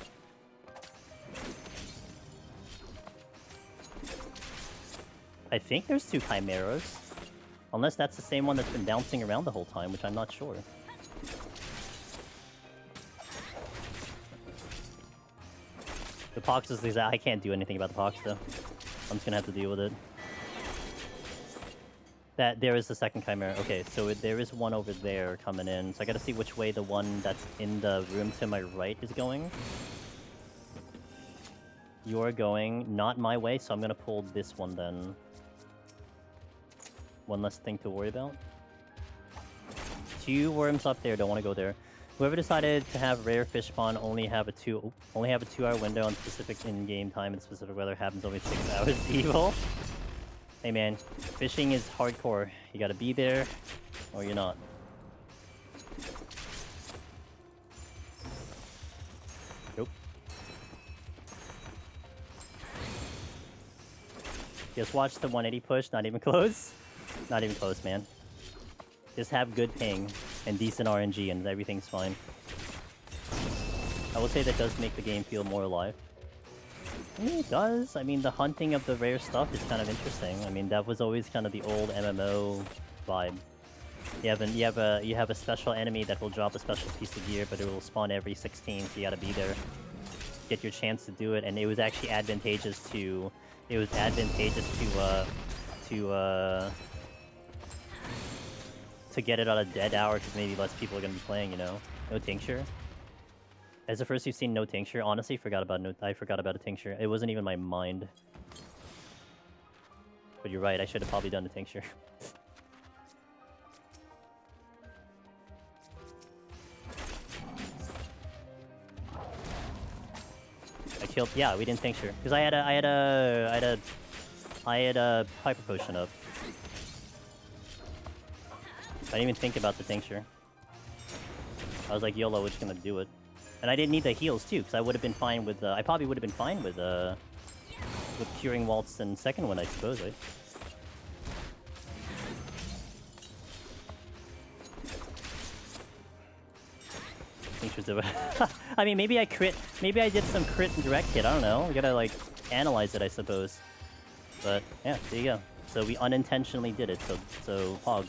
I think there's 2 Chimeras. Unless that's the same one that's been bouncing around the whole time, which I'm not sure. The Pox is exact. I can't do anything about the Pox though. I'm just gonna have to deal with it. There is the second Chimera. Okay, so there is one over there coming in. So I gotta see which way the one that's in the room to my right is going. You're going not my way, so I'm gonna pull this one then. One less thing to worry about. 2 worms up there, don't want to go there. Whoever decided to have rare fish spawn only have a 2-hour window on specific in-game time and specific weather happens only 6 hours evil. Hey man, fishing is hardcore. You gotta be there, or you're not. Nope. Just watch the 180 push, not even close. Not even close, man. Just have good ping and decent RNG and everything's fine. I will say that does make the game feel more alive. I mean, it does. I mean, the hunting of the rare stuff is kind of interesting. I mean, that was always kind of the old MMO vibe. You have a special enemy that will drop a special piece of gear, but it will spawn every 16, so you gotta be there. Get your chance to do it, and it was actually advantageous to... to get it on a dead hour, because maybe less people are gonna be playing, you know? No tincture. As the first you've seen no tincture, honestly, I forgot about a tincture. It wasn't even my mind. But you're right, I should have probably done the tincture. I killed, yeah, we didn't tincture. Because I had a hyper potion up. I didn't even think about the tincture. I was like, YOLO, we're just gonna do it. And I didn't need the heals too, because I would have been fine with I probably would have been fine with curing Waltz and second one, I suppose, right? Tincture's over. I mean, maybe I did some crit and direct hit, I don't know. We gotta like analyze it, I suppose. But yeah, there you go. So we unintentionally did it, so Pog.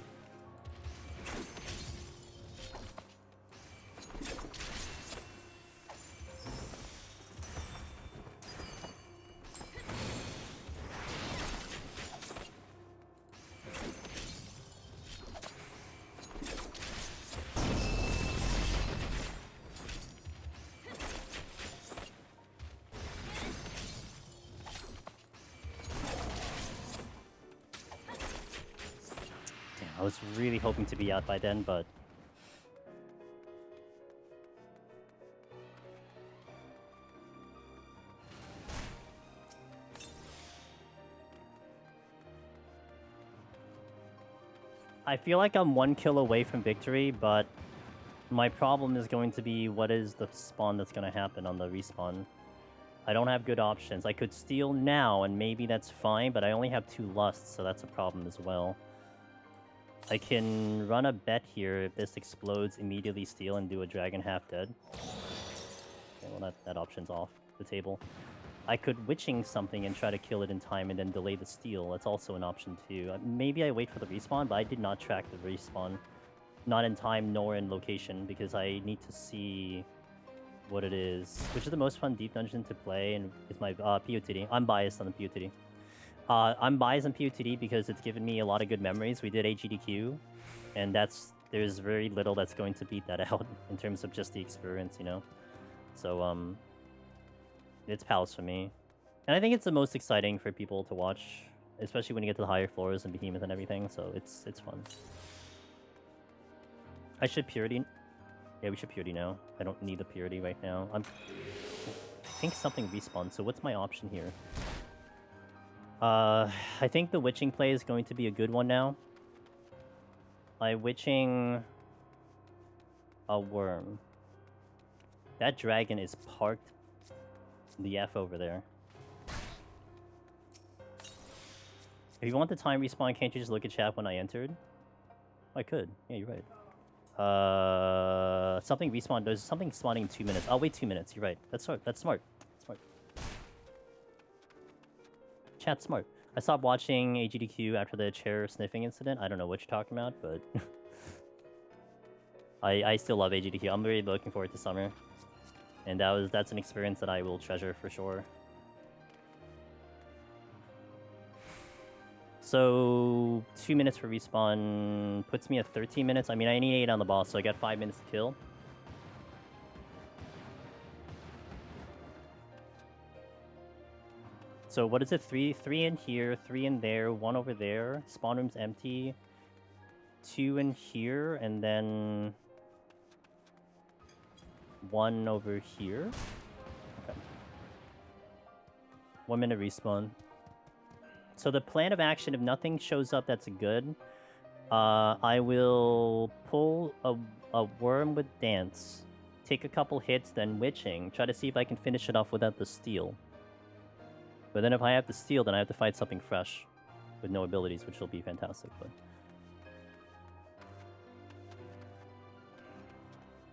I was really hoping to be out by then, but... I feel like I'm 1 kill away from victory, but my problem is going to be what is the spawn that's going to happen on the respawn. I don't have good options. I could steal now, and maybe that's fine, but I only have 2 lusts, so that's a problem as well. I can run a bet here. If this explodes, immediately steal and do a dragon half dead. Okay, well, that option's off the table. I could witching something and try to kill it in time and then delay the steal. That's also an option too. Maybe I wait for the respawn, but I did not track the respawn. not in time nor in location, because I need to see what it is. Which is the most fun deep dungeon to play, and it's my PoTD. I'm biased on the PoTD. I'm biased on PoTD because it's given me a lot of good memories. We did AGDQ, and there's very little that's going to beat that out in terms of just the experience, you know? So, it's Palace for me. And I think it's the most exciting for people to watch, especially when you get to the higher floors and Behemoth and everything, so it's fun. I should Purity. Yeah, we should Purity now. I don't need the Purity right now. I think something respawned, so what's my option here? I think the Witching play is going to be a good one now. By Witching a Worm. That dragon is parked the F over there. If you want the time respawn, can't you just look at chat when I entered? I could. Yeah, you're right. Something respawn. There's something spawning in 2 minutes. I'll wait 2 minutes. You're right. That's smart. That's smart. Smart. Chat's smart. I stopped watching AGDQ after the chair sniffing incident. I don't know what you're talking about, but I still love AGDQ. I'm really looking forward to summer, and that's an experience that I will treasure for sure. So 2 minutes for respawn puts me at 13 minutes. I mean, I need 8 on the boss, so I got 5 minutes to kill. So what is it? Three in here, 3 in there, 1 over there. Spawn room's empty. 2 in here, and then 1 over here. Okay. 1 minute respawn. So the plan of action, if nothing shows up that's good, I will pull a worm with dance, take a couple hits, then witching, try to see if I can finish it off without the steal. But then if I have the steal, then I have to fight something fresh with no abilities, which will be fantastic. But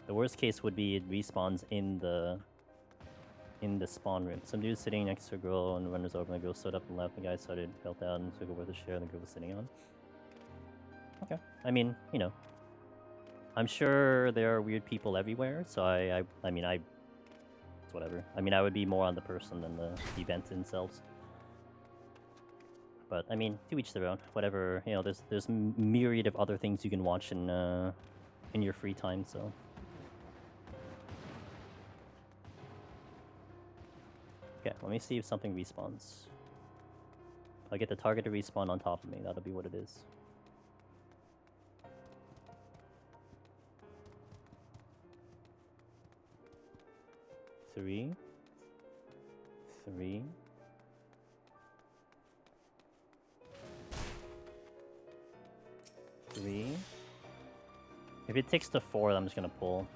the worst case would be it respawns in the spawn room. Some dude sitting next to a girl and the runner's over and the girl stood up and left. The guy started, felt out and took over the chair and the girl was sitting on. Okay. I mean, you know. I'm sure there are weird people everywhere, so I mean, it's whatever. I mean, I would be more on the person than the events themselves. But, I mean, to each their own. Whatever, you know, there's myriad of other things you can watch in your free time, so... Okay, let me see if something respawns. If I get the target to respawn on top of me, that'll be what it is. Three. If it takes to 4, I'm just gonna pull.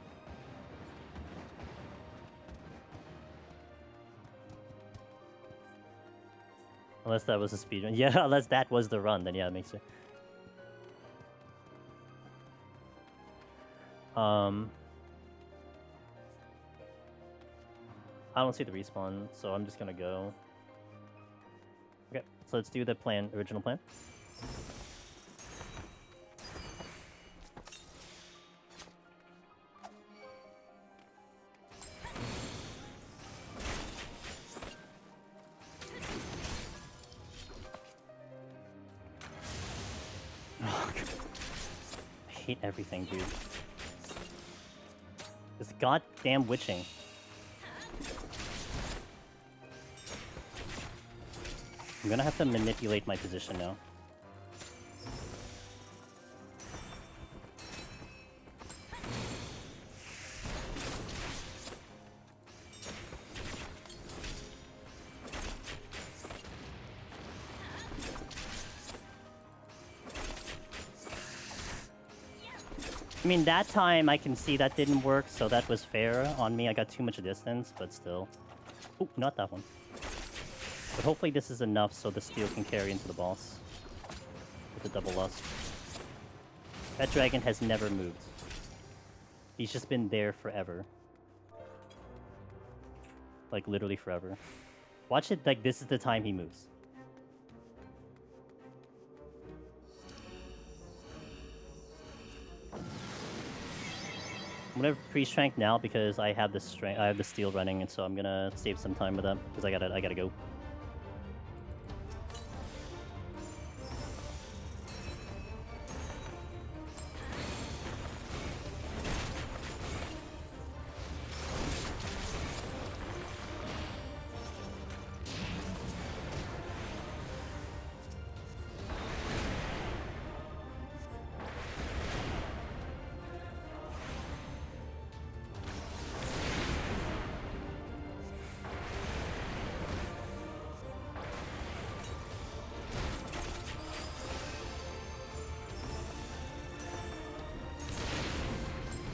Unless that was a speedrun. Yeah, unless that was the run, then yeah, it makes it. I don't see the respawn, so I'm just gonna go. Okay, so let's do the original plan. Everything, dude. This goddamn witching. I'm gonna have to manipulate my position now. I mean, that time I can see that didn't work, so that was fair on me. I got too much distance, but still. Oh, not that one. But hopefully this is enough so the steal can carry into the boss. With the double lust. That dragon has never moved. He's just been there forever. Like, literally forever. Watch it, like, this is the time he moves. I'm gonna pre-strength now because I have the strength. I have the steel running, and so I'm gonna save some time with that because I gotta go.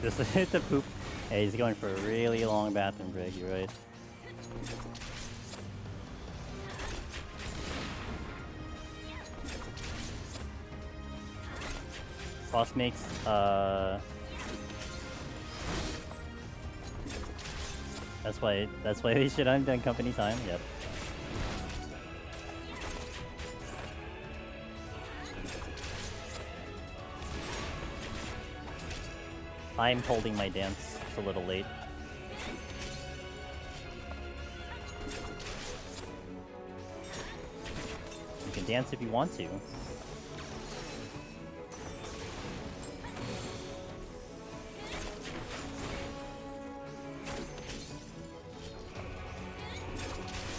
Just hit the poop. Hey, he's going for a really long bathroom break, you're right. Boss makes, That's why we should have done company time, yep. I'm holding my dance. It's a little late. You can dance if you want to.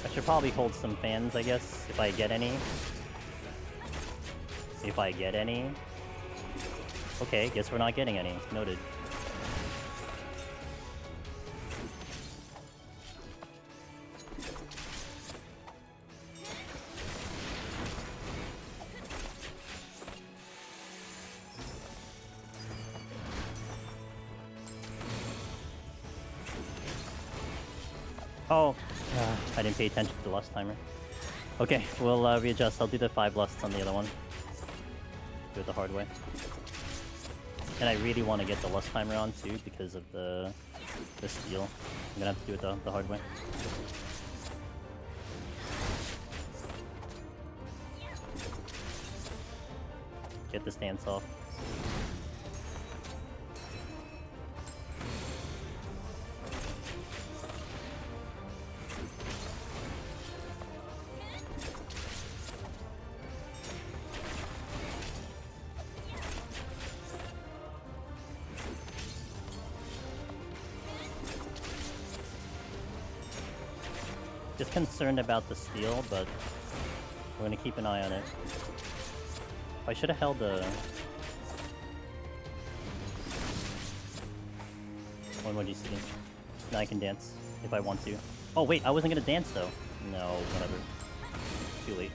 I should probably hold some fans, I guess, if I get any. If I get any. Okay, guess we're not getting any. Noted. Oh, I didn't pay attention to the lust timer. Okay, we'll readjust. I'll do the 5 lusts on the other one. Do it the hard way. And I really want to get the lust timer on too because of the steal. I'm gonna have to do it the hard way. Get the stance off. Just concerned about the steal, but we're gonna keep an eye on it. I should have held the one more DC. Now I can dance if I want to. Oh wait, I wasn't gonna dance though. No, whatever. Too late.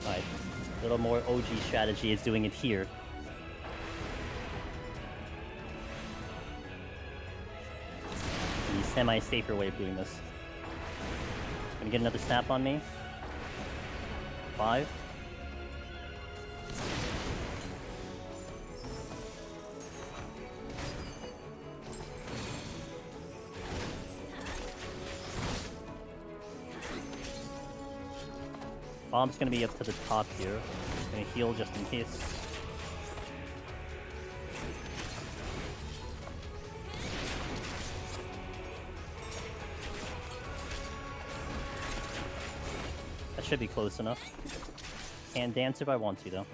Alright. A little more OG strategy is doing it here. The semi-safer way of doing this. Gonna get another snap on me. 5. Bomb's gonna be up to the top here. Gonna heal just in case. That should be close enough. Can't dance if I want to though.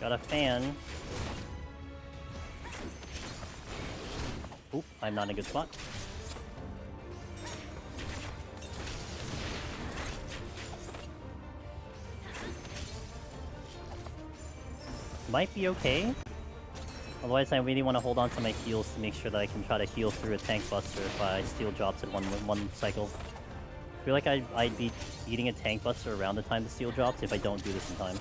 Got a fan. Oop, I'm not in a good spot. Might be okay. Otherwise, I really want to hold on to my heals to make sure that I can try to heal through a tank buster if I steal drops in one cycle. I feel like I'd be eating a tank buster around the time the steal drops if I don't do this in time.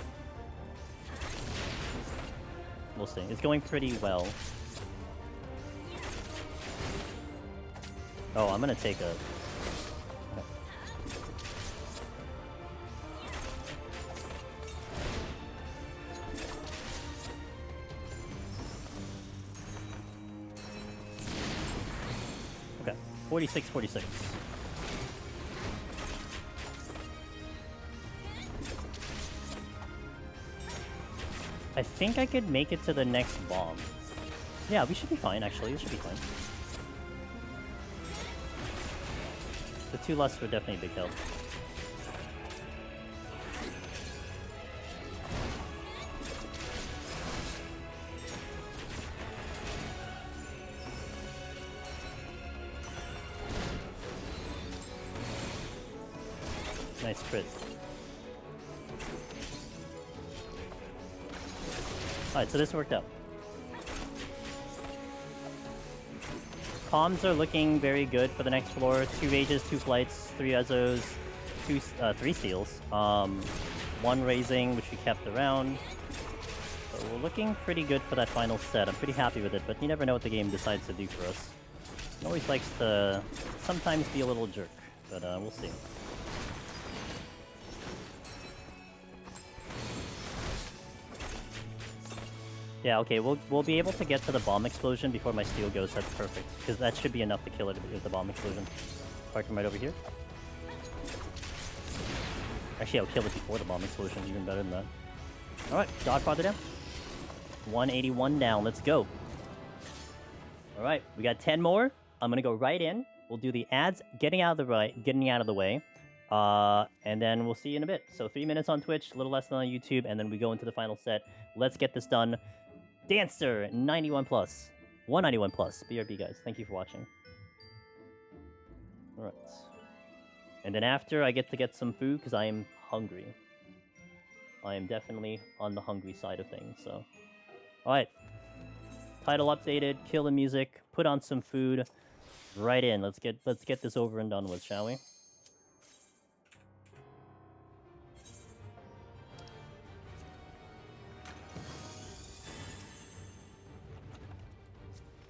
We'll see. It's going pretty well. Oh, I'm gonna take a... Okay, 46, 46. I think I could make it to the next bomb. Yeah, we should be fine, actually. This should be fine. The 2 lusts were definitely a big help. Nice crit. Alright, so this worked out. Comms are looking very good for the next floor. 2 rages, 2 flights, 3 Ezzos, 3 steals. 1 raising, which we kept around. So we're looking pretty good for that final set. I'm pretty happy with it, but you never know what the game decides to do for us. It always likes to sometimes be a little jerk, but we'll see. Yeah, okay, we'll be able to get to the bomb explosion before my steel goes. That's perfect, because that should be enough to kill it with the bomb explosion. Park him right over here. Actually, I'll kill it before the bomb explosion, even better than that. Alright, Godfather down. 181 down, let's go. Alright, we got 10 more. I'm gonna go right in. We'll do the ads, getting out of the way. And then we'll see you in a bit. So 3 minutes on Twitch, a little less than on YouTube, and then we go into the final set. Let's get this done. Dancer, 91 plus. 191 plus. BRB, guys. Thank you for watching. Alright. And then after, I get to get some food, because I am hungry. I am definitely on the hungry side of things, so... Alright. Title updated, kill the music, put on some food. Right in. Let's get this over and done with, shall we?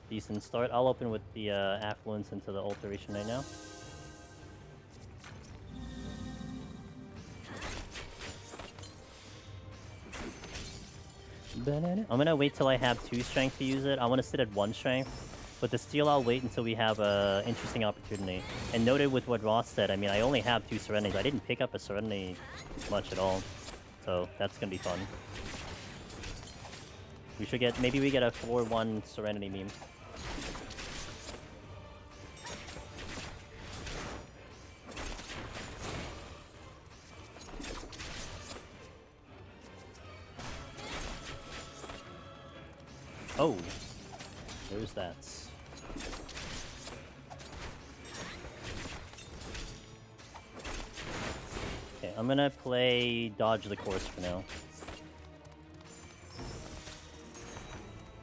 Decent start. I'll open with the affluence into the alteration right now. I'm gonna wait till I have 2 strength to use it. I want to sit at 1 strength, but the steel I'll wait until we have a interesting opportunity. And noted with what Ross said, I mean, I only have 2 serenities. I didn't pick up a serenity much at all, so that's gonna be fun. We should get, maybe we get a 4-1 serenity meme. Oh, there's that. Okay, I'm gonna play dodge the course for now.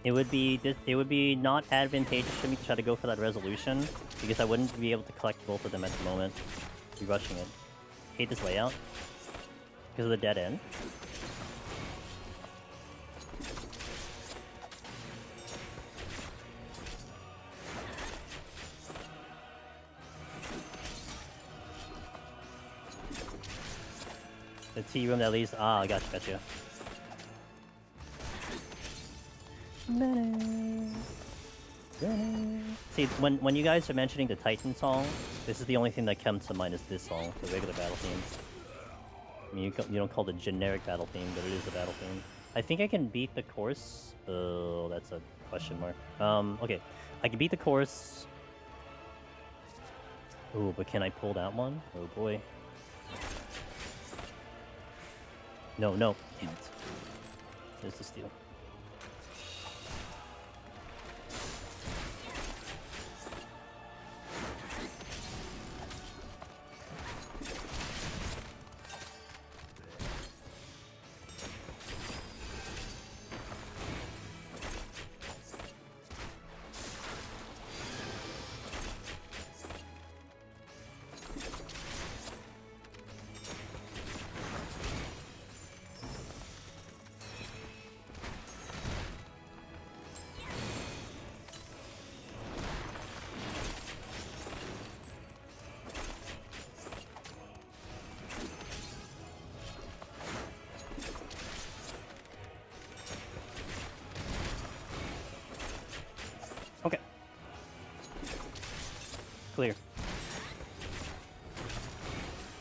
It would be not advantageous for me to try to go for that resolution because I wouldn't be able to collect both of them at the moment. Be rushing it. Hate this layout because of the dead end. The tea room at least. Ah, I gotcha. See, when you guys are mentioning the Titan song, this is the only thing that comes to mind is this song, the regular battle theme. I mean, you don't call it a generic battle theme, but it is a battle theme. I think I can beat the course. Oh, that's a question mark. Okay, I can beat the course. Oh, but can I pull that one? Oh boy. No. Damn it. There's the steal.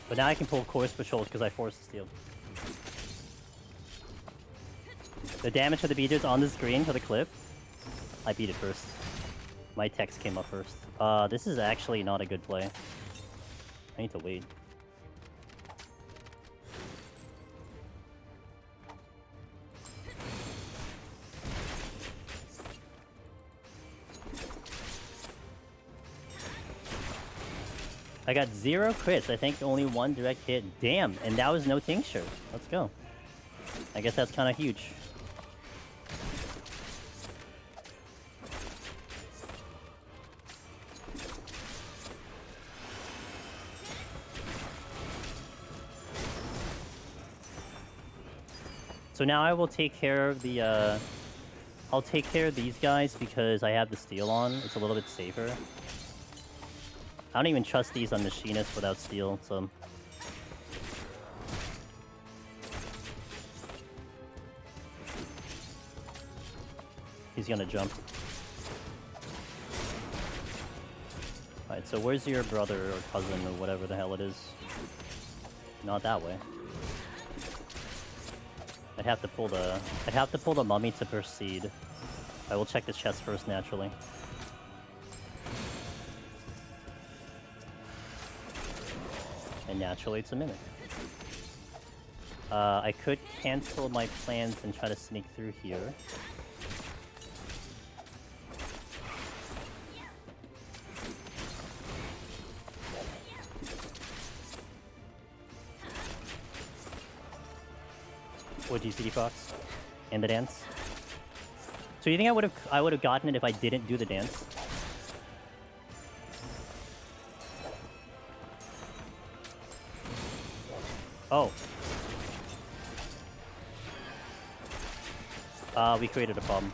But now I can pull Course Patrols because I forced the steal. The damage for the beaters on the screen for the clip. I beat it first. My text came up first. This is actually not a good play. I need to wait. I got 0 crits. I think only 1 direct hit. Damn, and that was no tincture. Let's go. I guess that's kind of huge. So now I will take care of the, I'll take care of these guys because I have the steel on. It's a little bit safer. I don't even trust these on Machinists without steel, so... He's gonna jump. Alright, so where's your brother or cousin or whatever the hell it is? Not that way. I'd have to pull the mummy to proceed. I will check the chest first, naturally. And naturally, it's a mimic. I could cancel my plans and try to sneak through here. Would you CD Fox? And the dance? So you think I would have gotten it if I didn't do the dance? Oh. We created a problem.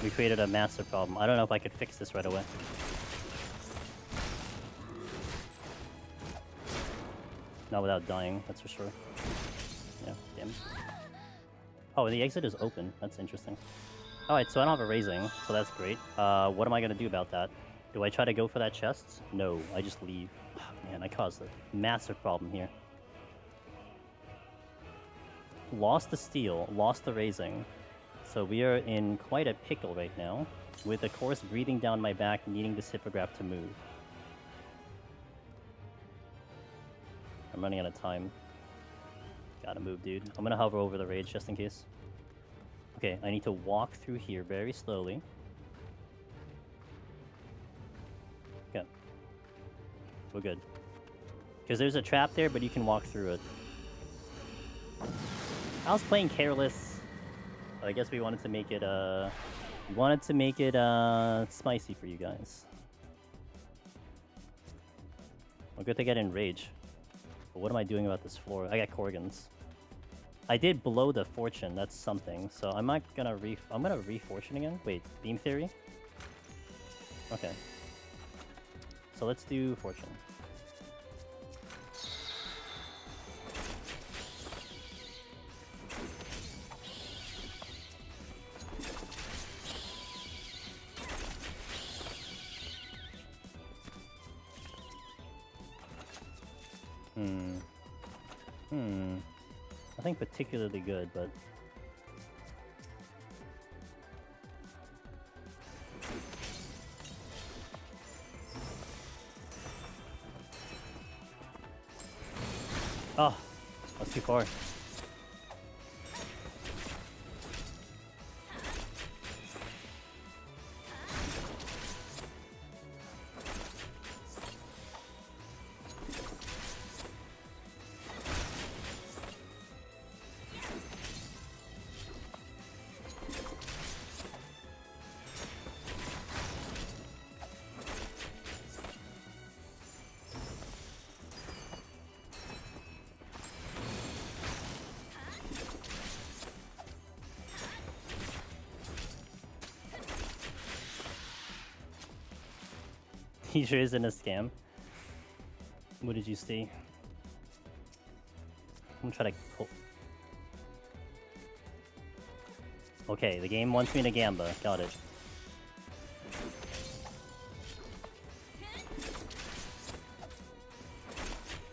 We created a massive problem. I don't know if I could fix this right away. Not without dying, that's for sure. Yeah, damn. Oh, the exit is open. That's interesting. Alright, so I don't have a raising, so that's great. What am I gonna do about that? Do I try to go for that chest? No, I just leave. Oh, man, I caused a massive problem here. Lost the steal, lost the raising. So we are in quite a pickle right now, with the course breathing down my back, needing the Tisiphone to move. I'm running out of time. Gotta move, dude. I'm gonna hover over the rage just in case. Okay, I need to walk through here very slowly. Okay. We're good. Because there's a trap there, but you can walk through it. I was playing careless. But I guess we wanted to make it, spicy for you guys. Well, good to get in rage. But what am I doing about this floor? I got Corgans. I did blow the fortune, that's something. So I'm not gonna I'm gonna re-fortune again. Wait, beam theory? Okay. So let's do fortune. Nothing particularly good, but... Oh, that's too far. He sure isn't a scam. What did you see? I'm gonna try to pull. Okay, the game wants me to Gamba. Got it.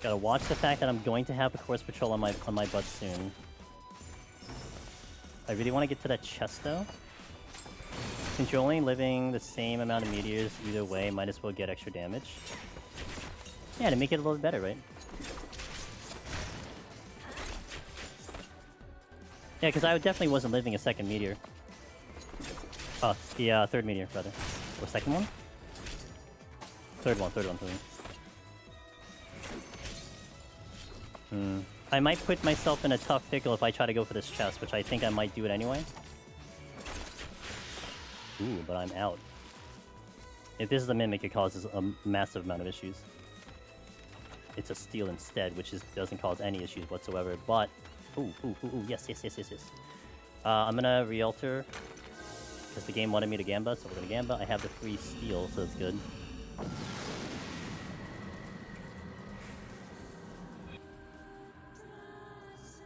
Gotta watch the fact that I'm going to have a course patrol on my butt soon. I really want to get to that chest though. Since you're only living the same amount of meteors either way, might as well get extra damage. Yeah, to make it a little better, right? Yeah, because I definitely wasn't living a second meteor. Oh, the third meteor, rather. Or second one? Third one. I might put myself in a tough pickle if I try to go for this chest, which I think I might do it anyway. Ooh, but I'm out. If this is a Mimic, it causes a massive amount of issues. It's a Steal instead, which doesn't cause any issues whatsoever, but... Ooh, yes. I'm gonna re-alter, because the game wanted me to Gamba, so we're gonna Gamba. I have the free Steal, so it's good.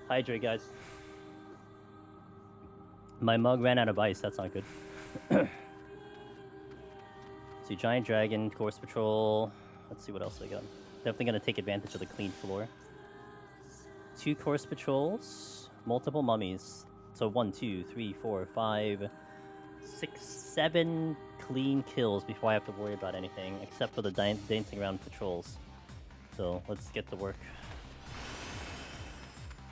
Hydrate, guys. My mug ran out of ice, that's not good. So Giant Dragon, Course Patrol. Let's see what else I got. Definitely gonna take advantage of the clean floor. 2 Course Patrols, multiple mummies. So 1, 2, 3, 4, 5, 6, 7 clean kills before I have to worry about anything, except for the dancing around patrols. So let's get to work.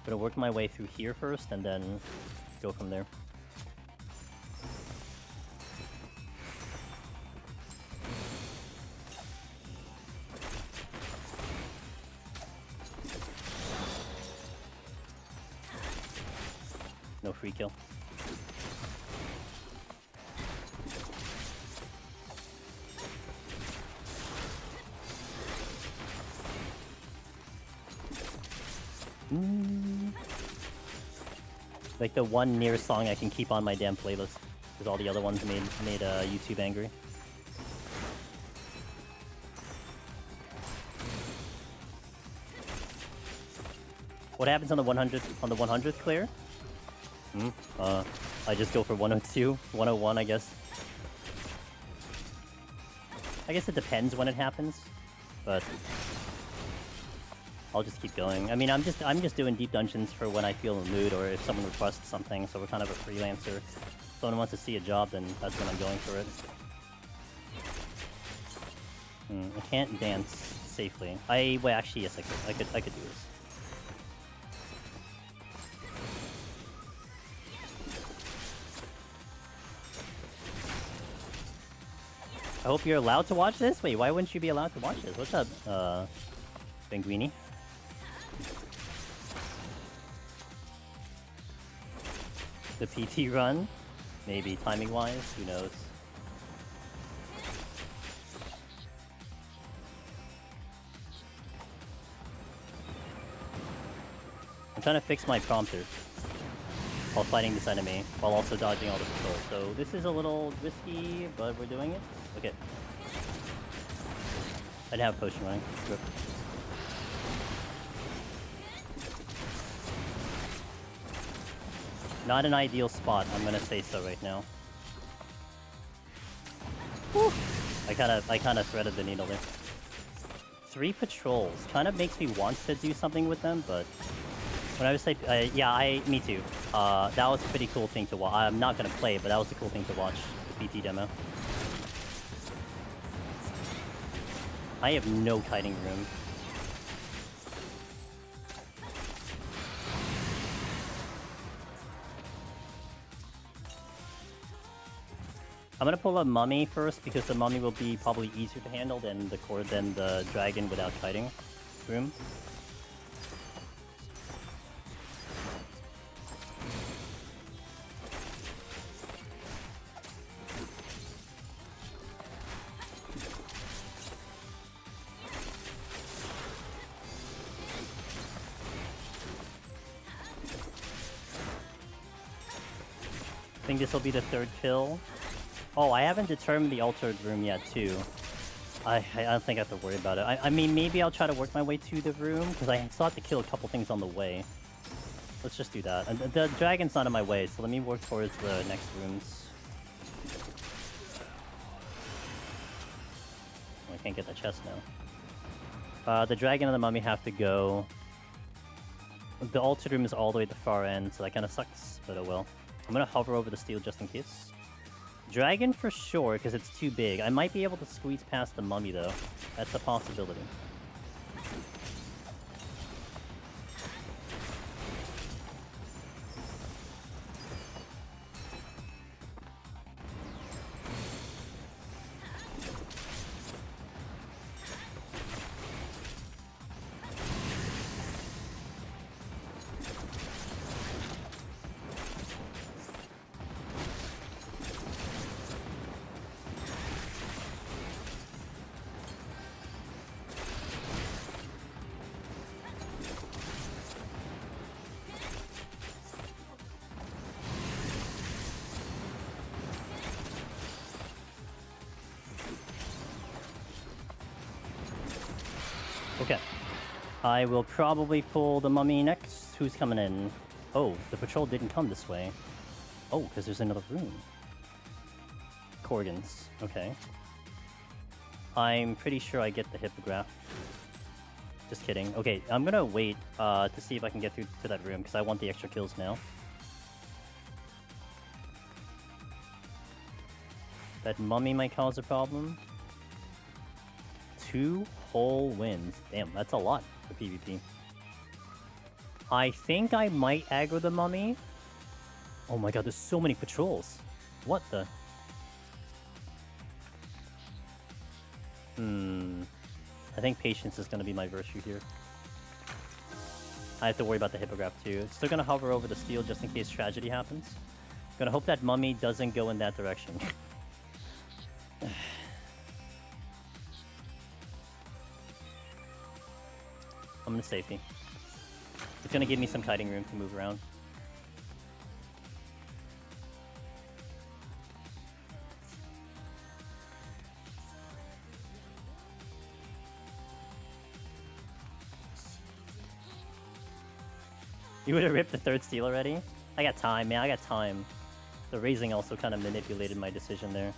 Gonna work my way through here first, and then go from there. No free kill. Like the one near song I can keep on my damn playlist, because all the other ones made YouTube angry. What happens on the 100th clear? I just go for 102, 101, I guess. I guess it depends when it happens, but I'll just keep going. I mean, I'm just doing deep dungeons for when I feel in the mood, or if someone requests something. So we're kind of a freelancer. If someone wants to see a job, then that's when I'm going for it. I can't dance safely. Well, actually, yes, I could do this. I hope you're allowed to watch this? Wait, why wouldn't you be allowed to watch this? What's up, Penguini? The PT run? Maybe timing-wise? Who knows? I'm trying to fix my prompter while fighting this enemy, while also dodging all the patrols. So this is a little risky, but we're doing it. Okay. I didn't have a potion running. Rip. Not an ideal spot, I'm gonna say so right now. Whew. I kinda threaded the needle there. 3 patrols. Kind of makes me want to do something with them, but when I was like, yeah, me too. That was a pretty cool thing to watch. I'm not gonna play, but that was a cool thing to watch, the PT demo. I have no kiting room. I'm gonna pull a mummy first because the mummy will be probably easier to handle than the dragon without kiting room. I think this will be the 3rd kill. Oh, I haven't determined the altered room yet, too. I don't think I have to worry about it. I mean, maybe I'll try to work my way to the room, because I still have to kill a couple things on the way. Let's just do that. And the dragon's not in my way, so let me work towards the next rooms. Oh, I can't get that chest now. The dragon and the mummy have to go. The altered room is all the way at the far end, so that kind of sucks, but oh well. I'm gonna hover over the steel just in case. Dragon for sure, because it's too big. I might be able to squeeze past the mummy, though. That's a possibility. Okay. I will probably pull the mummy next. Who's coming in? Oh, the patrol didn't come this way. Oh, because there's another room. Corgans. Okay. I'm pretty sure I get the hippogriff. Just kidding. Okay, I'm gonna wait to see if I can get through to that room, because I want the extra kills now. That mummy might cause a problem. 2 whole wins. Damn, that's a lot for PvP. I think I might aggro the mummy. Oh my god, there's so many patrols. What the? I think patience is going to be my virtue here. I have to worry about the hippogriff too. Still going to hover over the steel just in case tragedy happens. Gonna hope that mummy doesn't go in that direction. I'm gonna safety. It's gonna give me some kiting room to move around. You would have ripped the third steel already? I got time, man. I got time. The raising also kind of manipulated my decision there.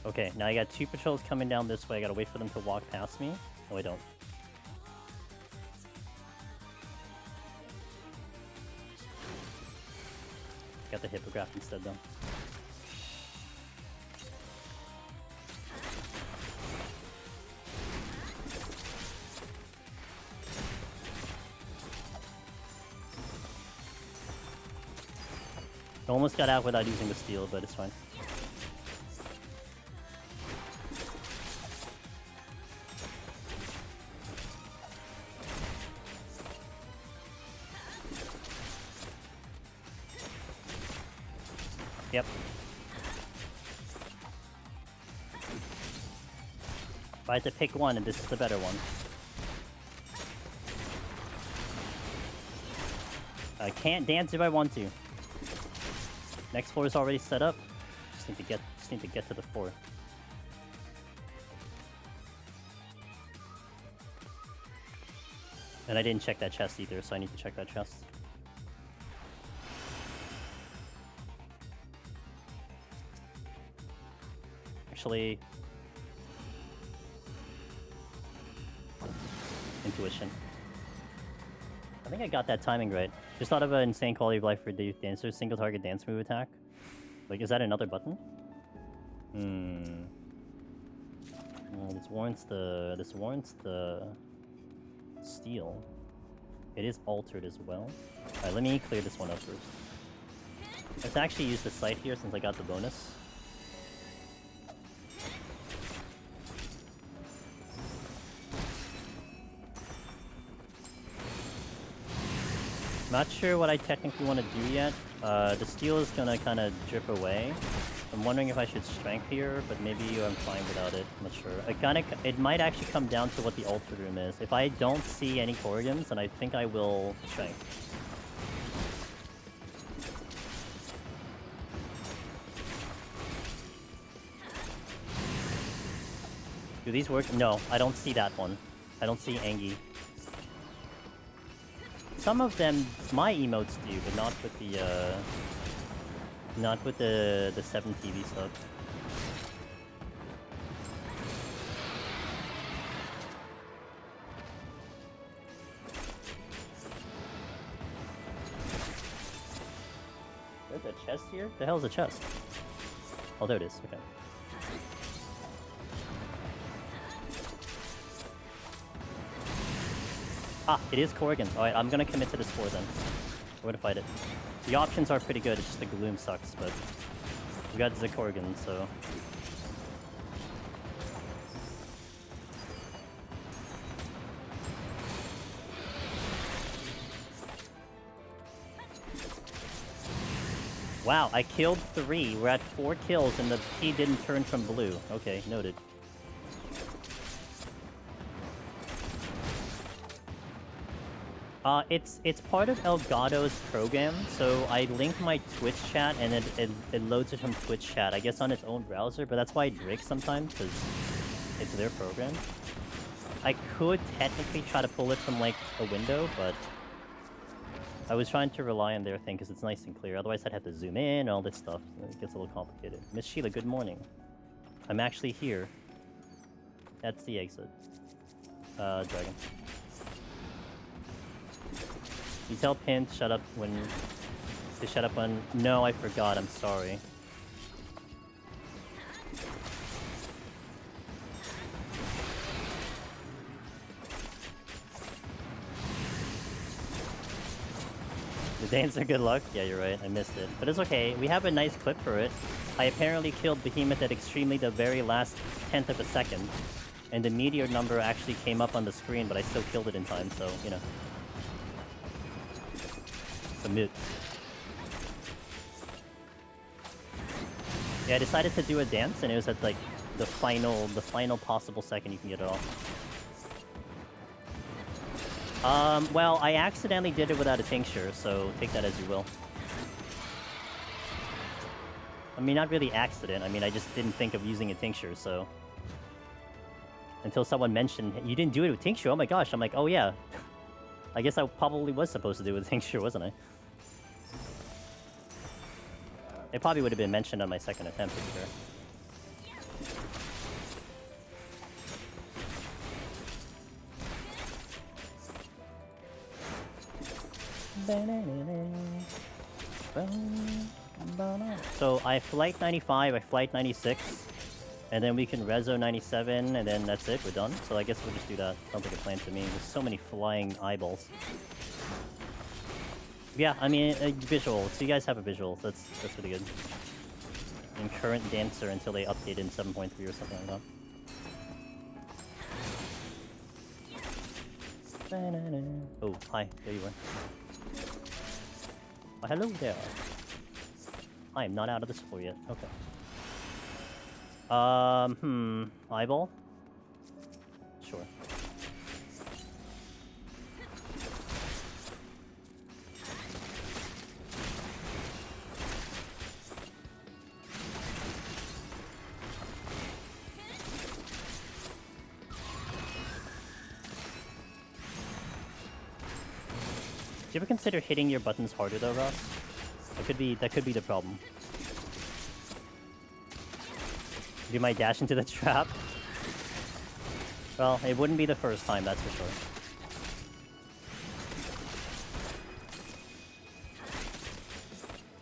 Okay, now I got 2 patrols coming down this way. I gotta wait for them to walk past me. Oh, I don't. Got the hippogriff instead, though. I almost got out without using the steel, but it's fine. Yep. If I had to pick one, and this is the better one. I can't dance if I want to. Next floor is already set up. Just need to get to the floor. And I didn't check that chest either, so I need to check that chest. Actually, intuition. I think I got that timing right. Just thought of an insane quality of life for the dancers. Single target dance move attack. Like, is that another button? Well, this warrants the steel. It is altered as well. Alright, let me clear this one up first. Let's actually use the sight here since I got the bonus. Not sure what I technically want to do yet. The steel is gonna kind of drip away. I'm wondering if I should strength here, but maybe I'm fine without it. I'm not sure. It might actually come down to what the altar room is. If I don't see any Corrigans, then I think I will strength. Do these work? No, I don't see that one. I don't see Angie. Some of them, my emotes do, but not with the 7 TV stuff. There's a chest here? The hell is a chest? Oh, there it is. Okay. Ah, it is Corrigan. Alright, I'm gonna commit to this 4 then. We're gonna fight it. The options are pretty good, it's just the Gloom sucks, but we got the Corrigan, so... Wow, I killed 3. We're at 4 kills and the P didn't turn from blue. Okay, noted. It's part of Elgato's program, so I link my Twitch chat and it loads it from Twitch chat, I guess on its own browser, but that's why it breaks sometimes, because it's their program. I could technically try to pull it from, like, a window, but I was trying to rely on their thing because it's nice and clear, otherwise I'd have to zoom in and all this stuff, and it gets a little complicated. Miss Sheila, good morning. I'm actually here. That's the exit. Dragon. You tell Pin to shut up when... No, I forgot, I'm sorry. The dancer, good luck? Yeah, you're right, I missed it. But it's okay, we have a nice clip for it. I apparently killed Behemoth at extremely the very last 10th of a second. And the meteor number actually came up on the screen, but I still killed it in time, so, you know. Submit. Yeah, I decided to do a dance, and it was at like the final possible second you can get it off. Well, I accidentally did it without a tincture, so take that as you will. I mean, not really accident. I mean, I just didn't think of using a tincture, so until someone mentioned you didn't do it with tincture. Oh my gosh! I'm like, oh yeah. I guess I probably was supposed to do it with tincture, wasn't I? It probably would have been mentioned on my second attempt, for sure. So I flight 95, I flight 96, and then we can reso 97, and then that's it, we're done. So I guess we'll just do that. Sounds like a plan to me. There's so many flying eyeballs. Yeah, I mean, visual. So you guys have a visual. That's really good. And current dancer until they update in 7.3 or something like that. Oh, hi. There you were. Oh, hello there. I am not out of this floor yet. Okay. Eyeball? Sure. Do you ever consider hitting your buttons harder though, Ross? That could be the problem. Do my dash into the trap? Well, it wouldn't be the first time, that's for sure.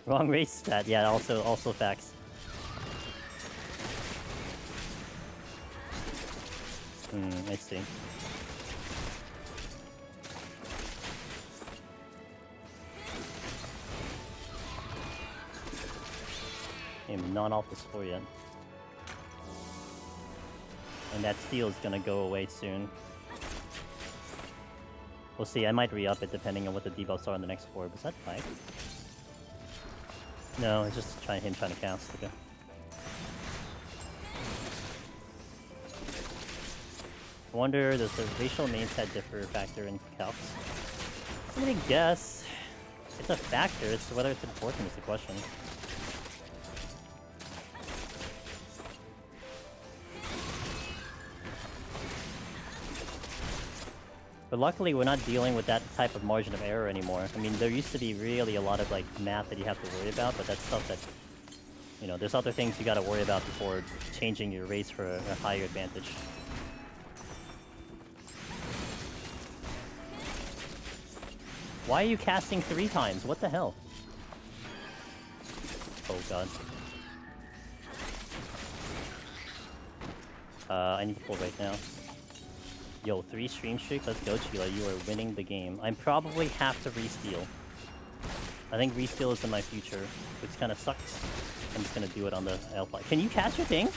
Wrong race stat, yeah, also facts. I see. I'm not off this floor yet. And that steel is gonna go away soon. We'll see, I might re-up it depending on what the debuffs are on the next floor. Was that 5? No, it's just him trying to cast. Okay. I wonder, does the racial name tag differ factor in calcs? I'm gonna guess. It's a factor, it's whether it's important is the question. But luckily, we're not dealing with that type of margin of error anymore. I mean, there used to be really a lot of, like, math that you have to worry about, but that's stuff that, you know, there's other things you gotta worry about before changing your race for a higher advantage. Why are you casting 3 times? What the hell? Oh god. I need to pull right now. Yo, 3 stream streak, let's go Chila, you are winning the game. I probably have to re-steal. I think re-steal is in my future, which kind of sucks. I'm just gonna do it on the L5. Can you catch your thing?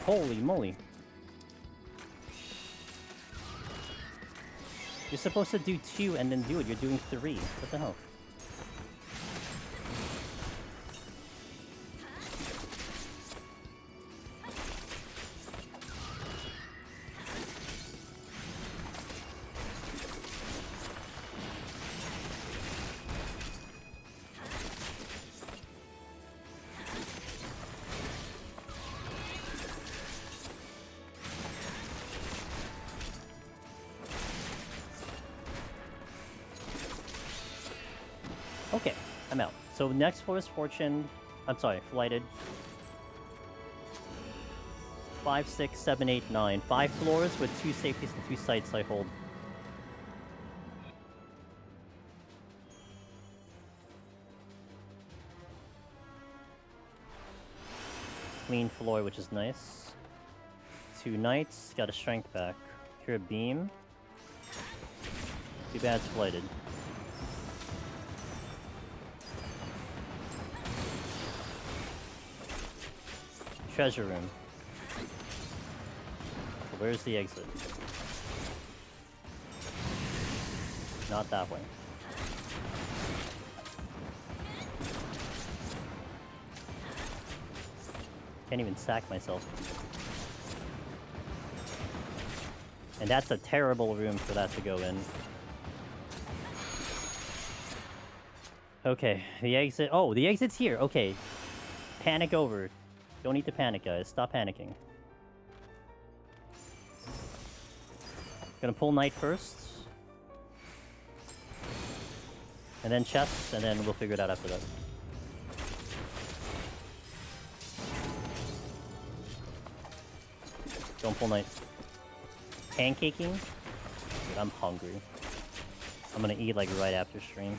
Holy moly. You're supposed to do 2 and then do it, you're doing 3. What the hell? Okay, I'm out. So next floor is Fortune. I'm sorry, Flighted. 5, 6, 7, 8, 9. 5 floors with 2 safeties and 2 sites I hold. Clean floor, which is nice. 2 knights, got a strength back. Here a beam. Too bad it's Flighted. Treasure room. Where's the exit? Not that way. Can't even sack myself. And that's a terrible room for that to go in. Okay, the exit. Oh, the exit's here. Okay. Panic over. Don't need to panic, guys. Stop panicking. Gonna pull knight first. And then chest, and then we'll figure it out after that. Don't pull knight. Pancaking? Dude, I'm hungry. I'm gonna eat like right after stream.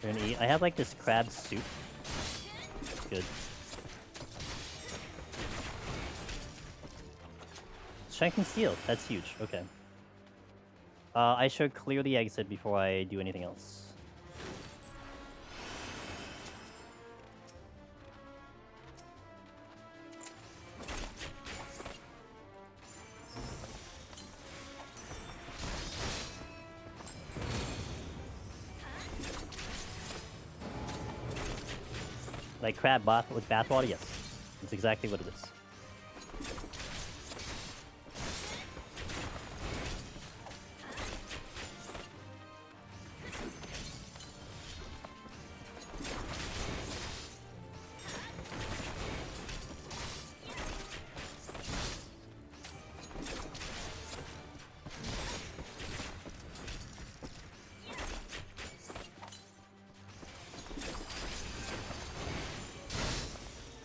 We're gonna eat. I have like this crab soup. It's good. Strength and steel. That's huge. Okay. I should clear the exit before I do anything else. Like crab bath with bathwater? Yes. That's exactly what it is.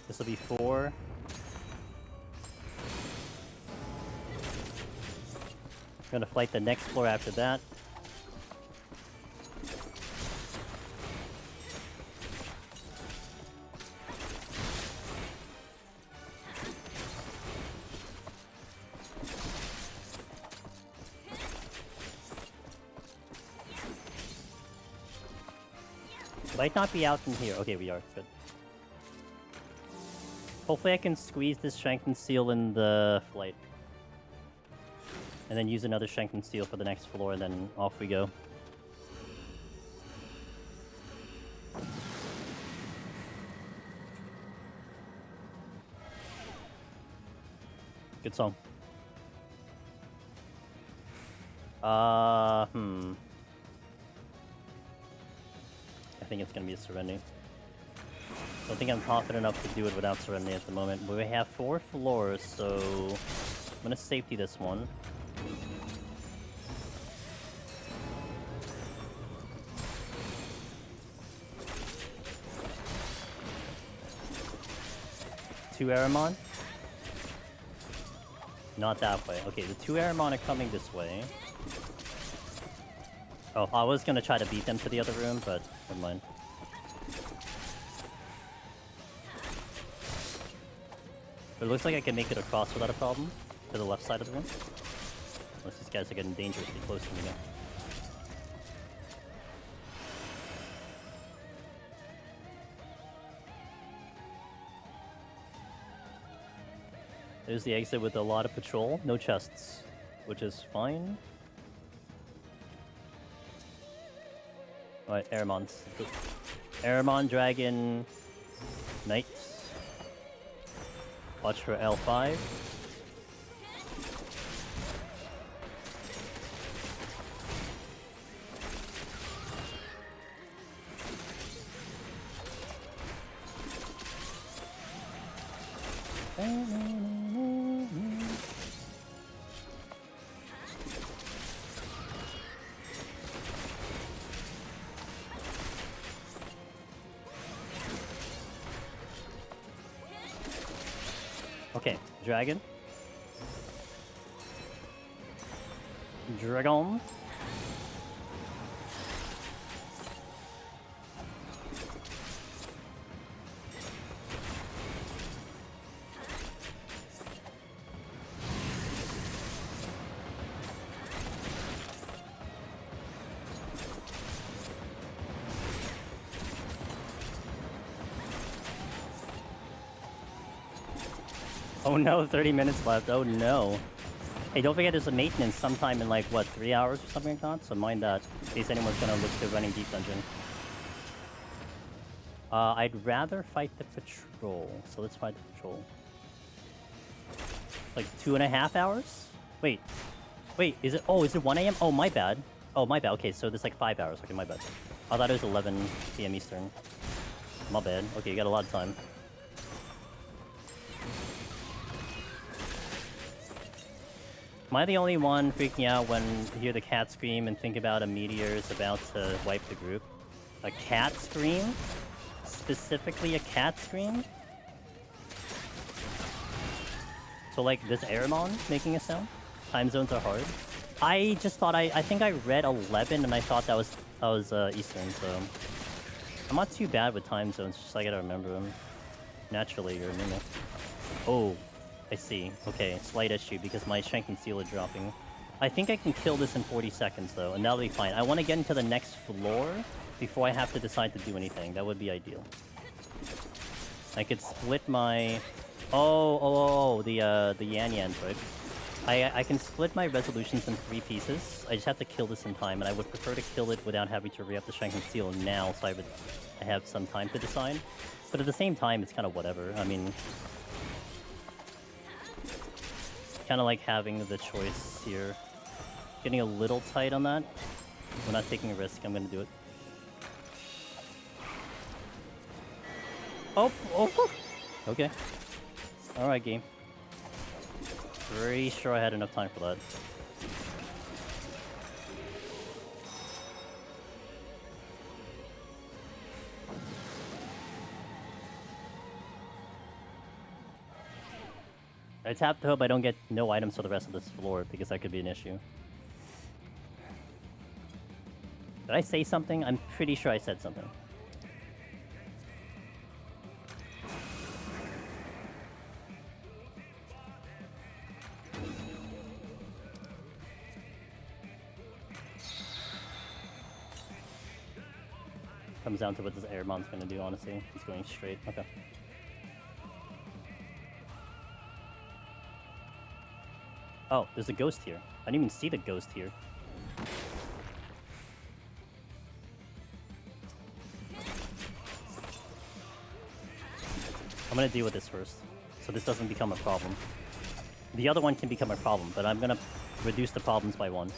This will be 4. I'm gonna fight the next floor after that. Might not be out in here. Okay, we are. Good. Hopefully I can squeeze this strength and seal in the flight. And then use another strength and seal for the next floor, and then off we go. Good song. I think it's gonna be a Serenity. Don't think I'm confident enough to do it without Serenity at the moment. But we have 4 floors, so I'm gonna safety this one. Two Aramon? Not that way. Okay, the 2 Aramon are coming this way. Oh, I was gonna try to beat them to the other room, but never mind. But it looks like I can make it across without a problem to the left side of the room. Unless these guys are getting dangerously close to me now. There's the exit with a lot of patrol. No chests, which is fine. Alright, Aramons. Aramon, Dragon, Knight. Watch for L5. Okay, Dragon. Dragon. Oh no, 30 minutes left. Oh no. Hey, don't forget there's a maintenance sometime in like, what, 3 hours or something like that? So mind that, in case anyone's gonna look to running Deep Dungeon. I'd rather fight the patrol. So let's fight the patrol. Like 2.5 hours? Wait, is it, oh, is it 1 AM? Oh, my bad. Oh, my bad. Okay, so there's like 5 hours. Okay, my bad. I thought it was 11 PM Eastern. My bad. Okay, you got a lot of time. Am I the only one freaking out when you hear the cat scream and think about a meteor is about to wipe the group? A cat scream? Specifically a cat scream? So like this Aramon making a sound? Time zones are hard. I just thought I think I read 11 and I thought that was Eastern, so I'm not too bad with time zones, just I gotta remember them. Naturally, you're a mimic. Oh. I see. Okay, slight issue because my strength and steel are dropping. I think I can kill this in 40 seconds though, and that'll be fine. I want to get into the next floor before I have to decide to do anything. That would be ideal. I could split my... the Yan Yan trick. I can split my resolutions in 3 pieces. I just have to kill this in time, and I would prefer to kill it without having to re-up the strength and steel now, so I have some time to decide. But at the same time, it's kind of whatever. I mean... kind of like having the choice here. Getting a little tight on that. We're not taking a risk. I'm going to do it. Oh! Okay. Alright, game. Pretty sure I had enough time for that. I just have to hope I don't get no items for the rest of this floor, because that could be an issue. Did I say something? I'm pretty sure I said something. Comes down to what this Airmon's gonna do, honestly. He's going straight. Okay. Oh, there's a ghost here. I didn't even see the ghost here. I'm gonna deal with this first, so this doesn't become a problem. The other one can become a problem, but I'm gonna reduce the problems by 1.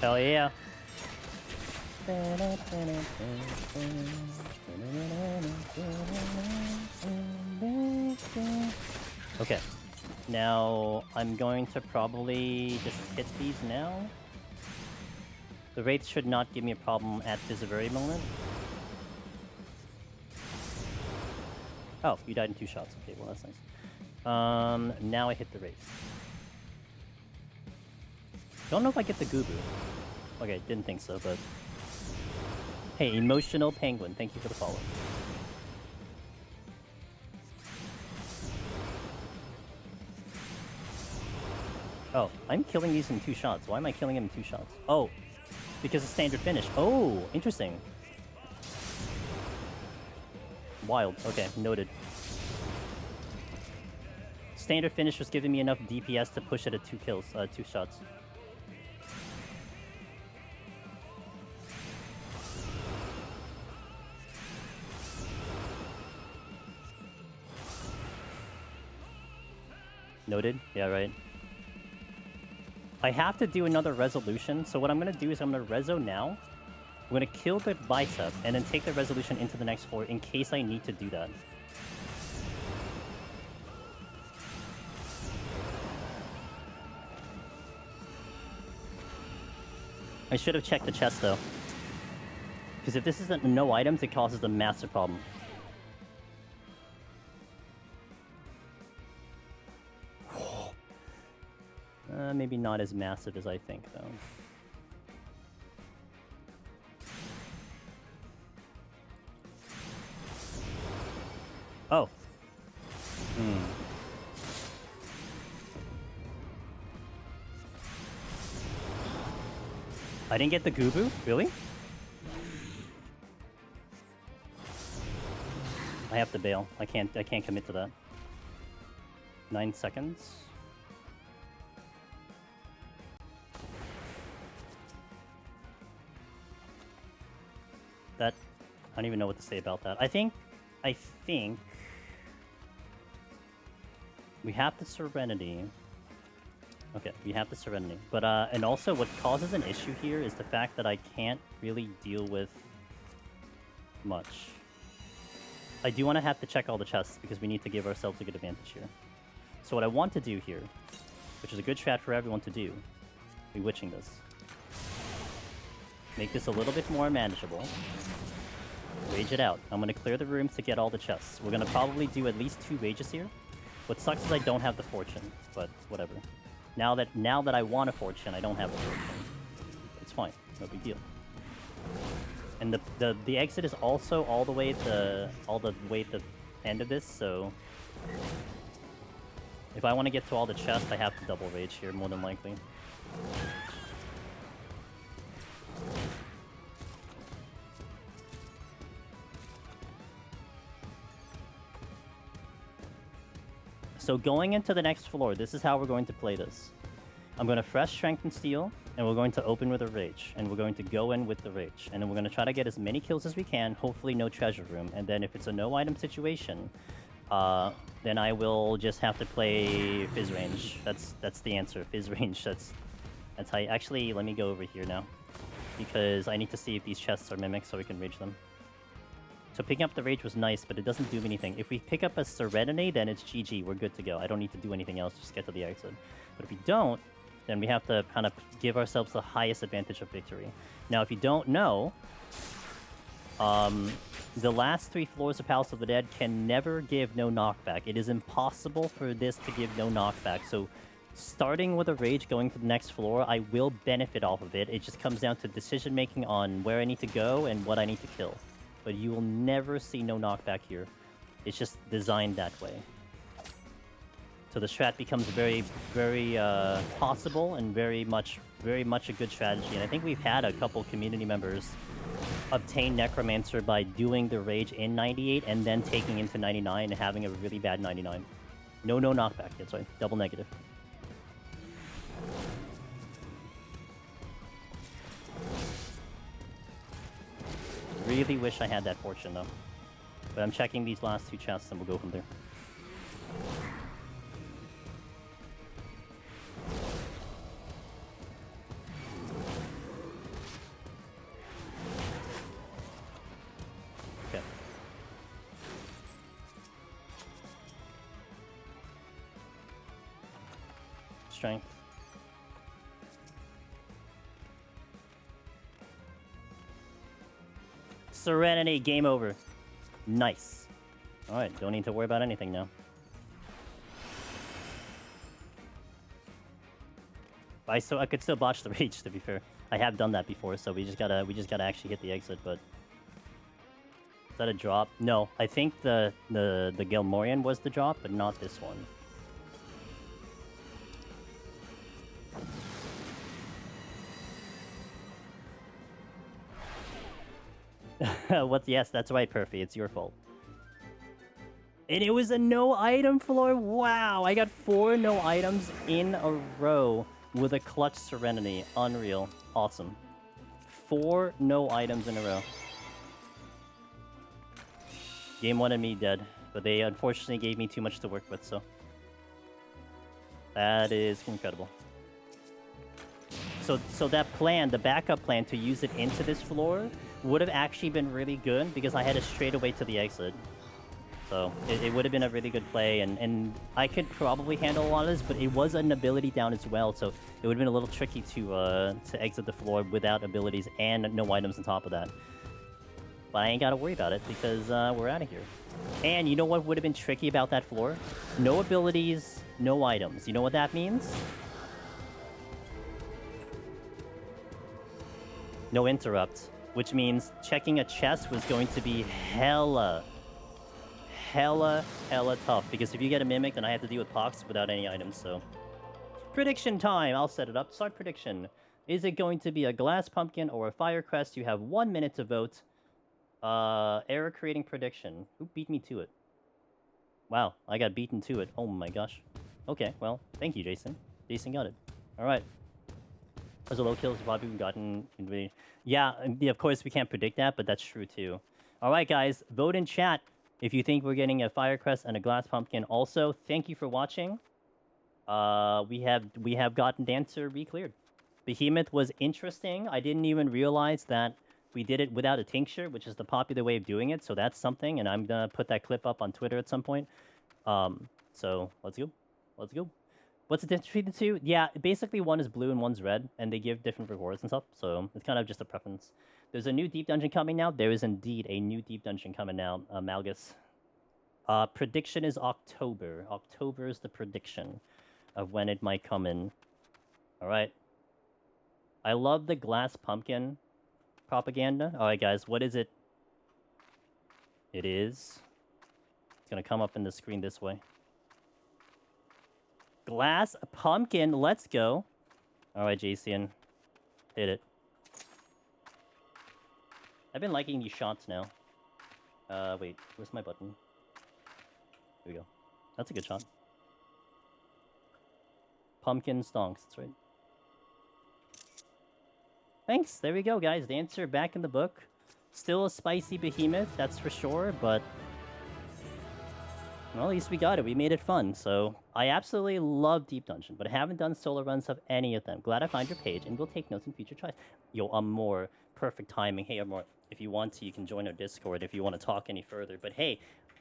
Hell yeah. Okay. Now, I'm going to probably just hit these now. The Wraith should not give me a problem at this very moment. Oh, you died in 2 shots. Okay, well, that's nice. Now I hit the Wraith. Don't know if I get the Gubu. Okay, didn't think so, but... Hey, Emotional Penguin, thank you for the follow. Oh, I'm killing these in 2 shots. Why am I killing them in 2 shots? Oh, because of standard finish. Oh, interesting. Wild. Okay, noted. Standard finish was giving me enough DPS to push it at 2 kills, 2 shots. Noted? Yeah, right. I have to do another resolution, so what I'm going to do is I'm going to reso now. I'm going to kill the bicep, and then take the resolution into the next floor in case I need to do that. I should have checked the chest, though. Because if this isn't no items, it causes a massive problem. Maybe not as massive as I think, though. Oh. I didn't get the Gubu? Really? I have to bail. I can't commit to that. 9 seconds. That, I don't even know what to say about that. I think we have the Serenity. Okay, we have the Serenity. But, and also what causes an issue here is the fact that I can't really deal with much. I do want to have to check all the chests because we need to give ourselves a good advantage here. So what I want to do here, which is a good strat for everyone to do, bewitching this. Make this a little bit more manageable. Rage it out. I'm going to clear the rooms to get all the chests. We're going to probably do at least 2 rages here. What sucks is I don't have the fortune, but whatever. Now that I want a fortune, I don't have a fortune. It's fine. No big deal. And the exit is also all the way at the end of this, so if I want to get to all the chests, I have to double rage here more than likely. So going into the next floor, this is how we're going to play this. I'm going to fresh Strength and Steel, and we're going to open with a Rage. And we're going to go in with the Rage. And then we're going to try to get as many kills as we can, hopefully no treasure room. And then if it's a no item situation, then I will just have to play Fizz Range. That's the answer, Fizz Range. That's how you... Actually, let me go over here now. Because I need to see if these chests are mimics so we can rage them. So picking up the Rage was nice, but it doesn't do anything. If we pick up a Serenity, then it's GG. We're good to go. I don't need to do anything else. Just get to the exit. But if we don't, then we have to kind of give ourselves the highest advantage of victory. Now, if you don't know, the last 3 floors of Palace of the Dead can never give no knockback. It is impossible for this to give no knockback. So starting with a Rage going to the next floor, I will benefit off of it. It just comes down to decision-making on where I need to go and what I need to kill. But you will never see no knockback here. It's just designed that way. So the strat becomes very, very possible and very much a good strategy. And I think we've had a couple community members obtain Necromancer by doing the Rage in 98 and then taking into 99 and having a really bad 99. No knockback. That's right. Double negative. Really wish I had that fortune though. But I'm checking these last two chests and we'll go from there. Okay. Strength. Serenity, game over. Nice. Alright, don't need to worry about anything now. I could still botch the Rage, to be fair. I have done that before, so we just gotta actually hit the exit, but... Is that a drop? No, I think the Gilmorian was the drop, but not this one. Yes, that's right, Perfy. It's your fault. And it was a no item floor. Wow, I got 4 no items in a row with a clutch Serenity. Unreal. Awesome. 4 no items in a row. Game 1 and me dead, but they unfortunately gave me too much to work with, so that is incredible. So that plan, the backup plan to use it into this floor, would have actually been really good because I had it straight away to the exit. So it would have been a really good play, and I could probably handle a lot of this, but it was an ability down as well, so it would have been a little tricky to exit the floor without abilities and no items on top of that. But I ain't got to worry about it because we're out of here. And you know what would have been tricky about that floor? No abilities, no items. You know what that means? No interrupt. Which means checking a chest was going to be hella tough. Because if you get a Mimic, then I have to deal with Pox without any items, so... Prediction time! I'll set it up. Start prediction. Is it going to be a Glass Pumpkin or a Fire Crest? You have 1 minute to vote. Error creating prediction. Who beat me to it? Wow, I got beaten to it. Oh my gosh. Okay, well, thank you, Jason. Jason got it. Alright. As a low kills, probably gotten... Yeah, of course we can't predict that, but that's true too. Alright guys, vote in chat if you think we're getting a Fire Crest and a Glass Pumpkin. Also, thank you for watching. We have gotten Dancer re-cleared. Behemoth was interesting. I didn't even realize that we did it without a tincture, which is the popular way of doing it, so that's something, and I'm gonna put that clip up on Twitter at some point. So, let's go. Let's go. What's the difference between the two? Yeah, basically one is blue and one's red, and they give different rewards and stuff, so it's kind of just a preference. There's a new deep dungeon coming now. There is indeed a new deep dungeon coming now, Malgus. Prediction is October. October is the prediction of when it might come in. Alright. I love the Glass Pumpkin propaganda. Alright guys, what is it? It is... It's gonna come up in the screen this way. Glass Pumpkin, let's go. Alright, Jason. Hit it. I've been liking these shots now. Wait, where's my button? Here we go. That's a good shot. Pumpkin stonks, that's right. Thanks, there we go, guys. The answer back in the book. Still a spicy Behemoth, that's for sure, but... Well, at least we got it. We made it fun. So, I absolutely love Deep Dungeon, but I haven't done solo runs of any of them. Glad I find your page, and we'll take notes in future tries. Yo, Amor. Perfect timing. Hey, Amor, if you want to, you can join our Discord if you want to talk any further. But hey,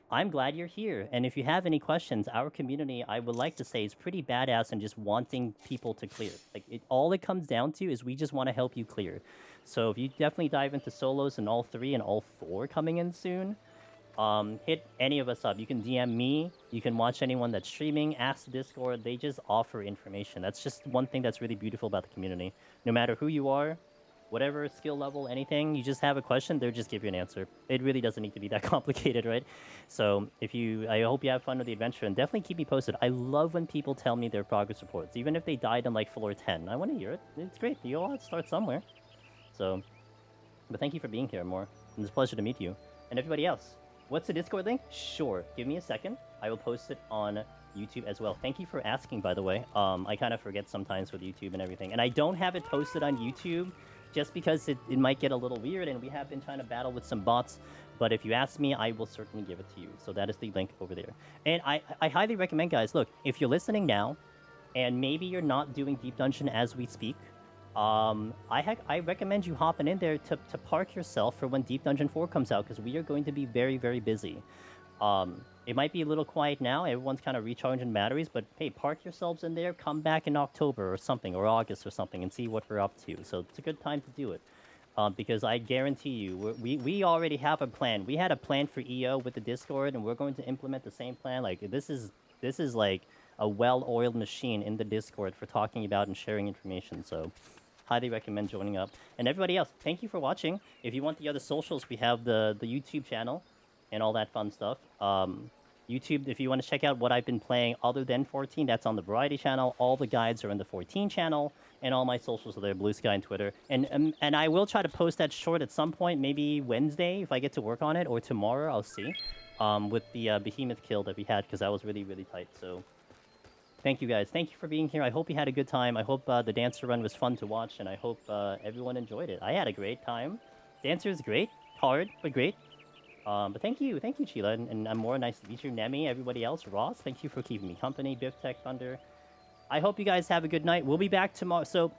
I'm glad you're here. And if you have any questions, our community, I would like to say, is pretty badass and just wanting people to clear. Like, all it comes down to is we just want to help you clear. So, if you definitely dive into solos and all 3 and all 4 coming in soon... hit any of us up. You can DM me, you can watch anyone that's streaming, ask the Discord, they just offer information. That's just one thing that's really beautiful about the community. No matter who you are, whatever skill level, anything, you just have a question, they'll just give you an answer. It really doesn't need to be that complicated, right? So, I hope you have fun with the adventure, and definitely keep me posted. I love when people tell me their progress reports, even if they died on, like, floor 10. I want to hear it. It's great. You all have to start somewhere. So... But thank you for being here, More. It's a pleasure to meet you. And everybody else, what's the Discord link? Sure. Give me a second. I will post it on YouTube as well. Thank you for asking, by the way. I kind of forget sometimes with YouTube and everything. And I don't have it posted on YouTube just because it might get a little weird, and we have been trying to battle with some bots. But if you ask me, I will certainly give it to you. So that is the link over there. And I highly recommend, guys, look, if you're listening now, and maybe you're not doing Deep Dungeon as we speak, I recommend you hopping in there to park yourself for when Deep Dungeon 4 comes out, because we are going to be very, very busy. It might be a little quiet now. Everyone's kind of recharging batteries, but hey, park yourselves in there. Come back in October or something, or August or something, and see what we're up to. So it's a good time to do it. Because I guarantee you, we already have a plan. We had a plan for EO with the Discord, and we're going to implement the same plan. Like, this is like a well-oiled machine in the Discord for talking about and sharing information. So highly recommend joining up. And everybody else, thank you for watching. If you want the other socials, we have the YouTube channel and all that fun stuff. YouTube, if you want to check out what I've been playing other than 14, that's on the Variety channel. All the guides are in the 14 channel, and all my socials are there, Blue Sky and Twitter. And I will try to post that short at some point, maybe Wednesday if I get to work on it, or tomorrow, I'll see, with the Behemoth kill that we had, because that was really, really tight. So thank you, guys. Thank you for being here. I hope you had a good time. I hope the Dancer run was fun to watch, and I hope everyone enjoyed it. I had a great time. Dancer is great. Hard, but great. But thank you, Sheila, and I'm more nice to meet you, Nemi, everybody else, Ross. Thank you for keeping me company, Biff Tech Thunder. I hope you guys have a good night. We'll be back tomorrow. So,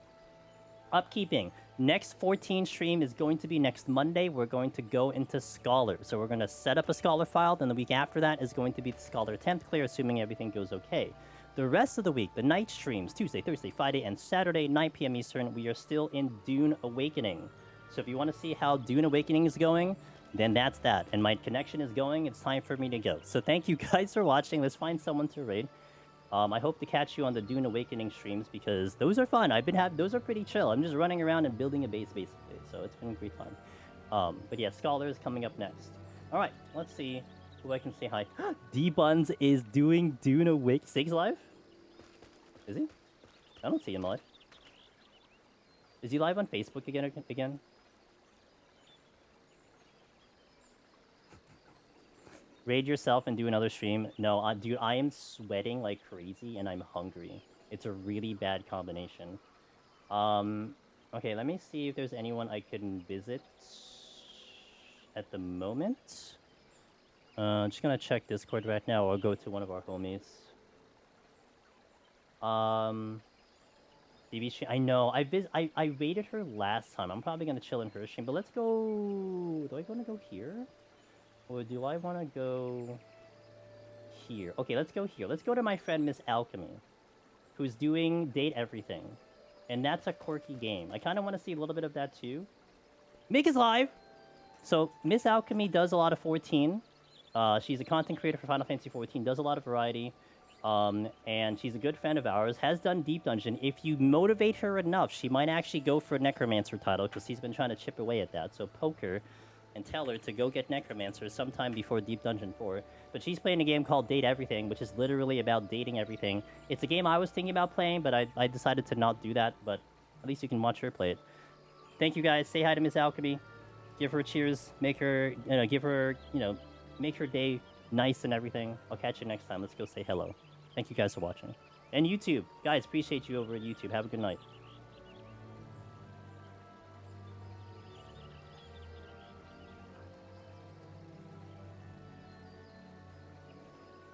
upkeeping. Next 14 stream is going to be next Monday. We're going to go into Scholar. So we're going to set up a Scholar file. Then the week after that is going to be the Scholar 10th clear, assuming everything goes okay. The rest of the week, the night streams, Tuesday, Thursday, Friday, and Saturday, 9 p.m. Eastern, we are still in Dune Awakening. So if you want to see how Dune Awakening is going, then that's that. And my connection is going. It's time for me to go. So thank you guys for watching. Let's find someone to raid. I hope to catch you on the Dune Awakening streams, because those are fun. Those are pretty chill. I'm just running around and building a base, basically. So it's been a great time. But yeah, Scholar is coming up next. All right, let's see who I can say hi. D-Buns is doing Dune Awakening. Sig's live? Is he? I don't see him live. Is he live on Facebook again? Raid yourself and do another stream. No, dude, I am sweating like crazy and I'm hungry. It's a really bad combination. Okay, let me see if there's anyone I can visit at the moment. I'm just gonna check Discord right now, or go to one of our homies. BB stream. I know. I raided her last time. I'm probably gonna chill in her stream, but let's go. Do I want to go here? Or do I want to go here? Okay, let's go here. Let's go to my friend Miss Alchemy, who's doing Date Everything. And that's a quirky game. I kind of want to see a little bit of that too. Mick is live! So, Miss Alchemy does a lot of 14. She's a content creator for Final Fantasy 14, does a lot of variety. And she's a good friend of ours, has done Deep Dungeon. If you motivate her enough, she might actually go for a Necromancer title, because she's been trying to chip away at that. So, poke her and tell her to go get Necromancer sometime before Deep Dungeon 4. But she's playing a game called Date Everything, which is literally about dating everything. It's a game I was thinking about playing, but I decided to not do that. But at least you can watch her play it. Thank you, guys. Say hi to Miss Alchemy. Give her cheers. Make her, make her day nice and everything. I'll catch you next time. Let's go say hello. Thank you guys for watching. And YouTube. Guys, appreciate you over at YouTube. Have a good night.